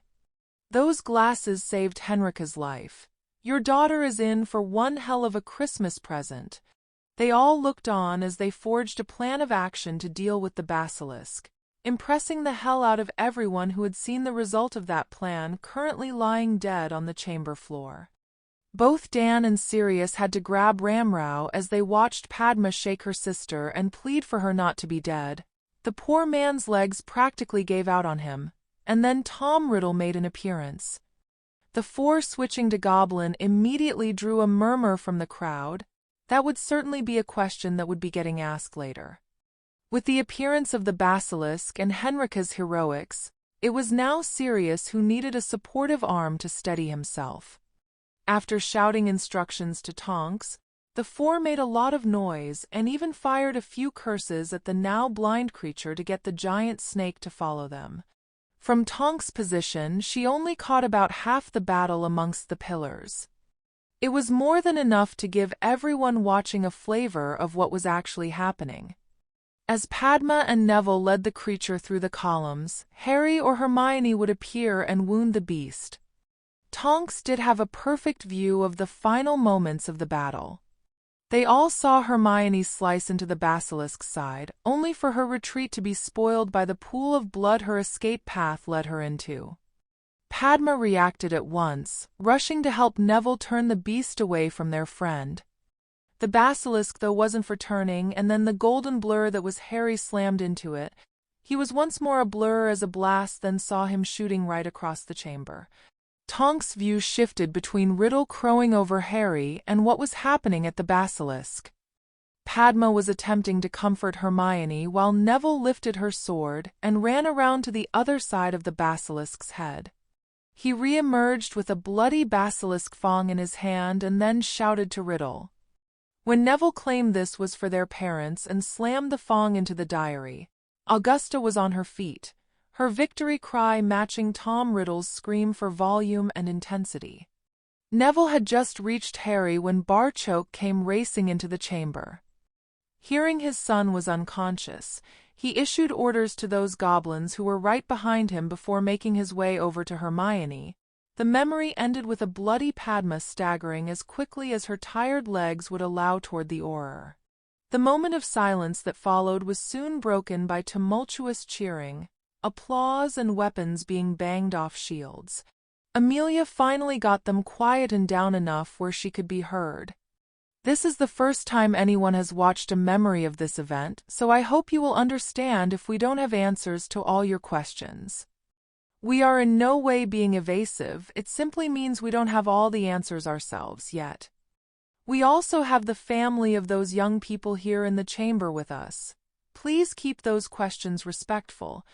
"Those glasses saved Henrika's life. Your daughter is in for one hell of a Christmas present." They all looked on as they forged a plan of action to deal with the basilisk, impressing the hell out of everyone who had seen the result of that plan currently lying dead on the chamber floor. Both Dan and Sirius had to grab Ramrau as they watched Padma shake her sister and plead for her not to be dead. The poor man's legs practically gave out on him, and then Tom Riddle made an appearance. The four switching to Goblin immediately drew a murmur from the crowd. That would certainly be a question that would be getting asked later. With the appearance of the basilisk and Henrika's heroics, it was now Sirius who needed a supportive arm to steady himself. After shouting instructions to Tonks, the four made a lot of noise and even fired a few curses at the now blind creature to get the giant snake to follow them. From Tonk's position, she only caught about half the battle amongst the pillars. It was more than enough to give everyone watching a flavor of what was actually happening. As Padma and Neville led the creature through the columns, Harry or Hermione would appear and wound the beast. Tonks did have a perfect view of the final moments of the battle. They all saw Hermione slice into the basilisk's side, only for her retreat to be spoiled by the pool of blood her escape path led her into. Padma reacted at once, rushing to help Neville turn the beast away from their friend. The basilisk, though, wasn't for turning, and then the golden blur that was Harry slammed into it. He was once more a blur as a blast then saw him shooting right across the chamber. Tonks' view shifted between Riddle crowing over Harry and what was happening at the basilisk. Padma was attempting to comfort Hermione while Neville lifted her sword and ran around to the other side of the basilisk's head. He re-emerged with a bloody basilisk fang in his hand and then shouted to Riddle. When Neville claimed this was for their parents and slammed the fang into the diary, Augusta was on her feet, her victory cry matching Tom Riddle's scream for volume and intensity. Neville had just reached Harry when Barchoke came racing into the chamber. Hearing his son was unconscious, he issued orders to those goblins who were right behind him before making his way over to Hermione. The memory ended with a bloody Padma staggering as quickly as her tired legs would allow toward the Auror. The moment of silence that followed was soon broken by tumultuous cheering, applause and weapons being banged off shields. Amelia finally got them quietened down enough where she could be heard. This is the first time anyone has watched a memory of this event, so I hope you will understand if we don't have answers to all your questions. We are in no way being evasive, it simply means we don't have all the answers ourselves yet. We also have the family of those young people here in the chamber with us. Please keep those questions respectful.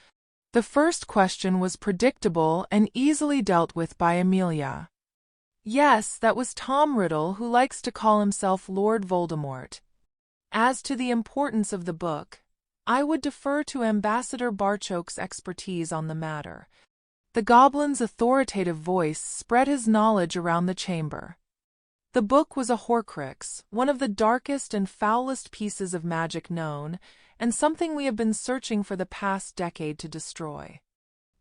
The first question was predictable and easily dealt with by Amelia. Yes, that was Tom Riddle, who likes to call himself Lord Voldemort. As to the importance of the book, I would defer to Ambassador Barchoke's expertise on the matter. The goblin's authoritative voice spread his knowledge around the chamber. The book was a Horcrux, one of the darkest and foulest pieces of magic known, and something we have been searching for the past decade to destroy.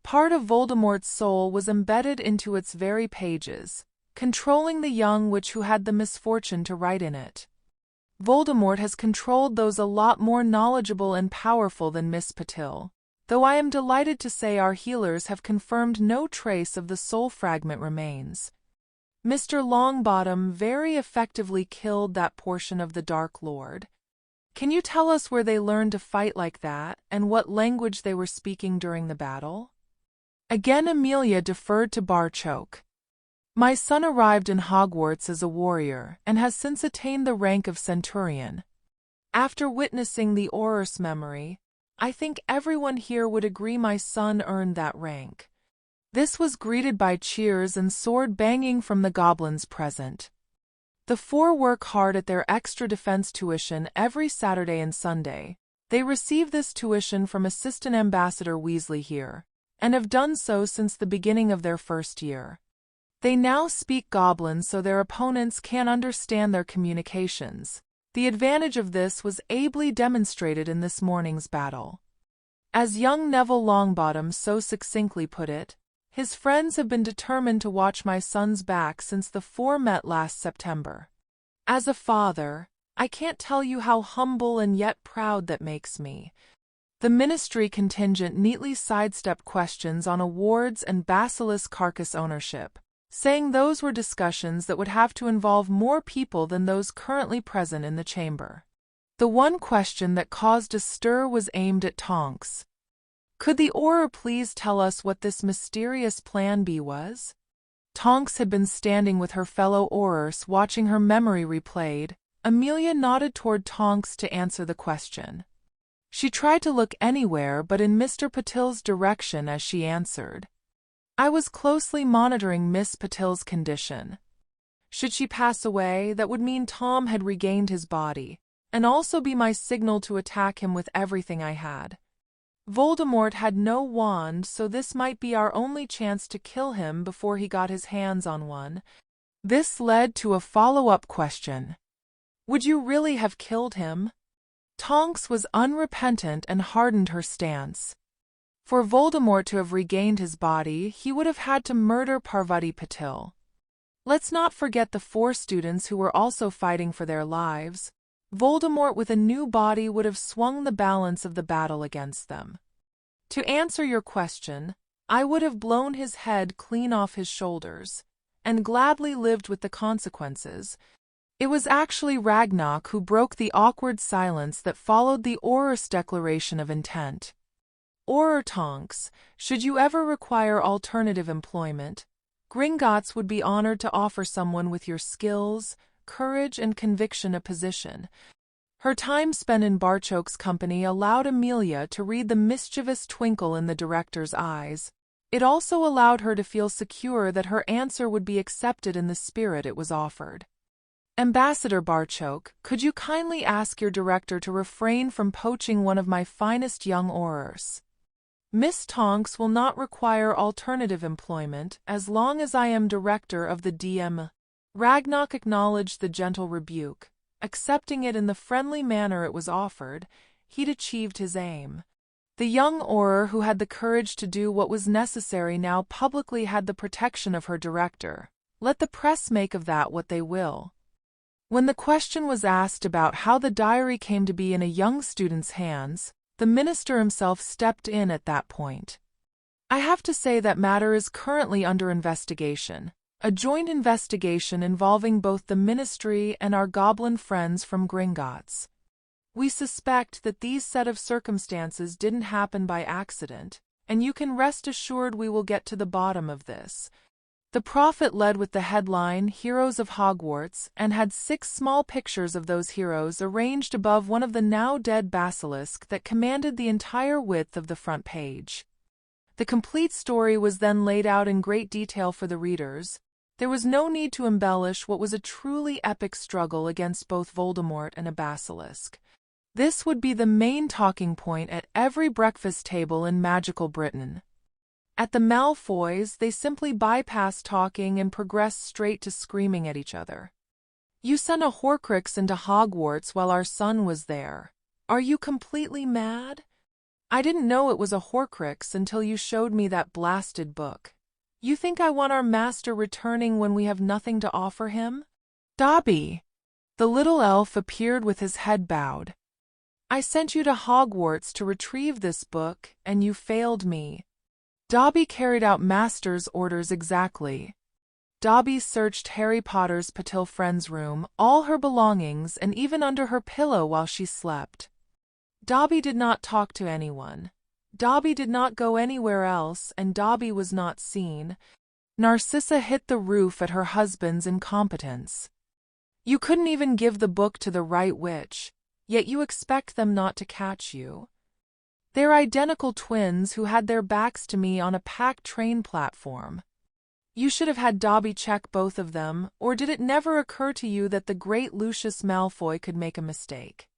Part of Voldemort's soul was embedded into its very pages, controlling the young witch who had the misfortune to write in it. Voldemort has controlled those a lot more knowledgeable and powerful than Miss Patil, though I am delighted to say our healers have confirmed no trace of the soul fragment remains. Mr. Longbottom very effectively killed that portion of the Dark Lord. Can you tell us where they learned to fight like that, and what language they were speaking during the battle? Again Amelia deferred to Barchoke. My son arrived in Hogwarts as a warrior, and has since attained the rank of centurion. After witnessing the Auror's memory, I think everyone here would agree my son earned that rank. This was greeted by cheers and sword banging from the goblins present. The four work hard at their extra defense tuition every Saturday and Sunday. They receive this tuition from Assistant Ambassador Weasley here, and have done so since the beginning of their first year. They now speak Goblin so their opponents can understand their communications. The advantage of this was ably demonstrated in this morning's battle. As young Neville Longbottom so succinctly put it, his friends have been determined to watch my son's back since the four met last September. As a father, I can't tell you how humble and yet proud that makes me. The ministry contingent neatly sidestepped questions on awards and basilisk carcass ownership, saying those were discussions that would have to involve more people than those currently present in the chamber. The one question that caused a stir was aimed at Tonks. Could the Auror please tell us what this mysterious Plan B was? Tonks had been standing with her fellow Aurors watching her memory replayed. Amelia nodded toward Tonks to answer the question. She tried to look anywhere but in Mr. Patil's direction as she answered. I was closely monitoring Miss Patil's condition. Should she pass away, that would mean Tom had regained his body, and also be my signal to attack him with everything I had. Voldemort had no wand, so this might be our only chance to kill him before he got his hands on one. This led to a follow-up question. Would you really have killed him? Tonks was unrepentant and hardened her stance. For Voldemort to have regained his body, he would have had to murder Parvati Patil. Let's not forget the four students who were also fighting for their lives. Voldemort with a new body would have swung the balance of the battle against them. To answer your question, I would have blown his head clean off his shoulders, and gladly lived with the consequences. It was actually Ragnarok who broke the awkward silence that followed the Auror's declaration of intent. Auror Tonks, should you ever require alternative employment, Gringotts would be honored to offer someone with your skills, courage, and conviction a position. Her time spent in Barchoke's company allowed Amelia to read the mischievous twinkle in the director's eyes. It also allowed her to feel secure that her answer would be accepted in the spirit it was offered. Ambassador Barchoke, could you kindly ask your director to refrain from poaching one of my finest young Aurors? Miss Tonks will not require alternative employment as long as I am director of the DM. Ragnarok acknowledged the gentle rebuke. Accepting it in the friendly manner it was offered, he'd achieved his aim. The young Auror who had the courage to do what was necessary now publicly had the protection of her director. Let the press make of that what they will. When the question was asked about how the diary came to be in a young student's hands, the minister himself stepped in at that point. I have to say that matter is currently under investigation. A joint investigation involving both the ministry and our goblin friends from Gringotts. We suspect that these set of circumstances didn't happen by accident, and you can rest assured we will get to the bottom of this. The prophet led with the headline, Heroes of Hogwarts, and had 6 small pictures of those heroes arranged above one of the now dead basilisks that commanded the entire width of the front page. The complete story was then laid out in great detail for the readers. There was no need to embellish what was a truly epic struggle against both Voldemort and a basilisk. This would be the main talking point at every breakfast table in magical Britain. At the Malfoys, they simply bypassed talking and progressed straight to screaming at each other. "You sent a Horcrux into Hogwarts while our son was there. Are you completely mad? I didn't know it was a Horcrux until you showed me that blasted book. You think I want our master returning when we have nothing to offer him?" "Dobby!" The little elf appeared with his head bowed. "I sent you to Hogwarts to retrieve this book, and you failed me." Dobby carried out master's orders exactly. Dobby searched Harry Potter's Patil friend's room, all her belongings, and even under her pillow while she slept. Dobby did not talk to anyone. Dobby did not go anywhere else, and Dobby was not seen. Narcissa hit the roof at her husband's incompetence. You couldn't even give the book to the right witch, yet you expect them not to catch you. They're identical twins who had their backs to me on a packed train platform. You should have had Dobby check both of them, or did it never occur to you that the great Lucius Malfoy could make a mistake?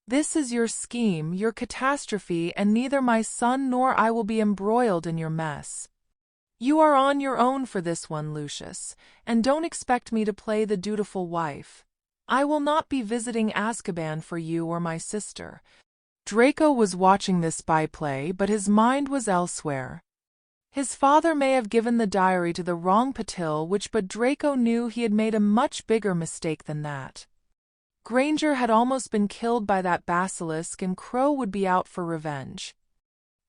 This is your scheme, your catastrophe, and neither my son nor I will be embroiled in your mess. You are on your own for this one, Lucius, and don't expect me to play the dutiful wife. I will not be visiting Azkaban for you or my sister. Draco was watching this byplay, but his mind was elsewhere. His father may have given the diary to the wrong Patil, but Draco knew he had made a much bigger mistake than that. Granger had almost been killed by that basilisk, and Crow would be out for revenge.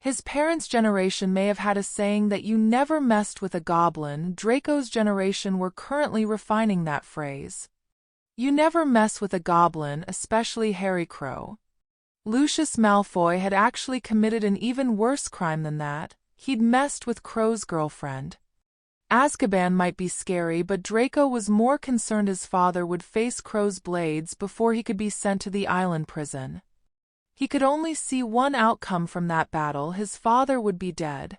His parents' generation may have had a saying that you never messed with a goblin. Draco's generation were currently refining that phrase. You never mess with a goblin, especially Harry Crow. Lucius Malfoy had actually committed an even worse crime than that. He'd messed with Crow's girlfriend. Azkaban might be scary, but Draco was more concerned his father would face Crow's blades before he could be sent to the island prison. He could only see one outcome from that battle: his father would be dead.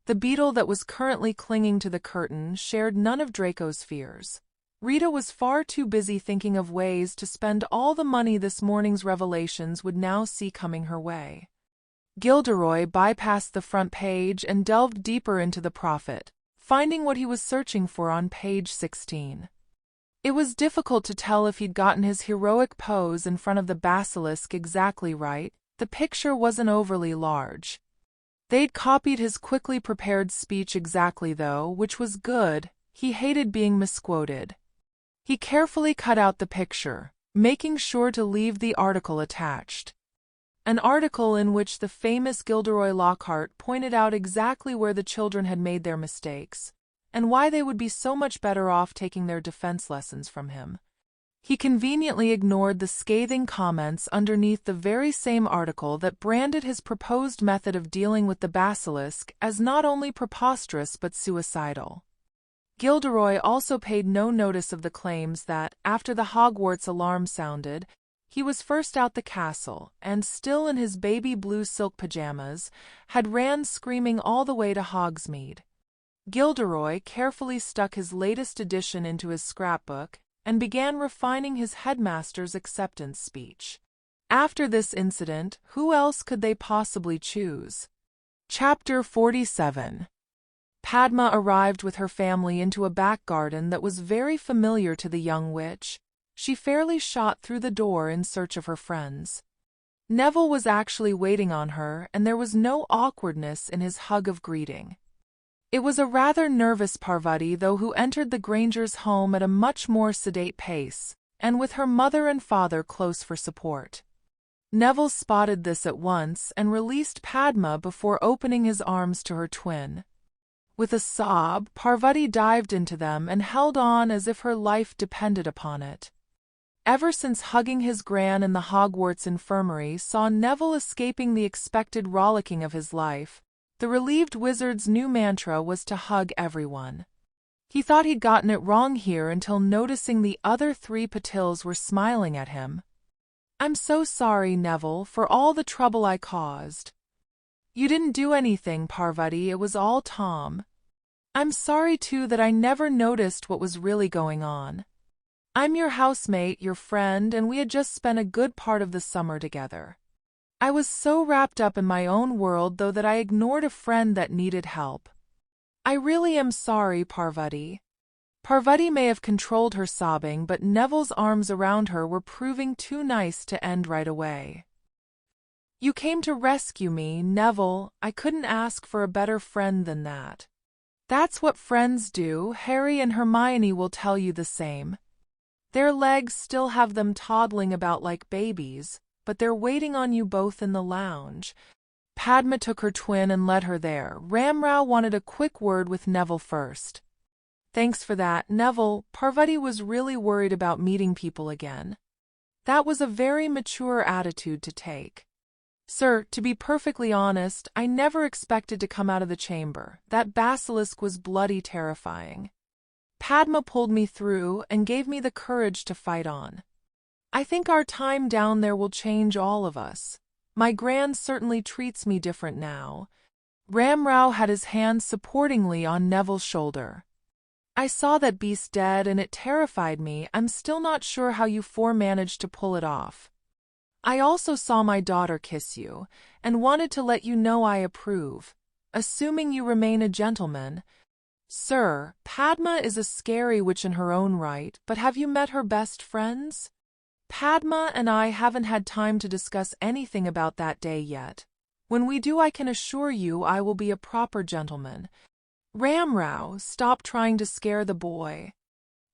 The beetle that was currently clinging to the curtain shared none of Draco's fears. Rita was far too busy thinking of ways to spend all the money this morning's revelations would now see coming her way. Gilderoy bypassed the front page and delved deeper into the prophet, finding what he was searching for on page 16. It was difficult to tell if he'd gotten his heroic pose in front of the basilisk exactly right. The picture wasn't overly large. They'd copied his quickly prepared speech exactly though, which was good. He hated being misquoted. He carefully cut out the picture, making sure to leave the article attached. An article in which the famous Gilderoy Lockhart pointed out exactly where the children had made their mistakes, and why they would be so much better off taking their defense lessons from him. He conveniently ignored the scathing comments underneath the very same article that branded his proposed method of dealing with the basilisk as not only preposterous but suicidal. Gilderoy also paid no notice of the claims that, after the Hogwarts alarm sounded, he was first out the castle, and still in his baby blue silk pajamas, had ran screaming all the way to Hogsmeade. Gilderoy carefully stuck his latest edition into his scrapbook and began refining his headmaster's acceptance speech. After this incident, who else could they possibly choose? Chapter 47. Padma arrived with her family into a back garden that was very familiar to the young witch. She fairly shot through the door in search of her friends. Neville was actually waiting on her, and there was no awkwardness in his hug of greeting. It was a rather nervous Parvati, though, who entered the Grangers' home at a much more sedate pace, and with her mother and father close for support. Neville spotted this at once and released Padma before opening his arms to her twin. With a sob, Parvati dived into them and held on as if her life depended upon it. Ever since hugging his gran in the Hogwarts infirmary saw Neville escaping the expected rollicking of his life, the relieved wizard's new mantra was to hug everyone. He thought he'd gotten it wrong here until noticing the other 3 Patils were smiling at him. "I'm so sorry, Neville, for all the trouble I caused." You didn't do anything, Parvati, it was all Tom. I'm sorry too that I never noticed what was really going on. I'm your housemate, your friend, and we had just spent a good part of the summer together. I was so wrapped up in my own world, though, that I ignored a friend that needed help. I really am sorry, Parvati. Parvati may have controlled her sobbing, but Neville's arms around her were proving too nice to end right away. You came to rescue me, Neville. I couldn't ask for a better friend than that. That's what friends do. Harry and Hermione will tell you the same. Their legs still have them toddling about like babies, but they're waiting on you both in the lounge. Padma took her twin and led her there. Ramrao wanted a quick word with Neville first. Thanks for that, Neville. Parvati was really worried about meeting people again. That was a very mature attitude to take. Sir, to be perfectly honest, I never expected to come out of the chamber. That basilisk was bloody terrifying. Padma pulled me through and gave me the courage to fight on. I think our time down there will change all of us. My Gran certainly treats me different now. Ramrao had his hand supportingly on Neville's shoulder. I saw that beast dead and it terrified me. I'm still not sure how you four managed to pull it off. I also saw my daughter kiss you, and wanted to let you know I approve, assuming you remain a gentleman. Sir, Padma is a scary witch in her own right, but have you met her best friends? Padma and I haven't had time to discuss anything about that day yet. When we do, I can assure you I will be a proper gentleman. Ramrao, stop trying to scare the boy.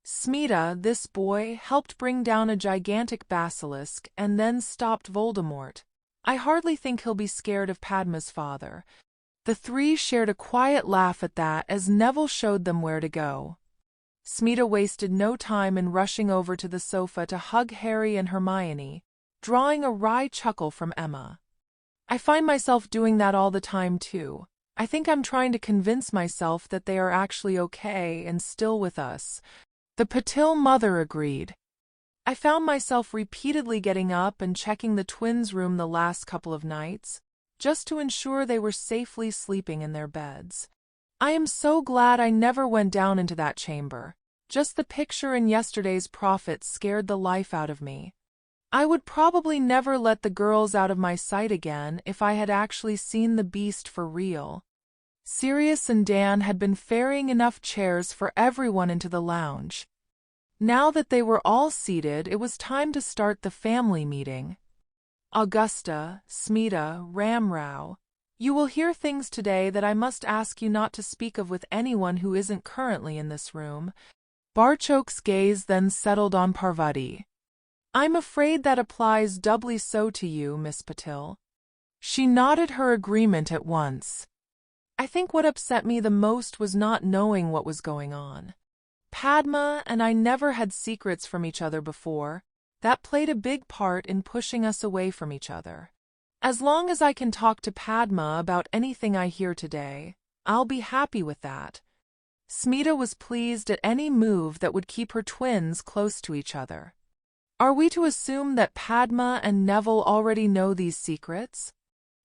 Smita, this boy, helped bring down a gigantic basilisk and then stopped Voldemort. I hardly think he'll be scared of Padma's father. The three shared a quiet laugh at that as Neville showed them where to go. Smita wasted no time in rushing over to the sofa to hug Harry and Hermione, drawing a wry chuckle from Emma. I find myself doing that all the time too. I think I'm trying to convince myself that they are actually okay and still with us. The Patil mother agreed. I found myself repeatedly getting up and checking the twins' room the last couple of nights, just to ensure they were safely sleeping in their beds. I am so glad I never went down into that chamber. Just the picture in yesterday's Prophet scared the life out of me. I would probably never let the girls out of my sight again if I had actually seen the beast for real. Sirius and Dan had been ferrying enough chairs for everyone into the lounge. Now that they were all seated, it was time to start the family meeting. Augusta, Smita, Ramrao, you will hear things today that I must ask you not to speak of with anyone who isn't currently in this room. Barchok's gaze then settled on Parvati. I'm afraid that applies doubly so to you, Miss Patil. She nodded her agreement at once. I think what upset me the most was not knowing what was going on. Padma and I never had secrets from each other before. That played a big part in pushing us away from each other. As long as I can talk to Padma about anything I hear today, I'll be happy with that. Smita was pleased at any move that would keep her twins close to each other. Are we to assume that Padma and Neville already know these secrets?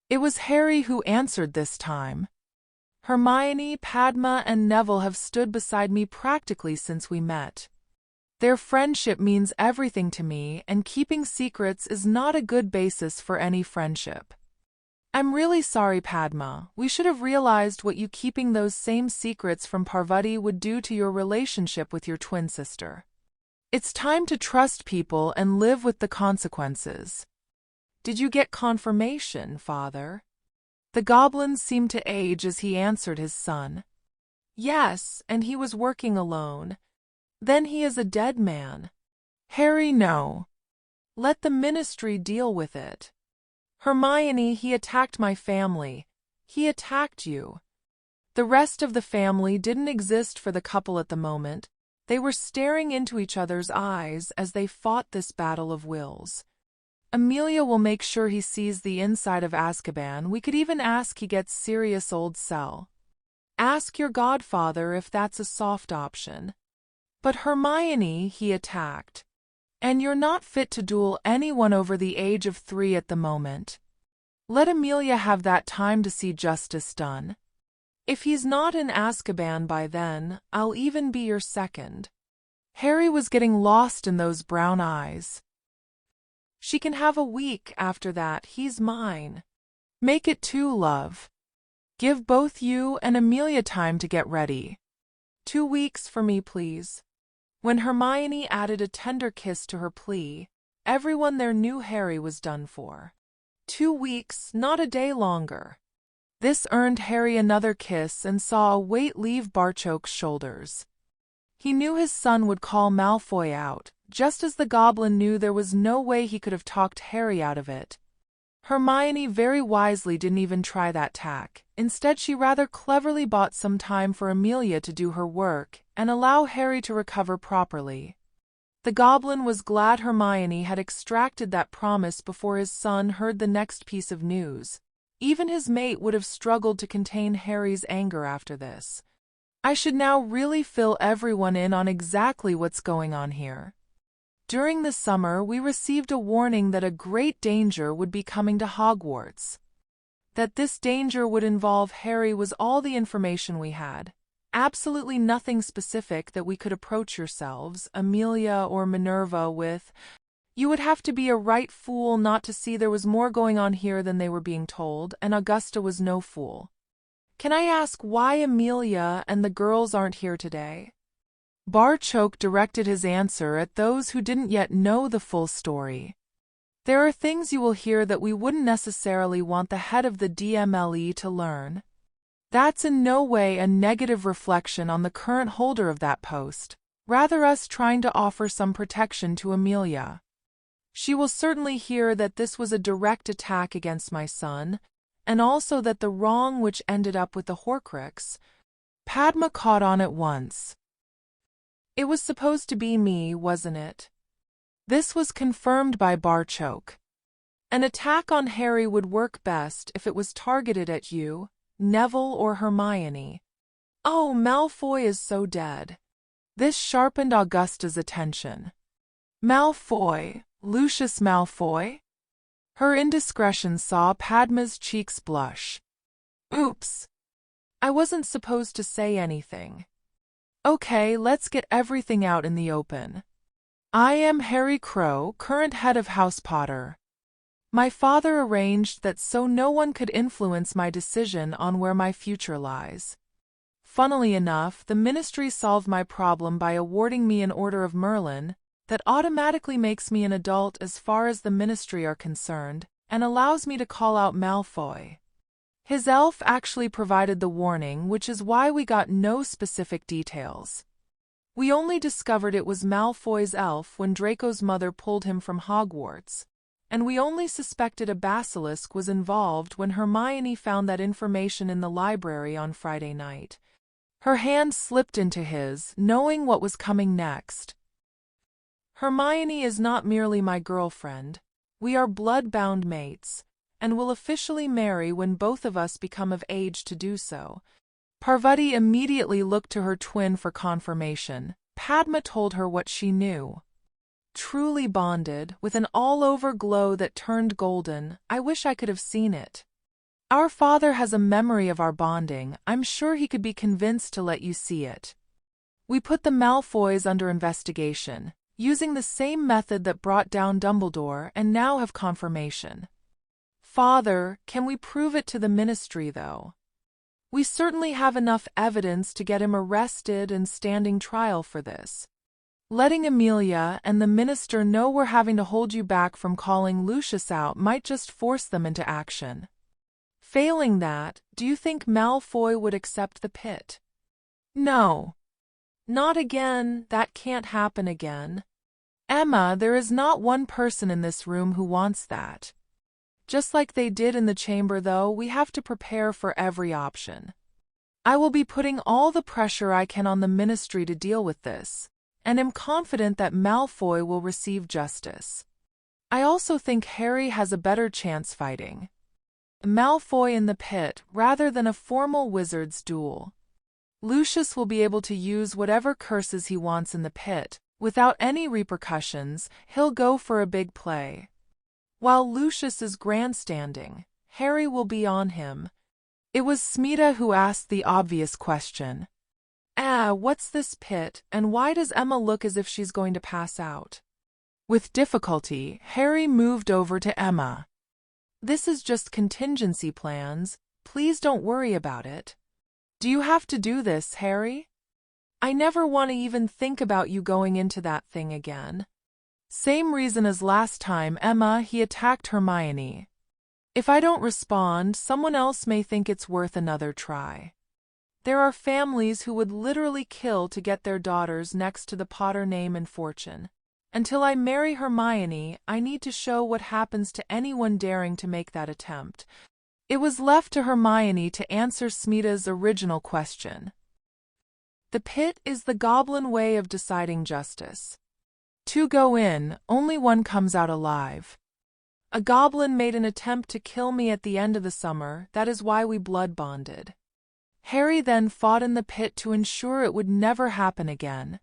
It was Harry who answered this time. Hermione, Padma, and Neville have stood beside me practically since we met. Their friendship means everything to me, and keeping secrets is not a good basis for any friendship. I'm really sorry, Padma. We should have realized what you keeping those same secrets from Parvati would do to your relationship with your twin sister. It's time to trust people and live with the consequences. Did you get confirmation, Father? The goblin seemed to age as he answered his son. Yes, and he was working alone. Then he is a dead man. Harry, no. Let the ministry deal with it. Hermione, he attacked my family. He attacked you. The rest of the family didn't exist for the couple at the moment. They were staring into each other's eyes as they fought this battle of wills. Amelia will make sure he sees the inside of Azkaban. We could even ask he gets Sirius' old cell. Ask your godfather if that's a soft option. But Hermione, he attacked. And you're not fit to duel anyone over the age of 3 at the moment. Let Amelia have that time to see justice done. If he's not in Azkaban by then, I'll even be your second. Harry was getting lost in those brown eyes. She can have a week after that. He's mine. Make it 2, love. Give both you and Amelia time to get ready. 2 weeks for me, please. When Hermione added a tender kiss to her plea, everyone there knew Harry was done for. 2 weeks, not a day longer. This earned Harry another kiss and saw a weight leave Barchoke's shoulders. He knew his son would call Malfoy out, just as the goblin knew there was no way he could have talked Harry out of it. Hermione very wisely didn't even try that tack. Instead, she rather cleverly bought some time for Amelia to do her work and allow Harry to recover properly. The goblin was glad Hermione had extracted that promise before his son heard the next piece of news. Even his mate would have struggled to contain Harry's anger after this. I should now really fill everyone in on exactly what's going on here. During the summer, we received a warning that a great danger would be coming to Hogwarts. That this danger would involve Harry was all the information we had. Absolutely nothing specific that we could approach yourselves, Amelia or Minerva, with. You would have to be a right fool not to see there was more going on here than they were being told, and Augusta was no fool. Can I ask why Amelia and the girls aren't here today? Barchoke directed his answer at those who didn't yet know the full story. There are things you will hear that we wouldn't necessarily want the head of the DMLE to learn. That's in no way a negative reflection on the current holder of that post, rather us trying to offer some protection to Amelia. She will certainly hear that this was a direct attack against my son, and also that the wrong which ended up with the Horcrux. Padma caught on at once. It was supposed to be me, wasn't it? This was confirmed by Barchoke. An attack on Harry would work best if it was targeted at you, Neville or Hermione. Oh, Malfoy is so dead. This sharpened Augusta's attention. Malfoy, Lucius Malfoy? Her indiscretion saw Padma's cheeks blush. Oops. I wasn't supposed to say anything. Okay, let's get everything out in the open. I am Harry Crow, current head of House Potter. My father arranged that so no one could influence my decision on where my future lies. Funnily enough, the Ministry solved my problem by awarding me an Order of Merlin that automatically makes me an adult as far as the Ministry are concerned and allows me to call out Malfoy. His elf actually provided the warning, which is why we got no specific details. We only discovered it was Malfoy's elf when Draco's mother pulled him from Hogwarts, and we only suspected a basilisk was involved when Hermione found that information in the library on Friday night. Her hand slipped into his, knowing what was coming next. Hermione is not merely my girlfriend. We are blood-bound mates, and will officially marry when both of us become of age to do so. Parvati immediately looked to her twin for confirmation. Padma told her what she knew. Truly bonded, with an all-over glow that turned golden. I wish I could have seen it. Our father has a memory of our bonding. I'm sure he could be convinced to let you see it. We put the Malfoys under investigation, using the same method that brought down Dumbledore, and now have confirmation. Father, can we prove it to the Ministry, though? We certainly have enough evidence to get him arrested and standing trial for this. Letting Amelia and the Minister know we're having to hold you back from calling Lucius out might just force them into action. Failing that, do you think Malfoy would accept the pit? No. Not again. That can't happen again. Emma, there is not one person in this room who wants that. Just like they did in the chamber, though, we have to prepare for every option. I will be putting all the pressure I can on the Ministry to deal with this, and am confident that Malfoy will receive justice. I also think Harry has a better chance fighting Malfoy in the pit rather than a formal wizard's duel. Lucius will be able to use whatever curses he wants in the pit. Without any repercussions, he'll go for a big play. While Lucius is grandstanding, Harry will be on him. It was Smita who asked the obvious question. What's this pit, and why does Emma look as if she's going to pass out? With difficulty, Harry moved over to Emma. This is just contingency plans. Please don't worry about it. Do you have to do this, Harry? I never want to even think about you going into that thing again. Same reason as last time, Emma, he attacked Hermione. If I don't respond, someone else may think it's worth another try. There are families who would literally kill to get their daughters next to the Potter name and fortune. Until I marry Hermione, I need to show what happens to anyone daring to make that attempt. It was left to Hermione to answer Smita's original question. The pit is the goblin way of deciding justice. Two go in, only one comes out alive. A goblin made an attempt to kill me at the end of the summer, that is why we blood bonded. Harry then fought in the pit to ensure it would never happen again.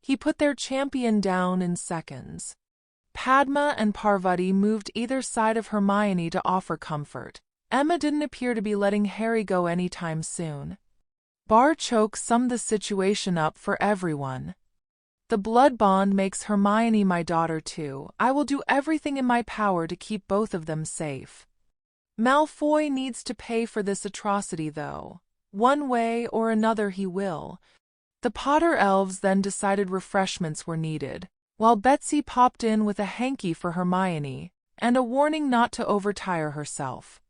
He put their champion down in seconds. Padma and Parvati moved either side of Hermione to offer comfort. Emma didn't appear to be letting Harry go anytime soon. Barchoke summed the situation up for everyone. The blood bond makes Hermione my daughter too. I will do everything in my power to keep both of them safe. Malfoy needs to pay for this atrocity though. One way or another he will. The Potter elves then decided refreshments were needed, while Betsy popped in with a hanky for Hermione, and a warning not to overtire herself.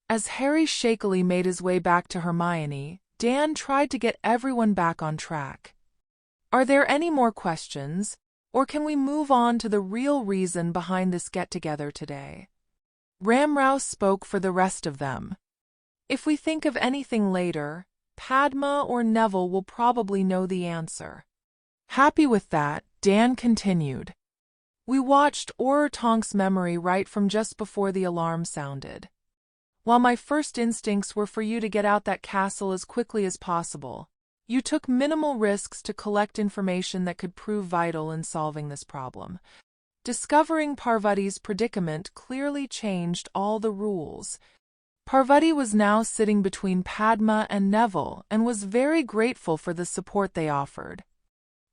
As Harry shakily made his way back to Hermione, Dan tried to get everyone back on track. Are there any more questions, or can we move on to the real reason behind this get-together today? Ramrouse spoke for the rest of them. If we think of anything later, Padma or Neville will probably know the answer. Happy with that, Dan continued. We watched Oratonk's memory right from just before the alarm sounded. While my first instincts were for you to get out that castle as quickly as possible, you took minimal risks to collect information that could prove vital in solving this problem. Discovering Parvati's predicament clearly changed all the rules. Parvati was now sitting between Padma and Neville and was very grateful for the support they offered.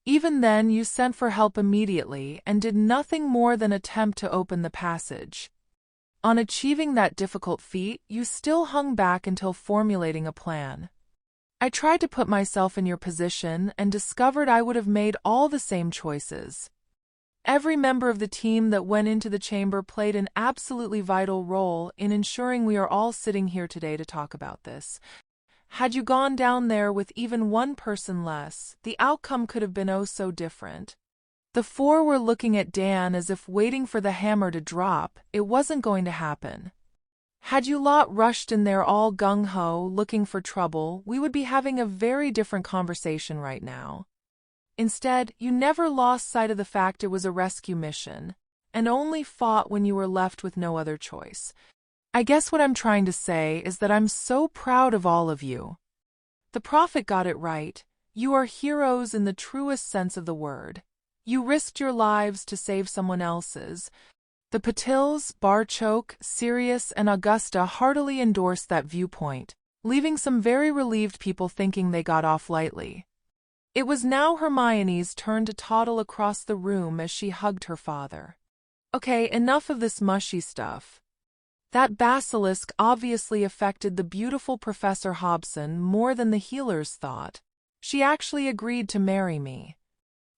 Even then, you sent for help immediately and did nothing more than attempt to open the passage. On achieving that difficult feat, you still hung back until formulating a plan. I tried to put myself in your position and discovered I would have made all the same choices. Every member of the team that went into the chamber played an absolutely vital role in ensuring we are all sitting here today to talk about this. Had you gone down there with even one person less, the outcome could have been oh so different. The four were looking at Dan as if waiting for the hammer to drop. It wasn't going to happen. Had you lot rushed in there all gung-ho, looking for trouble, we would be having a very different conversation right now. Instead, you never lost sight of the fact it was a rescue mission, and only fought when you were left with no other choice. I guess what I'm trying to say is that I'm so proud of all of you. The prophet got it right. You are heroes in the truest sense of the word. You risked your lives to save someone else's. The Patils, Barchoke, Sirius, and Augusta heartily endorsed that viewpoint, leaving some very relieved people thinking they got off lightly. It was now Hermione's turn to toddle across the room as she hugged her father. Okay, enough of this mushy stuff. That basilisk obviously affected the beautiful Professor Hobson more than the healers thought. She actually agreed to marry me.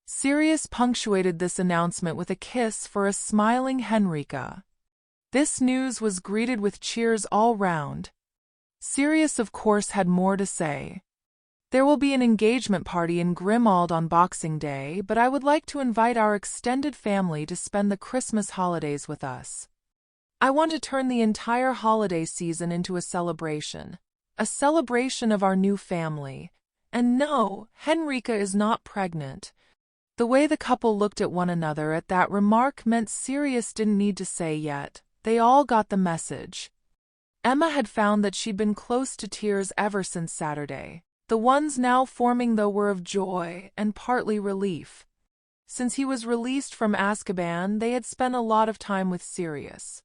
Sirius punctuated this announcement with a kiss for a smiling Henrika. This news was greeted with cheers all round. Sirius, of course, had more to say. There will be an engagement party in Grimmauld on Boxing Day, but I would like to invite our extended family to spend the Christmas holidays with us. I want to turn the entire holiday season into a celebration of our new family. And no, Henrika is not pregnant. The way the couple looked at one another at that remark meant Sirius didn't need to say yet. They all got the message. Emma had found that she'd been close to tears ever since Saturday. The ones now forming, though, were of joy and partly relief. Since he was released from Azkaban, they had spent a lot of time with Sirius.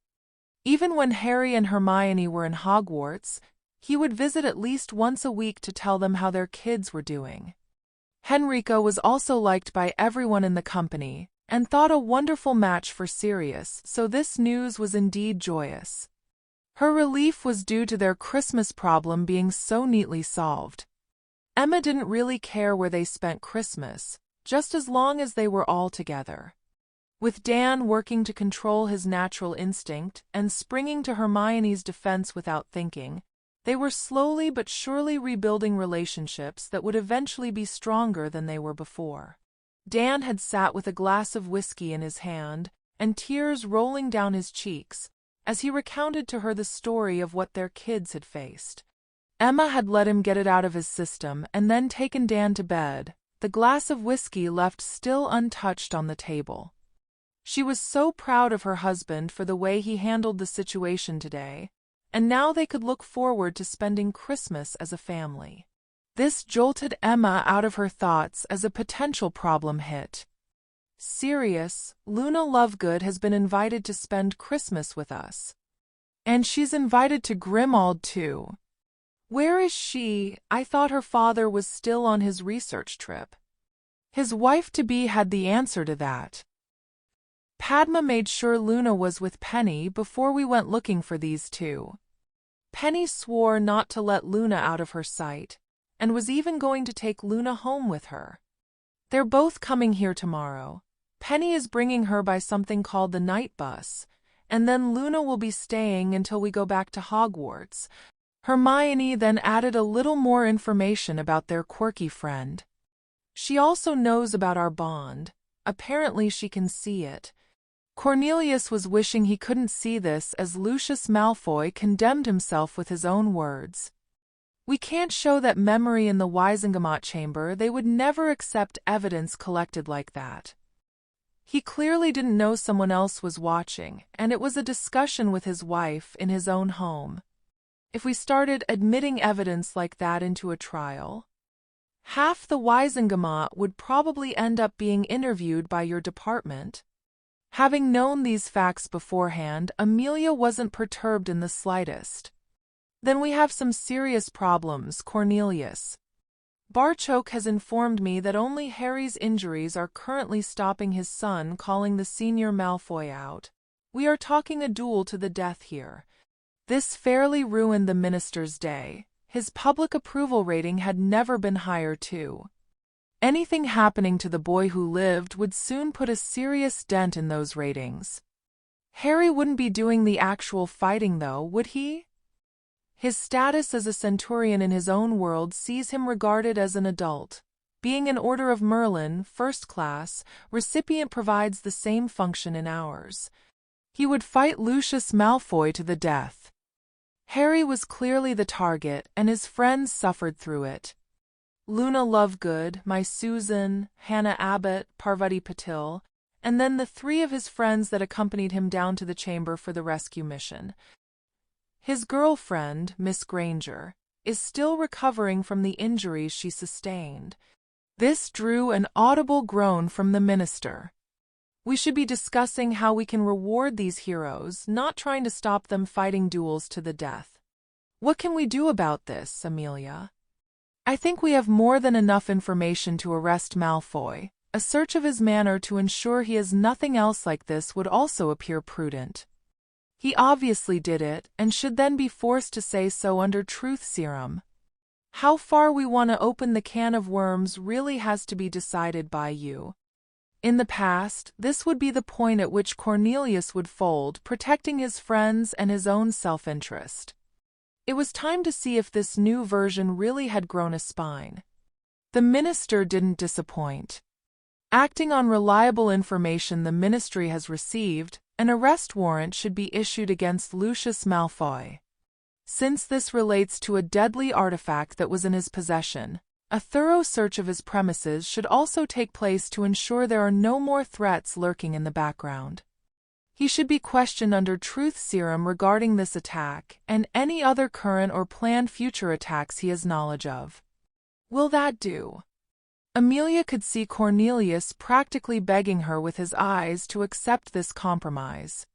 Even when Harry and Hermione were in Hogwarts, he would visit at least once a week to tell them how their kids were doing. Henrica was also liked by everyone in the company, and thought a wonderful match for Sirius, so this news was indeed joyous. Her relief was due to their Christmas problem being so neatly solved. Emma didn't really care where they spent Christmas, just as long as they were all together. With Dan working to control his natural instinct and springing to Hermione's defense without thinking, they were slowly but surely rebuilding relationships that would eventually be stronger than they were before. Dan had sat with a glass of whiskey in his hand and tears rolling down his cheeks as he recounted to her the story of what their kids had faced. Emma had let him get it out of his system and then taken Dan to bed, the glass of whiskey left still untouched on the table. She was so proud of her husband for the way he handled the situation today, and now they could look forward to spending Christmas as a family. This jolted Emma out of her thoughts as a potential problem hit. Sirius, Luna Lovegood has been invited to spend Christmas with us. And she's invited to Grimmauld too. Where is she? I thought her father was still on his research trip. His wife-to-be had the answer to that. Padma made sure Luna was with Penny before we went looking for these two. Penny swore not to let Luna out of her sight, and was even going to take Luna home with her. They're both coming here tomorrow. Penny is bringing her by something called the night bus, and then Luna will be staying until we go back to Hogwarts. Hermione then added a little more information about their quirky friend. She also knows about our bond. Apparently she can see it. Cornelius was wishing he couldn't see this as Lucius Malfoy condemned himself with his own words. We can't show that memory in the Wizengamot chamber. They would never accept evidence collected like that. He clearly didn't know someone else was watching, and it was a discussion with his wife in his own home. If we started admitting evidence like that into a trial, half the Wizengamot would probably end up being interviewed by your department. Having known these facts beforehand, Amelia wasn't perturbed in the slightest. Then we have some serious problems, Cornelius. Barchoke has informed me that only Harry's injuries are currently stopping his son calling the senior Malfoy out. We are talking a duel to the death here. This fairly ruined the minister's day. His public approval rating had never been higher too. Anything happening to the boy who lived would soon put a serious dent in those ratings. Harry wouldn't be doing the actual fighting though, would he? His status as a centurion in his own world sees him regarded as an adult. Being an Order of Merlin, first class, recipient provides the same function in ours. He would fight Lucius Malfoy to the death. Harry was clearly the target, and his friends suffered through it. Luna Lovegood, my Susan, Hannah Abbott, Parvati Patil, and then the three of his friends that accompanied him down to the chamber for the rescue mission. His girlfriend, Miss Granger, is still recovering from the injuries she sustained. This drew an audible groan from the minister. We should be discussing how we can reward these heroes, not trying to stop them fighting duels to the death. What can we do about this, Amelia? I think we have more than enough information to arrest Malfoy. A search of his manor to ensure he is nothing else like this would also appear prudent. He obviously did it, and should then be forced to say so under truth serum. How far we want to open the can of worms really has to be decided by you. In the past, this would be the point at which Cornelius would fold, protecting his friends and his own self-interest. It was time to see if this new version really had grown a spine. The minister didn't disappoint. Acting on reliable information the ministry has received, an arrest warrant should be issued against Lucius Malfoy. Since this relates to a deadly artifact that was in his possession, a thorough search of his premises should also take place to ensure there are no more threats lurking in the background. He should be questioned under truth serum regarding this attack and any other current or planned future attacks he has knowledge of. Will that do? Amelia could see Cornelius practically begging her with his eyes to accept this compromise.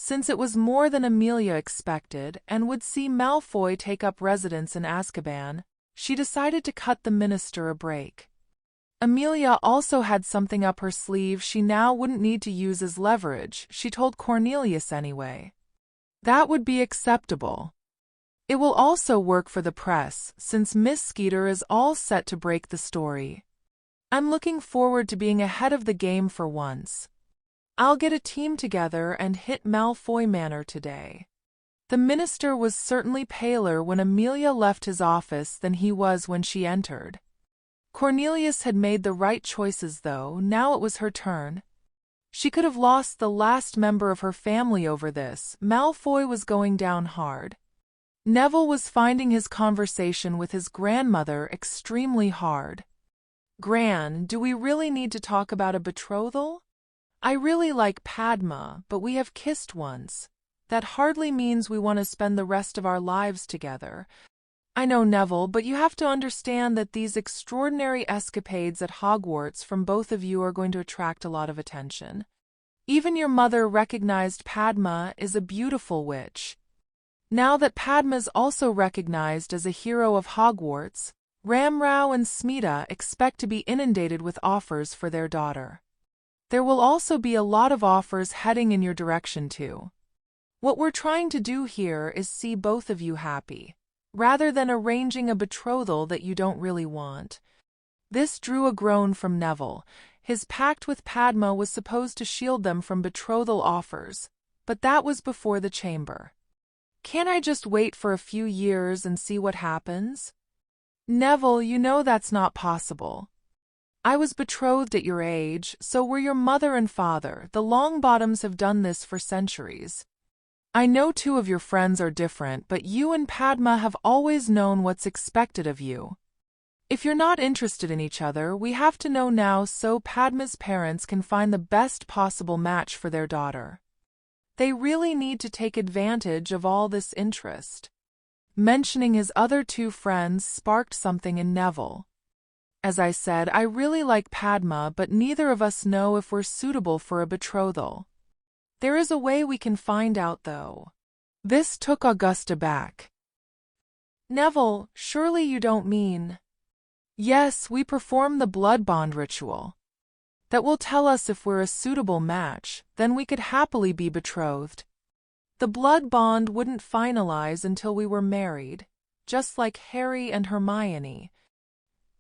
Since it was more than Amelia expected and would see Malfoy take up residence in Azkaban, she decided to cut the minister a break. Amelia also had something up her sleeve she now wouldn't need to use as leverage, she told Cornelius anyway. That would be acceptable. It will also work for the press, since Miss Skeeter is all set to break the story. I'm looking forward to being ahead of the game for once. I'll get a team together and hit Malfoy Manor today. The minister was certainly paler when Amelia left his office than he was when she entered. Cornelius had made the right choices though, now it was her turn. She could have lost the last member of her family over this. Malfoy was going down hard. Neville was finding his conversation with his grandmother extremely hard. Gran, do we really need to talk about a betrothal? I really like Padma, but we have kissed once. That hardly means we want to spend the rest of our lives together. I know, Neville, but you have to understand that these extraordinary escapades at Hogwarts from both of you are going to attract a lot of attention. Even your mother recognized Padma is a beautiful witch. Now that Padma's also recognized as a hero of Hogwarts, Ramrao and Smita expect to be inundated with offers for their daughter. There will also be a lot of offers heading in your direction too. What we're trying to do here is see both of you happy, rather than arranging a betrothal that you don't really want. This drew a groan from Neville. His pact with Padma was supposed to shield them from betrothal offers, but that was before the chamber. Can't I just wait for a few years and see what happens? Neville, you know that's not possible. I was betrothed at your age, so were your mother and father. The Longbottoms have done this for centuries. I know two of your friends are different, but you and Padma have always known what's expected of you. If you're not interested in each other, we have to know now so Padma's parents can find the best possible match for their daughter. They really need to take advantage of all this interest. Mentioning his other two friends sparked something in Neville. As I said, I really like Padma, but neither of us know if we're suitable for a betrothal. There is a way we can find out, though. This took Augusta back. Neville, surely you don't mean... Yes, we perform the blood bond ritual. That will tell us if we're a suitable match, then we could happily be betrothed. The blood bond wouldn't finalize until we were married, just like Harry and Hermione.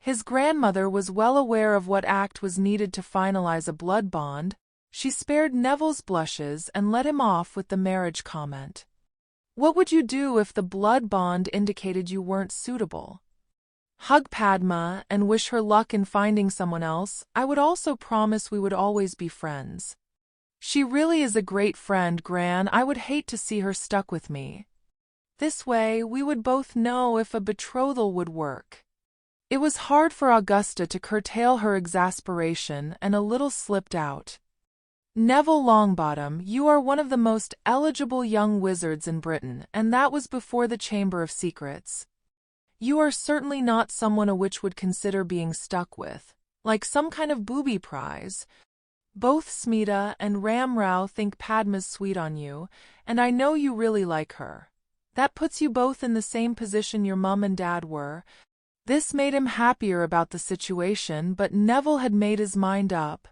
His grandmother was well aware of what act was needed to finalize a blood bond. She spared Neville's blushes and let him off with the marriage comment. What would you do if the blood bond indicated you weren't suitable? Hug Padma and wish her luck in finding someone else. I would also promise we would always be friends. She really is a great friend, Gran. I would hate to see her stuck with me. This way, we would both know if a betrothal would work. It was hard for Augusta to curtail her exasperation, and a little slipped out. Neville Longbottom, you are one of the most eligible young wizards in Britain, and that was before the Chamber of Secrets. You are certainly not someone a witch would consider being stuck with, like some kind of booby prize. Both Smita and Ramrao think Padma's sweet on you, and I know you really like her. That puts you both in the same position your mum and dad were. This made him happier about the situation, but Neville had made his mind up.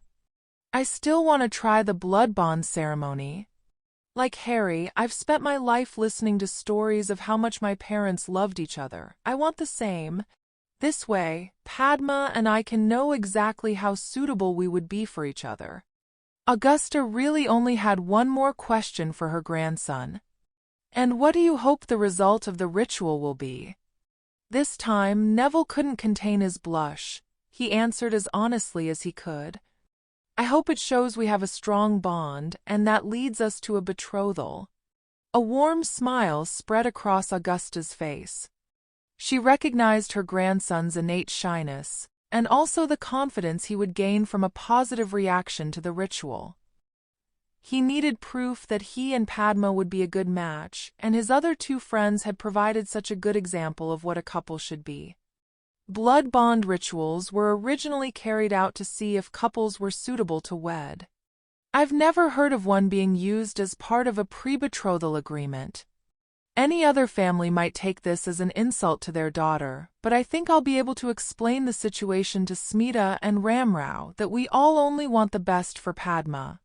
I still want to try the blood bond ceremony. Like Harry, I've spent my life listening to stories of how much my parents loved each other. I want the same. This way, Padma and I can know exactly how suitable we would be for each other. Augusta really only had one more question for her grandson. And what do you hope the result of the ritual will be? This time, Neville couldn't contain his blush. He answered as honestly as he could. I hope it shows we have a strong bond, and that leads us to a betrothal. A warm smile spread across Augusta's face. She recognized her grandson's innate shyness, and also the confidence he would gain from a positive reaction to the ritual. He needed proof that he and Padma would be a good match, and his other two friends had provided such a good example of what a couple should be. Blood bond rituals were originally carried out to see if couples were suitable to wed. I've never heard of one being used as part of a pre-betrothal agreement. Any other family might take this as an insult to their daughter, but I think I'll be able to explain the situation to Smita and Ramrao that we all only want the best for Padma.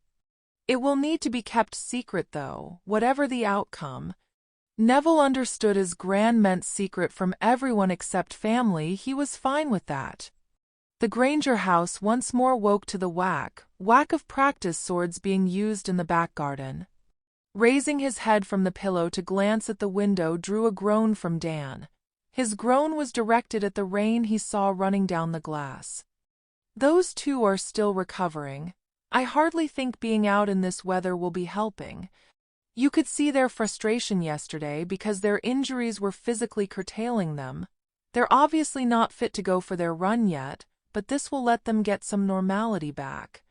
It will need to be kept secret though, whatever the outcome. Neville understood as Gran meant secret from everyone except family. He was fine with that. The Granger house once more woke to the whack of practice swords being used in the back garden. Raising his head from the pillow to glance at the window drew a groan from Dan. His groan was directed at the rain he saw running down the glass. Those two are still recovering. I hardly think being out in this weather will be helping. You could see their frustration yesterday because their injuries were physically curtailing them. They're obviously not fit to go for their run yet, but this will let them get some normality back.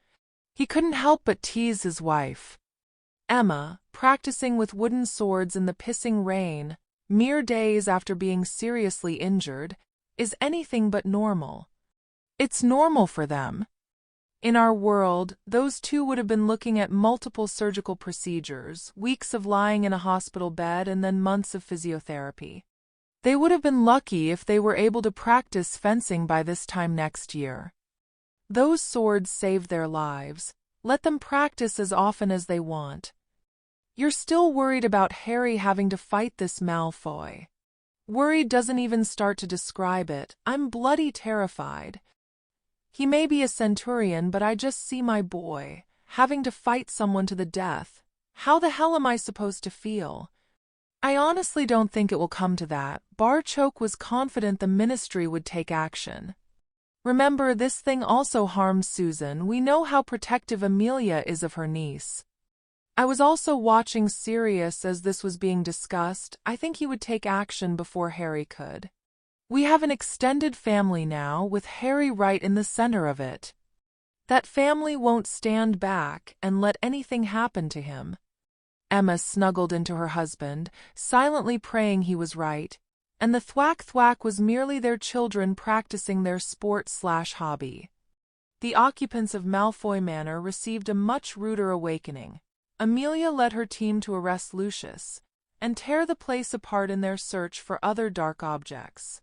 He couldn't help but tease his wife. Emma, practicing with wooden swords in the pissing rain, mere days after being seriously injured, is anything but normal. It's normal for them. In our world, those two would have been looking at multiple surgical procedures, weeks of lying in a hospital bed, and then months of physiotherapy. They would have been lucky if they were able to practice fencing by this time next year. Those swords saved their lives. Let them practice as often as they want. You're still worried about Harry having to fight this Malfoy. Worried doesn't even start to describe it. I'm bloody terrified. He may be a centurion, but I just see my boy having to fight someone to the death. How the hell am I supposed to feel? I honestly don't think it will come to that. Barchoke was confident the ministry would take action. Remember, this thing also harms Susan. We know how protective Amelia is of her niece. I was also watching Sirius as this was being discussed. I think he would take action before Harry could. We have an extended family now, with Harry right in the center of it. That family won't stand back and let anything happen to him. Emma snuggled into her husband, silently praying he was right, and the thwack-thwack was merely their children practicing their sport/hobby. The occupants of Malfoy Manor received a much ruder awakening. Amelia led her team to arrest Lucius and tear the place apart in their search for other dark objects.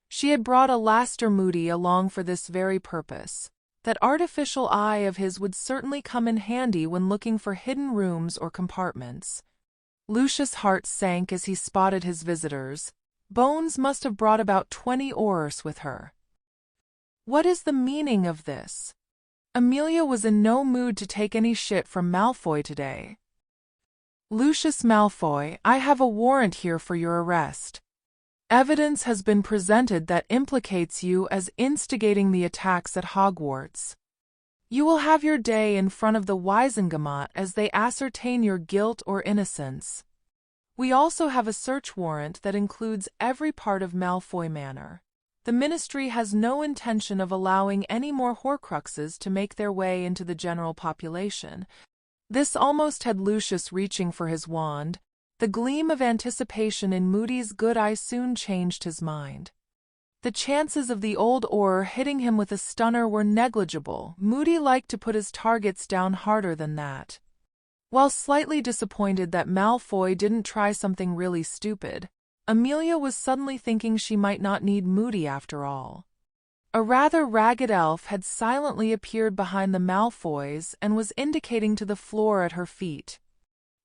She had brought Alastair Moody along for this very purpose. That artificial eye of his would certainly come in handy when looking for hidden rooms or compartments. Lucius' heart sank as he spotted his visitors. Bones must have brought about 20 Aurors with her. What is the meaning of this? Amelia was in no mood to take any shit from Malfoy today. Lucius Malfoy, I have a warrant here for your arrest. Evidence has been presented that implicates you as instigating the attacks at Hogwarts. You will have your day in front of the Wisengamot as they ascertain your guilt or innocence. We also have a search warrant that includes every part of Malfoy Manor. The Ministry has no intention of allowing any more Horcruxes to make their way into the general population. This almost had Lucius reaching for his wand. The gleam of anticipation in Moody's good eye soon changed his mind. The chances of the old Auror hitting him with a stunner were negligible. Moody liked to put his targets down harder than that. While slightly disappointed that Malfoy didn't try something really stupid, Amelia was suddenly thinking she might not need Moody after all. A rather ragged elf had silently appeared behind the Malfoys and was indicating to the floor at her feet.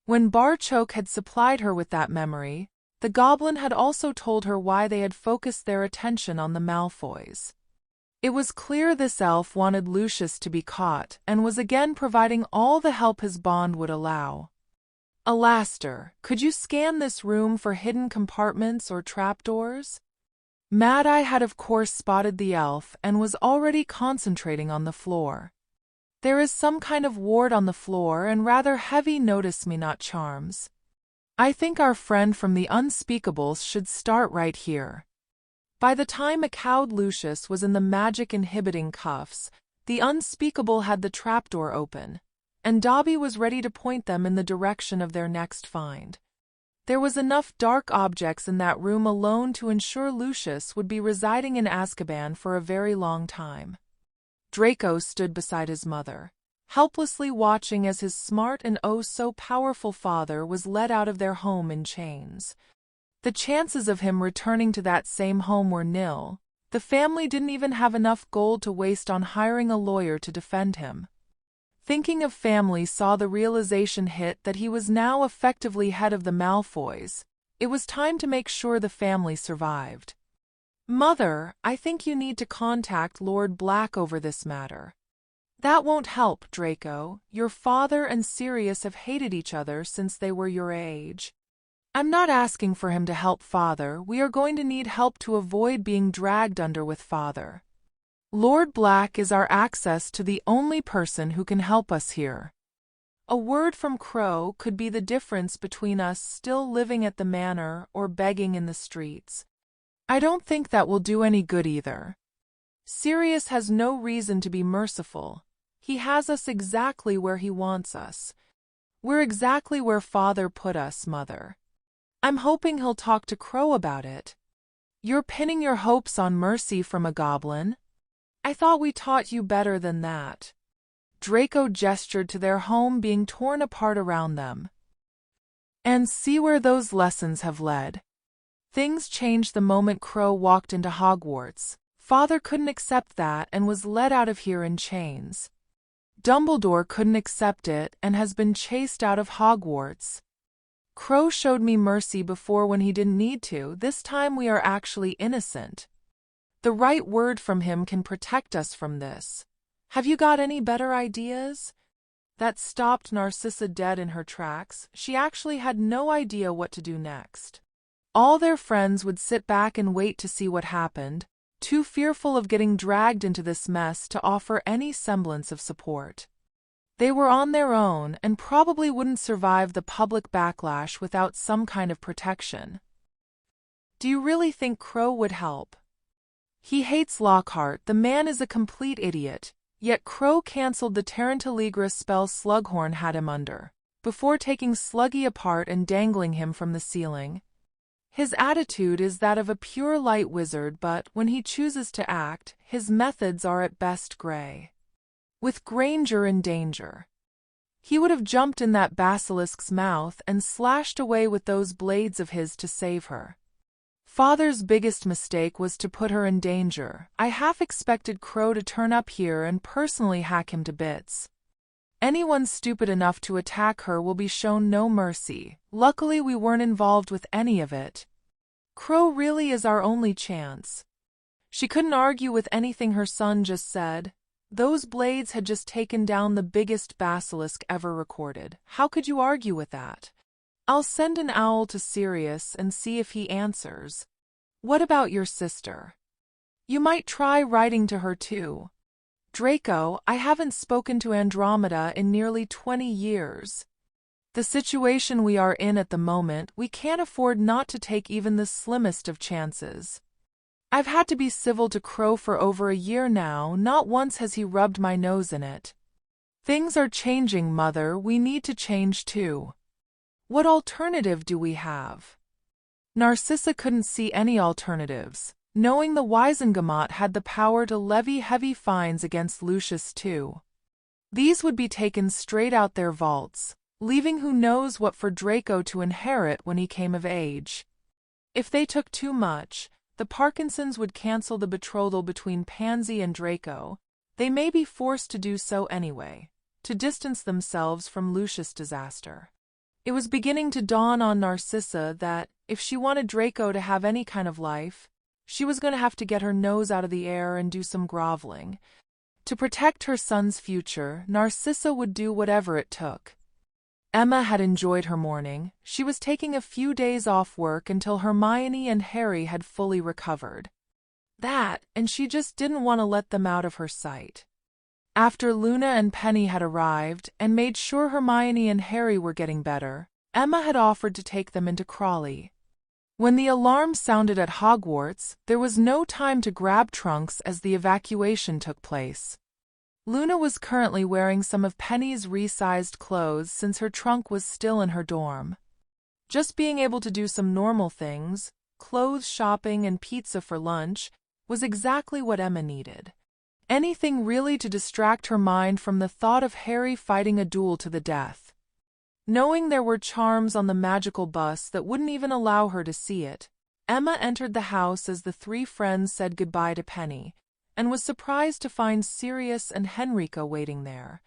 When Barchoke had supplied her with that memory, the goblin had also told her why they had focused their attention on the Malfoys. It was clear this elf wanted Lucius to be caught and was again providing all the help his bond would allow. Alastair, could you scan this room for hidden compartments or trapdoors? Mad-Eye had of course spotted the elf and was already concentrating on the floor. There is some kind of ward on the floor and rather heavy notice-me-not charms. I think our friend from the Unspeakables should start right here. By the time a cowed Lucius was in the magic-inhibiting cuffs, the Unspeakable had the trapdoor open, and Dobby was ready to point them in the direction of their next find. There was enough dark objects in that room alone to ensure Lucius would be residing in Azkaban for a very long time. Draco stood beside his mother. helplessly watching as his smart and oh so powerful father was led out of their home in chains. The chances of him returning to that same home were nil. The family didn't even have enough gold to waste on hiring a lawyer to defend him. Thinking of family saw the realization hit that he was now effectively head of the Malfoys. It was time to make sure the family survived. "Mother, I think you need to contact Lord Black over this matter." "That won't help, Draco. Your father and Sirius have hated each other since they were your age." "I'm not asking for him to help Father. We are going to need help to avoid being dragged under with Father. Lord Black is our access to the only person who can help us here. A word from Crow could be the difference between us still living at the manor or begging in the streets. I don't think that will do any good either. Sirius has no reason to be merciful. He has us exactly where he wants us. We're exactly where Father put us, Mother. I'm hoping he'll talk to Crow about it." "You're pinning your hopes on mercy from a goblin? I thought we taught you better than that." Draco gestured to their home being torn apart around them. "And see where those lessons have led." Things changed the moment Crow walked into Hogwarts. Father couldn't accept that and was led out of here in chains. Dumbledore couldn't accept it and has been chased out of Hogwarts. Crow showed me mercy before when he didn't need to. This time we are actually innocent. The right word from him can protect us from this. Have you got any better ideas?" That stopped Narcissa dead in her tracks. She actually had no idea what to do next. All their friends would sit back and wait to see what happened, too fearful of getting dragged into this mess to offer any semblance of support. They were on their own and probably wouldn't survive the public backlash without some kind of protection. "Do you really think Crow would help?" "He hates Lockhart. The man is a complete idiot. Yet Crow cancelled the Tarantaligra spell Slughorn had him under, before taking Sluggy apart and dangling him from the ceiling. His attitude is that of a pure light wizard, but when he chooses to act, his methods are at best gray. With Granger in danger, he would have jumped in that basilisk's mouth and slashed away with those blades of his to save her. Father's biggest mistake was to put her in danger. I half expected Crow to turn up here and personally hack him to bits. Anyone stupid enough to attack her will be shown no mercy. Luckily we weren't involved with any of it. Crow really is our only chance." She couldn't argue with anything her son just said. Those blades had just taken down the biggest basilisk ever recorded. How could you argue with that? "I'll send an owl to Sirius and see if he answers." "What about your sister? You might try writing to her too." "Draco, I haven't spoken to Andromeda in nearly 20 years. The situation we are in at the moment, we can't afford not to take even the slimmest of chances. I've had to be civil to Crow for over a year now. Not once has he rubbed my nose in it. Things are changing, Mother. We need to change too. What alternative do we have?" Narcissa couldn't see any alternatives, knowing the Wisengamot had the power to levy heavy fines against Lucius too. These would be taken straight out their vaults, leaving who knows what for Draco to inherit when he came of age. If they took too much, the Parkinsons would cancel the betrothal between Pansy and Draco. They may be forced to do so anyway, to distance themselves from Lucius' disaster. It was beginning to dawn on Narcissa that, if she wanted Draco to have any kind of life, she was going to have to get her nose out of the air and do some groveling. To protect her son's future, Narcissa would do whatever it took. Emma had enjoyed her morning. She was taking a few days off work until Hermione and Harry had fully recovered. And she just didn't want to let them out of her sight. After Luna and Penny had arrived and made sure Hermione and Harry were getting better, Emma had offered to take them into Crawley. When the alarm sounded at Hogwarts, there was no time to grab trunks as the evacuation took place. Luna was currently wearing some of Penny's resized clothes since her trunk was still in her dorm. Just being able to do some normal things, clothes shopping and pizza for lunch, was exactly what Emma needed. Anything really to distract her mind from the thought of Harry fighting a duel to the death. Knowing there were charms on the magical bus that wouldn't even allow her to see it, Emma entered the house as the three friends said goodbye to Penny, and was surprised to find Sirius and Henrica waiting there.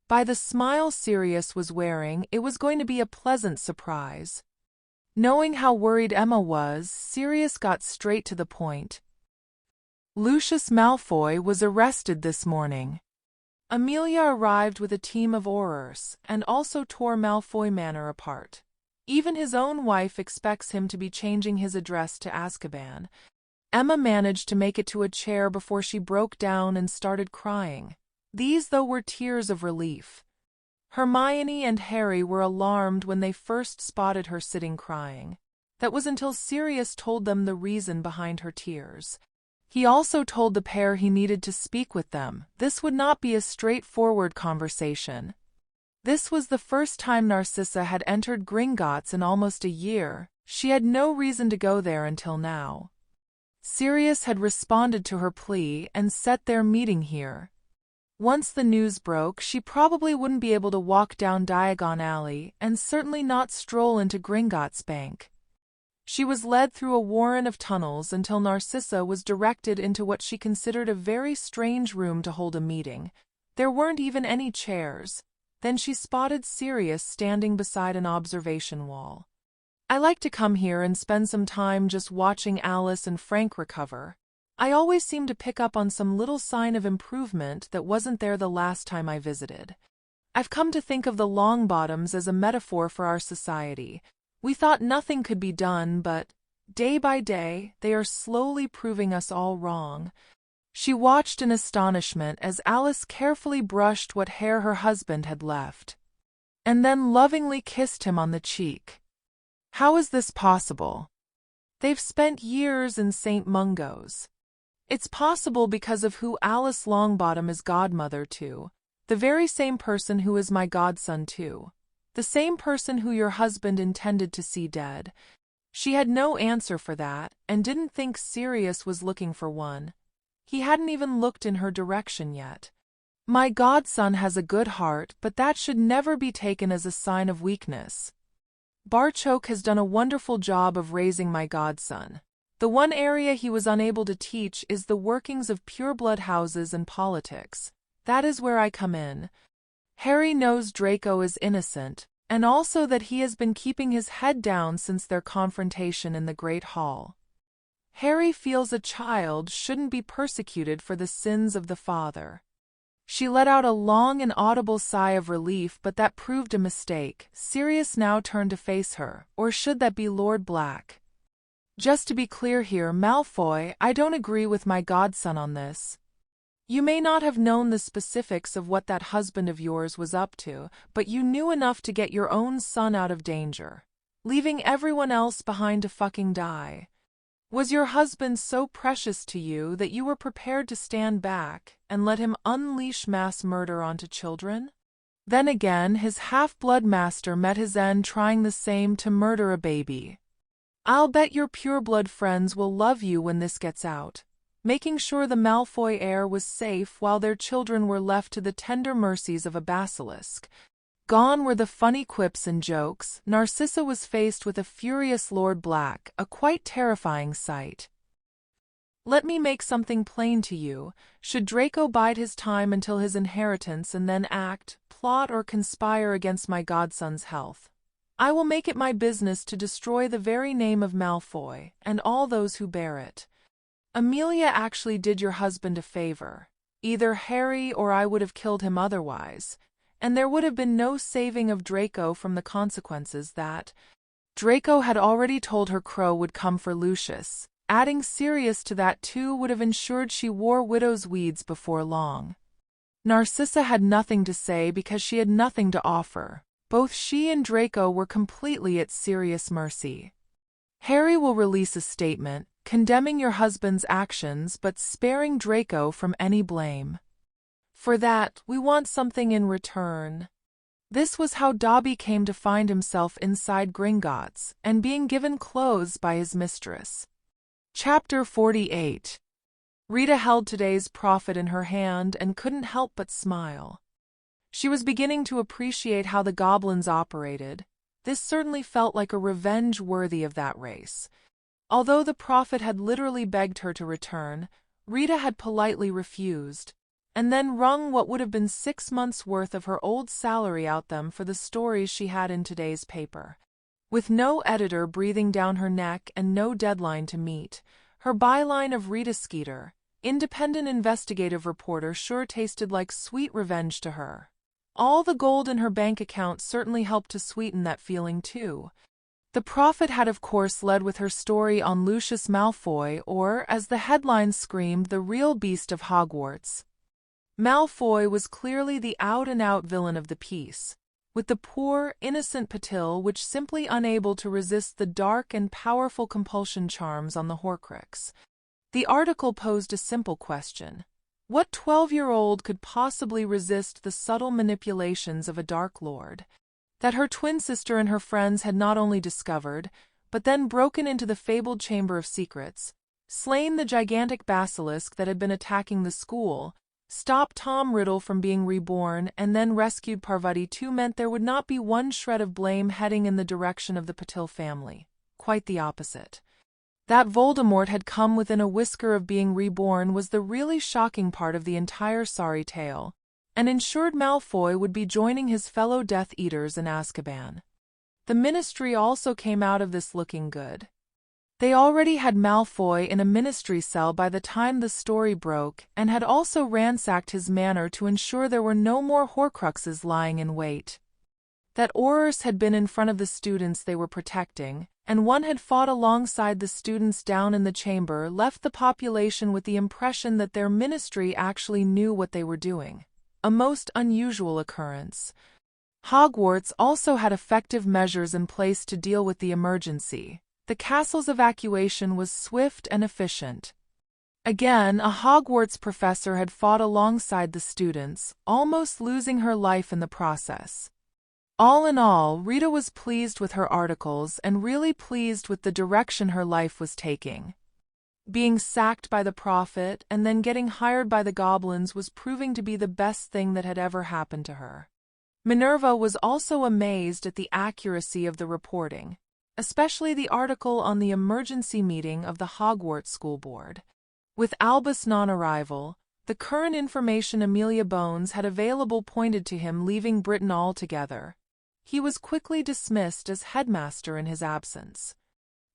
By the smile Sirius was wearing, it was going to be a pleasant surprise. Knowing how worried Emma was, Sirius got straight to the point. Lucius Malfoy was arrested this morning. Amelia arrived with a team of Aurors, and also tore Malfoy Manor apart. Even his own wife expects him to be changing his address to Azkaban. Emma managed to make it to a chair before she broke down and started crying. These, though, were tears of relief. Hermione and Harry were alarmed when they first spotted her sitting crying. That was until Sirius told them the reason behind her tears. He also told the pair he needed to speak with them. This would not be a straightforward conversation. This was the first time Narcissa had entered Gringotts in almost a year. She had no reason to go there until now. Sirius had responded to her plea and set their meeting here. Once the news broke, she probably wouldn't be able to walk down Diagon Alley and certainly not stroll into Gringotts Bank. She was led through a warren of tunnels until Narcissa was directed into what she considered a very strange room to hold a meeting. There weren't even any chairs. Then she spotted Sirius standing beside an observation wall. "I like to come here and spend some time just watching Alice and Frank recover. I always seem to pick up on some little sign of improvement that wasn't there the last time I visited. I've come to think of the Longbottoms as a metaphor for our society. We thought nothing could be done, but day by day, they are slowly proving us all wrong." She watched in astonishment as Alice carefully brushed what hair her husband had left, and then lovingly kissed him on the cheek. How is this possible? They've spent years in St. Mungo's. It's possible because of who Alice Longbottom is godmother to, the very same person who is my godson too. The same person who your husband intended to see dead. She had no answer for that, and didn't think Sirius was looking for one. He hadn't even looked in her direction yet. My godson has a good heart, but that should never be taken as a sign of weakness. Barchoke has done a wonderful job of raising my godson. The one area he was unable to teach is the workings of pureblood houses and politics. That is where I come in. Harry knows Draco is innocent, and also that he has been keeping his head down since their confrontation in the Great Hall. Harry feels a child shouldn't be persecuted for the sins of the father. She let out a long and audible sigh of relief, but that proved a mistake. Sirius now turned to face her, or should that be Lord Black? Just to be clear here, Malfoy, I don't agree with my godson on this. You may not have known the specifics of what that husband of yours was up to, but you knew enough to get your own son out of danger, leaving everyone else behind to fucking die. Was your husband so precious to you that you were prepared to stand back and let him unleash mass murder onto children? Then again, his half-blood master met his end trying the same to murder a baby. I'll bet your pureblood friends will love you when this gets out. Making sure the Malfoy heir was safe while their children were left to the tender mercies of a basilisk. Gone were the funny quips and jokes. Narcissa was faced with a furious Lord Black, a quite terrifying sight. Let me make something plain to you. Should Draco bide his time until his inheritance and then act, plot or conspire against my godson's health, I will make it my business to destroy the very name of Malfoy, and all those who bear it. Amelia actually did your husband a favor. Either Harry or I would have killed him otherwise, and there would have been no saving of Draco from the consequences that Draco had already told her Crow would come for Lucius. Adding Sirius to that too would have ensured she wore widow's weeds before long. Narcissa had nothing to say because she had nothing to offer. Both she and Draco were completely at Sirius' mercy. Harry will release a statement condemning your husband's actions but sparing Draco from any blame. For that, we want something in return. This was how Dobby came to find himself inside Gringotts and being given clothes by his mistress. Chapter 48. Rita held today's prophet in her hand and couldn't help but smile. She was beginning to appreciate how the goblins operated. This certainly felt like a revenge worthy of that race. Although the prophet had literally begged her to return, Rita had politely refused, and then wrung what would have been 6 months' worth of her old salary out them for the stories she had in today's paper. With no editor breathing down her neck and no deadline to meet, her byline of Rita Skeeter, independent investigative reporter, sure tasted like sweet revenge to her. All the gold in her bank account certainly helped to sweeten that feeling too. The prophet had of course led with her story on Lucius Malfoy, or, as the headline screamed, the real beast of Hogwarts. Malfoy was clearly the out-and-out villain of the piece, with the poor, innocent Patil which simply unable to resist the dark and powerful compulsion charms on the Horcrux. The article posed a simple question. What 12-year-old could possibly resist the subtle manipulations of a Dark Lord? That her twin sister and her friends had not only discovered, but then broken into the fabled Chamber of Secrets, slain the gigantic basilisk that had been attacking the school, stopped Tom Riddle from being reborn, and then rescued Parvati too, meant there would not be one shred of blame heading in the direction of the Patil family. Quite the opposite. That Voldemort had come within a whisker of being reborn was the really shocking part of the entire sorry tale, and ensured Malfoy would be joining his fellow Death Eaters in Azkaban. The Ministry also came out of this looking good. They already had Malfoy in a ministry cell by the time the story broke, and had also ransacked his manor to ensure there were no more Horcruxes lying in wait. That Aurors had been in front of the students they were protecting, and one had fought alongside the students down in the chamber, left the population with the impression that their ministry actually knew what they were doing. A most unusual occurrence. Hogwarts also had effective measures in place to deal with the emergency. The castle's evacuation was swift and efficient. Again, a Hogwarts professor had fought alongside the students, almost losing her life in the process. All in all, Rita was pleased with her articles and really pleased with the direction her life was taking. Being sacked by the prophet and then getting hired by the goblins was proving to be the best thing that had ever happened to her. Minerva was also amazed at the accuracy of the reporting, especially the article on the emergency meeting of the Hogwarts School Board. With Albus' non-arrival, the current information Amelia Bones had available pointed to him leaving Britain altogether. He was quickly dismissed as headmaster in his absence.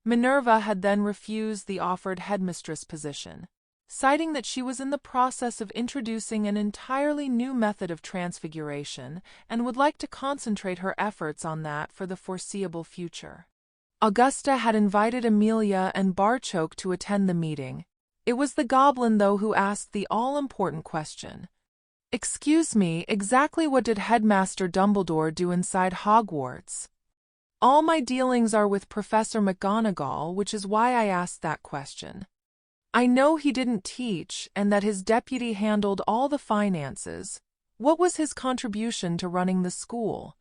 Minerva had then refused the offered headmistress position, citing that she was in the process of introducing an entirely new method of transfiguration and would like to concentrate her efforts on that for the foreseeable future. Augusta had invited Amelia and Barchoke to attend the meeting. It was the goblin, though, who asked the all-important question. "Excuse me, exactly what did Headmaster Dumbledore do inside Hogwarts?" "All my dealings are with Professor Mcgonagall, which is why I asked that question. I know he didn't teach and that his deputy handled all the finances. What was his contribution to running the school?"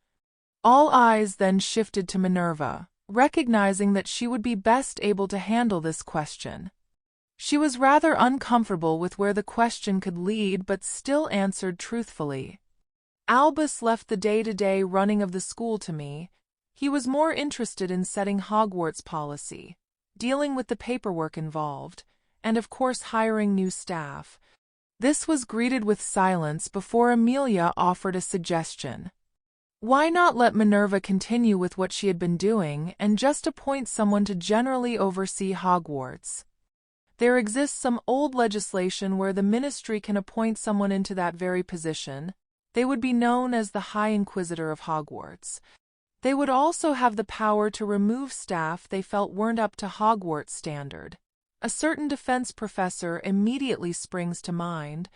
All eyes then shifted to Minerva, recognizing that she would be best able to handle this question. She was rather uncomfortable with where the question could lead, but still answered truthfully. "Albus left the day-to-day running of the school to me. He was more interested in setting Hogwarts policy, dealing with the paperwork involved, and of course hiring new staff." This was greeted with silence before Amelia offered a suggestion. Why not let Minerva continue with what she had been doing and just appoint someone to generally oversee Hogwarts? There exists some old legislation where the ministry can appoint someone into that very position. They would be known as the High Inquisitor of Hogwarts. They would also have the power to remove staff they felt weren't up to Hogwarts standard. A certain defense professor immediately springs to mind.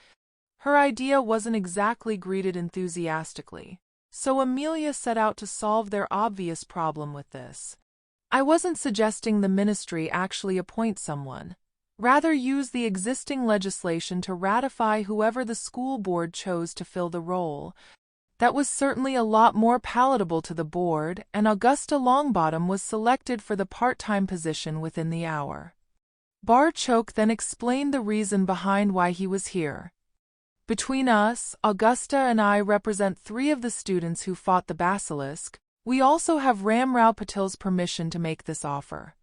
Her idea wasn't exactly greeted enthusiastically, so Amelia set out to solve their obvious problem with this. "I wasn't suggesting the ministry actually appoint someone. Rather use the existing legislation to ratify whoever the school board chose to fill the role." That was certainly a lot more palatable to the board, and Augusta Longbottom was selected for the part-time position within the hour. Barchoke then explained the reason behind why he was here. Between us, Augusta and I represent 3 of the students who fought the basilisk. We also have Ramrao Patil's permission to make this offer.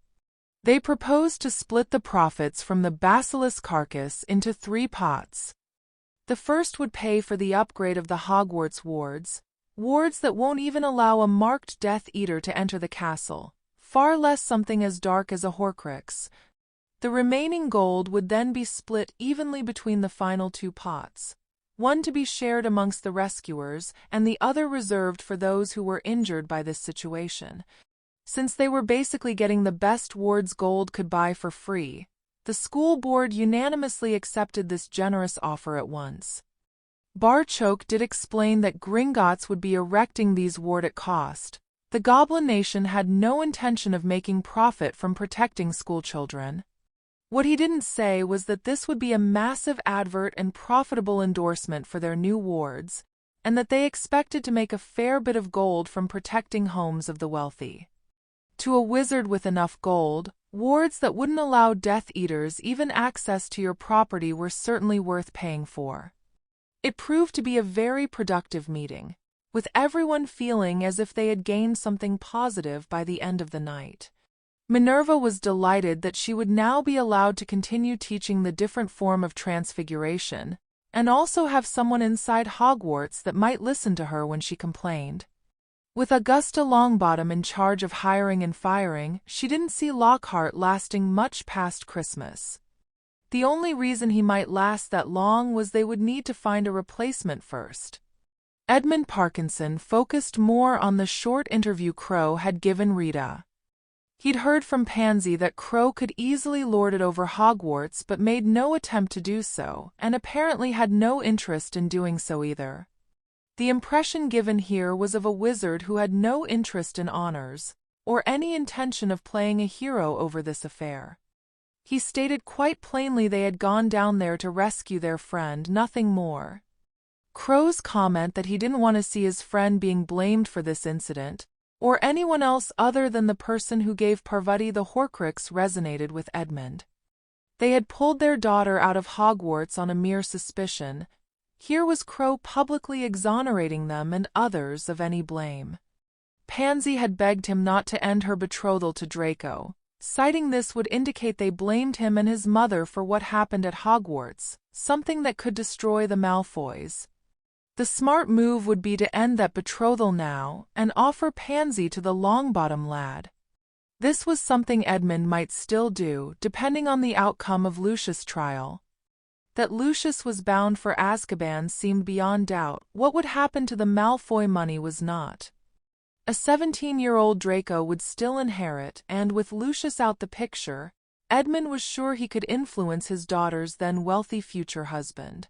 They propose to split the profits from the basilisk carcass into 3 pots. The first would pay for the upgrade of the Hogwarts wards that won't even allow a marked Death Eater to enter the castle, far less something as dark as a Horcrux. The remaining gold would then be split evenly between the final 2 pots, one to be shared amongst the rescuers and the other reserved for those who were injured by this situation. Since they were basically getting the best wards gold could buy for free, the school board unanimously accepted this generous offer at once. Barchoke did explain that Gringotts would be erecting these wards at cost. The Goblin Nation had no intention of making profit from protecting schoolchildren. What he didn't say was that this would be a massive advert and profitable endorsement for their new wards, and that they expected to make a fair bit of gold from protecting homes of the wealthy. To a wizard with enough gold, wards that wouldn't allow Death Eaters even access to your property were certainly worth paying for. It proved to be a very productive meeting, with everyone feeling as if they had gained something positive by the end of the night. Minerva was delighted that she would now be allowed to continue teaching the different form of transfiguration, and also have someone inside Hogwarts that might listen to her when she complained. With Augusta Longbottom in charge of hiring and firing, she didn't see Lockhart lasting much past Christmas. The only reason he might last that long was they would need to find a replacement first. Edmund Parkinson focused more on the short interview Crow had given Rita. He'd heard from Pansy that Crow could easily lord it over Hogwarts but made no attempt to do so, and apparently had no interest in doing so either. The impression given here was of a wizard who had no interest in honors, or any intention of playing a hero over this affair. He stated quite plainly they had gone down there to rescue their friend, nothing more. Crow's comment that he didn't want to see his friend being blamed for this incident, or anyone else other than the person who gave Parvati the Horcrux, resonated with Edmund. They had pulled their daughter out of Hogwarts on a mere suspicion. Here was Crow publicly exonerating them and others of any blame. Pansy had begged him not to end her betrothal to Draco, citing this would indicate they blamed him and his mother for what happened at Hogwarts, something that could destroy the Malfoys. The smart move would be to end that betrothal now and offer Pansy to the Longbottom lad. This was something Edmund might still do, depending on the outcome of Lucius' trial. That Lucius was bound for Azkaban seemed beyond doubt. What would happen to the Malfoy money was not. A 17-year-old Draco would still inherit, and with Lucius out the picture, Edmund was sure he could influence his daughter's then wealthy future husband.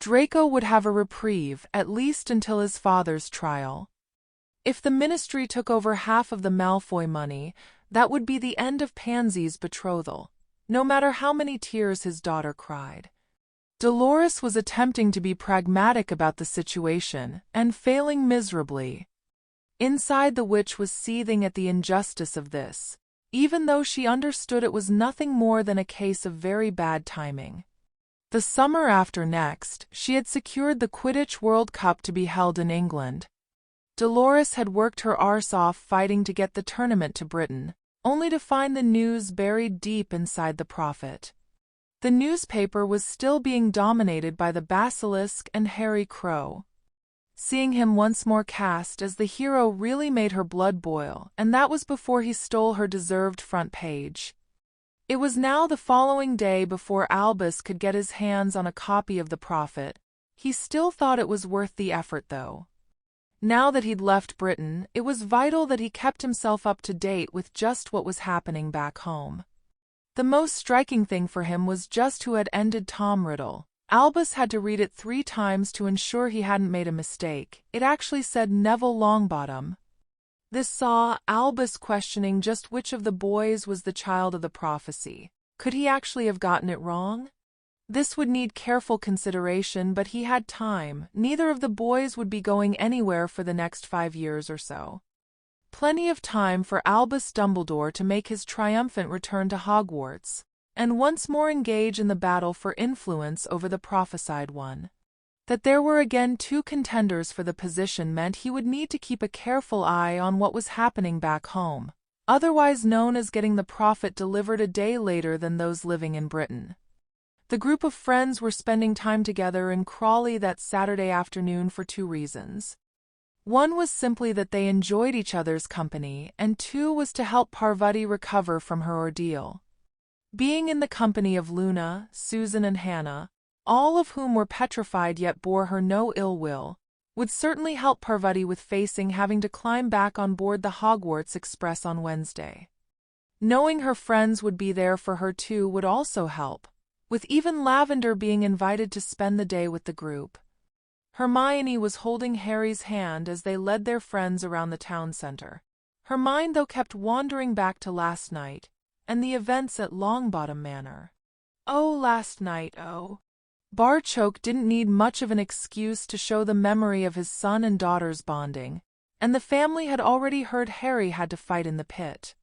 Draco would have a reprieve, at least until his father's trial. If the Ministry took over half of the Malfoy money, that would be the end of Pansy's betrothal, no matter how many tears his daughter cried. Dolores was attempting to be pragmatic about the situation, and failing miserably. Inside, the witch was seething at the injustice of this, even though she understood it was nothing more than a case of very bad timing. The summer after next, she had secured the Quidditch World Cup to be held in England. Dolores had worked her arse off fighting to get the tournament to Britain, only to find the news buried deep inside the Prophet. The newspaper was still being dominated by the Basilisk and Harry Crow. Seeing him once more cast as the hero really made her blood boil, and that was before he stole her deserved front page. It was now the following day before Albus could get his hands on a copy of The Prophet. He still thought it was worth the effort, though. Now that he'd left Britain, it was vital that he kept himself up to date with just what was happening back home. The most striking thing for him was just who had ended Tom Riddle. Albus had to read it 3 times to ensure he hadn't made a mistake. It actually said Neville Longbottom. This saw Albus questioning just which of the boys was the child of the prophecy. Could he actually have gotten it wrong? This would need careful consideration, but he had time. Neither of the boys would be going anywhere for the next 5 years or so. Plenty of time for Albus Dumbledore to make his triumphant return to Hogwarts, and once more engage in the battle for influence over the prophesied one. That there were again two contenders for the position meant he would need to keep a careful eye on what was happening back home, otherwise known as getting the prophet delivered a day later than those living in Britain. The group of friends were spending time together in Crawley that Saturday afternoon for two reasons. One was simply that they enjoyed each other's company, and two was to help Parvati recover from her ordeal. Being in the company of Luna, Susan and Hannah, all of whom were petrified yet bore her no ill will, would certainly help Parvati with facing having to climb back on board the Hogwarts Express on Wednesday. Knowing her friends would be there for her too would also help, with even Lavender being invited to spend the day with the group. Hermione was holding Harry's hand as they led their friends around the town center. Her mind, though, kept wandering back to last night and the events at Longbottom Manor. Oh, last night, oh. Barchoke didn't need much of an excuse to show the memory of his son and daughter's bonding, and the family had already heard Harry had to fight in the pit.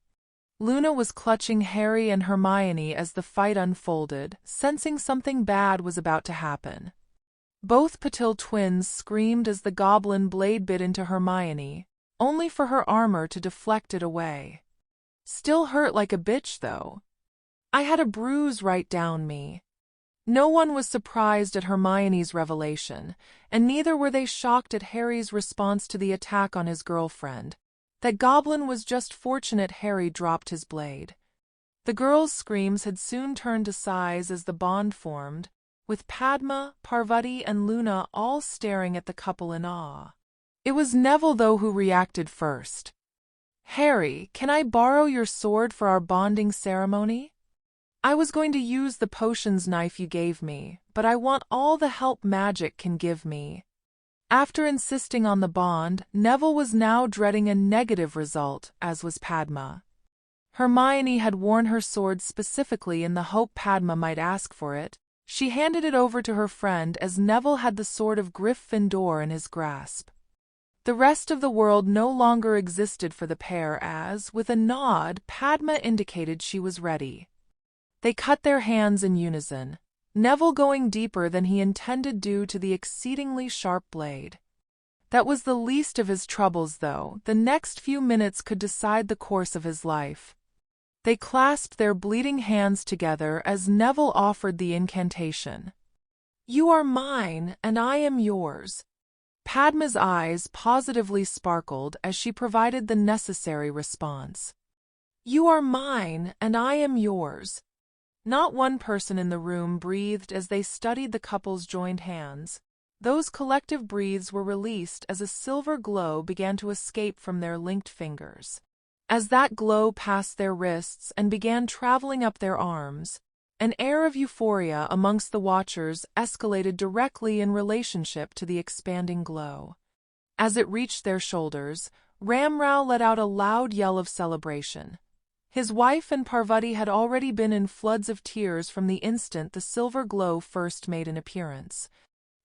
Luna was clutching Harry and Hermione as the fight unfolded, sensing something bad was about to happen. Both Patil twins screamed as the goblin blade bit into Hermione, only for her armor to deflect it away. Still hurt like a bitch, though. I had a bruise right down me. No one was surprised at Hermione's revelation, and neither were they shocked at Harry's response to the attack on his girlfriend. That goblin was just fortunate Harry dropped his blade. The girls' screams had soon turned to sighs as the bond formed, with Padma, Parvati, and Luna all staring at the couple in awe. It was Neville, though, who reacted first. "Harry, can I borrow your sword for our bonding ceremony? I was going to use the potions knife you gave me, but I want all the help magic can give me." After insisting on the bond, Neville was now dreading a negative result, as was Padma. Hermione had worn her sword specifically in the hope Padma might ask for it. She handed it over to her friend as Neville had the sword of Gryffindor in his grasp. The rest of the world no longer existed for the pair as, with a nod, Padma indicated she was ready. They cut their hands in unison, Neville going deeper than he intended due to the exceedingly sharp blade. That was the least of his troubles, though. The next few minutes could decide the course of his life. They clasped their bleeding hands together as Neville offered the incantation. "You are mine, and I am yours." Padma's eyes positively sparkled as she provided the necessary response. "You are mine, and I am yours." Not one person in the room breathed as they studied the couple's joined hands. Those collective breaths were released as a silver glow began to escape from their linked fingers. As that glow passed their wrists and began traveling up their arms, an air of euphoria amongst the watchers escalated directly in relationship to the expanding glow. As it reached their shoulders, Ramrao let out a loud yell of celebration. His wife and Parvati had already been in floods of tears from the instant the silver glow first made an appearance.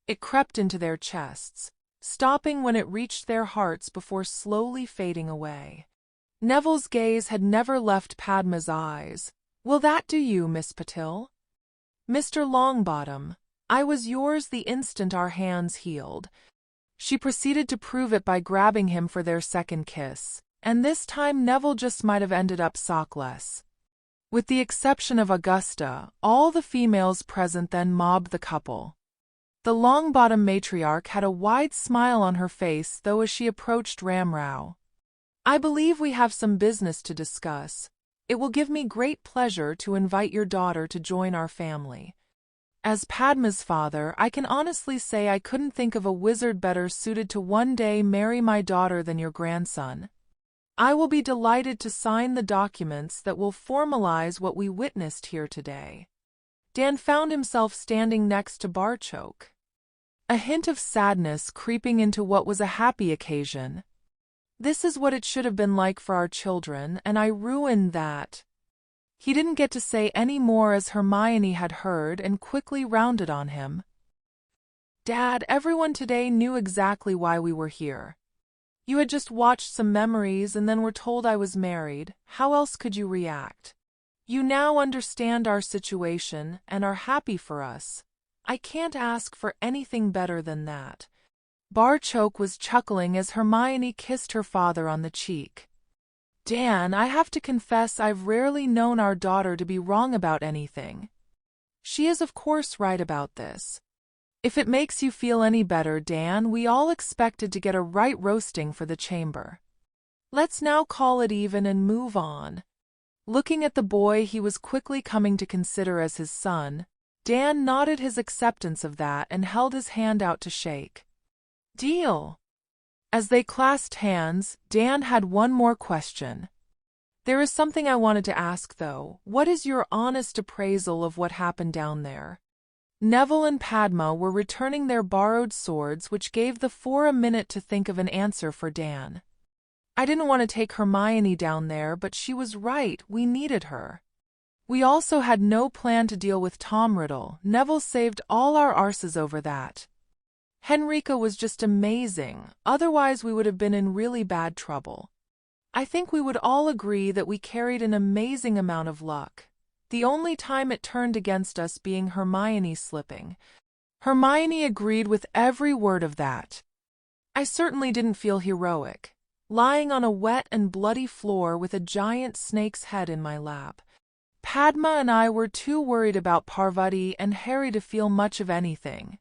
It crept into their chests, stopping when it reached their hearts before slowly fading away. Neville's gaze had never left Padma's eyes. "Will that do you, Miss Patil?" "Mr. Longbottom, I was yours the instant our hands healed." She proceeded to prove it by grabbing him for their second kiss. And this time Neville just might have ended up sockless. With the exception of Augusta, all the females present then mobbed the couple. The Longbottom matriarch had a wide smile on her face, though, as she approached Ramrao. "I believe we have some business to discuss. It will give me great pleasure to invite your daughter to join our family. As Padma's father, I can honestly say I couldn't think of a wizard better suited to one day marry my daughter than your grandson. I will be delighted to sign the documents that will formalize what we witnessed here today." Dan found himself standing next to Barchoke, a hint of sadness creeping into what was a happy occasion. "This is what it should have been like for our children, and I ruined that." He didn't get to say any more as Hermione had heard and quickly rounded on him. "Dad, everyone today knew exactly why we were here. You had just watched some memories and then were told I was married. How else could you react? You now understand our situation and are happy for us. I can't ask for anything better than that." Barchoke was chuckling as Hermione kissed her father on the cheek. "Dan, I have to confess I've rarely known our daughter to be wrong about anything. She is of course right about this. If it makes you feel any better, Dan, we all expected to get a right roasting for the chamber. Let's now call it even and move on." Looking at the boy he was quickly coming to consider as his son, Dan nodded his acceptance of that and held his hand out to shake. "Deal." As they clasped hands, Dan had one more question. "There is something I wanted to ask, though. What is your honest appraisal of what happened down there?" Neville and Padma were returning their borrowed swords, which gave the four a minute to think of an answer for Dan. "I didn't want to take Hermione down there, but she was right, we needed her. We also had no plan to deal with Tom Riddle. Neville saved all our arses over that. Henrika was just amazing, otherwise we would have been in really bad trouble. I think we would all agree that we carried an amazing amount of luck. The only time it turned against us being Hermione slipping." Hermione agreed with every word of that. "I certainly didn't feel heroic, lying on a wet and bloody floor with a giant snake's head in my lap. Padma and I were too worried about Parvati and Harry to feel much of anything.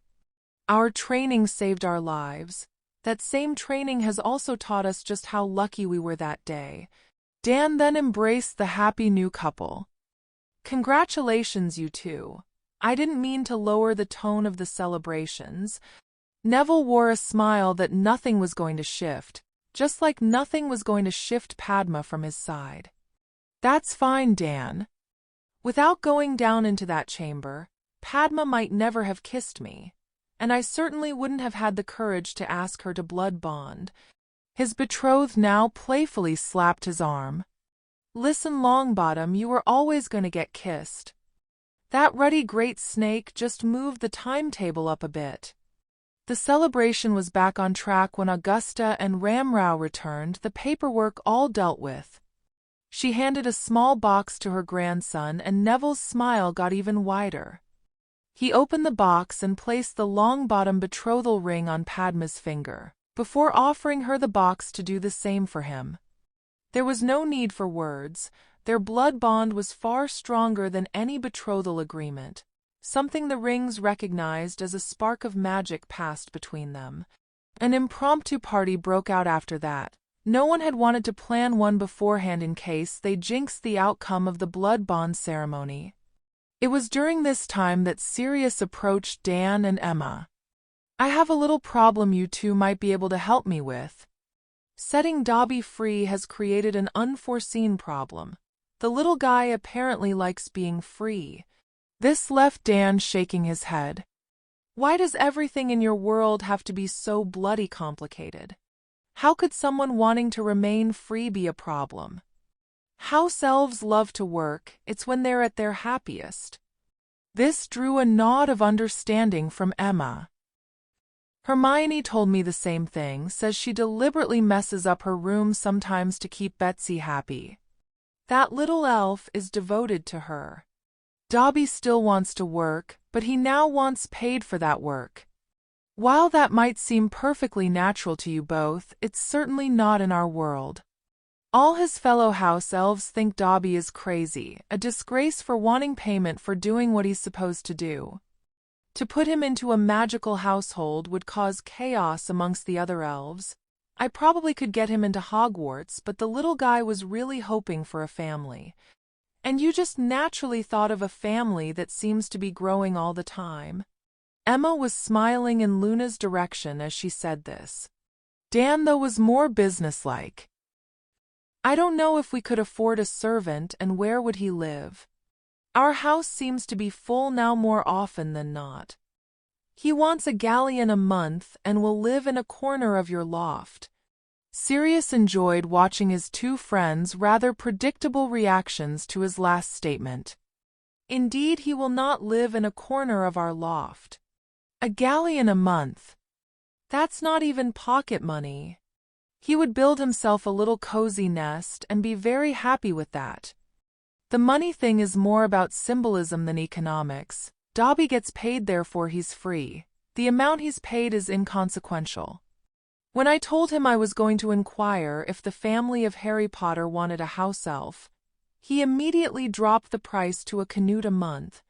Our training saved our lives. That same training has also taught us just how lucky we were that day." Dan then embraced the happy new couple. "Congratulations, you two. I didn't mean to lower the tone of the celebrations." Neville wore a smile that nothing was going to shift, just like nothing was going to shift Padma from his side. "That's fine, Dan. Without going down into that chamber, Padma might never have kissed me, and I certainly wouldn't have had the courage to ask her to blood bond." His betrothed now playfully slapped his arm. "Listen, Longbottom, you were always going to get kissed. That ruddy great snake just moved the timetable up a bit." The celebration was back on track when Augusta and Ramrao returned, the paperwork all dealt with. She handed a small box to her grandson, and Neville's smile got even wider. He opened the box and placed the Longbottom betrothal ring on Padma's finger, before offering her the box to do the same for him. There was no need for words. Their blood bond was far stronger than any betrothal agreement, something the rings recognized as a spark of magic passed between them. An impromptu party broke out after that. No one had wanted to plan one beforehand in case they jinxed the outcome of the blood bond ceremony. It was during this time that Sirius approached Dan and Emma. "I have a little problem you two might be able to help me with. Setting Dobby free has created an unforeseen problem. The little guy apparently likes being free." This left Dan shaking his head. "Why does everything in your world have to be so bloody complicated? How could someone wanting to remain free be a problem? House elves love to work, it's when they're at their happiest." This drew a nod of understanding from Emma. "Hermione told me the same thing, says she deliberately messes up her room sometimes to keep Betsy happy. That little elf is devoted to her. Dobby still wants to work, but he now wants paid for that work. While that might seem perfectly natural to you both, it's certainly not in our world. All his fellow house elves think Dobby is crazy, a disgrace for wanting payment for doing what he's supposed to do. To put him into a magical household would cause chaos amongst the other elves. I probably could get him into Hogwarts, but the little guy was really hoping for a family. And you just naturally thought of a family that seems to be growing all the time." Emma was smiling in Luna's direction as she said this. Dan, though, was more businesslike. "I don't know if we could afford a servant, and where would he live? Our house seems to be full now more often than not. He wants a galleon a month and will live in a corner of your loft." Sirius enjoyed watching his two friends' rather predictable reactions to his last statement. "Indeed, he will not live in a corner of our loft. A galleon a month. That's not even pocket money. He would build himself a little cozy nest and be very happy with that." The money thing is more about symbolism than economics. Dobby gets paid, therefore he's free. The amount he's paid is inconsequential. When I told him I was going to inquire if the family of Harry Potter wanted a house elf, he immediately dropped the price to a canute a month.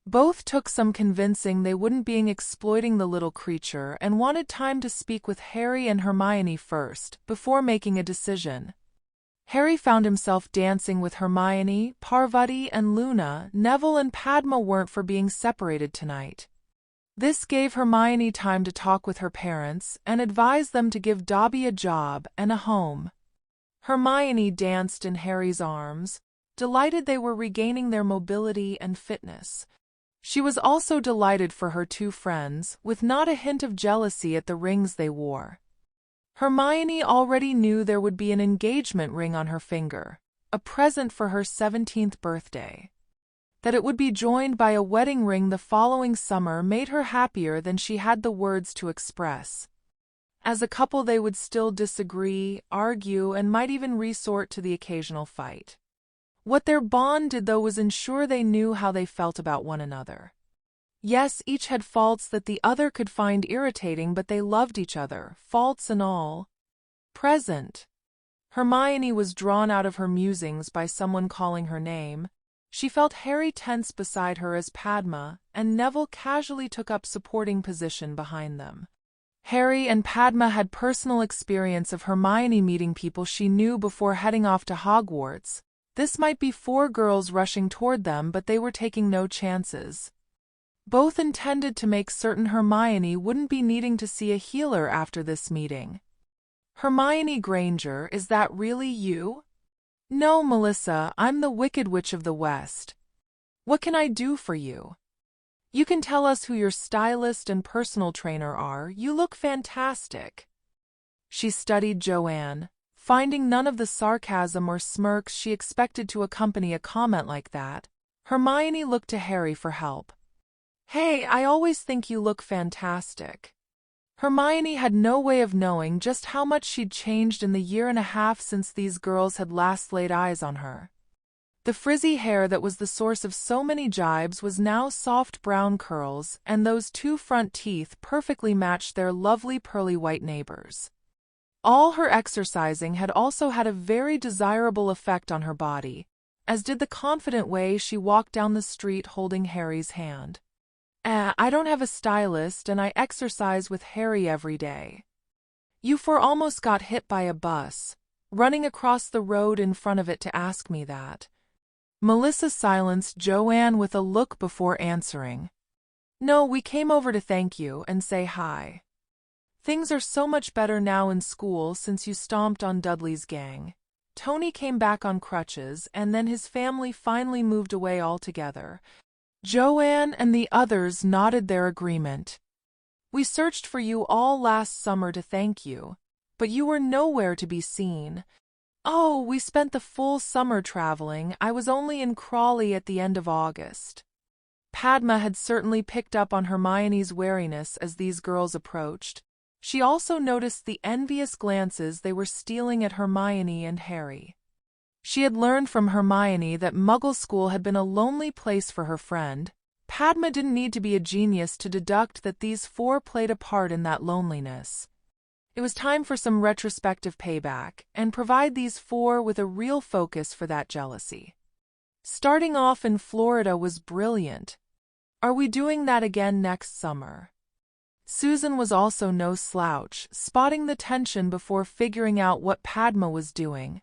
Both took some convincing they wouldn't be exploiting the little creature and wanted time to speak with Harry and Hermione first, before making a decision. Harry found himself dancing with Hermione, Parvati, and Luna. Neville and Padma weren't for being separated tonight. This gave Hermione time to talk with her parents and advise them to give Dobby a job and a home. Hermione danced in Harry's arms, delighted they were regaining their mobility and fitness. She was also delighted for her two friends, with not a hint of jealousy at the rings they wore. Hermione already knew there would be an engagement ring on her finger, a present for her 17th birthday. That it would be joined by a wedding ring the following summer made her happier than she had the words to express. As a couple they would still disagree, argue, and might even resort to the occasional fight. What their bond did, though, was ensure they knew how they felt about one another. Yes, each had faults that the other could find irritating, but they loved each other, faults and all. Present. Hermione was drawn out of her musings by someone calling her name. She felt Harry tense beside her as Padma and Neville casually took up supporting position behind them. Harry and Padma had personal experience of Hermione meeting people she knew before heading off to Hogwarts. This might be 4 girls rushing toward them, but they were taking no chances. Both intended to make certain Hermione wouldn't be needing to see a healer after this meeting. Hermione Granger, is that really you? No, Melissa, I'm the Wicked Witch of the West. What can I do for you? You can tell us who your stylist and personal trainer are. You look fantastic. She studied Joanne, finding none of the sarcasm or smirks she expected to accompany a comment like that. Hermione looked to Harry for help. Hey, I always think you look fantastic. Hermione had no way of knowing just how much she'd changed in the year and a half since these girls had last laid eyes on her. The frizzy hair that was the source of so many jibes was now soft brown curls, and those 2 front teeth perfectly matched their lovely pearly white neighbors. All her exercising had also had a very desirable effect on her body, as did the confident way she walked down the street holding Harry's hand. I don't have a stylist and I exercise with Harry every day. You 4 almost got hit by a bus, running across the road in front of it to ask me that. Melissa silenced Joanne with a look before answering. No, we came over to thank you and say hi. Things are so much better now in school since you stomped on Dudley's gang. Tony came back on crutches and then his family finally moved away altogether. Joanne and the others nodded their agreement. We searched for you all last summer to thank you, but you were nowhere to be seen. Oh, we spent the full summer traveling. I was only in Crawley at the end of August. Padma had certainly picked up on Hermione's wariness as these girls approached. She also noticed the envious glances they were stealing at Hermione and Harry. She had learned from Hermione that Muggle school had been a lonely place for her friend. Padma didn't need to be a genius to deduct that these 4 played a part in that loneliness. It was time for some retrospective payback and provide these 4 with a real focus for that jealousy. Starting off in Florida was brilliant. Are we doing that again next summer? Susan was also no slouch, spotting the tension before figuring out what Padma was doing.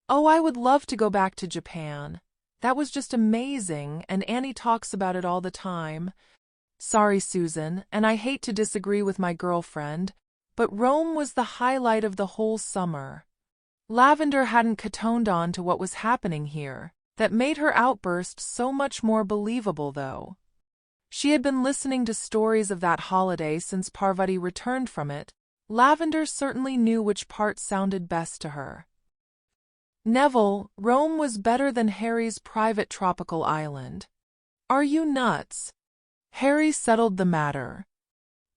Oh, I would love to go back to Japan. That was just amazing, and Annie talks about it all the time. Sorry, Susan, and I hate to disagree with my girlfriend, but Rome was the highlight of the whole summer. Lavender hadn't catoned on to what was happening here. That made her outburst so much more believable, though. She had been listening to stories of that holiday since Parvati returned from it. Lavender certainly knew which part sounded best to her. Neville, Rome was better than Harry's private tropical island. Are you nuts? Harry settled the matter.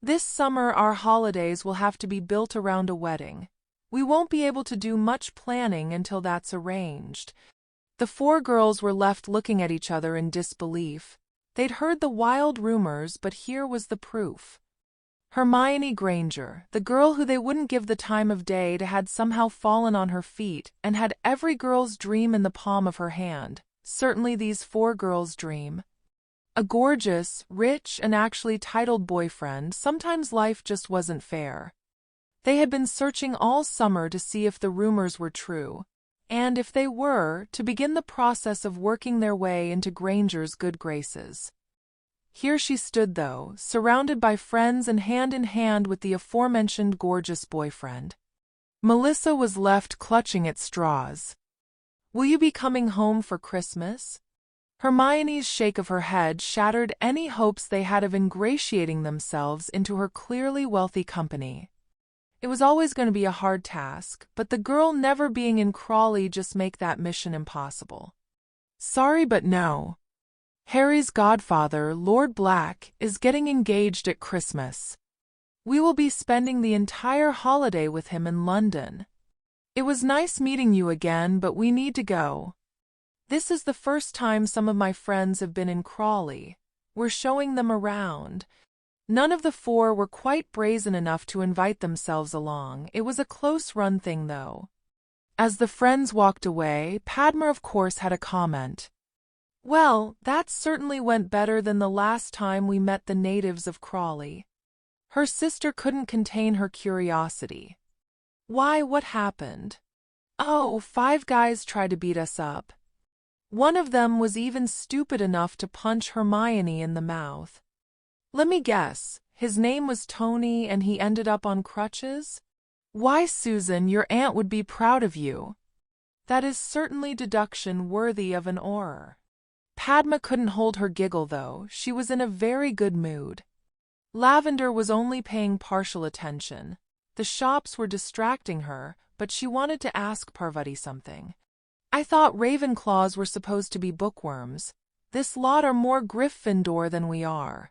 This summer our holidays will have to be built around a wedding. We won't be able to do much planning until that's arranged. The four girls were left looking at each other in disbelief. They'd heard the wild rumors, but here was the proof. Hermione Granger, the girl who they wouldn't give the time of day to, had somehow fallen on her feet and had every girl's dream in the palm of her hand. Certainly these four girls' dream. A gorgeous, rich, and actually titled boyfriend. Sometimes life just wasn't fair. They had been searching all summer to see if the rumors were true, and if they were, to begin the process of working their way into Granger's good graces. Here she stood, though, surrounded by friends and hand in hand with the aforementioned gorgeous boyfriend. Melissa was left clutching at straws. "Will you be coming home for Christmas?" Hermione's shake of her head shattered any hopes they had of ingratiating themselves into her clearly wealthy company. It was always going to be a hard task, but the girl never being in Crawley just make that mission impossible. "Sorry, but no. Harry's godfather, Lord Black, is getting engaged at Christmas. We will be spending the entire holiday with him in London. It was nice meeting you again, but we need to go. This is the first time some of my friends have been in Crawley. We're showing them around." None of the four were quite brazen enough to invite themselves along. It was a close-run thing, though. As the friends walked away, Padma of course had a comment. "Well, that certainly went better than the last time we met the natives of Crawley." Her sister couldn't contain her curiosity. "Why, what happened?" "Oh, 5 guys tried to beat us up. One of them was even stupid enough to punch Hermione in the mouth. Let me guess, his name was Tony and he ended up on crutches? Why, Susan, your aunt would be proud of you. That is certainly deduction worthy of an auror." Padma couldn't hold her giggle, though. She was in a very good mood. Lavender was only paying partial attention. The shops were distracting her, but she wanted to ask Parvati something. "I thought Ravenclaws were supposed to be bookworms. This lot are more Gryffindor than we are."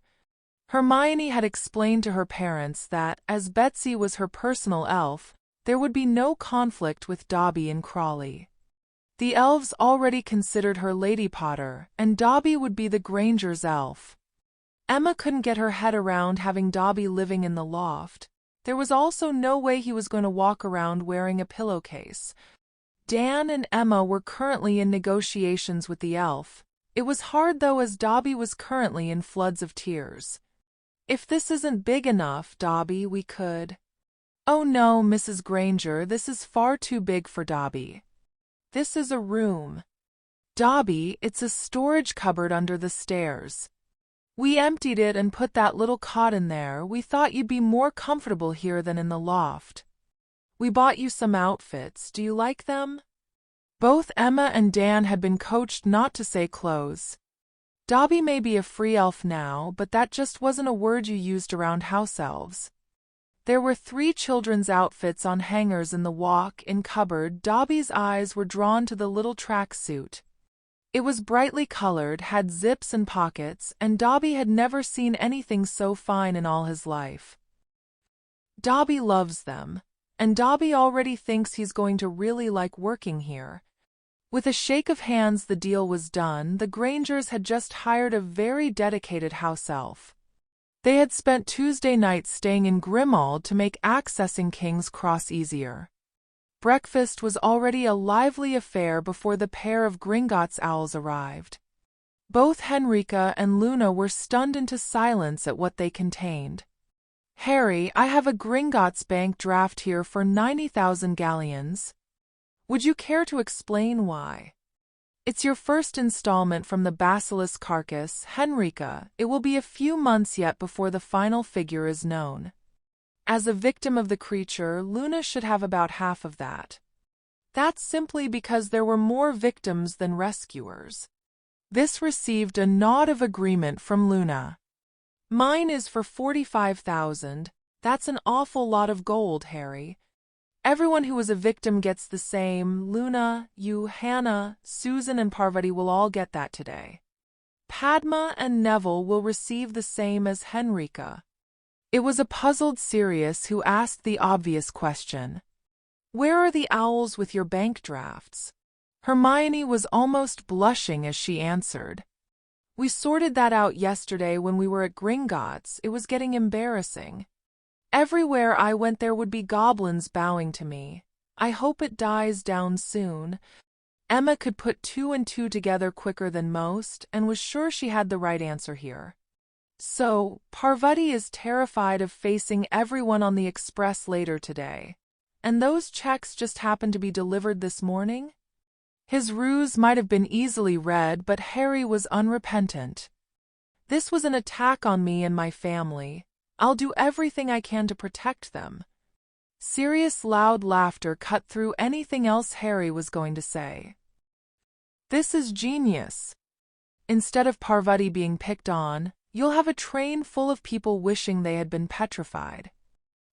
Hermione had explained to her parents that, as Betsy was her personal elf, there would be no conflict with Dobby in Crawley. The elves already considered her Lady Potter, and Dobby would be the Grangers' elf. Emma couldn't get her head around having Dobby living in the loft. There was also no way he was going to walk around wearing a pillowcase. Dan and Emma were currently in negotiations with the elf. It was hard, though, as Dobby was currently in floods of tears. "If this isn't big enough, Dobby, we could—" "Oh no, Mrs. Granger, this is far too big for Dobby. This is a room. Dobby, it's a storage cupboard under the stairs. We emptied it and put that little cot in there. We thought you'd be more comfortable here than in the loft. We bought you some outfits. Do you like them?" Both Emma and Dan had been coached not to say clothes. Dobby may be a free elf now, but that just wasn't a word you used around house elves. There were 3 children's outfits on hangers in the walk-in cupboard. Dobby's eyes were drawn to the little tracksuit. It was brightly colored, had zips and pockets, and Dobby had never seen anything so fine in all his life. Dobby loves them, and Dobby already thinks he's going to really like working here. With a shake of hands the deal was done. The Grangers had just hired a very dedicated house elf. They had spent Tuesday nights staying in Grimmauld to make accessing King's Cross easier. Breakfast was already a lively affair before the pair of Gringotts owls arrived. Both Henrika and Luna were stunned into silence at what they contained. "Harry, I have a Gringotts bank draft here for 90,000 galleons. Would you care to explain why?" "It's your first installment from the basilisk carcass, Henrika. It will be a few months yet before the final figure is known. As a victim of the creature, Luna should have about half of that. That's simply because there were more victims than rescuers." This received a nod of agreement from Luna. "Mine is for 45,000. That's an awful lot of gold, Harry. Everyone who was a victim gets the same. Luna, you, Hannah, Susan, and Parvati will all get that today. Padma and Neville will receive the same as Henrika." It was a puzzled Sirius who asked the obvious question. "Where are the owls with your bank drafts?" Hermione was almost blushing as she answered. We sorted that out yesterday when we were at Gringotts. It was getting embarrassing. Everywhere I went there would be goblins bowing to me. I hope it dies down soon. Emma could put 2 and 2 together quicker than most, and was sure she had the right answer here. So, Parvati is terrified of facing everyone on the express later today. And those checks just happened to be delivered this morning? His ruse might have been easily read, but Harry was unrepentant. This was an attack on me and my family. I'll do everything I can to protect them. Sirius' loud laughter cut through anything else Harry was going to say. This is genius. Instead of Parvati being picked on, you'll have a train full of people wishing they had been petrified.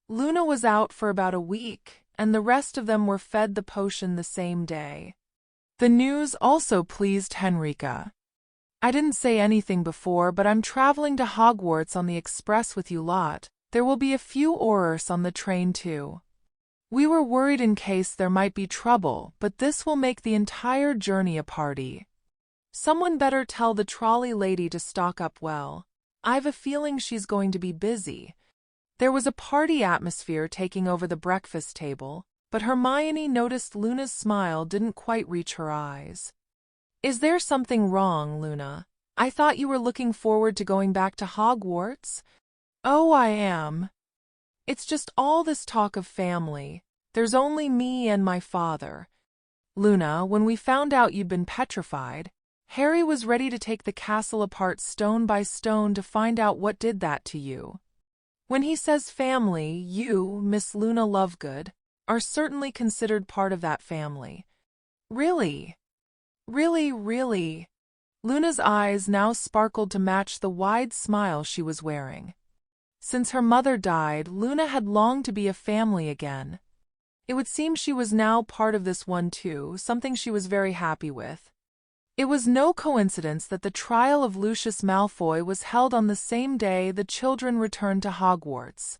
Luna was out for about a week, and the rest of them were fed the potion the same day. The news also pleased Henrika. I didn't say anything before, but I'm traveling to Hogwarts on the express with you lot. There will be a few Aurors on the train too. We were worried in case there might be trouble, but this will make the entire journey a party. Someone better tell the trolley lady to stock up well. I've a feeling she's going to be busy. There was a party atmosphere taking over the breakfast table, but Hermione noticed Luna's smile didn't quite reach her eyes. Is there something wrong, Luna? I thought you were looking forward to going back to Hogwarts? Oh, I am. It's just all this talk of family. There's only me and my father. Luna, when we found out you'd been petrified, Harry was ready to take the castle apart stone by stone to find out what did that to you. When he says family, you, Miss Luna Lovegood, are certainly considered part of that family. Really? Really? Luna's eyes now sparkled to match the wide smile she was wearing. Since her mother died, Luna had longed to be a family again. It would seem she was now part of this one too, something she was very happy with. It was no coincidence that the trial of Lucius Malfoy was held on the same day the children returned to Hogwarts.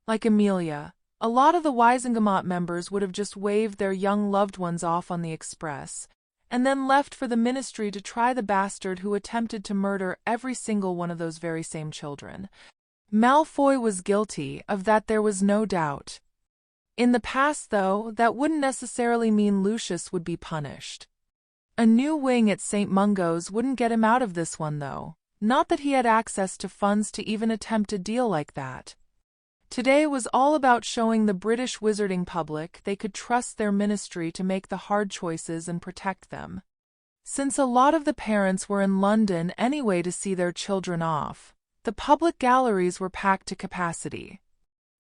Like Amelia, a lot of the Wisengamot members would have just waved their young loved ones off on the express, and then left for the ministry to try the bastard who attempted to murder every single one of those very same children. Malfoy was guilty, of that there was no doubt. In the past, though, that wouldn't necessarily mean Lucius would be punished. A new wing at St. Mungo's wouldn't get him out of this one, though. Not that he had access to funds to even attempt a deal like that. Today was all about showing the British wizarding public they could trust their ministry to make the hard choices and protect them. Since a lot of the parents were in London anyway to see their children off, the public galleries were packed to capacity.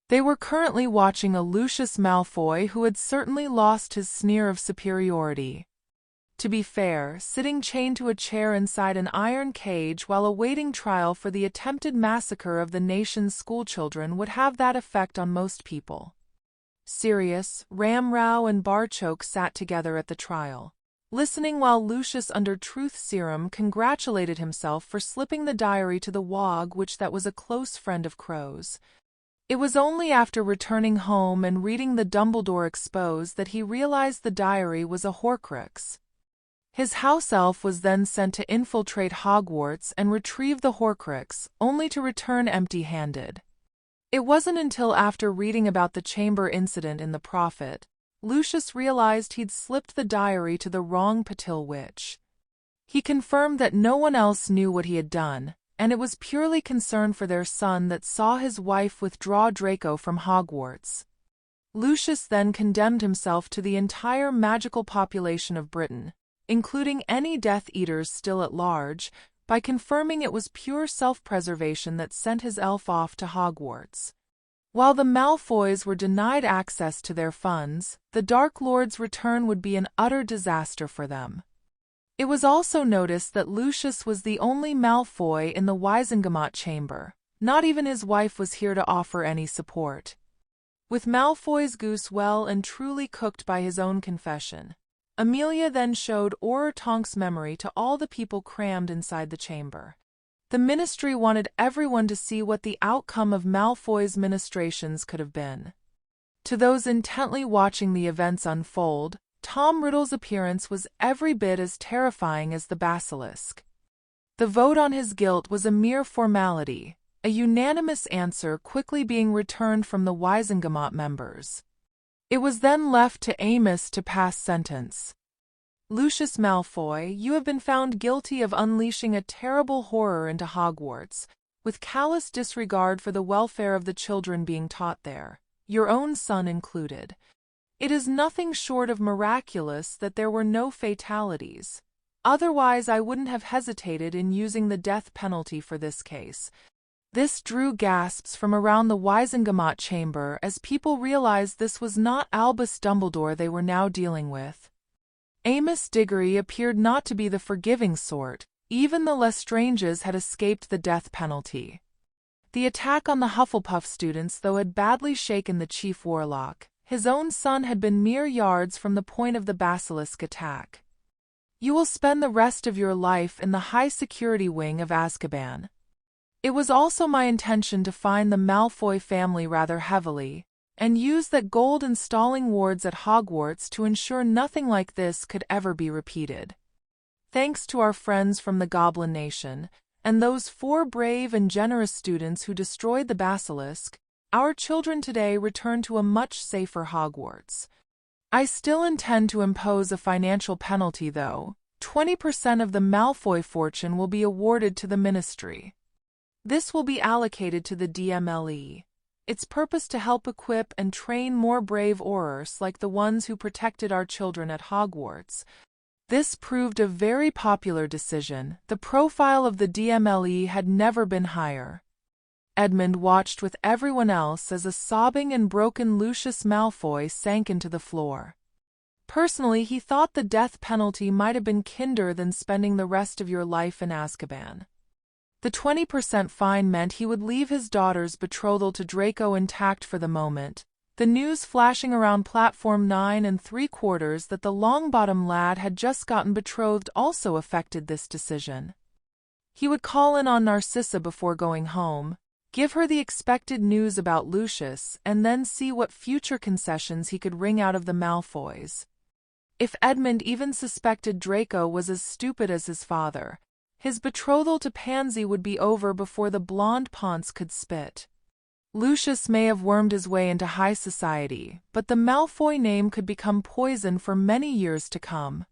They were currently watching a Lucius Malfoy who had certainly lost his sneer of superiority. To be fair, sitting chained to a chair inside an iron cage while awaiting trial for the attempted massacre of the nation's schoolchildren would have that effect on most people. Sirius, Ramrau, and Barchoke sat together at the trial, listening while Lucius under truth serum congratulated himself for slipping the diary to the Wog, which that was a close friend of Crow's. It was only after returning home and reading the Dumbledore expose that he realized the diary was a Horcrux. His house elf was then sent to infiltrate Hogwarts and retrieve the Horcrux, only to return empty-handed. It wasn't until after reading about the chamber incident in The Prophet, Lucius realized he'd slipped the diary to the wrong Patil witch. He confirmed that no one else knew what he had done, and it was purely concern for their son that saw his wife withdraw Draco from Hogwarts. Lucius then condemned himself to the entire magical population of Britain, including any Death Eaters still at large, by confirming it was pure self-preservation that sent his elf off to Hogwarts. While the Malfoys were denied access to their funds, the Dark Lord's return would be an utter disaster for them. It was also noticed that Lucius was the only Malfoy in the Wisengamot chamber. Not even his wife was here to offer any support. With Malfoy's goose well and truly cooked by his own confession, Amelia then showed Auror Tonk's memory to all the people crammed inside the chamber. The ministry wanted everyone to see what the outcome of Malfoy's ministrations could have been. To those intently watching the events unfold, Tom Riddle's appearance was every bit as terrifying as the basilisk. The vote on his guilt was a mere formality, a unanimous answer quickly being returned from the Wisengamot members. It was then left to Amos to pass sentence. Lucius Malfoy, you have been found guilty of unleashing a terrible horror into Hogwarts, with callous disregard for the welfare of the children being taught there, your own son included. It is nothing short of miraculous that there were no fatalities. Otherwise, I wouldn't have hesitated in using the death penalty for this case. This drew gasps from around the Wisengamot chamber as people realized this was not Albus Dumbledore they were now dealing with. Amos Diggory appeared not to be the forgiving sort. Even the Lestranges had escaped the death penalty. The attack on the Hufflepuff students, though, had badly shaken the chief warlock. His own son had been mere yards from the point of the basilisk attack. You will spend the rest of your life in the high-security wing of Azkaban. It was also my intention to fine the Malfoy family rather heavily, and use that gold installing wards at Hogwarts to ensure nothing like this could ever be repeated. Thanks to our friends from the Goblin Nation, and those 4 brave and generous students who destroyed the basilisk, our children today return to a much safer Hogwarts. I still intend to impose a financial penalty, though. 20% of the Malfoy fortune will be awarded to the Ministry. This will be allocated to the DMLE. Its purpose to help equip and train more brave Aurors like the ones who protected our children at Hogwarts. This proved a very popular decision. The profile of the DMLE had never been higher. Edmund watched with everyone else as a sobbing and broken Lucius Malfoy sank into the floor. Personally, he thought the death penalty might have been kinder than spending the rest of your life in Azkaban. The 20% fine meant he would leave his daughter's betrothal to Draco intact for the moment. The news flashing around platform 9 3/4 that the Longbottom lad had just gotten betrothed also affected this decision. He would call in on Narcissa before going home, give her the expected news about Lucius, and then see what future concessions he could wring out of the Malfoys. If Edmund even suspected Draco was as stupid as his father, his betrothal to Pansy would be over before the blonde Ponce could spit. Lucius may have wormed his way into high society, but the Malfoy name could become poison for many years to come.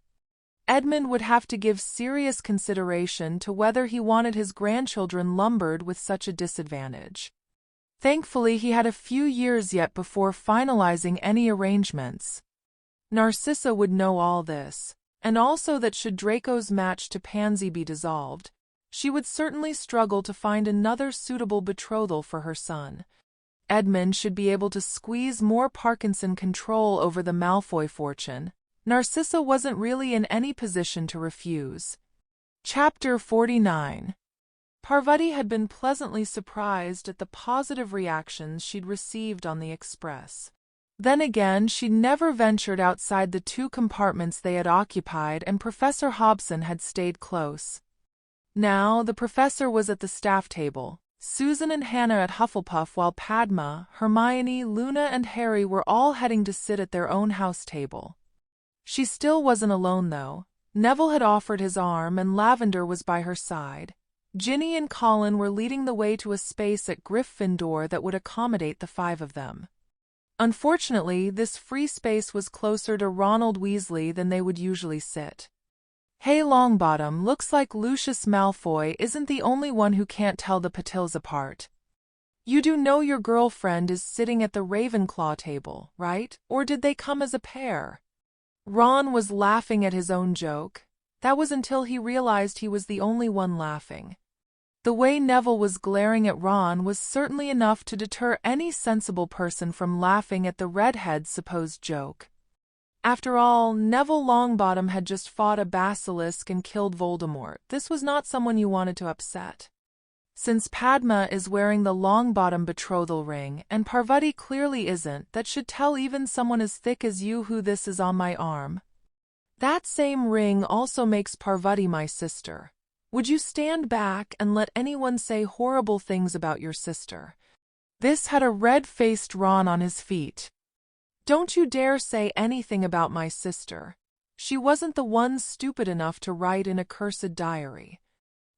Edmund would have to give serious consideration to whether he wanted his grandchildren lumbered with such a disadvantage. Thankfully, he had a few years yet before finalizing any arrangements. Narcissa would know all this, and also that should Draco's match to Pansy be dissolved, she would certainly struggle to find another suitable betrothal for her son. Edmund should be able to squeeze more Parkinson control over the Malfoy fortune. Narcissa wasn't really in any position to refuse. Chapter 49. Parvati had been pleasantly surprised at the positive reactions she'd received on the express. Then again, she'd never ventured outside the 2 compartments they had occupied, and Professor Hobson had stayed close. Now, the professor was at the staff table, Susan and Hannah at Hufflepuff, while Padma, Hermione, Luna, and Harry were all heading to sit at their own house table. She still wasn't alone, though. Neville had offered his arm, and Lavender was by her side. Ginny and Colin were leading the way to a space at Gryffindor that would accommodate the 5 of them. Unfortunately, this free space was closer to Ronald Weasley than they would usually sit. Hey Longbottom, looks like Lucius Malfoy isn't the only one who can't tell the Patils apart. You do know your girlfriend is sitting at the Ravenclaw table, right? Or did they come as a pair? Ron was laughing at his own joke. That was until he realized he was the only one laughing. The way Neville was glaring at Ron was certainly enough to deter any sensible person from laughing at the redhead's supposed joke. After all, Neville Longbottom had just fought a basilisk and killed Voldemort. This was not someone you wanted to upset. Since Padma is wearing the Longbottom betrothal ring, and Parvati clearly isn't, that should tell even someone as thick as you who this is on my arm. That same ring also makes Parvati my sister. Would you stand back and let anyone say horrible things about your sister? This had a red-faced Ron on his feet. Don't you dare say anything about my sister. She wasn't the one stupid enough to write in a cursed diary.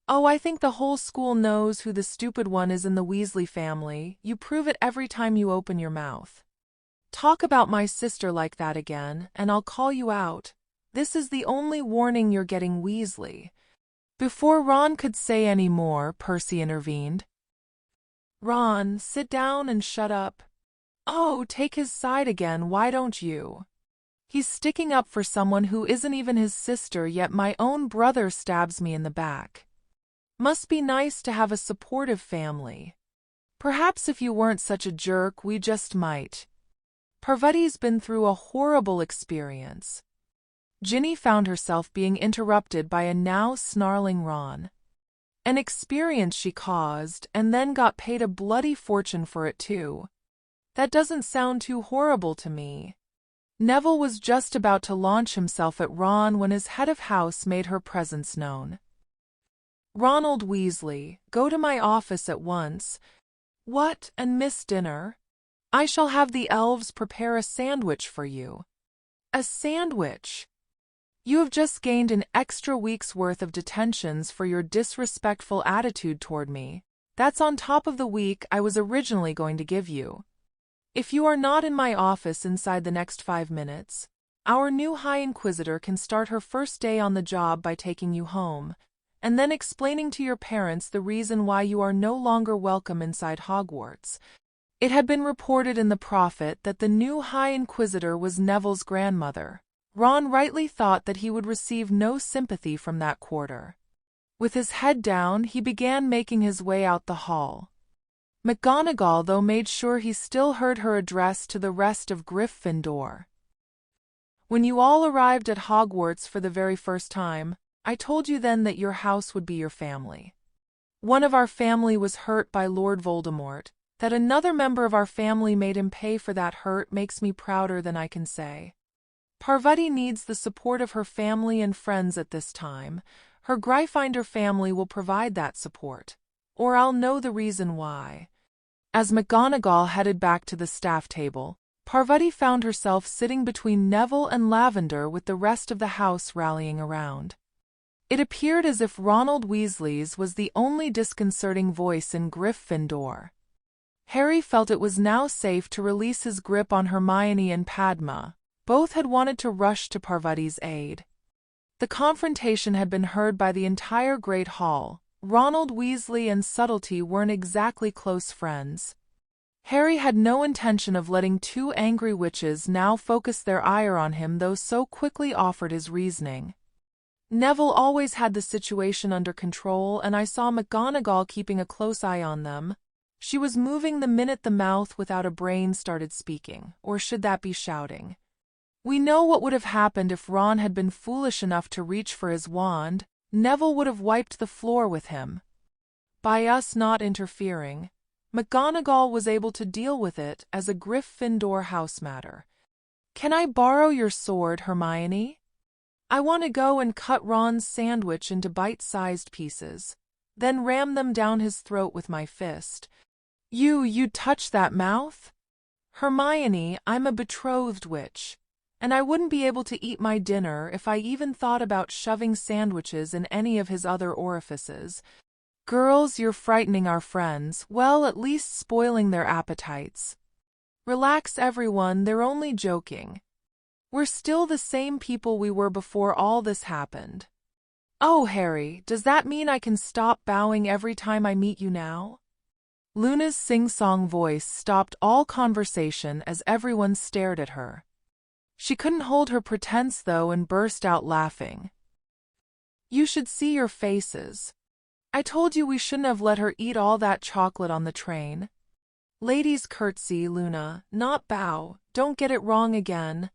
Oh, I think the whole school knows who the stupid one is in the Weasley family. You prove it every time you open your mouth. Talk about my sister like that again, and I'll call you out. This is the only warning you're getting, Weasley." Before Ron could say any more, Percy intervened. "Ron, sit down and shut up." "Oh, take his side again, why don't you? He's sticking up for someone who isn't even his sister, yet my own brother stabs me in the back. Must be nice to have a supportive family. Perhaps if you weren't such a jerk, we just might. Parvati's been through a horrible experience." Ginny found herself being interrupted by a now snarling Ron. An experience she caused, and then got paid a bloody fortune for it too. That doesn't sound too horrible to me. Neville was just about to launch himself at Ron when his head of house made her presence known. "Ronald Weasley, go to my office at once." "What, and miss dinner? I shall have the elves prepare a sandwich for you." "A sandwich? You have just gained an extra week's worth of detentions for your disrespectful attitude toward me. That's on top of the week I was originally going to give you. If you are not in my office inside the next 5 minutes, our new High Inquisitor can start her first day on the job by taking you home, and then explaining to your parents the reason why you are no longer welcome inside Hogwarts." It had been reported in the Prophet that the new High Inquisitor was Neville's grandmother. Ron rightly thought that he would receive no sympathy from that quarter. With his head down, he began making his way out the hall. Mcgonagall, though, made sure he still heard her address to the rest of Gryffindor. "When you all arrived at Hogwarts for the very first time, I told you then that your house would be your family. One of our family was hurt by Lord Voldemort. That another member of our family made him pay for that hurt makes me prouder than I can say. Parvati needs the support of her family and friends at this time. Her Gryffindor family will provide that support, or I'll know the reason why." As Mcgonagall headed back to the staff table, Parvati found herself sitting between Neville and Lavender with the rest of the house rallying around. It appeared as if Ronald Weasley's was the only disconcerting voice in Gryffindor. Harry felt it was now safe to release his grip on Hermione and Padma. Both had wanted to rush to Parvati's aid. The confrontation had been heard by the entire Great Hall. Ronald Weasley and Subtlety weren't exactly close friends. Harry had no intention of letting two angry witches now focus their ire on him, though so quickly offered his reasoning. "Neville always had the situation under control, and I saw Mcgonagall keeping a close eye on them. She was moving the minute the mouth without a brain started speaking, or should that be shouting? We know what would have happened if Ron had been foolish enough to reach for his wand. Neville would have wiped the floor with him. By us not interfering, Mcgonagall was able to deal with it as a Gryffindor house matter. Can I borrow your sword, Hermione? I want to go and cut Ron's sandwich into bite-sized pieces, then ram them down his throat with my fist. You'd touch that mouth? Hermione, I'm a betrothed witch, and I wouldn't be able to eat my dinner if I even thought about shoving sandwiches in any of his other orifices. Girls, you're frightening our friends, well, at least spoiling their appetites. Relax, everyone, they're only joking. We're still the same people we were before all this happened. Oh, Harry, does that mean I can stop bowing every time I meet you now? Luna's sing-song voice stopped all conversation as everyone stared at her. She couldn't hold her pretense, though, and burst out laughing. You should see your faces. I told you we shouldn't have let her eat all that chocolate on the train. Ladies curtsy, Luna, not bow. Don't get it wrong again.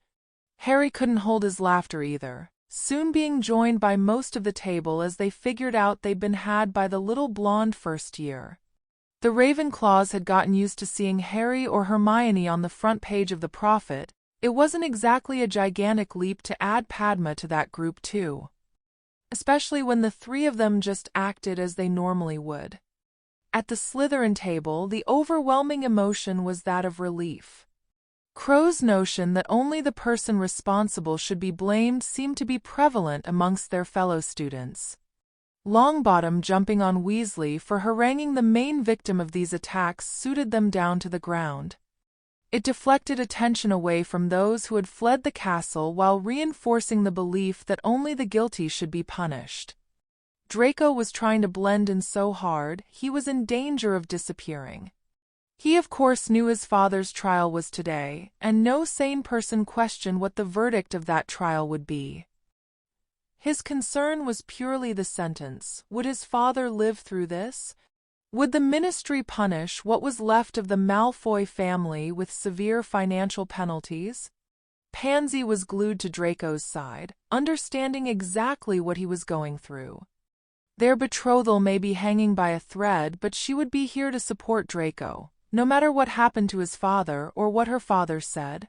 Harry couldn't hold his laughter either, soon being joined by most of the table as they figured out they'd been had by the little blonde first year. The Ravenclaws had gotten used to seeing Harry or Hermione on the front page of the Prophet. It wasn't exactly a gigantic leap to add Padma to that group too, especially when the three of them just acted as they normally would. At the Slytherin table, the overwhelming emotion was that of relief. Crow's notion that only the person responsible should be blamed seemed to be prevalent amongst their fellow students. Longbottom jumping on Weasley for haranguing the main victim of these attacks suited them down to the ground. It deflected attention away from those who had fled the castle while reinforcing the belief that only the guilty should be punished. Draco was trying to blend in so hard, he was in danger of disappearing. He of course knew his father's trial was today, and no sane person questioned what the verdict of that trial would be. His concern was purely the sentence. Would his father live through this? Would the ministry punish what was left of the Malfoy family with severe financial penalties? Pansy was glued to Draco's side, understanding exactly what he was going through. Their betrothal may be hanging by a thread, but she would be here to support Draco, no matter what happened to his father or what her father said.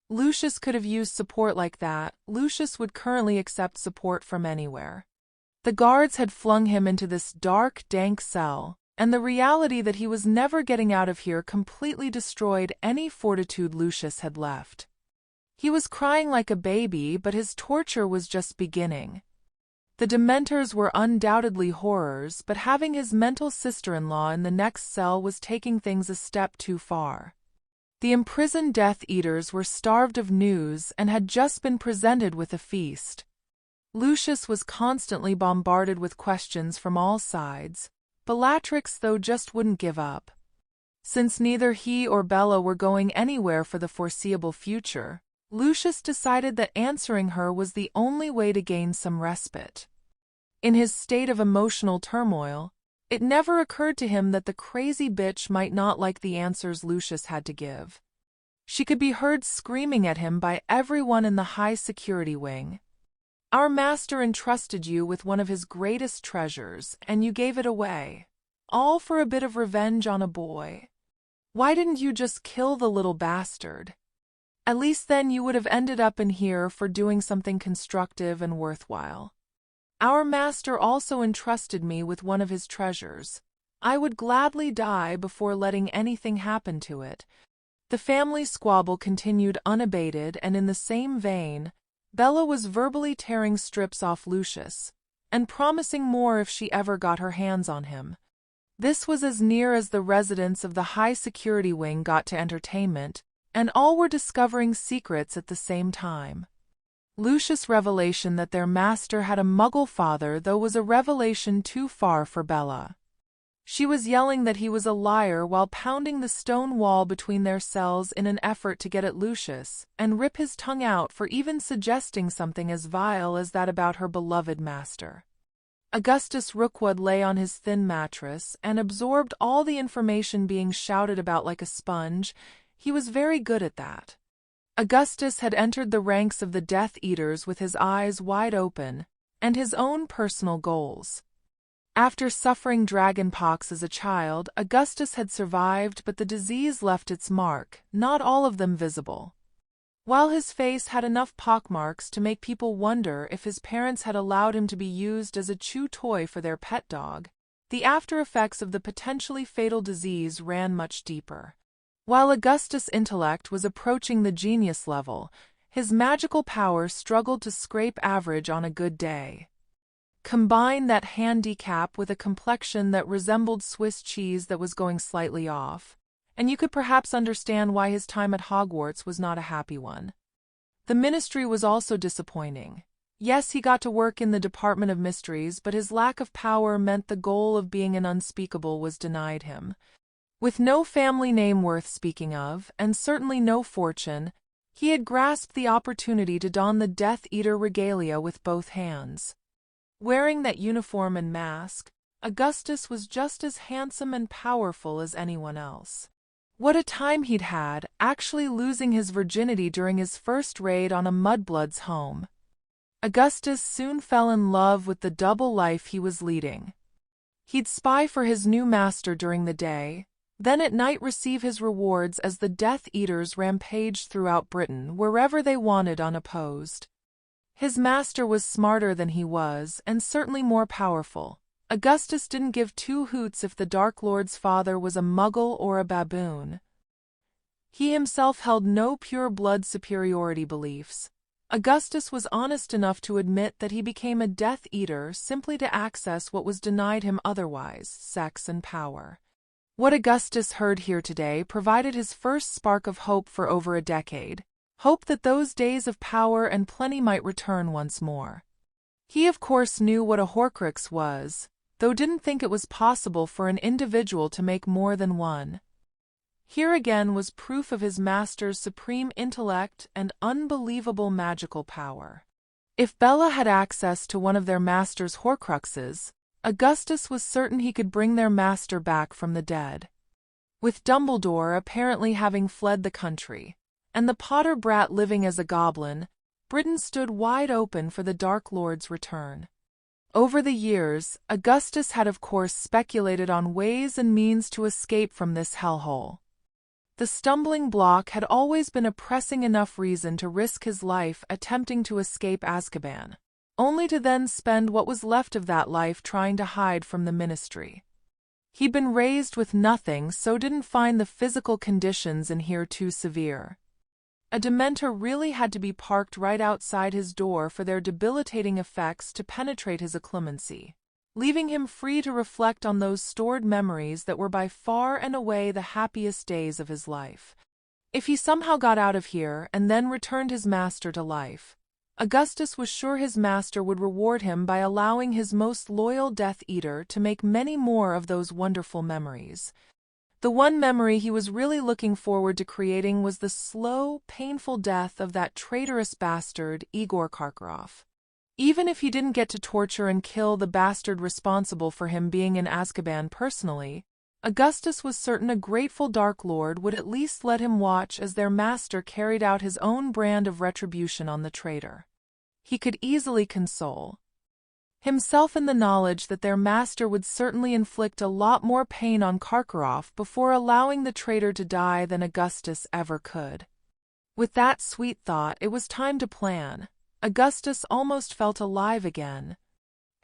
Lucius could have used support like that. Lucius would currently accept support from anywhere. The guards had flung him into this dark, dank cell, and the reality that he was never getting out of here completely destroyed any fortitude Lucius had left. He was crying like a baby, but his torture was just beginning. The Dementors were undoubtedly horrors, but having his mental sister-in-law in the next cell was taking things a step too far. The imprisoned Death Eaters were starved of news and had just been presented with a feast. Lucius was constantly bombarded with questions from all sides. Bellatrix, though, just wouldn't give up. Since neither he or Bella were going anywhere for the foreseeable future, Lucius decided that answering her was the only way to gain some respite. In his state of emotional turmoil, it never occurred to him that the crazy bitch might not like the answers Lucius had to give. She could be heard screaming at him by everyone in the high security wing. Our master entrusted you with one of his greatest treasures, and you gave it away. All for a bit of revenge on a boy. Why didn't you just kill the little bastard? At least then you would have ended up in here for doing something constructive and worthwhile. Our master also entrusted me with one of his treasures. I would gladly die before letting anything happen to it. The family squabble continued unabated, and in the same vein, Bella was verbally tearing strips off Lucius, and promising more if she ever got her hands on him. This was as near as the residents of the high security wing got to entertainment, and all were discovering secrets at the same time. Lucius' revelation that their master had a Muggle father, though, was a revelation too far for Bella. She was yelling that he was a liar while pounding the stone wall between their cells in an effort to get at Lucius and rip his tongue out for even suggesting something as vile as that about her beloved master. Augustus Rookwood lay on his thin mattress and absorbed all the information being shouted about like a sponge. He was very good at that. Augustus had entered the ranks of the Death Eaters with his eyes wide open and his own personal goals. After suffering dragonpox as a child, Augustus had survived, but the disease left its mark, not all of them visible. While his face had enough pockmarks to make people wonder if his parents had allowed him to be used as a chew toy for their pet dog, the after-effects of the potentially fatal disease ran much deeper. While Augustus' intellect was approaching the genius level, his magical power struggled to scrape average on a good day. Combine that handicap with a complexion that resembled Swiss cheese that was going slightly off, and you could perhaps understand why his time at Hogwarts was not a happy one. The ministry was also disappointing. Yes, he got to work in the Department of Mysteries, but his lack of power meant the goal of being an unspeakable was denied him. With no family name worth speaking of, and certainly no fortune, he had grasped the opportunity to don the Death Eater regalia with both hands. Wearing that uniform and mask, Augustus was just as handsome and powerful as anyone else. What a time he'd had, actually losing his virginity during his first raid on a mudblood's home. Augustus soon fell in love with the double life he was leading. He'd spy for his new master during the day, then at night receive his rewards as the Death Eaters rampaged throughout Britain wherever they wanted unopposed. His master was smarter than he was, and certainly more powerful. Augustus didn't give two hoots if the Dark Lord's father was a Muggle or a baboon. He himself held no pure-blood superiority beliefs. Augustus was honest enough to admit that he became a Death Eater simply to access what was denied him otherwise, sex and power. What Augustus heard here today provided his first spark of hope for over a decade, hope that those days of power and plenty might return once more. He of course knew what a Horcrux was, though didn't think it was possible for an individual to make more than one. Here again was proof of his master's supreme intellect and unbelievable magical power. If Bella had access to one of their master's Horcruxes, Augustus was certain he could bring their master back from the dead. With Dumbledore apparently having fled the country, and the Potter brat living as a goblin, Britain stood wide open for the Dark Lord's return. Over the years, Augustus had of course speculated on ways and means to escape from this hellhole. The stumbling block had always been a pressing enough reason to risk his life attempting to escape Azkaban, only to then spend what was left of that life trying to hide from the Ministry. He'd been raised with nothing, so didn't find the physical conditions in here too severe. A Dementor really had to be parked right outside his door for their debilitating effects to penetrate his inclemency, leaving him free to reflect on those stored memories that were by far and away the happiest days of his life. If he somehow got out of here and then returned his master to life, Augustus was sure his master would reward him by allowing his most loyal Death Eater to make many more of those wonderful memories. The one memory he was really looking forward to creating was the slow, painful death of that traitorous bastard, Igor Karkaroff. Even if he didn't get to torture and kill the bastard responsible for him being in Azkaban personally, Augustus was certain a grateful Dark Lord would at least let him watch as their master carried out his own brand of retribution on the traitor. He could easily console himself in the knowledge that their master would certainly inflict a lot more pain on Karkaroff before allowing the traitor to die than Augustus ever could. With that sweet thought, it was time to plan. Augustus almost felt alive again.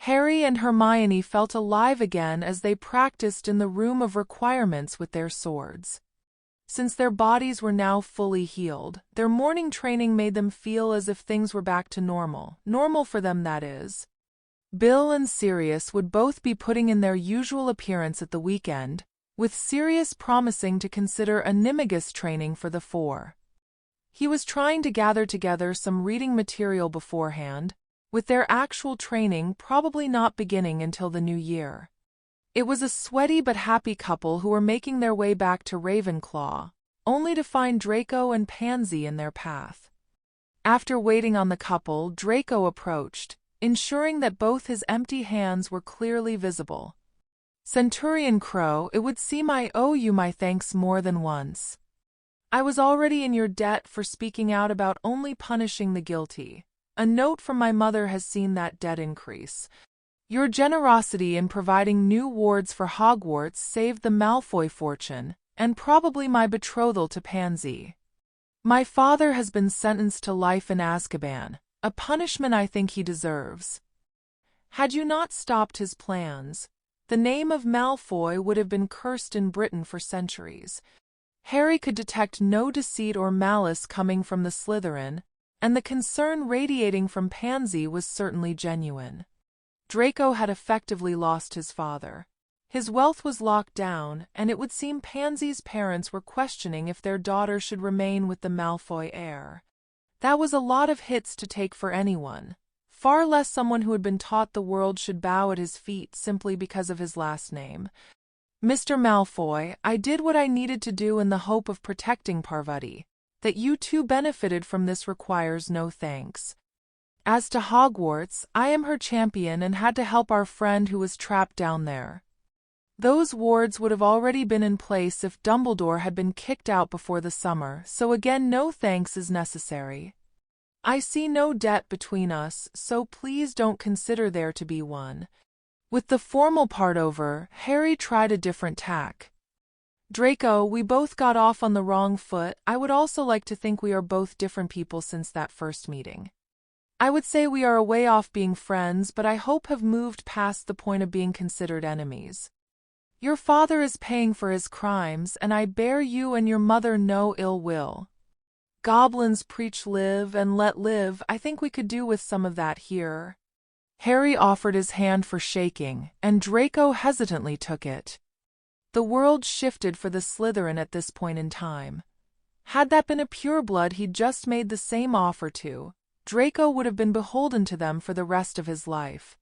Harry and Hermione felt alive again as they practiced in the room of requirements with their swords. Since their bodies were now fully healed, their morning training made them feel as if things were back to normal for them, that is. Bill and Sirius would both be putting in their usual appearance at the weekend, with Sirius promising to consider animagus training for the four. He was trying to gather together some reading material beforehand, with their actual training probably not beginning until the new year. It was a sweaty but happy couple who were making their way back to Ravenclaw, only to find Draco and Pansy in their path. After waiting on the couple, Draco approached, ensuring that both his empty hands were clearly visible. "Centurion Crow, it would seem I owe you my thanks more than once. I was already in your debt for speaking out about only punishing the guilty. A note from my mother has seen that debt increase. Your generosity in providing new wards for Hogwarts saved the Malfoy fortune, and probably my betrothal to Pansy. My father has been sentenced to life in Azkaban, a punishment I think he deserves. Had you not stopped his plans, the name of Malfoy would have been cursed in Britain for centuries." Harry could detect no deceit or malice coming from the Slytherin, and the concern radiating from Pansy was certainly genuine. Draco had effectively lost his father. His wealth was locked down, and it would seem Pansy's parents were questioning if their daughter should remain with the Malfoy heir. That was a lot of hits to take for anyone, far less someone who had been taught the world should bow at his feet simply because of his last name. "Mr. Malfoy, I did what I needed to do in the hope of protecting Parvati. That you too benefited from this requires no thanks. As to Hogwarts, I am her champion and had to help our friend who was trapped down there. Those wards would have already been in place if Dumbledore had been kicked out before the summer, so again no thanks is necessary. I see no debt between us, so please don't consider there to be one." With the formal part over, Harry tried a different tack. "Draco, we both got off on the wrong foot. I would also like to think we are both different people since that first meeting. I would say we are a way off being friends, but I hope have moved past the point of being considered enemies. Your father is paying for his crimes, and I bear you and your mother no ill will. Goblins preach live and let live. I think we could do with some of that here." Harry offered his hand for shaking, and Draco hesitantly took it. The world shifted for the Slytherin at this point in time. Had that been a pureblood he'd just made the same offer to, Draco would have been beholden to them for the rest of his life.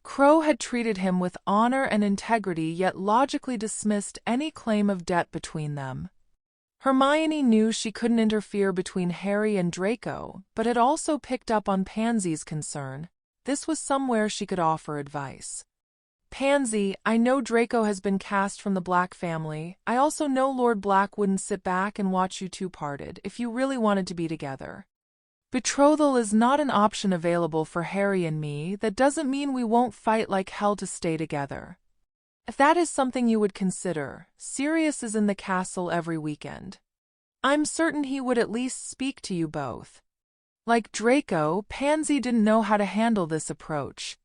Crow had treated him with honor and integrity, yet logically dismissed any claim of debt between them. Hermione knew she couldn't interfere between Harry and Draco, but had also picked up on Pansy's concern. This was somewhere she could offer advice. "Pansy, I know Draco has been cast from the Black family. I also know Lord Black wouldn't sit back and watch you two parted if you really wanted to be together. Betrothal is not an option available for Harry and me. That doesn't mean we won't fight like hell to stay together. If that is something you would consider, Sirius is in the castle every weekend. I'm certain he would at least speak to you both." Like Draco, Pansy didn't know how to handle this approach.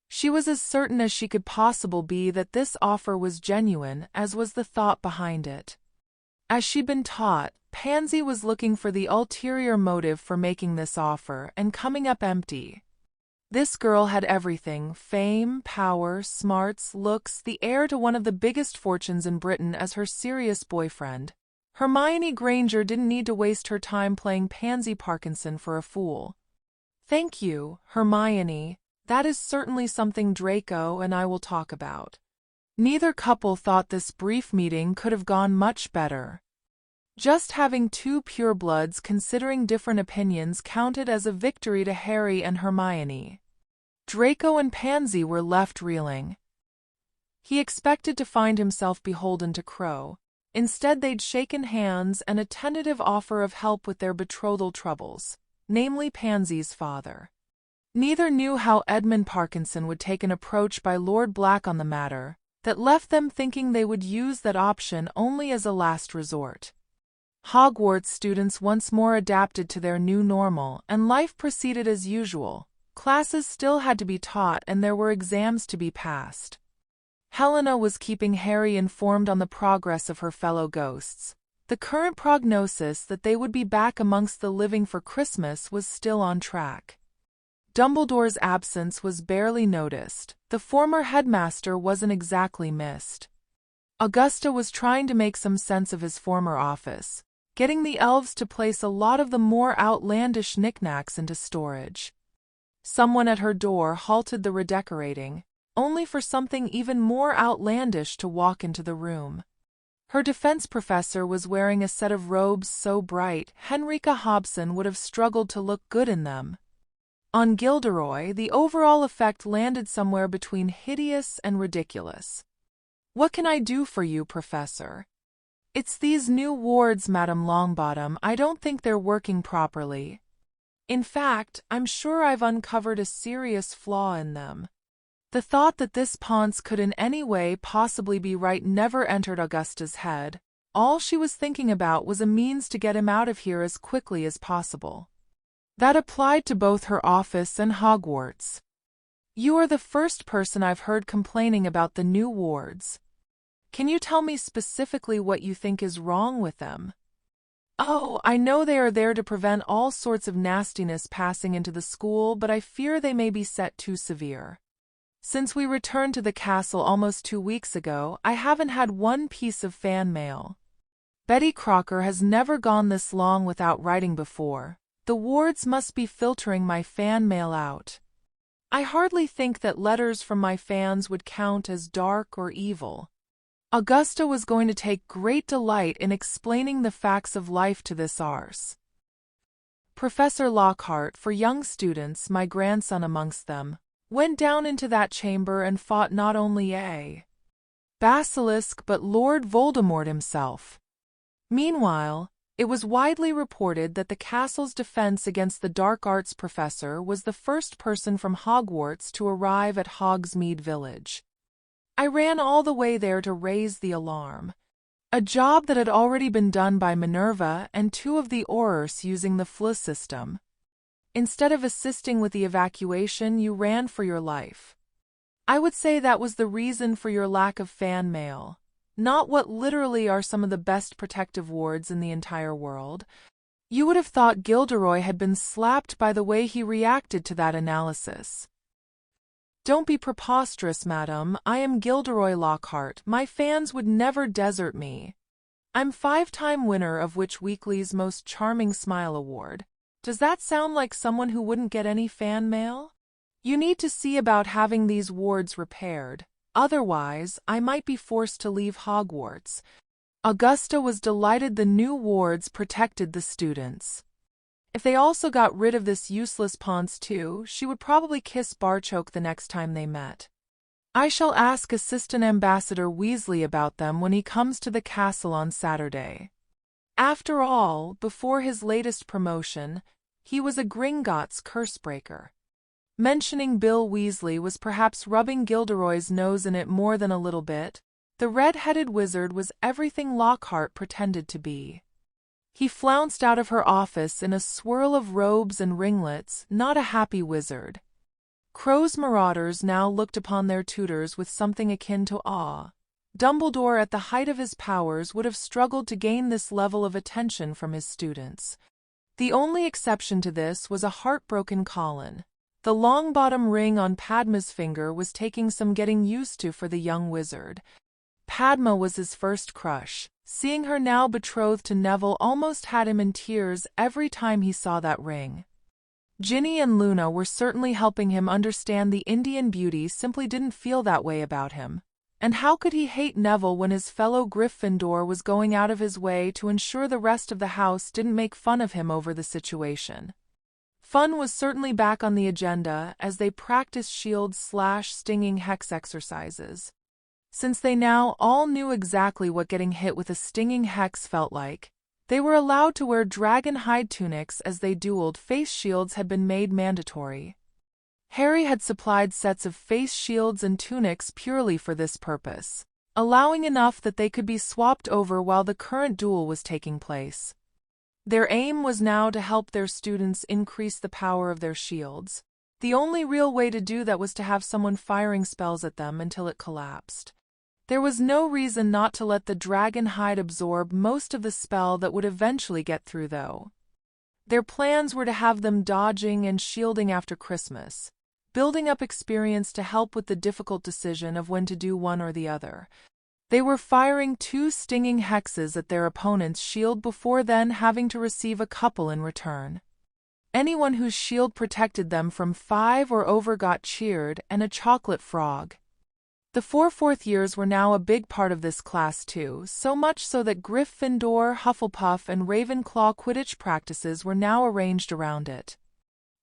She was as certain as she could possibly be that this offer was genuine, as was the thought behind it. As she'd been taught, Pansy was looking for the ulterior motive for making this offer and coming up empty. This girl had everything: fame, power, smarts, looks, the heir to one of the biggest fortunes in Britain as her serious boyfriend. Hermione Granger didn't need to waste her time playing Pansy Parkinson for a fool. "Thank you, Hermione. That is certainly something Draco and I will talk about." Neither couple thought this brief meeting could have gone much better. Just having two purebloods considering different opinions counted as a victory to Harry and Hermione. Draco and Pansy were left reeling. He expected to find himself beholden to Crow. Instead, they'd shaken hands and a tentative offer of help with their betrothal troubles, namely Pansy's father. Neither knew how Edmund Parkinson would take an approach by Lord Black on the matter, that left them thinking they would use that option only as a last resort. Hogwarts students once more adapted to their new normal, and life proceeded as usual. Classes still had to be taught and there were exams to be passed. Helena was keeping Harry informed on the progress of her fellow ghosts. The current prognosis that they would be back amongst the living for Christmas was still on track. Dumbledore's absence was barely noticed. The former headmaster wasn't exactly missed. Augusta was trying to make some sense of his former office, getting the elves to place a lot of the more outlandish knickknacks into storage. Someone at her door halted the redecorating, only for something even more outlandish to walk into the room. Her defense professor was wearing a set of robes so bright Henrika Hobson would have struggled to look good in them. On Gilderoy, the overall effect landed somewhere between hideous and ridiculous. "What can I do for you, Professor?" "It's these new wards, Madame Longbottom. I don't think they're working properly. In fact, I'm sure I've uncovered a serious flaw in them." The thought that this Ponce could in any way possibly be right never entered Augusta's head. All she was thinking about was a means to get him out of here as quickly as possible. That applied to both her office and Hogwarts. "You are the first person I've heard complaining about the new wards. Can you tell me specifically what you think is wrong with them?" "Oh, I know they are there to prevent all sorts of nastiness passing into the school, but I fear they may be set too severe. Since we returned to the castle almost 2 weeks ago, I haven't had one piece of fan mail. Betty Crocker has never gone this long without writing before. The wards must be filtering my fan mail out. I hardly think that letters from my fans would count as dark or evil." Augusta was going to take great delight in explaining the facts of life to this arse. Professor Lockhart, for young students, my grandson amongst them, went down into that chamber and fought not only a basilisk but Lord Voldemort himself. Meanwhile, it was widely reported that the castle's defense against the dark arts professor was the first person from Hogwarts to arrive at Hogsmeade Village. I ran all the way there to raise the alarm, a job that had already been done by Minerva and 2 of the Aurors using the FLA system. Instead of assisting with the evacuation, you ran for your life. I would say that was the reason for your lack of fan mail, not what literally are some of the best protective wards in the entire world. You would have thought Gilderoy had been slapped by the way he reacted to that analysis. Don't be preposterous, madam. I am Gilderoy Lockhart. My fans would never desert me. I'm 5-time winner of Witch Weekly's Most Charming Smile Award. Does that sound like someone who wouldn't get any fan mail? You need to see about having these wards repaired. Otherwise, I might be forced to leave Hogwarts. Augusta was delighted the new wards protected the students. If they also got rid of this useless Ponce too, she would probably kiss Barchoke the next time they met. I shall ask Assistant Ambassador Weasley about them when he comes to the castle on Saturday. After all, before his latest promotion, he was a Gringotts cursebreaker. Mentioning Bill Weasley was perhaps rubbing Gilderoy's nose in it more than a little bit. The red-headed wizard was everything Lockhart pretended to be. He flounced out of her office in a swirl of robes and ringlets, not a happy wizard. Crow's Marauders now looked upon their tutors with something akin to awe. Dumbledore, at the height of his powers, would have struggled to gain this level of attention from his students. The only exception to this was a heartbroken Colin. The long-bottom ring on Padma's finger was taking some getting used to for the young wizard. Padma was his first crush. Seeing her now betrothed to Neville almost had him in tears every time he saw that ring. Ginny and Luna were certainly helping him understand the Indian beauty simply didn't feel that way about him. And how could he hate Neville when his fellow Gryffindor was going out of his way to ensure the rest of the house didn't make fun of him over the situation? Fun was certainly back on the agenda as they practiced shield/stinging hex exercises. Since they now all knew exactly what getting hit with a stinging hex felt like, they were allowed to wear dragon hide tunics as they dueled. Face shields had been made mandatory. Harry had supplied sets of face shields and tunics purely for this purpose, allowing enough that they could be swapped over while the current duel was taking place. Their aim was now to help their students increase the power of their shields. The only real way to do that was to have someone firing spells at them until it collapsed. There was no reason not to let the dragon hide absorb most of the spell that would eventually get through, though. Their plans were to have them dodging and shielding after Christmas, building up experience to help with the difficult decision of when to do one or the other. They were firing 2 stinging hexes at their opponent's shield before then having to receive a couple in return. Anyone whose shield protected them from 5 or over got cheered, and a chocolate frog. The 4 fourth years were now a big part of this class too, so much so that Gryffindor, Hufflepuff, and Ravenclaw Quidditch practices were now arranged around it.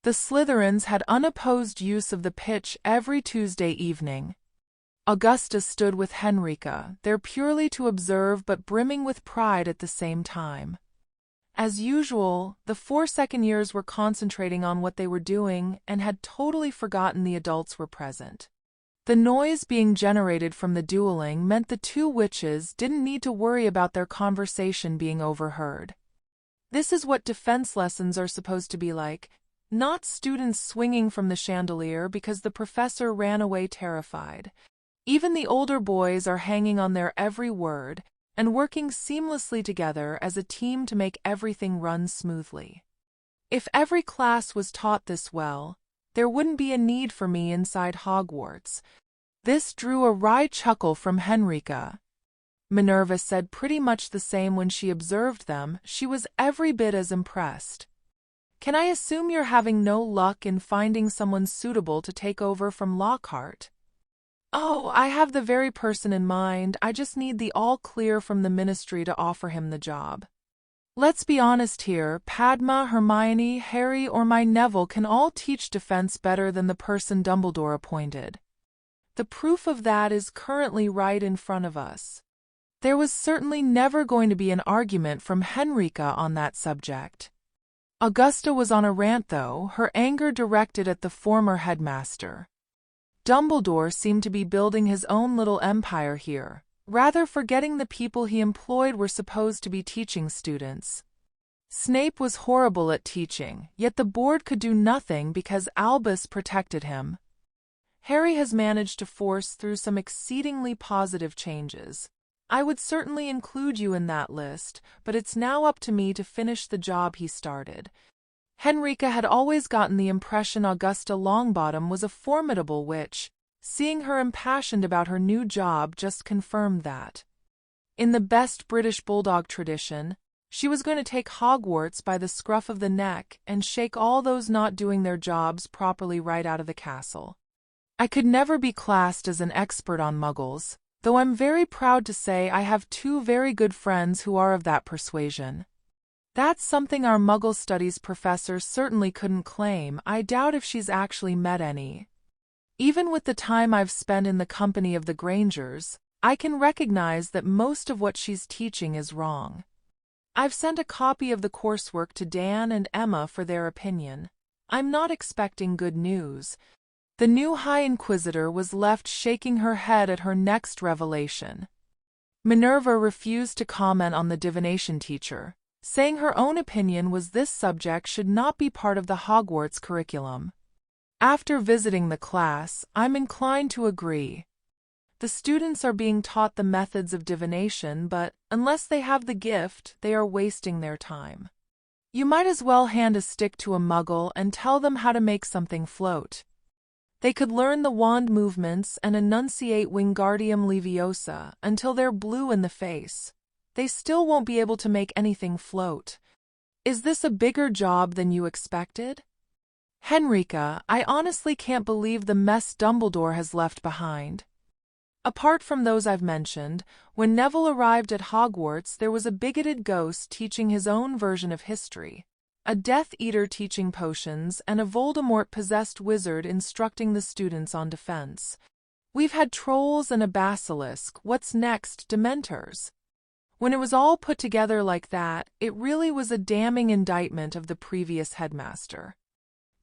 The Slytherins had unopposed use of the pitch every Tuesday evening. Augusta stood with Henrika, there purely to observe but brimming with pride at the same time. As usual, the 4 second years were concentrating on what they were doing and had totally forgotten the adults were present. The noise being generated from the dueling meant the 2 witches didn't need to worry about their conversation being overheard. This is what defense lessons are supposed to be like, not students swinging from the chandelier because the professor ran away terrified. Even the older boys are hanging on their every word and working seamlessly together as a team to make everything run smoothly. If every class was taught this well, there wouldn't be a need for me inside Hogwarts. This drew a wry chuckle from Henrika. Minerva said pretty much the same when she observed them. She was every bit as impressed. Can I assume you're having no luck in finding someone suitable to take over from Lockhart? Oh, I have the very person in mind. I just need the all clear from the ministry to offer him the job. Let's be honest here, Padma, Hermione, Harry, or my Neville can all teach defense better than the person Dumbledore appointed. The proof of that is currently right in front of us. There was certainly never going to be an argument from Henrika on that subject. Augusta was on a rant though, her anger directed at the former headmaster. Dumbledore seemed to be building his own little empire here, rather forgetting the people he employed were supposed to be teaching students. Snape was horrible at teaching, yet the board could do nothing because Albus protected him. Harry has managed to force through some exceedingly positive changes. I would certainly include you in that list, but it's now up to me to finish the job he started. Henrika had always gotten the impression Augusta Longbottom was a formidable witch. Seeing her impassioned about her new job just confirmed that. In the best British bulldog tradition, she was going to take Hogwarts by the scruff of the neck and shake all those not doing their jobs properly right out of the castle. I could never be classed as an expert on muggles, though I'm very proud to say I have two very good friends who are of that persuasion. That's something our Muggle Studies professor certainly couldn't claim. I doubt if she's actually met any. Even with the time I've spent in the company of the Grangers, I can recognize that most of what she's teaching is wrong. I've sent a copy of the coursework to Dan and Emma for their opinion. I'm not expecting good news. The new High Inquisitor was left shaking her head at her next revelation. Minerva refused to comment on the divination teacher, saying her own opinion was this subject should not be part of the Hogwarts curriculum. After visiting the class, I'm inclined to agree. The students are being taught the methods of divination, but unless they have the gift, they are wasting their time. You might as well hand a stick to a Muggle and tell them how to make something float. They could learn the wand movements and enunciate Wingardium Leviosa until they're blue in the face. They still won't be able to make anything float. Is this a bigger job than you expected? Henrika, I honestly can't believe the mess Dumbledore has left behind. Apart from those I've mentioned, when Neville arrived at Hogwarts there was a bigoted ghost teaching his own version of history, a Death Eater teaching potions, and a Voldemort-possessed wizard instructing the students on defense. We've had trolls and a basilisk. What's next? Dementors. When it was all put together like that, it really was a damning indictment of the previous headmaster.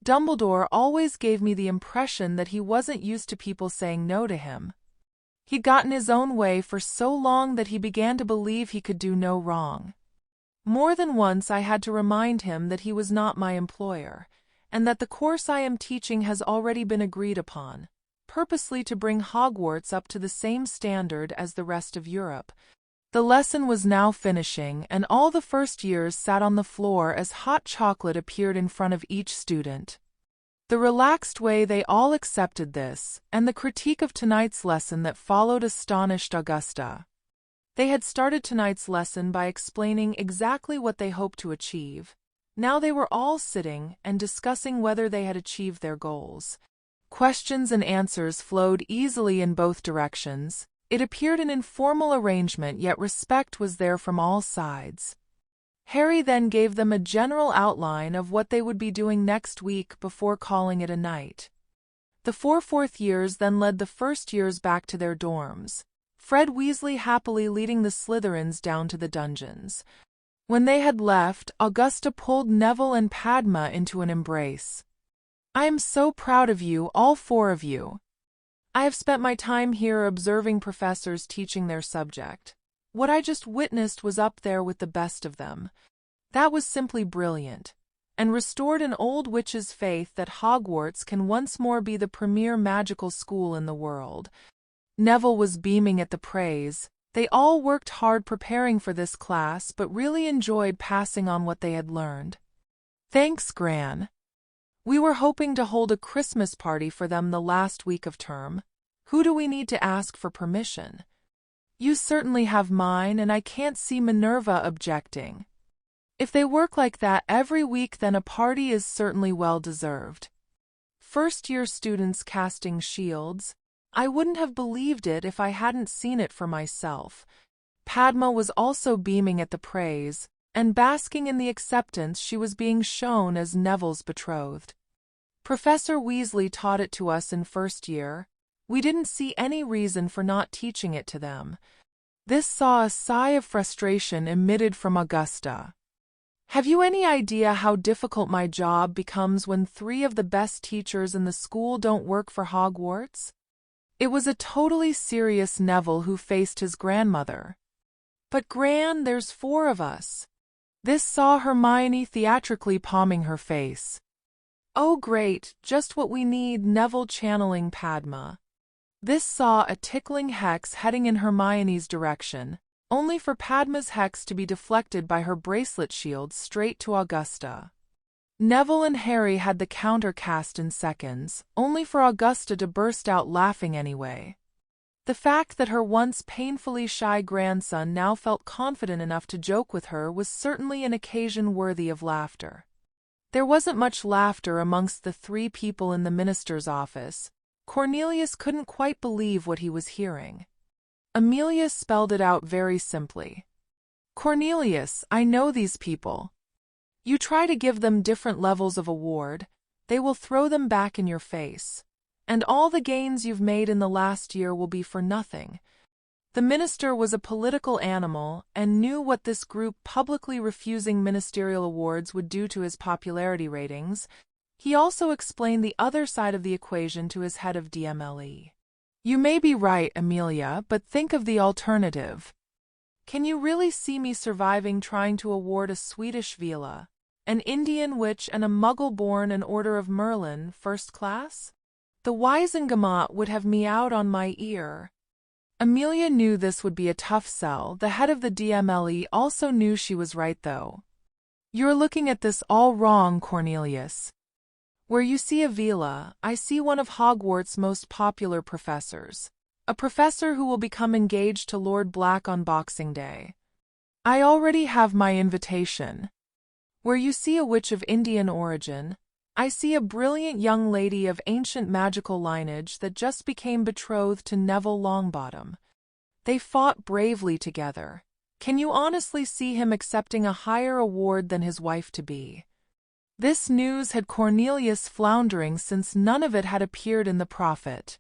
Dumbledore always gave me the impression that he wasn't used to people saying no to him. He'd gotten his own way for so long that he began to believe he could do no wrong. More than once I had to remind him that he was not my employer, and that the course I am teaching has already been agreed upon, purposely to bring Hogwarts up to the same standard as the rest of Europe. The lesson was now finishing, and all the first years sat on the floor as hot chocolate appeared in front of each student. The relaxed way they all accepted this, and the critique of tonight's lesson that followed astonished Augusta. They had started tonight's lesson by explaining exactly what they hoped to achieve. Now they were all sitting and discussing whether they had achieved their goals. Questions and answers flowed easily in both directions. It appeared an informal arrangement, yet respect was there from all sides. Harry then gave them a general outline of what they would be doing next week before calling it a night. The 4 fourth years then led the first years back to their dorms, Fred Weasley happily leading the Slytherins down to the dungeons. When they had left, Augusta pulled Neville and Padma into an embrace. "I am so proud of you, all 4 of you. I have spent my time here observing professors teaching their subject. What I just witnessed was up there with the best of them. That was simply brilliant, and restored an old witch's faith that Hogwarts can once more be the premier magical school in the world." Neville was beaming at the praise. They all worked hard preparing for this class, but really enjoyed passing on what they had learned. "Thanks, Gran. We were hoping to hold a Christmas party for them the last week of term. Who do we need to ask for permission? You certainly have mine, and I can't see Minerva objecting. If they work like that every week, then a party is certainly well-deserved. First-year students casting shields. I wouldn't have believed it if I hadn't seen it for myself." Padma was also beaming at the praise, and basking in the acceptance she was being shown as Neville's betrothed. "Professor Weasley taught it to us in first year. We didn't see any reason for not teaching it to them." This saw a sigh of frustration emitted from Augusta. "Have you any idea how difficult my job becomes when 3 of the best teachers in the school don't work for Hogwarts?" It was a totally serious Neville who faced his grandmother. "But Gran, there's 4 of us." This saw Hermione theatrically palming her face. Oh great, just what we need, Neville channeling Padma. This saw a tickling hex heading in Hermione's direction, only for Padma's hex to be deflected by her bracelet shield straight to Augusta. Neville and Harry had the counter cast in seconds, only for Augusta to burst out laughing anyway. The fact that her once painfully shy grandson now felt confident enough to joke with her was certainly an occasion worthy of laughter. There wasn't much laughter amongst the three people in the minister's office. Cornelius couldn't quite believe what he was hearing. Amelia spelled it out very simply. Cornelius, I know these people. You try to give them different levels of award, they will throw them back in your face. And all the gains you've made in the last year will be for nothing. The minister was a political animal and knew what this group publicly refusing ministerial awards would do to his popularity ratings. He also explained the other side of the equation to his head of DMLE. You may be right, Amelia, but think of the alternative. Can you really see me surviving trying to award a Swedish villa, an Indian witch and a Muggle born an Order of Merlin, first class? The Wiesengemot would have me out on my ear. Amelia knew this would be a tough sell. The head of the DMLE also knew she was right though. You're looking at this all wrong, Cornelius. Where you see a villa, I see one of Hogwarts' most popular professors. A professor who will become engaged to Lord Black on Boxing Day. I already have my invitation. Where you see a witch of Indian origin, I see a brilliant young lady of ancient magical lineage that just became betrothed to Neville Longbottom. They fought bravely together. Can you honestly see him accepting a higher award than his wife-to-be? This news had Cornelius floundering since none of it had appeared in the Prophet.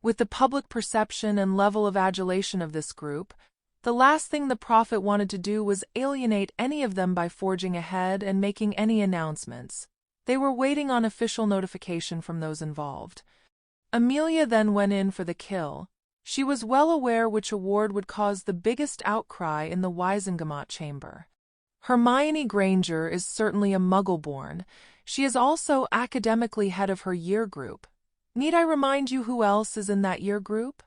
With the public perception and level of adulation of this group, the last thing the Prophet wanted to do was alienate any of them by forging ahead and making any announcements. They were waiting on official notification from those involved. Amelia then went in for the kill. She was well aware which award would cause the biggest outcry in the Wiesengemot chamber. Hermione Granger is certainly a Muggle-born. She is also academically head of her year group. Need I remind you who else is in that year group?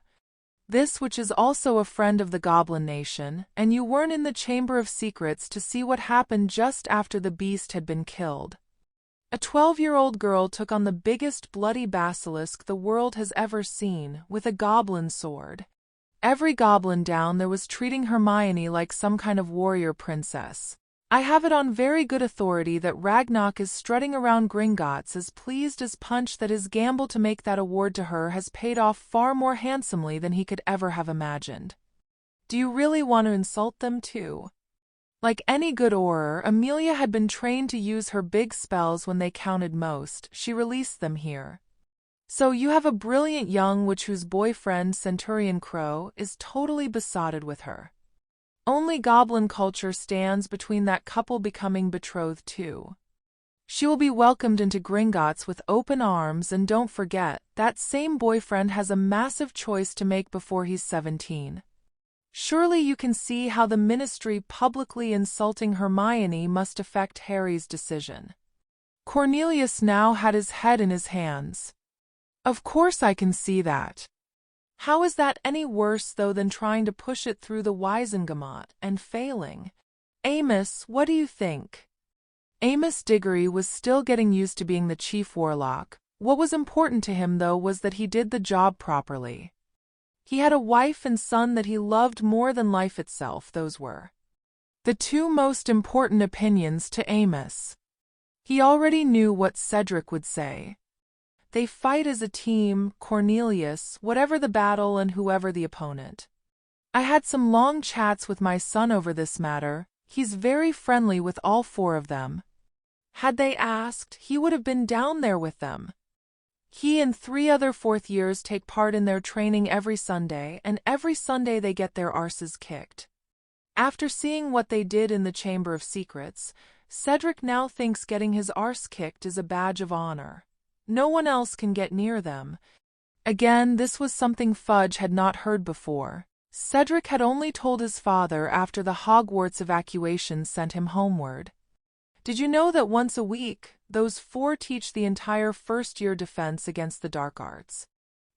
This which is also a friend of the Goblin Nation, and you weren't in the Chamber of Secrets to see what happened just after the beast had been killed. A 12-year-old girl took on the biggest bloody basilisk the world has ever seen, with a goblin sword. Every goblin down there was treating Hermione like some kind of warrior princess. I have it on very good authority that Ragnarok is strutting around Gringotts as pleased as Punch that his gamble to make that award to her has paid off far more handsomely than he could ever have imagined. Do you really want to insult them too? Like any good Auror, Amelia had been trained to use her big spells when they counted most. She released them here. So you have a brilliant young witch whose boyfriend, Centurion Crow, is totally besotted with her. Only goblin culture stands between that couple becoming betrothed too. She will be welcomed into Gringotts with open arms, and don't forget, that same boyfriend has a massive choice to make before he's 17. Surely you can see how the ministry publicly insulting Hermione must affect Harry's decision. Cornelius now had his head in his hands. Of course I can see that. How is that any worse, though, than trying to push it through the Wiesengemot and failing? Amos, what do you think? Amos Diggory was still getting used to being the chief warlock. What was important to him, though, was that he did the job properly. He had a wife and son that he loved more than life itself. Those were the two most important opinions to Amos. He already knew what Cedric would say. They fight as a team, Cornelius, whatever the battle and whoever the opponent. I had some long chats with my son over this matter. He's very friendly with all four of them. Had they asked, he would have been down there with them. He and 3 other fourth years take part in their training every Sunday, and every Sunday they get their arses kicked. After seeing what they did in the Chamber of Secrets, Cedric now thinks getting his arse kicked is a badge of honor. No one else can get near them. Again, this was something Fudge had not heard before. Cedric had only told his father after the Hogwarts evacuation sent him homeward. Did you know that once a week, those 4 teach the entire first-year defense against the dark arts?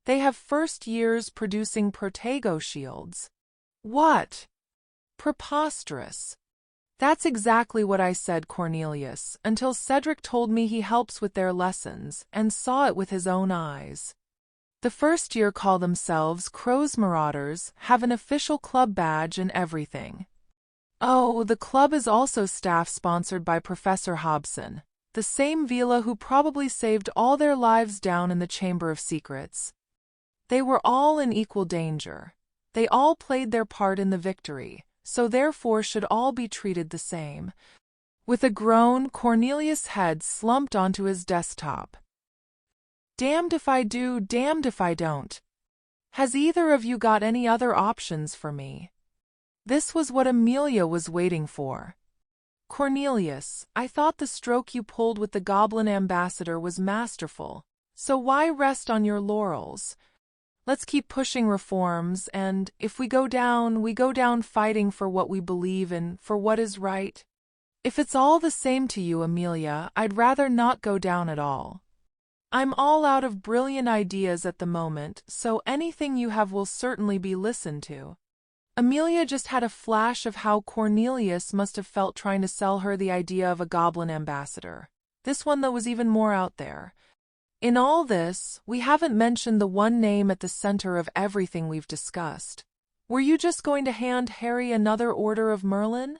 They have first years producing protego shields. What? Preposterous. That's exactly what I said, Cornelius, until Cedric told me he helps with their lessons and saw it with his own eyes. The first year call themselves Crow's Marauders, have an official club badge and everything. Oh, the club is also staff-sponsored by Professor Hobson, the same Vila who probably saved all their lives down in the Chamber of Secrets. They were all in equal danger. They all played their part in the victory, so therefore should all be treated the same. With a groan, Cornelius' head slumped onto his desktop. Damned if I do, damned if I don't. Has either of you got any other options for me? This was what Amelia was waiting for. Cornelius, I thought the stroke you pulled with the Goblin Ambassador was masterful, so why rest on your laurels? Let's keep pushing reforms, and if we go down fighting for what we believe in, for what is right. If it's all the same to you, Amelia, I'd rather not go down at all. I'm all out of brilliant ideas at the moment, so anything you have will certainly be listened to. Amelia just had a flash of how Cornelius must have felt trying to sell her the idea of a goblin ambassador. This one, though, was even more out there. In all this, we haven't mentioned the one name at the center of everything we've discussed. Were you just going to hand Harry another Order of Merlin?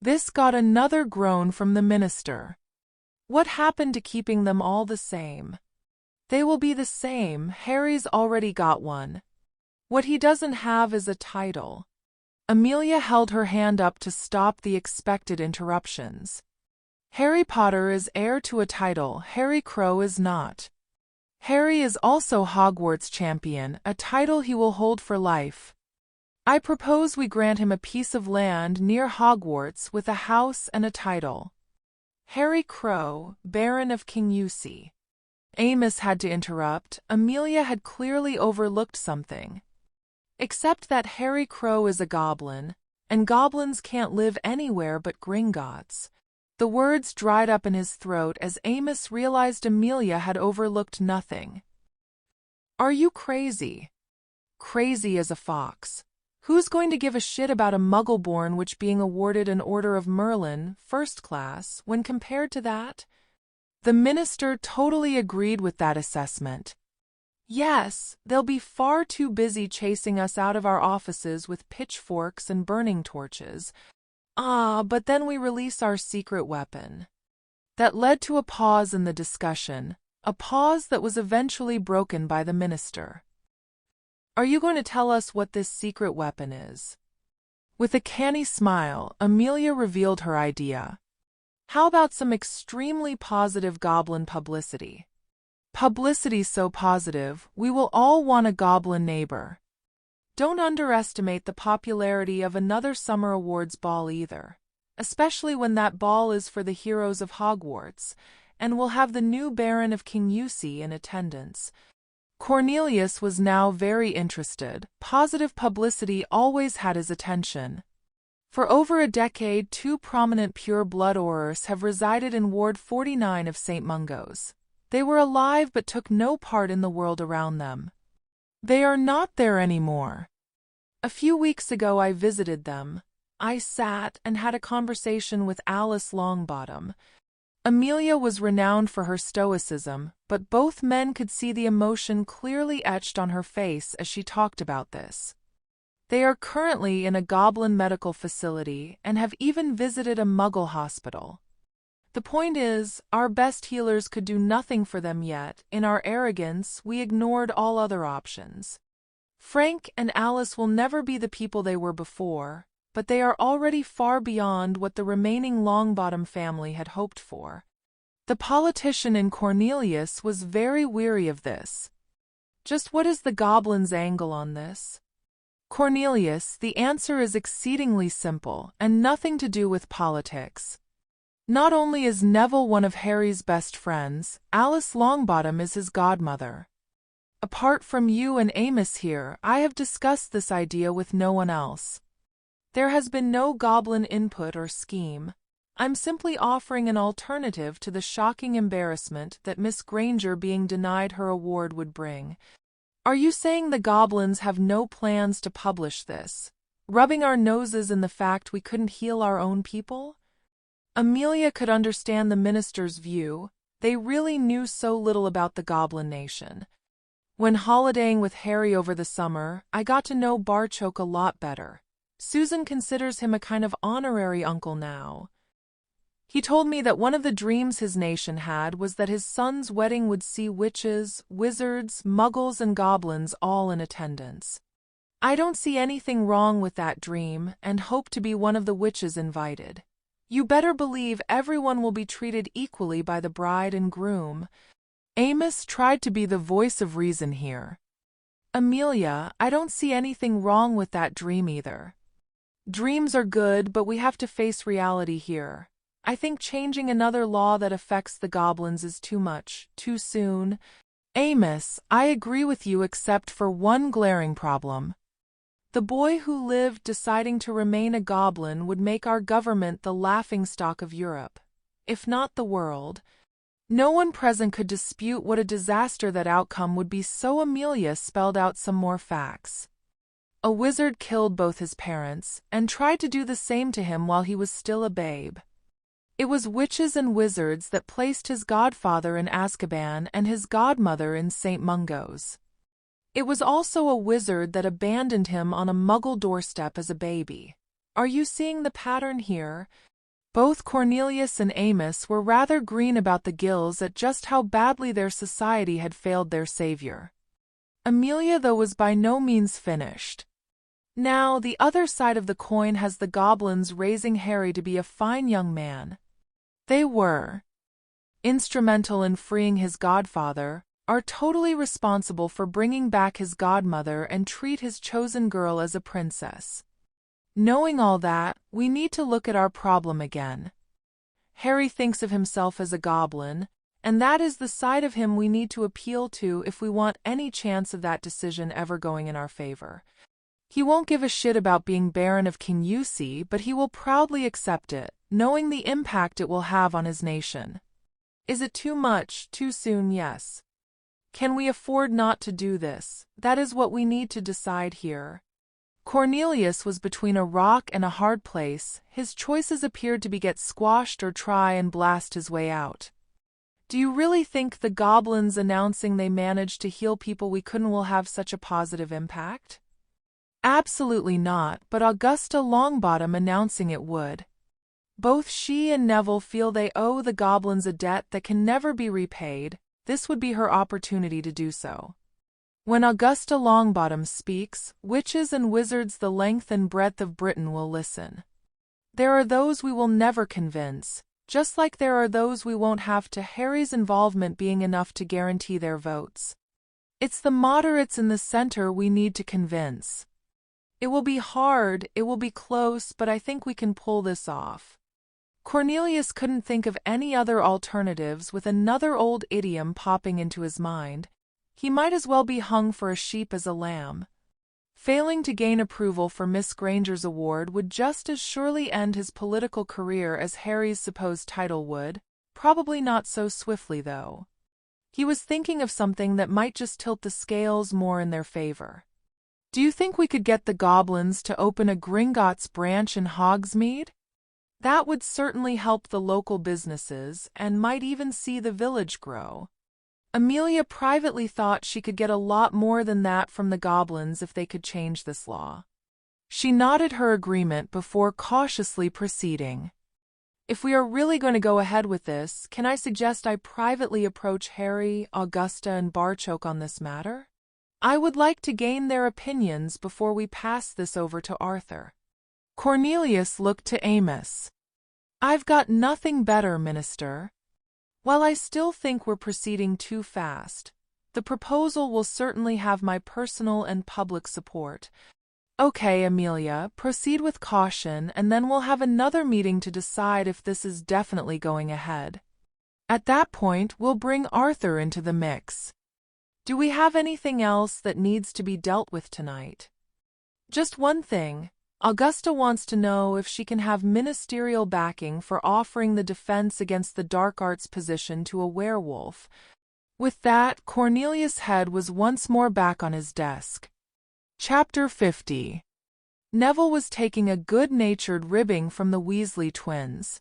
This got another groan from the minister. What happened to keeping them all the same? They will be the same. Harry's already got one. What he doesn't have is a title. Amelia held her hand up to stop the expected interruptions. Harry Potter is heir to a title, Harry Crow is not. Harry is also Hogwarts champion, a title he will hold for life. I propose we grant him a piece of land near Hogwarts with a house and a title. Harry Crow, Baron of Kingusi. Amos had to interrupt. Amelia had clearly overlooked something. Except that Harry Crow is a goblin, and goblins can't live anywhere but Gringotts. The words dried up in his throat as Amos realized Amelia had overlooked nothing. Are you crazy? Crazy as a fox. Who's going to give a shit about a muggle-born which being awarded an Order of Merlin, first class, when compared to that? The minister totally agreed with that assessment. Yes, they'll be far too busy chasing us out of our offices with pitchforks and burning torches. But then we release our secret weapon. That led to a pause in the discussion, a pause that was eventually broken by the minister. Are you going to tell us what this secret weapon is? With a canny smile, Amelia revealed her idea. How about some extremely positive goblin publicity? Publicity so positive, we will all want a goblin neighbor. Don't underestimate the popularity of another summer awards ball either, especially when that ball is for the heroes of Hogwarts, and will have the new Baron of Kingusi in attendance. Cornelius was now very interested. Positive publicity always had his attention. For over a decade, 2 prominent pure-blood Aurors have resided in Ward 49 of St. Mungo's. They were alive but took no part in the world around them. They are not there anymore. A few weeks ago I visited them. I sat and had a conversation with Alice Longbottom. Amelia was renowned for her stoicism, but both men could see the emotion clearly etched on her face as she talked about this. They are currently in a goblin medical facility and have even visited a muggle hospital. The point is, our best healers could do nothing for them yet. In our arrogance, we ignored all other options. Frank and Alice will never be the people they were before, but they are already far beyond what the remaining Longbottom family had hoped for. The politician in Cornelius was very weary of this. Just what is the goblins' angle on this? Cornelius, the answer is exceedingly simple and nothing to do with politics. Not only is Neville one of Harry's best friends, Alice Longbottom is his godmother. Apart from you and Amos here, I have discussed this idea with no one else. There has been no goblin input or scheme. I'm simply offering an alternative to the shocking embarrassment that Miss Granger being denied her award would bring. Are you saying the goblins have no plans to publish this, rubbing our noses in the fact we couldn't heal our own people? Amelia could understand the minister's view. They really knew so little about the Goblin Nation. When holidaying with Harry over the summer, I got to know Barchoke a lot better. Susan considers him a kind of honorary uncle now. He told me that one of the dreams his nation had was that his son's wedding would see witches, wizards, muggles, and goblins all in attendance. I don't see anything wrong with that dream and hope to be one of the witches invited. You better believe everyone will be treated equally by the bride and groom. Amos tried to be the voice of reason here. Amelia, I don't see anything wrong with that dream either. Dreams are good, but we have to face reality here. I think changing another law that affects the goblins is too much, too soon. Amos, I agree with you except for one glaring problem. The boy who lived deciding to remain a goblin would make our government the laughingstock of Europe, if not the world. No one present could dispute what a disaster that outcome would be, so Amelia spelled out some more facts. A wizard killed both his parents, and tried to do the same to him while he was still a babe. It was witches and wizards that placed his godfather in Azkaban and his godmother in St. Mungo's. It was also a wizard that abandoned him on a muggle doorstep as a baby. Are you seeing the pattern here? Both Cornelius and Amos were rather green about the gills at just how badly their society had failed their savior. Amelia, though, was by no means finished. Now, the other side of the coin has the goblins raising Harry to be a fine young man. They were instrumental in freeing his godfather, are totally responsible for bringing back his godmother and treat his chosen girl as a princess. Knowing all that, we need to look at our problem again. Harry thinks of himself as a goblin, and that is the side of him we need to appeal to if we want any chance of that decision ever going in our favor. He won't give a shit about being Baron of Kingusi, but he will proudly accept it, knowing the impact it will have on his nation. Is it too much, too soon? Yes. Can we afford not to do this? That is what we need to decide here. Cornelius was between a rock and a hard place. His choices appeared to be get squashed or try and blast his way out. Do you really think the goblins announcing they managed to heal people we couldn't will have such a positive impact? Absolutely not, but Augusta Longbottom announcing it would. Both she and Neville feel they owe the goblins a debt that can never be repaid. This would be her opportunity to do so. When Augusta Longbottom speaks, witches and wizards the length and breadth of Britain will listen. There are those we will never convince, just like there are those we won't have to Harry's involvement being enough to guarantee their votes. It's the moderates in the center we need to convince. It will be hard, it will be close, but I think we can pull this off. Cornelius couldn't think of any other alternatives with another old idiom popping into his mind. He might as well be hung for a sheep as a lamb. Failing to gain approval for Miss Granger's award would just as surely end his political career as Harry's supposed title would, probably not so swiftly though. He was thinking of something that might just tilt the scales more in their favor. Do you think we could get the goblins to open a Gringotts branch in Hogsmeade? That would certainly help the local businesses and might even see the village grow. Amelia privately thought she could get a lot more than that from the goblins if they could change this law. She nodded her agreement before cautiously proceeding. If we are really going to go ahead with this, can I suggest I privately approach Harry, Augusta, and Barchoke on this matter? I would like to gain their opinions before we pass this over to Arthur. Cornelius looked to Amos. I've got nothing better, Minister. While I still think we're proceeding too fast, the proposal will certainly have my personal and public support. Okay, Amelia, proceed with caution, and then we'll have another meeting to decide if this is definitely going ahead. At that point, we'll bring Arthur into the mix. Do we have anything else that needs to be dealt with tonight? Just one thing. Augusta wants to know if she can have ministerial backing for offering the defense against the dark arts position to a werewolf. With that, Cornelius' head was once more back on his desk. Chapter 50. Neville was taking a good-natured ribbing from the Weasley twins.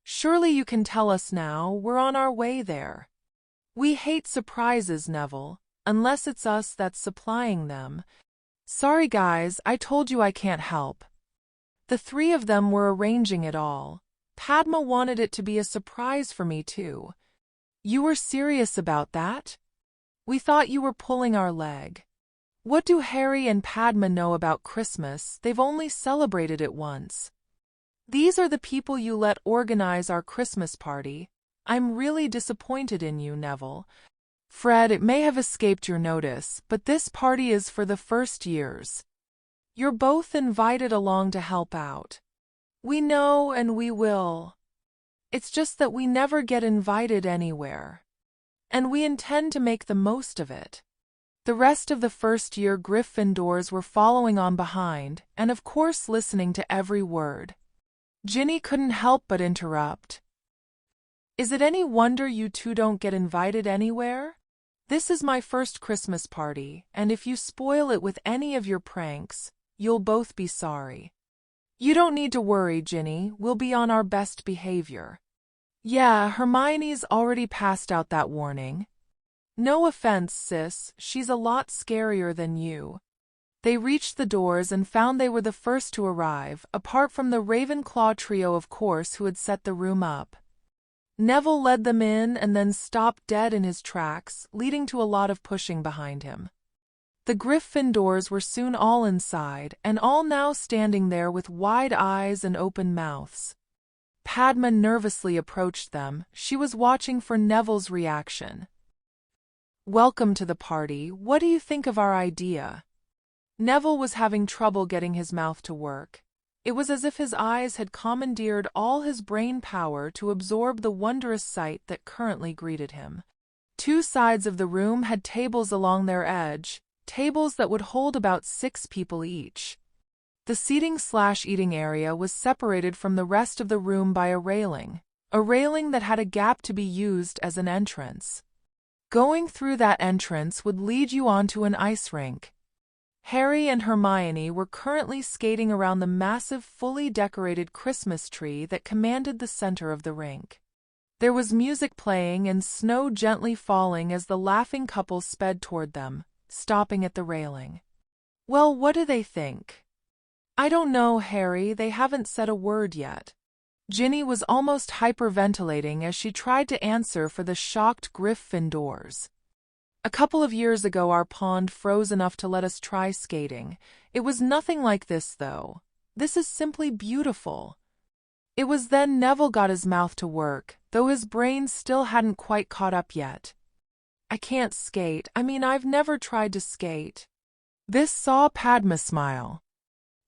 "Surely you can tell us now, we're on our way there. We hate surprises, Neville, unless it's us that's supplying them. Sorry guys, I told you I can't help." The three of them were arranging it all. Padma wanted it to be a surprise for me too. "You were serious about that? We thought you were pulling our leg. What do Harry and Padma know about Christmas? They've only celebrated it once. These are the people you let organize our Christmas party. I'm really disappointed in you, Neville. Fred, it may have escaped your notice, but this party is for the first years. You're both invited along to help out. We know and we will. It's just that we never get invited anywhere. And we intend to make the most of it." The rest of the first-year Gryffindors were following on behind, and of course listening to every word. Ginny couldn't help but interrupt. "Is it any wonder you two don't get invited anywhere? This is my first Christmas party, and if you spoil it with any of your pranks, you'll both be sorry. You don't need to worry, Ginny, we'll be on our best behavior." "Yeah, Hermione's already passed out that warning. No offense, sis, she's a lot scarier than you." They reached the doors and found they were the first to arrive, apart from the Ravenclaw trio of course who had set the room up. Neville led them in and then stopped dead in his tracks, leading to a lot of pushing behind him. The Gryffindors were soon all inside, and all now standing there with wide eyes and open mouths. Padma nervously approached them. She was watching for Neville's reaction. "Welcome to the party. What do you think of our idea?" Neville was having trouble getting his mouth to work. It was as if his eyes had commandeered all his brain power to absorb the wondrous sight that currently greeted him. Two sides of the room had tables along their edge, tables that would hold about 6 people each. The seating/eating area was separated from the rest of the room by a railing that had a gap to be used as an entrance. Going through that entrance would lead you onto an ice rink. Harry and Hermione were currently skating around the massive, fully decorated Christmas tree that commanded the center of the rink. There was music playing and snow gently falling as the laughing couple sped toward them, stopping at the railing. "Well, what do they think?" "I don't know, Harry, they haven't said a word yet." Ginny was almost hyperventilating as she tried to answer for the shocked Gryffindors. "A couple of years ago our pond froze enough to let us try skating. It was nothing like this, though. This is simply beautiful." It was then Neville got his mouth to work, though his brain still hadn't quite caught up yet. "I can't skate. I've never tried to skate." This saw Padma smile.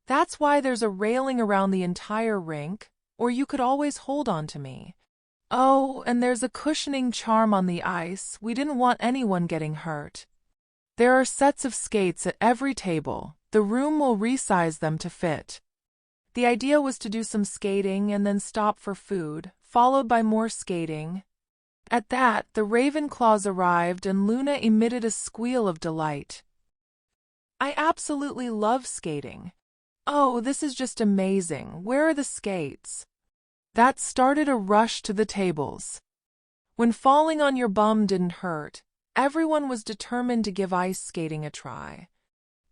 "That's why there's a railing around the entire rink, or you could always hold on to me. Oh, and there's a cushioning charm on the ice. We didn't want anyone getting hurt. There are sets of skates at every table. The room will resize them to fit." The idea was to do some skating and then stop for food, followed by more skating. At that, the Ravenclaws arrived and Luna emitted a squeal of delight. "I absolutely love skating. Oh, this is just amazing. Where are the skates?" That started a rush to the tables. When falling on your bum didn't hurt, everyone was determined to give ice skating a try.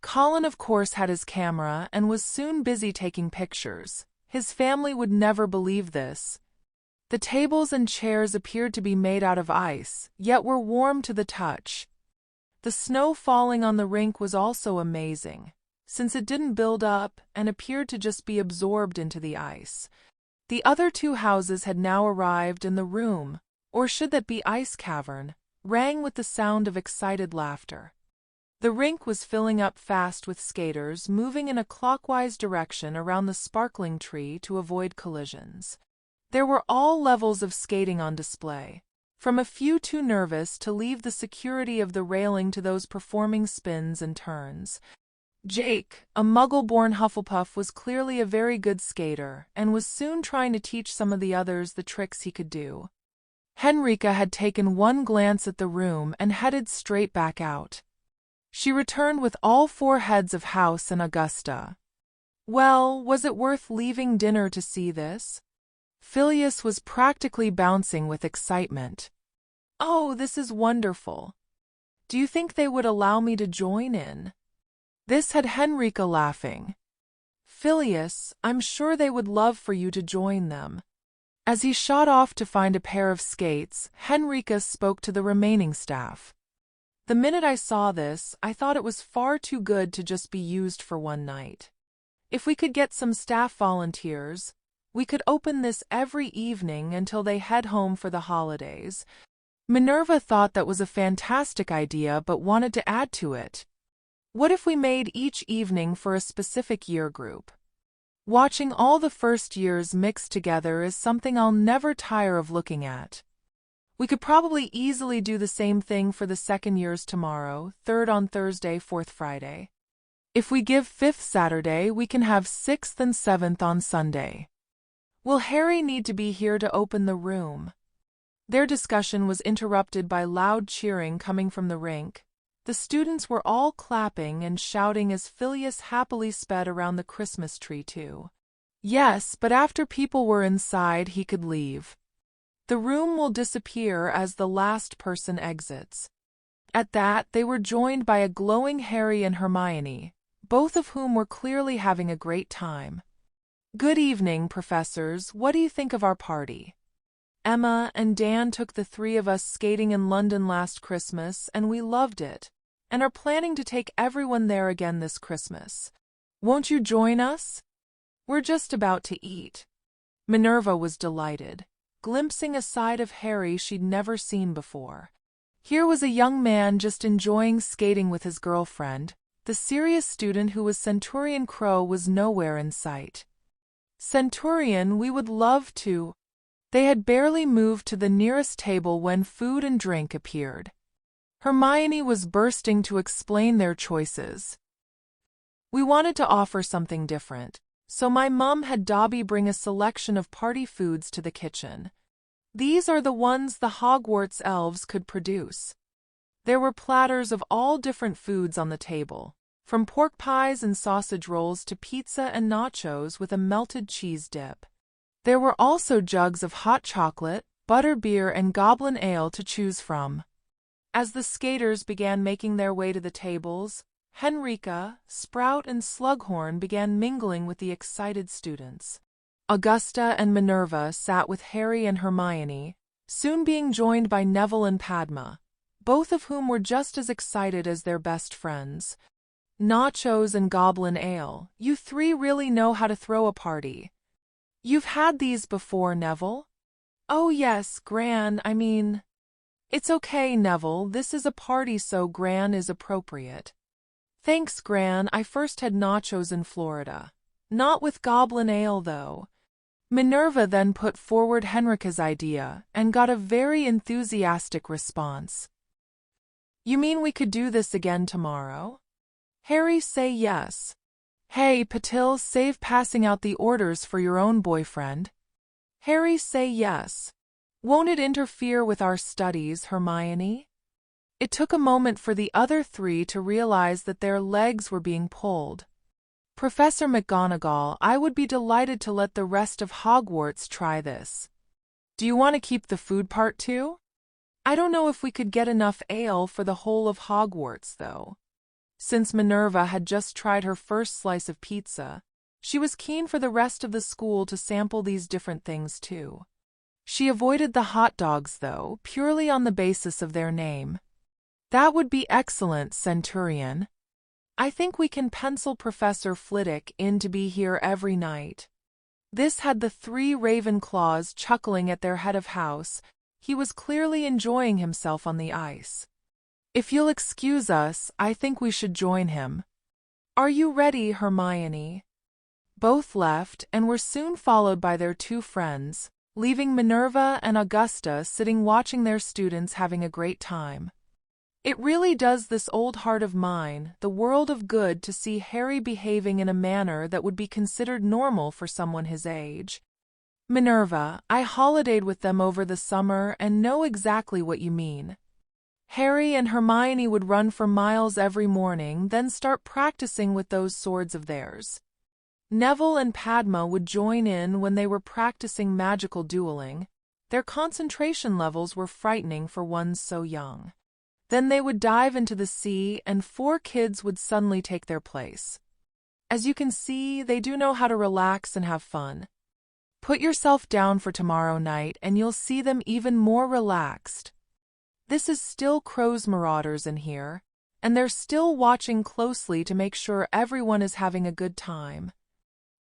Colin, of course, had his camera and was soon busy taking pictures. His family would never believe this. The tables and chairs appeared to be made out of ice, yet were warm to the touch. The snow falling on the rink was also amazing, since it didn't build up and appeared to just be absorbed into the ice. The other two houses had now arrived, and the room, or should that be ice cavern, rang with the sound of excited laughter. The rink was filling up fast with skaters moving in a clockwise direction around the sparkling tree to avoid collisions. There were all levels of skating on display, from a few too nervous to leave the security of the railing to those performing spins and turns. Jake, a Muggle-born Hufflepuff, was clearly a very good skater and was soon trying to teach some of the others the tricks he could do. Henrika had taken one glance at the room and headed straight back out. She returned with all 4 heads of house and Augusta. Well, was it worth leaving dinner to see this? Filius was practically bouncing with excitement. Oh, this is wonderful. Do you think they would allow me to join in? This had Henrika laughing. Filius, I'm sure they would love for you to join them. As he shot off to find a pair of skates, Henrika spoke to the remaining staff. The minute I saw this, I thought it was far too good to just be used for one night. If we could get some staff volunteers, we could open this every evening until they head home for the holidays. Minerva thought that was a fantastic idea but wanted to add to it. What if we made each evening for a specific year group? Watching all the first years mixed together is something I'll never tire of looking at. We could probably easily do the same thing for the second years tomorrow, third on Thursday, fourth Friday. If we give fifth Saturday, we can have sixth and seventh on Sunday. Will Harry need to be here to open the room? Their discussion was interrupted by loud cheering coming from the rink. The students were all clapping and shouting as Filius happily sped around the Christmas tree too. Yes, but after people were inside, he could leave. The room will disappear as the last person exits. At that, they were joined by a glowing Harry and Hermione, both of whom were clearly having a great time. Good evening, professors. What do you think of our party? Emma and Dan took the 3 of us skating in London last Christmas, and we loved it, and are planning to take everyone there again this Christmas. Won't you join us? We're just about to eat. Minerva was delighted, glimpsing a side of Harry she'd never seen before. Here was a young man just enjoying skating with his girlfriend. The serious student who was Centurion Crow was nowhere in sight. Centurion, we would love to. They had barely moved to the nearest table when food and drink appeared. Hermione was bursting to explain their choices. We wanted to offer something different, so my mum had Dobby bring a selection of party foods to the kitchen. These are the ones the Hogwarts elves could produce. There were platters of all different foods on the table, from pork pies and sausage rolls to pizza and nachos with a melted cheese dip. There were also jugs of hot chocolate, butterbeer, and goblin ale to choose from. As the skaters began making their way to the tables, Henrika, Sprout, and Slughorn began mingling with the excited students. Augusta and Minerva sat with Harry and Hermione, soon being joined by Neville and Padma, both of whom were just as excited as their best friends. Nachos and goblin ale, you 3 really know how to throw a party. You've had these before, Neville? Oh yes, Gran, It's okay, Neville, this is a party so Gran is appropriate. Thanks, Gran, I first had nachos in Florida. Not with goblin ale, though. Minerva then put forward Henrika's idea and got a very enthusiastic response. You mean we could do this again tomorrow? Harry say yes. Hey, Patil, save passing out the orders for your own boyfriend. Harry say yes. Won't it interfere with our studies, Hermione? It took a moment for the other 3 to realize that their legs were being pulled. Professor Mcgonagall, I would be delighted to let the rest of Hogwarts try this. Do you want to keep the food part too? I don't know if we could get enough ale for the whole of Hogwarts, though. Since Minerva had just tried her first slice of pizza, she was keen for the rest of the school to sample these different things too. She avoided the hot dogs, though, purely on the basis of their name. That would be excellent, Centurion. I think we can pencil Professor Flitwick in to be here every night. This had the 3 Ravenclaws chuckling at their head of house. He was clearly enjoying himself on the ice. If you'll excuse us, I think we should join him. Are you ready, Hermione? Both left and were soon followed by their 2 friends, leaving Minerva and Augusta sitting watching their students having a great time. It really does this old heart of mine the world of good to see Harry behaving in a manner that would be considered normal for someone his age. Minerva, I holidayed with them over the summer and know exactly what you mean. Harry and Hermione would run for miles every morning, then start practicing with those swords of theirs. Neville and Padma would join in when they were practicing magical dueling. Their concentration levels were frightening for one so young. Then they would dive into the sea, and 4 kids would suddenly take their place. As you can see, they do know how to relax and have fun. Put yourself down for tomorrow night, and you'll see them even more relaxed. This is still Crow's Marauders in here, and they're still watching closely to make sure everyone is having a good time.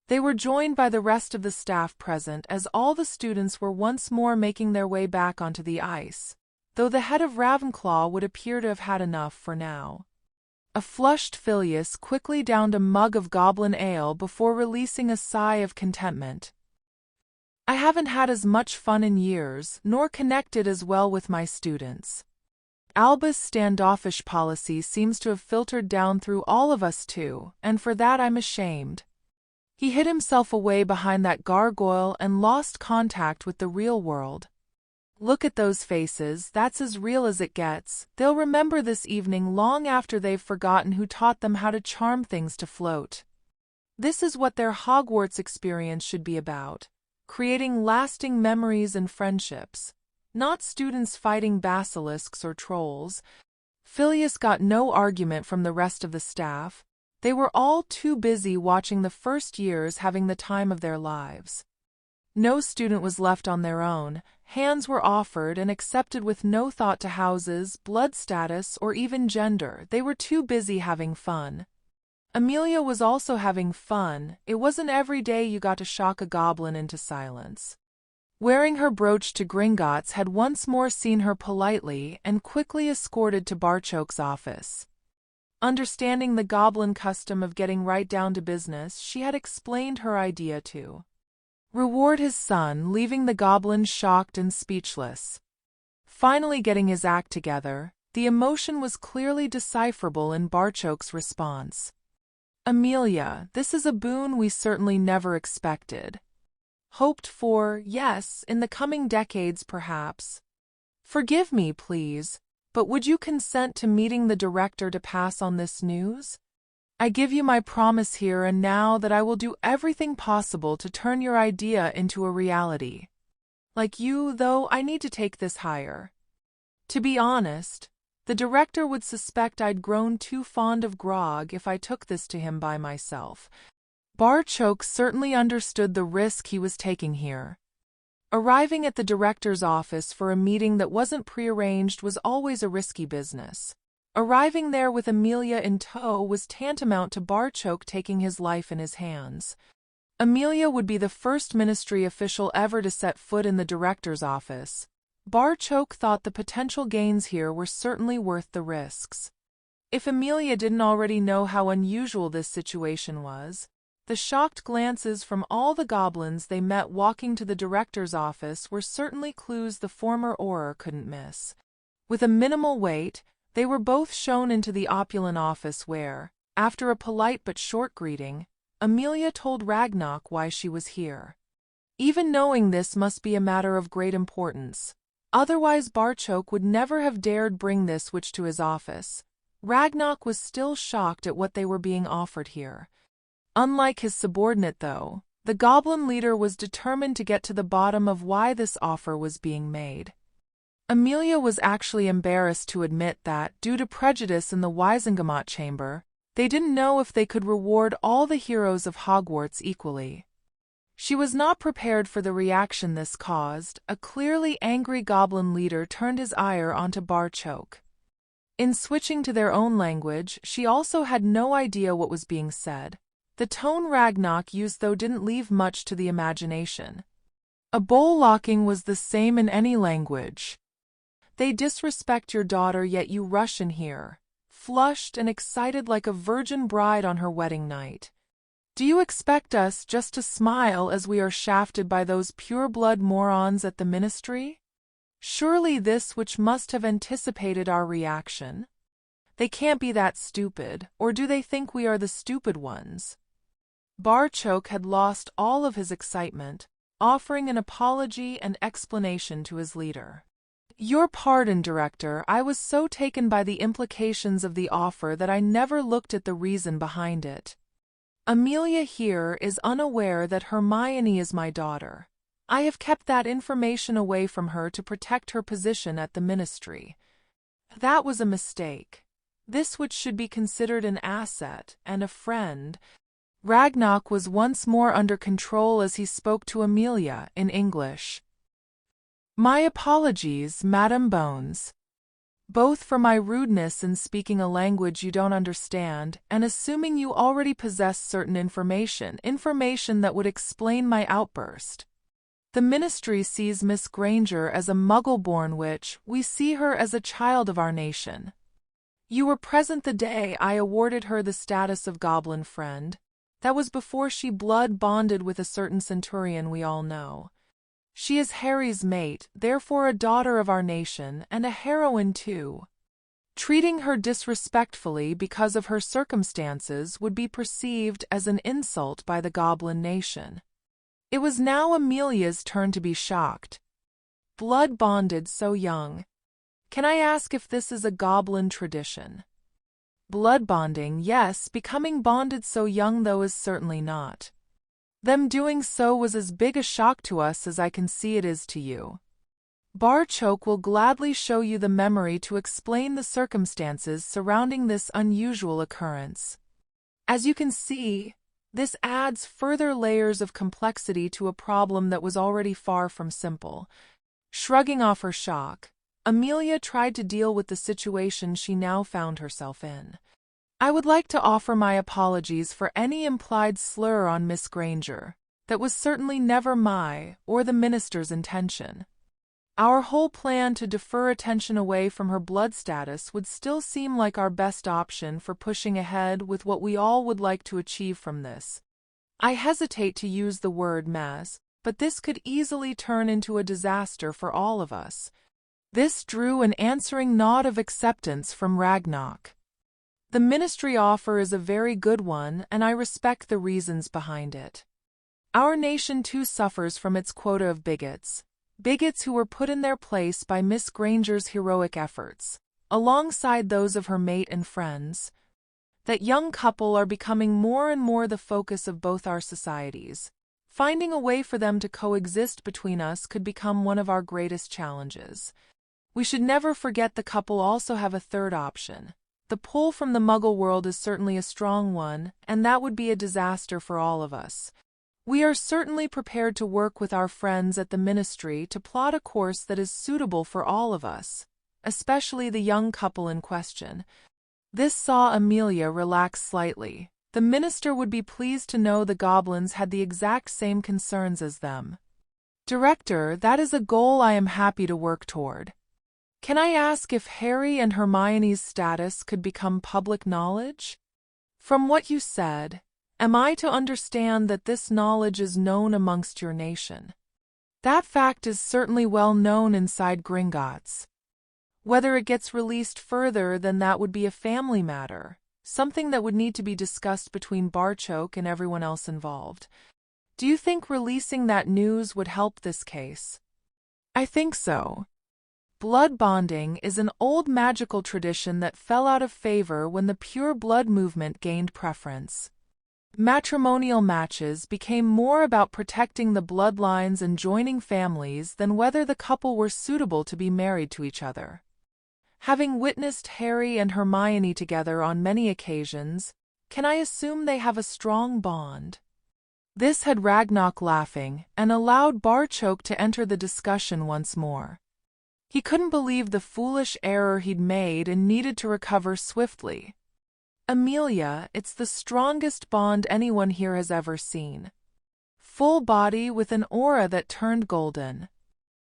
They were joined by the rest of the staff present as all the students were once more making their way back onto the ice, though the head of Ravenclaw would appear to have had enough for now. A flushed Filius quickly downed a mug of goblin ale before releasing a sigh of contentment. I haven't had as much fun in years, nor connected as well with my students. Albus' standoffish policy seems to have filtered down through all of us too, and for that I'm ashamed. He hid himself away behind that gargoyle and lost contact with the real world. Look at those faces, that's as real as it gets. They'll remember this evening long after they've forgotten who taught them how to charm things to float. This is what their Hogwarts experience should be about, creating lasting memories and friendships, not students fighting basilisks or trolls. Filius got no argument from the rest of the staff. They were all too busy watching the first years having the time of their lives. No student was left on their own. Hands were offered and accepted with no thought to houses, blood status, or even gender. They were too busy having fun. Amelia was also having fun. It wasn't every day you got to shock a goblin into silence. Wearing her brooch to Gringotts had once more seen her politely and quickly escorted to Barchoke's office. Understanding the goblin custom of getting right down to business, she had explained her idea to reward his son, leaving the goblin shocked and speechless. Finally getting his act together, the emotion was clearly decipherable in Barchoke's response. Amelia, this is a boon we certainly never expected. Hoped for, yes, in the coming decades perhaps. Forgive me, please. But would you consent to meeting the director to pass on this news? I give you my promise here and now that I will do everything possible to turn your idea into a reality. Like you, though, I need to take this higher. To be honest, the director would suspect I'd grown too fond of grog if I took this to him by myself. Barchoke certainly understood the risk he was taking here. Arriving at the director's office for a meeting that wasn't prearranged was always a risky business. Arriving there with Amelia in tow was tantamount to Barchoke taking his life in his hands. Amelia would be the first ministry official ever to set foot in the director's office. Barchoke thought the potential gains here were certainly worth the risks. If Amelia didn't already know how unusual this situation was, the shocked glances from all the goblins they met walking to the director's office were certainly clues the former Auror couldn't miss. With a minimal wait, they were both shown into the opulent office where, after a polite but short greeting, Amelia told Ragnarok why she was here. Even knowing this must be a matter of great importance. Otherwise Barchoke would never have dared bring this witch to his office. Ragnarok was still shocked at what they were being offered here. Unlike his subordinate, though, the goblin leader was determined to get to the bottom of why this offer was being made. Amelia was actually embarrassed to admit that, due to prejudice in the Wizengamot chamber, they didn't know if they could reward all the heroes of Hogwarts equally. She was not prepared for the reaction this caused. A clearly angry goblin leader turned his ire onto Barchoke. In switching to their own language, she also had no idea what was being said. The tone Ragnarok used, though, didn't leave much to the imagination. A bowl-locking was the same in any language. They disrespect your daughter, yet you rush in here, flushed and excited like a virgin bride on her wedding night. Do you expect us just to smile as we are shafted by those pure-blood morons at the ministry? Surely this which must have anticipated our reaction. They can't be that stupid, or do they think we are the stupid ones? Barchoke had lost all of his excitement, offering an apology and explanation to his leader. Your pardon, Director, I was so taken by the implications of the offer that I never looked at the reason behind it. Amelia here is unaware that Hermione is my daughter. I have kept that information away from her to protect her position at the Ministry. That was a mistake. This which should be considered an asset and a friend. Ragnarok was once more under control as he spoke to Amelia in English. My apologies, Madam Bones. Both for my rudeness in speaking a language you don't understand, and assuming you already possess certain information that would explain my outburst. The Ministry sees Miss Granger as a Muggle-born witch. We see her as a child of our nation. You were present the day I awarded her the status of Goblin Friend. That was before she blood-bonded with a certain centurion we all know. She is Harry's mate, therefore a daughter of our nation, and a heroine too. Treating her disrespectfully because of her circumstances would be perceived as an insult by the Goblin nation. It was now Amelia's turn to be shocked. Blood-bonded so young. Can I ask if this is a Goblin tradition? Blood bonding, yes, becoming bonded so young though is certainly not. Them doing so was as big a shock to us as I can see it is to you. Barchoke will gladly show you the memory to explain the circumstances surrounding this unusual occurrence. As you can see, this adds further layers of complexity to a problem that was already far from simple. Shrugging off her shock, Amelia tried to deal with the situation she now found herself in. I would like to offer my apologies for any implied slur on Miss Granger. That was certainly never my or the minister's intention. Our whole plan to defer attention away from her blood status would still seem like our best option for pushing ahead with what we all would like to achieve from this. I hesitate to use the word mess, but this could easily turn into a disaster for all of us. This drew an answering nod of acceptance from Ragnarok. The Ministry offer is a very good one, and I respect the reasons behind it. Our nation too suffers from its quota of bigots. Bigots who were put in their place by Miss Granger's heroic efforts, alongside those of her mate and friends. That young couple are becoming more and more the focus of both our societies. Finding a way for them to coexist between us could become one of our greatest challenges. We should never forget the couple also have a third option. The pull from the Muggle world is certainly a strong one, and that would be a disaster for all of us. We are certainly prepared to work with our friends at the Ministry to plot a course that is suitable for all of us, especially the young couple in question. This saw Amelia relax slightly. The minister would be pleased to know the goblins had the exact same concerns as them. Director, that is a goal I am happy to work toward. Can I ask if Harry and Hermione's status could become public knowledge? From what you said, am I to understand that this knowledge is known amongst your nation? That fact is certainly well known inside Gringotts. Whether it gets released further, then that would be a family matter, something that would need to be discussed between Barchoke and everyone else involved. Do you think releasing that news would help this case? I think so. Blood bonding is an old magical tradition that fell out of favor when the pure blood movement gained preference. Matrimonial matches became more about protecting the bloodlines and joining families than whether the couple were suitable to be married to each other. Having witnessed Harry and Hermione together on many occasions, can I assume they have a strong bond? This had Ragnarok laughing and allowed Barchoke to enter the discussion once more. He couldn't believe the foolish error he'd made and needed to recover swiftly. Amelia, it's the strongest bond anyone here has ever seen. Full body with an aura that turned golden.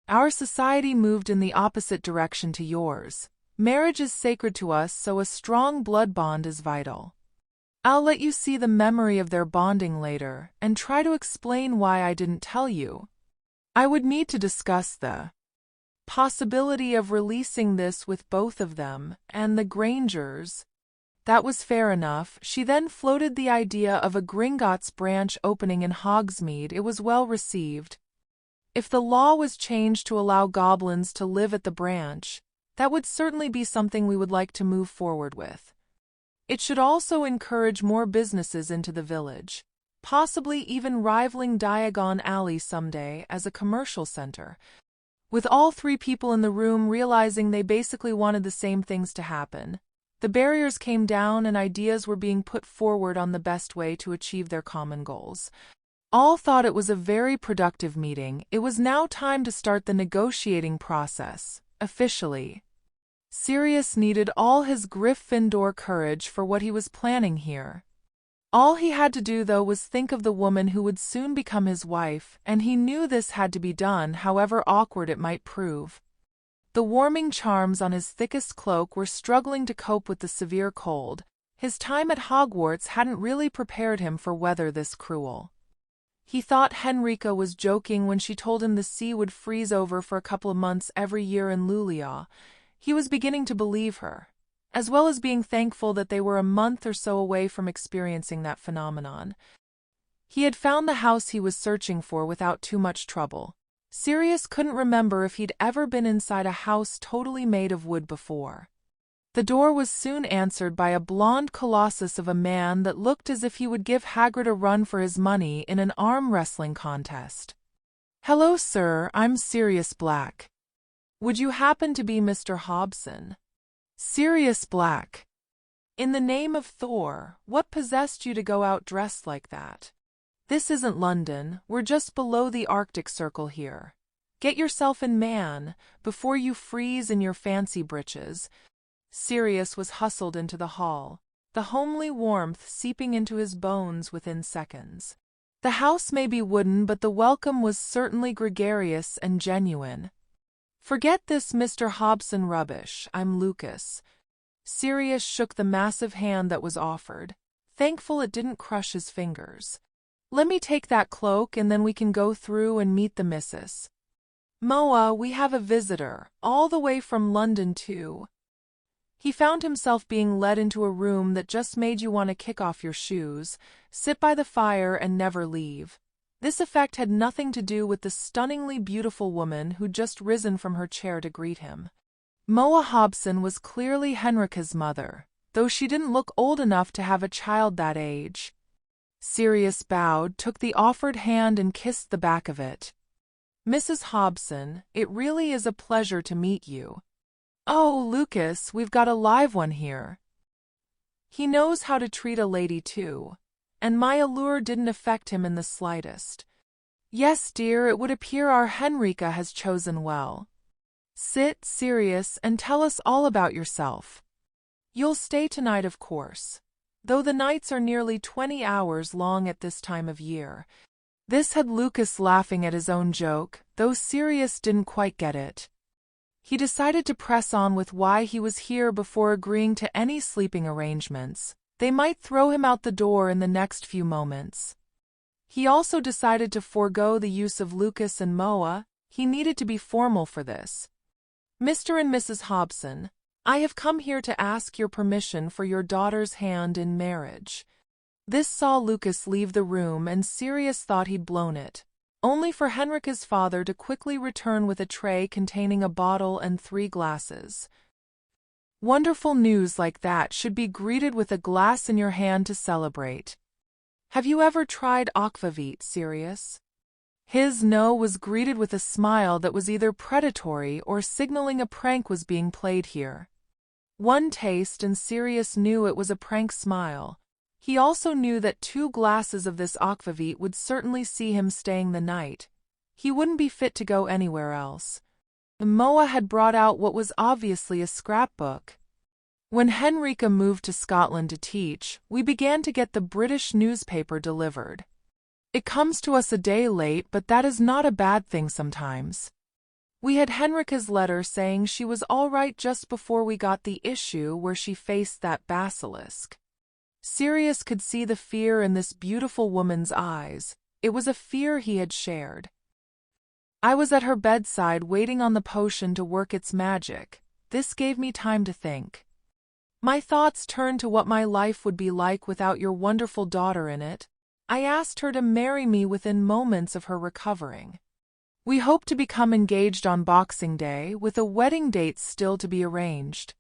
Our society moved in the opposite direction to yours. Marriage is sacred to us, so a strong blood bond is vital. I'll let you see the memory of their bonding later and try to explain why I didn't tell you. I would need to discuss the possibility of releasing this with both of them, and the Grangers. That was fair enough. She then floated the idea of a Gringotts branch opening in Hogsmeade. It was well received. If the law was changed to allow goblins to live at the branch, that would certainly be something we would like to move forward with. It should also encourage more businesses into the village, possibly even rivaling Diagon Alley someday as a commercial center. With all three people in the room realizing they basically wanted the same things to happen, the barriers came down and ideas were being put forward on the best way to achieve their common goals. All thought it was a very productive meeting. It was now time to start the negotiating process, officially. Sirius needed all his Gryffindor courage for what he was planning here. All he had to do, though, was think of the woman who would soon become his wife, and he knew this had to be done, however awkward it might prove. The warming charms on his thickest cloak were struggling to cope with the severe cold. His time at Hogwarts hadn't really prepared him for weather this cruel. He thought Henrika was joking when she told him the sea would freeze over for a couple of months every year in Lulia. He was beginning to believe her, as well as being thankful that they were a month or so away from experiencing that phenomenon. He had found the house he was searching for without too much trouble. Sirius couldn't remember if he'd ever been inside a house totally made of wood before. The door was soon answered by a blonde colossus of a man that looked as if he would give Hagrid a run for his money in an arm wrestling contest. "Hello, sir, I'm Sirius Black. Would you happen to be Mr. Hobson?" Sirius Black. In the name of Thor, what possessed you to go out dressed like that? This isn't London, we're just below the Arctic Circle here. Get yourself in, man, before you freeze in your fancy breeches. Sirius was hustled into the hall, the homely warmth seeping into his bones within seconds. The house may be wooden, but the welcome was certainly gregarious and genuine. "Forget this Mr. Hobson rubbish, I'm Lucas." Sirius shook the massive hand that was offered, thankful it didn't crush his fingers. "Let me take that cloak and then we can go through and meet the missus. Moa, we have a visitor, all the way from London too." He found himself being led into a room that just made you want to kick off your shoes, sit by the fire and never leave. This effect had nothing to do with the stunningly beautiful woman who'd just risen from her chair to greet him. Moa Hobson was clearly Henrika's mother, though she didn't look old enough to have a child that age. Sirius bowed, took the offered hand and kissed the back of it. "Mrs. Hobson, it really is a pleasure to meet you." "Oh, Lucas, we've got a live one here." He knows how to treat a lady too, and my allure didn't affect him in the slightest. "Yes, dear, it would appear our Henrika has chosen well. Sit, Sirius, and tell us all about yourself. You'll stay tonight, of course, though the nights are nearly 20 hours long at this time of year." This had Lucas laughing at his own joke, though Sirius didn't quite get it. He decided to press on with why he was here before agreeing to any sleeping arrangements. They might throw him out the door in the next few moments. He also decided to forego the use of Lucas and Moa. He needed to be formal for this. "Mr. and Mrs. Hobson, I have come here to ask your permission for your daughter's hand in marriage." This saw Lucas leave the room, and Sirius thought he'd blown it, only for Henrika's father to quickly return with a tray containing a bottle and 3 glasses. Wonderful news like that should be greeted with a glass in your hand to celebrate. "Have you ever tried aquavit, Sirius?" His no was greeted with a smile that was either predatory or signaling a prank was being played here. One taste and Sirius knew it was a prank smile. He also knew that 2 glasses of this aquavit would certainly see him staying the night. He wouldn't be fit to go anywhere else. Moa had brought out what was obviously a scrapbook. When Henrika moved to Scotland to teach, we began to get the British newspaper delivered. It comes to us a day late, but that is not a bad thing sometimes. We had Henrika's letter saying she was all right just before we got the issue where she faced that basilisk. Sirius could see the fear in this beautiful woman's eyes. It was a fear he had shared. I was at her bedside waiting on the potion to work its magic. This gave me time to think. My thoughts turned to what my life would be like without your wonderful daughter in it. I asked her to marry me within moments of her recovering. We hope to become engaged on Boxing Day, with a wedding date still to be arranged.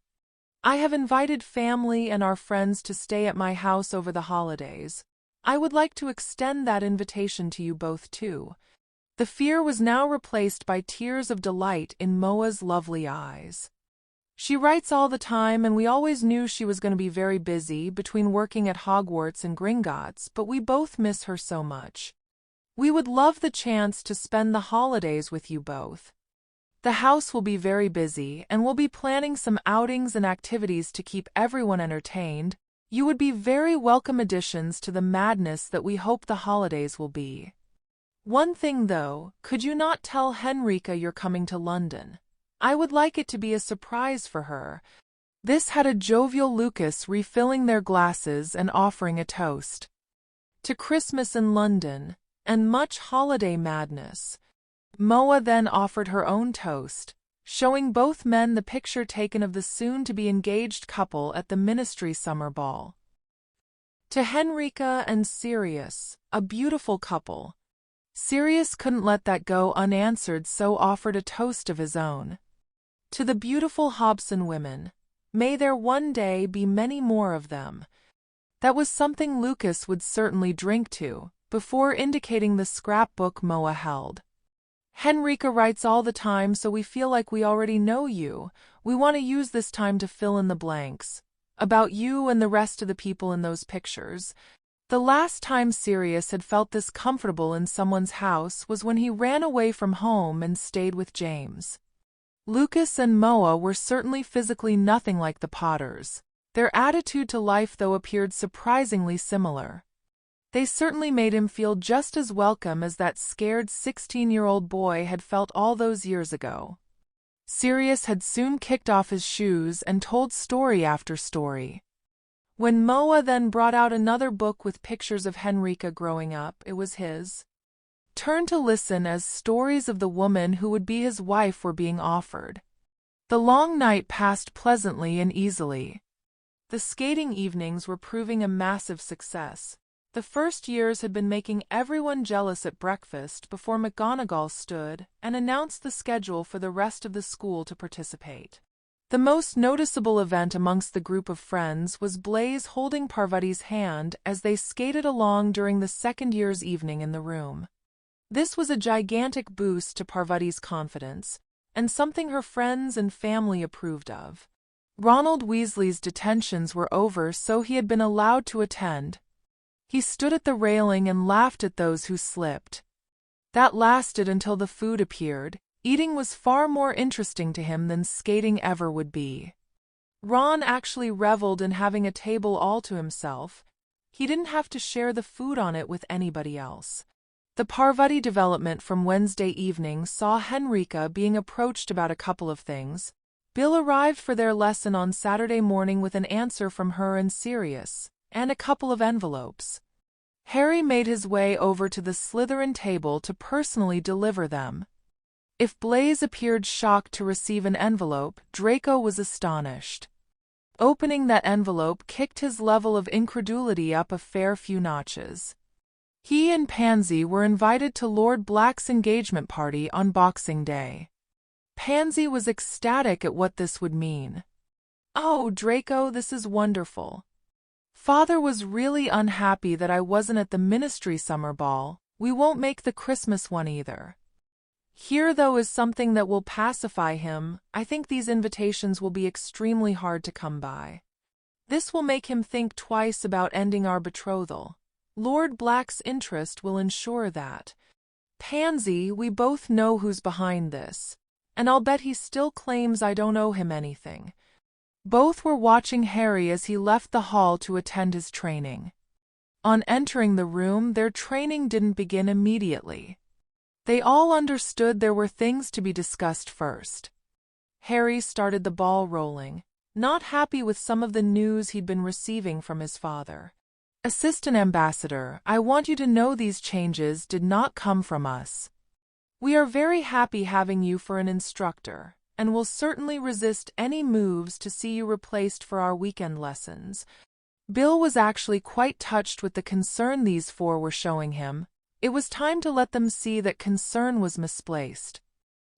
I have invited family and our friends to stay at my house over the holidays. I would like to extend that invitation to you both too. The fear was now replaced by tears of delight in Moa's lovely eyes. She writes all the time, and we always knew she was going to be very busy between working at Hogwarts and Gringotts, but we both miss her so much. We would love the chance to spend the holidays with you both. The house will be very busy, and we'll be planning some outings and activities to keep everyone entertained. You would be very welcome additions to the madness that we hope the holidays will be. One thing though, could you not tell Henrika you're coming to London? I would like it to be a surprise for her. This had a jovial Lucas refilling their glasses and offering a toast to Christmas in London, and much holiday madness. Moa then offered her own toast, showing both men the picture taken of the soon-to-be engaged couple at the Ministry summer ball. To Henrika and Sirius, a beautiful couple. Sirius couldn't let that go unanswered, so offered a toast of his own. To the beautiful Hobson women, may there one day be many more of them. That was something Lucas would certainly drink to, before indicating the scrapbook Moa held. Henrika writes all the time, so we feel like we already know you. We want to use this time to fill in the blanks about you and the rest of the people in those pictures. The last time Sirius had felt this comfortable in someone's house was when he ran away from home and stayed with James. Lucas and Moa were certainly physically nothing like the Potters. Their attitude to life, though, appeared surprisingly similar. They certainly made him feel just as welcome as that scared 16-year-old boy had felt all those years ago. Sirius had soon kicked off his shoes and told story after story. When Moa then brought out another book with pictures of Henrika growing up, it was his turn to listen as stories of the woman who would be his wife were being offered. The long night passed pleasantly and easily. The skating evenings were proving a massive success. The first years had been making everyone jealous at breakfast before Mcgonagall stood and announced the schedule for the rest of the school to participate. The most noticeable event amongst the group of friends was Blaise holding Parvati's hand as they skated along during the second year's evening in the room. This was a gigantic boost to Parvati's confidence, and something her friends and family approved of. Ronald Weasley's detentions were over, so he had been allowed to attend. He stood at the railing and laughed at those who slipped. That lasted until the food appeared. Eating was far more interesting to him than skating ever would be. Ron actually reveled in having a table all to himself. He didn't have to share the food on it with anybody else. The Parvati development from Wednesday evening saw Henrika being approached about a couple of things. Bill arrived for their lesson on Saturday morning with an answer from her and Sirius, and a couple of envelopes. Harry made his way over to the Slytherin table to personally deliver them. If Blaise appeared shocked to receive an envelope, Draco was astonished. Opening that envelope kicked his level of incredulity up a fair few notches. He and Pansy were invited to Lord Black's engagement party on Boxing Day. Pansy was ecstatic at what this would mean. "Oh, Draco, this is wonderful. Father was really unhappy that I wasn't at the Ministry summer ball. We won't make the Christmas one either. Here, though, is something that will pacify him. I think these invitations will be extremely hard to come by. This will make him think twice about ending our betrothal. Lord Black's interest will ensure that. Pansy, we both know who's behind this, and I'll bet he still claims I don't owe him anything." Both were watching Harry as he left the hall to attend his training. On entering the room, their training didn't begin immediately. They all understood there were things to be discussed first. Harry started the ball rolling, not happy with some of the news he'd been receiving from his father. "Assistant Ambassador, I want you to know these changes did not come from us. We are very happy having you for an instructor, and will certainly resist any moves to see you replaced for our weekend lessons." Bill was actually quite touched with the concern these four were showing him. It was time to let them see that concern was misplaced.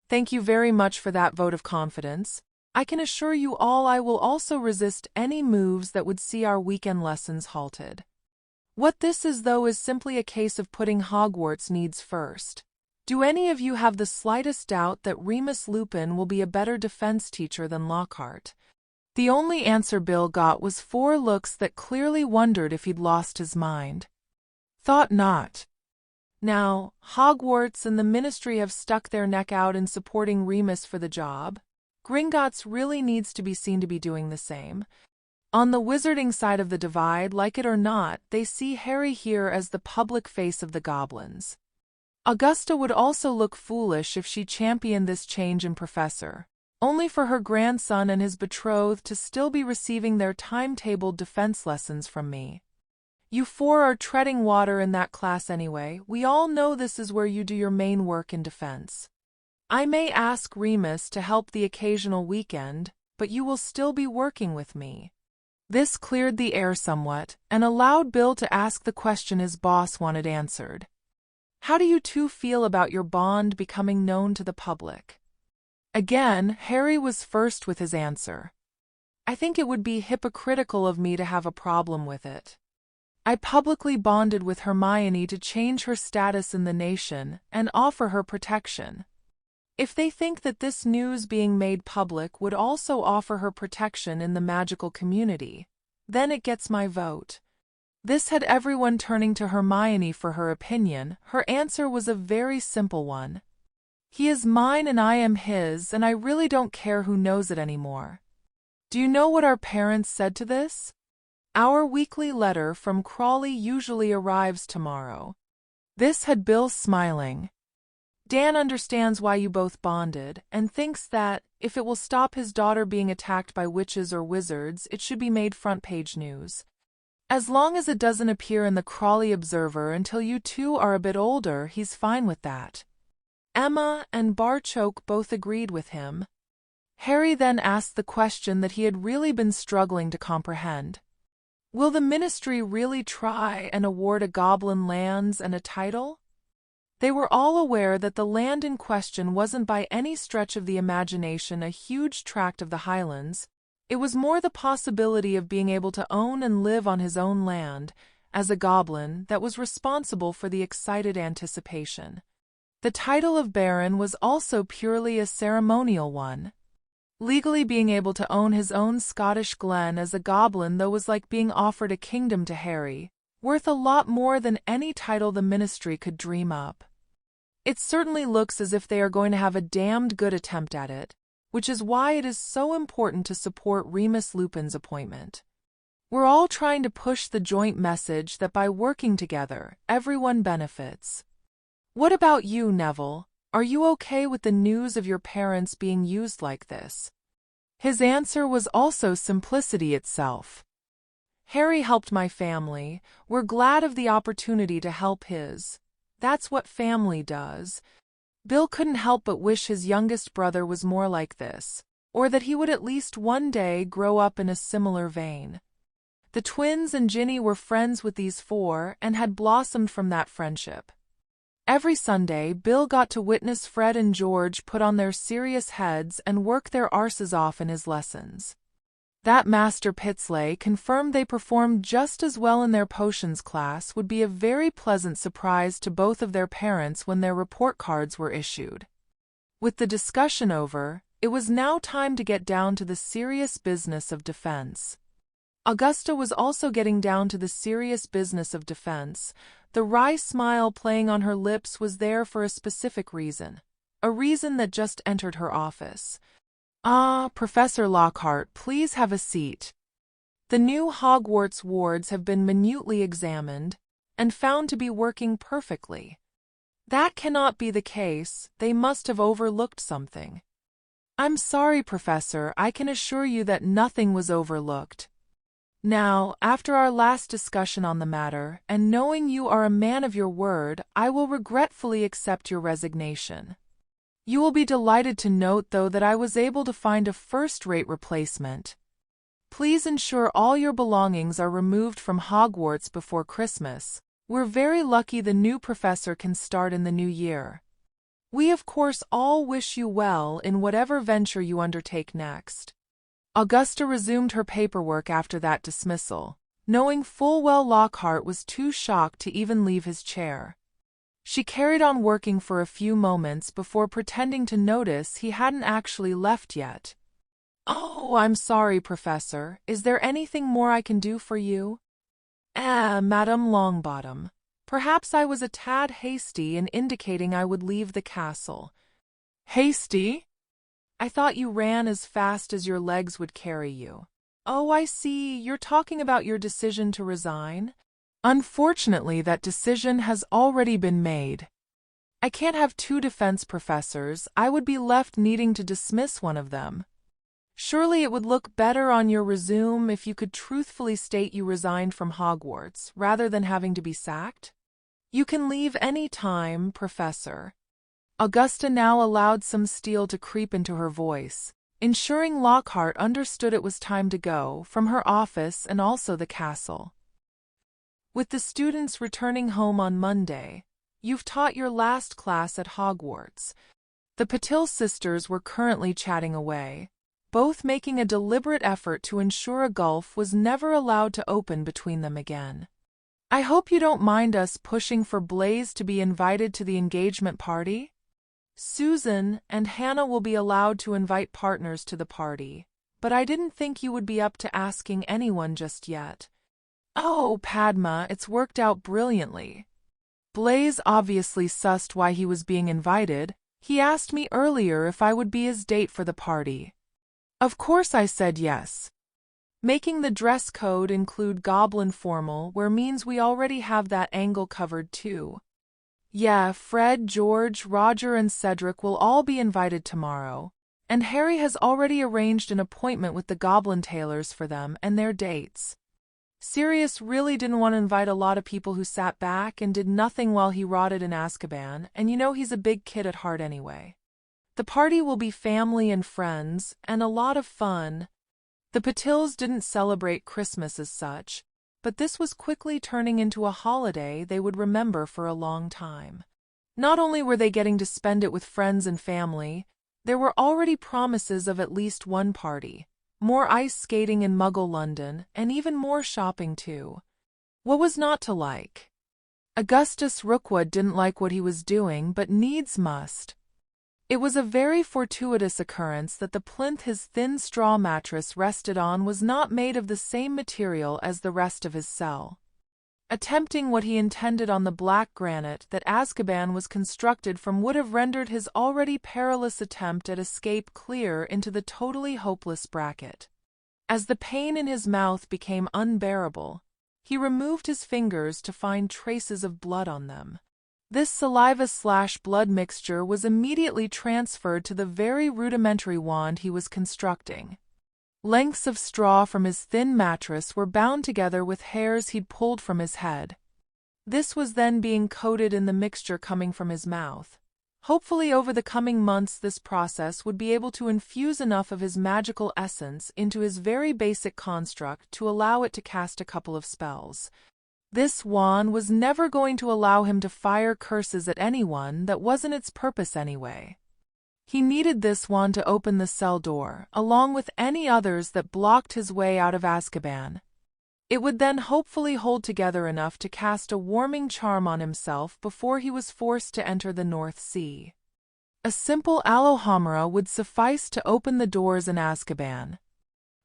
"Thank you very much for that vote of confidence. I can assure you all I will also resist any moves that would see our weekend lessons halted. What this is, though, is simply a case of putting Hogwarts needs first. Do any of you have the slightest doubt that Remus Lupin will be a better defense teacher than Lockhart?" The only answer Bill got was 4 looks that clearly wondered if he'd lost his mind. "Thought not." Now, Hogwarts and the Ministry have stuck their neck out in supporting Remus for the job. Gringotts really needs to be seen to be doing the same. On the wizarding side of the divide, like it or not, they see Harry here as the public face of the goblins. Augusta would also look foolish if she championed this change in Professor, only for her grandson and his betrothed to still be receiving their timetabled defense lessons from me. "You 4 are treading water in that class anyway. We all know this is where you do your main work in defense. I may ask Remus to help the occasional weekend, but you will still be working with me." This cleared the air somewhat, and allowed Bill to ask the question his boss wanted answered. "How do you two feel about your bond becoming known to the public?" Again, Harry was first with his answer. "I think it would be hypocritical of me to have a problem with it. I publicly bonded with Hermione to change her status in the nation and offer her protection. If they think that this news being made public would also offer her protection in the magical community, then it gets my vote." This had everyone turning to Hermione for her opinion. Her answer was a very simple one. "He is mine and I am his, and I really don't care who knows it anymore." Do you know what our parents said to this? "Our weekly letter from Crawley usually arrives tomorrow." This had Bill smiling. "Dan understands why you both bonded, and thinks that, if it will stop his daughter being attacked by witches or wizards, it should be made front-page news. As long as it doesn't appear in the Crawley Observer until you two are a bit older, he's fine with that." Emma and Barchoke both agreed with him. Harry then asked the question that he had really been struggling to comprehend. Will the Ministry really try and award a goblin lands and a title? They were all aware that the land in question wasn't by any stretch of the imagination a huge tract of the Highlands. It was more the possibility of being able to own and live on his own land, as a goblin, that was responsible for the excited anticipation. The title of Baron was also purely a ceremonial one. Legally being able to own his own Scottish glen as a goblin, though, was like being offered a kingdom to Harry, worth a lot more than any title the Ministry could dream up. It certainly looks as if they are going to have a damned good attempt at it, which is why it is so important to support Remus Lupin's appointment. We're all trying to push the joint message that by working together, everyone benefits. What about you, Neville? Are you okay with the news of your parents being used like this? His answer was also simplicity itself. Harry helped my family. We're glad of the opportunity to help his. That's what family does. Bill couldn't help but wish his youngest brother was more like this, or that he would at least one day grow up in a similar vein. The twins and Ginny were friends with these four and had blossomed from that friendship. Every Sunday, Bill got to witness Fred and George put on their serious heads and work their arses off in his lessons. That Master Pitsley confirmed they performed just as well in their potions class would be a very pleasant surprise to both of their parents when their report cards were issued. With the discussion over, it was now time to get down to the serious business of defense. Augusta was also getting down to the serious business of defense. The wry smile playing on her lips was there for a specific reason, a reason that just entered her office. "Ah, Professor Lockhart, please have a seat. The new Hogwarts wards have been minutely examined and found to be working perfectly. That cannot be the case. They must have overlooked something." "I'm sorry, Professor. I can assure you that nothing was overlooked." Now, after our last discussion on the matter, and knowing you are a man of your word, I will regretfully accept your resignation. You will be delighted to note, though, that I was able to find a first-rate replacement. Please ensure all your belongings are removed from Hogwarts before Christmas. We're very lucky the new professor can start in the new year. We of course all wish you well in whatever venture you undertake next. Augusta resumed her paperwork after that dismissal, knowing full well Lockhart was too shocked to even leave his chair. She carried on working for a few moments before pretending to notice he hadn't actually left yet. "Oh, I'm sorry, Professor. Is there anything more I can do for you?" Madame Longbottom. Perhaps I was a tad hasty in indicating I would leave the castle." "Hasty? I thought you ran as fast as your legs would carry you." "Oh, I see. You're talking about your decision to resign?" "Unfortunately, that decision has already been made. I can't have two defense professors. I would be left needing to dismiss one of them. Surely it would look better on your resume if you could truthfully state you resigned from Hogwarts, rather than having to be sacked. You can leave any time, Professor." Augusta now allowed some steel to creep into her voice, ensuring Lockhart understood it was time to go from her office and also the castle. "With the students returning home on Monday, you've taught your last class at Hogwarts." The Patil sisters were currently chatting away, both making a deliberate effort to ensure a gulf was never allowed to open between them again. "I hope you don't mind us pushing for Blaise to be invited to the engagement party? Susan and Hannah will be allowed to invite partners to the party, but I didn't think you would be up to asking anyone just yet." "Oh, Padma, it's worked out brilliantly. Blaise obviously sussed why he was being invited. He asked me earlier if I would be his date for the party. Of course I said yes. Making the dress code include goblin formal, where means we already have that angle covered too. Yeah, Fred, George, Roger, and Cedric will all be invited tomorrow, and Harry has already arranged an appointment with the goblin tailors for them and their dates. Sirius really didn't want to invite a lot of people who sat back and did nothing while he rotted in Azkaban, and you know he's a big kid at heart anyway. The party will be family and friends, and a lot of fun." The Patils didn't celebrate Christmas as such, but this was quickly turning into a holiday they would remember for a long time. Not only were they getting to spend it with friends and family, there were already promises of at least one party, more ice skating in Muggle London, and even more shopping too. What was not to like? Augustus Rookwood didn't like what he was doing, but needs must. It was a very fortuitous occurrence that the plinth his thin straw mattress rested on was not made of the same material as the rest of his cell. Attempting what he intended on the black granite that Azkaban was constructed from would have rendered his already perilous attempt at escape clear into the totally hopeless bracket. As the pain in his mouth became unbearable, he removed his fingers to find traces of blood on them. This saliva/blood mixture was immediately transferred to the very rudimentary wand he was constructing. Lengths of straw from his thin mattress were bound together with hairs he'd pulled from his head. This was then being coated in the mixture coming from his mouth. Hopefully over the coming months this process would be able to infuse enough of his magical essence into his very basic construct to allow it to cast a couple of spells. This wand was never going to allow him to fire curses at anyone. That wasn't its purpose anyway. He needed this wand to open the cell door, along with any others that blocked his way out of Azkaban. It would then hopefully hold together enough to cast a warming charm on himself before he was forced to enter the North Sea. A simple Alohomora would suffice to open the doors in Azkaban.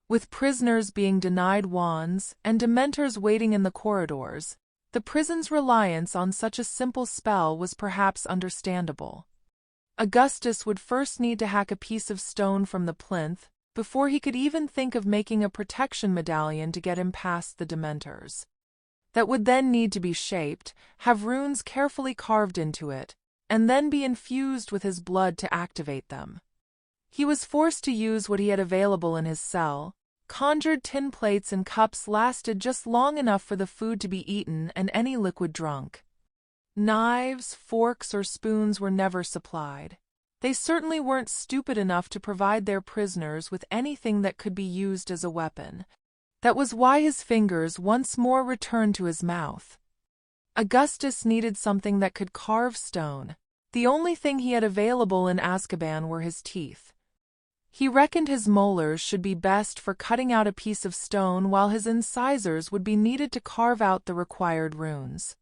With prisoners being denied wands and dementors waiting in the corridors, the prison's reliance on such a simple spell was perhaps understandable. Augustus would first need to hack a piece of stone from the plinth before he could even think of making a protection medallion to get him past the dementors. That would then need to be shaped, have runes carefully carved into it, and then be infused with his blood to activate them. He was forced to use what he had available in his cell, conjured tin plates and cups lasted just long enough for the food to be eaten and any liquid drunk. Knives, forks, or spoons were never supplied. They certainly weren't stupid enough to provide their prisoners with anything that could be used as a weapon. That was why his fingers once more returned to his mouth. Augustus needed something that could carve stone. The only thing he had available in Azkaban were his teeth. He reckoned his molars should be best for cutting out a piece of stone, while his incisors would be needed to carve out the required runes.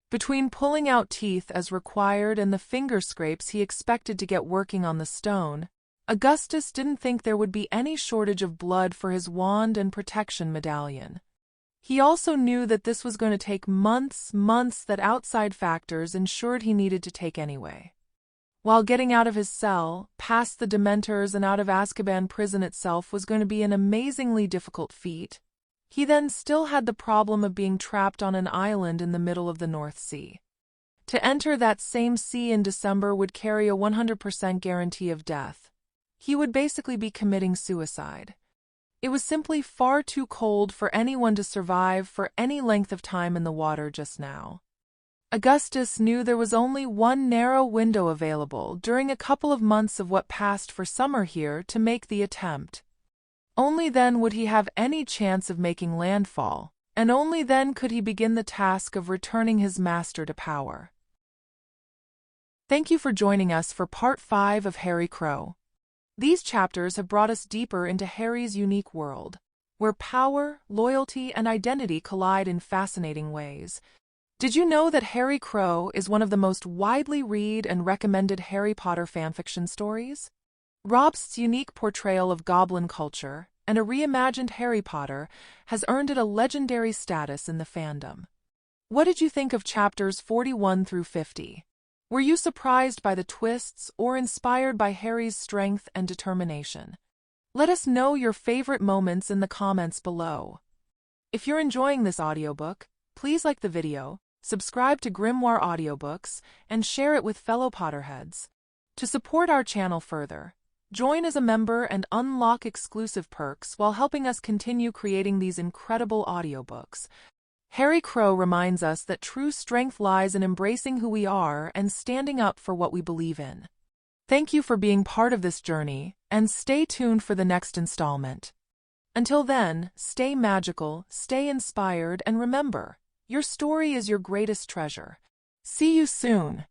Between pulling out teeth as required and the finger scrapes he expected to get working on the stone, Augustus didn't think there would be any shortage of blood for his wand and protection medallion. He also knew that this was going to take months that outside factors ensured he needed to take anyway. While getting out of his cell, past the Dementors and out of Azkaban prison itself was going to be an amazingly difficult feat, he then still had the problem of being trapped on an island in the middle of the North Sea. To enter that same sea in December would carry a 100% guarantee of death. He would basically be committing suicide. It was simply far too cold for anyone to survive for any length of time in the water just now. Augustus knew there was only one narrow window available during a couple of months of what passed for summer here to make the attempt. Only then would he have any chance of making landfall, and only then could he begin the task of returning his master to power. Thank you for joining us for Part 5 of Harry Crow. These chapters have brought us deeper into Harry's unique world, where power, loyalty, and identity collide in fascinating ways. Did you know that Harry Crow is one of the most widely read and recommended Harry Potter fanfiction stories? RobSt's unique portrayal of goblin culture and a reimagined Harry Potter has earned it a legendary status in the fandom. What did you think of chapters 41 through 50? Were you surprised by the twists or inspired by Harry's strength and determination? Let us know your favorite moments in the comments below. If you're enjoying this audiobook, please like the video, subscribe to Grimoire Audiobooks, and share it with fellow Potterheads. To support our channel further, join as a member and unlock exclusive perks while helping us continue creating these incredible audiobooks. Harry Crow reminds us that true strength lies in embracing who we are and standing up for what we believe in. Thank you for being part of this journey, and stay tuned for the next installment. Until then, stay magical, stay inspired, and remember, your story is your greatest treasure. See you soon!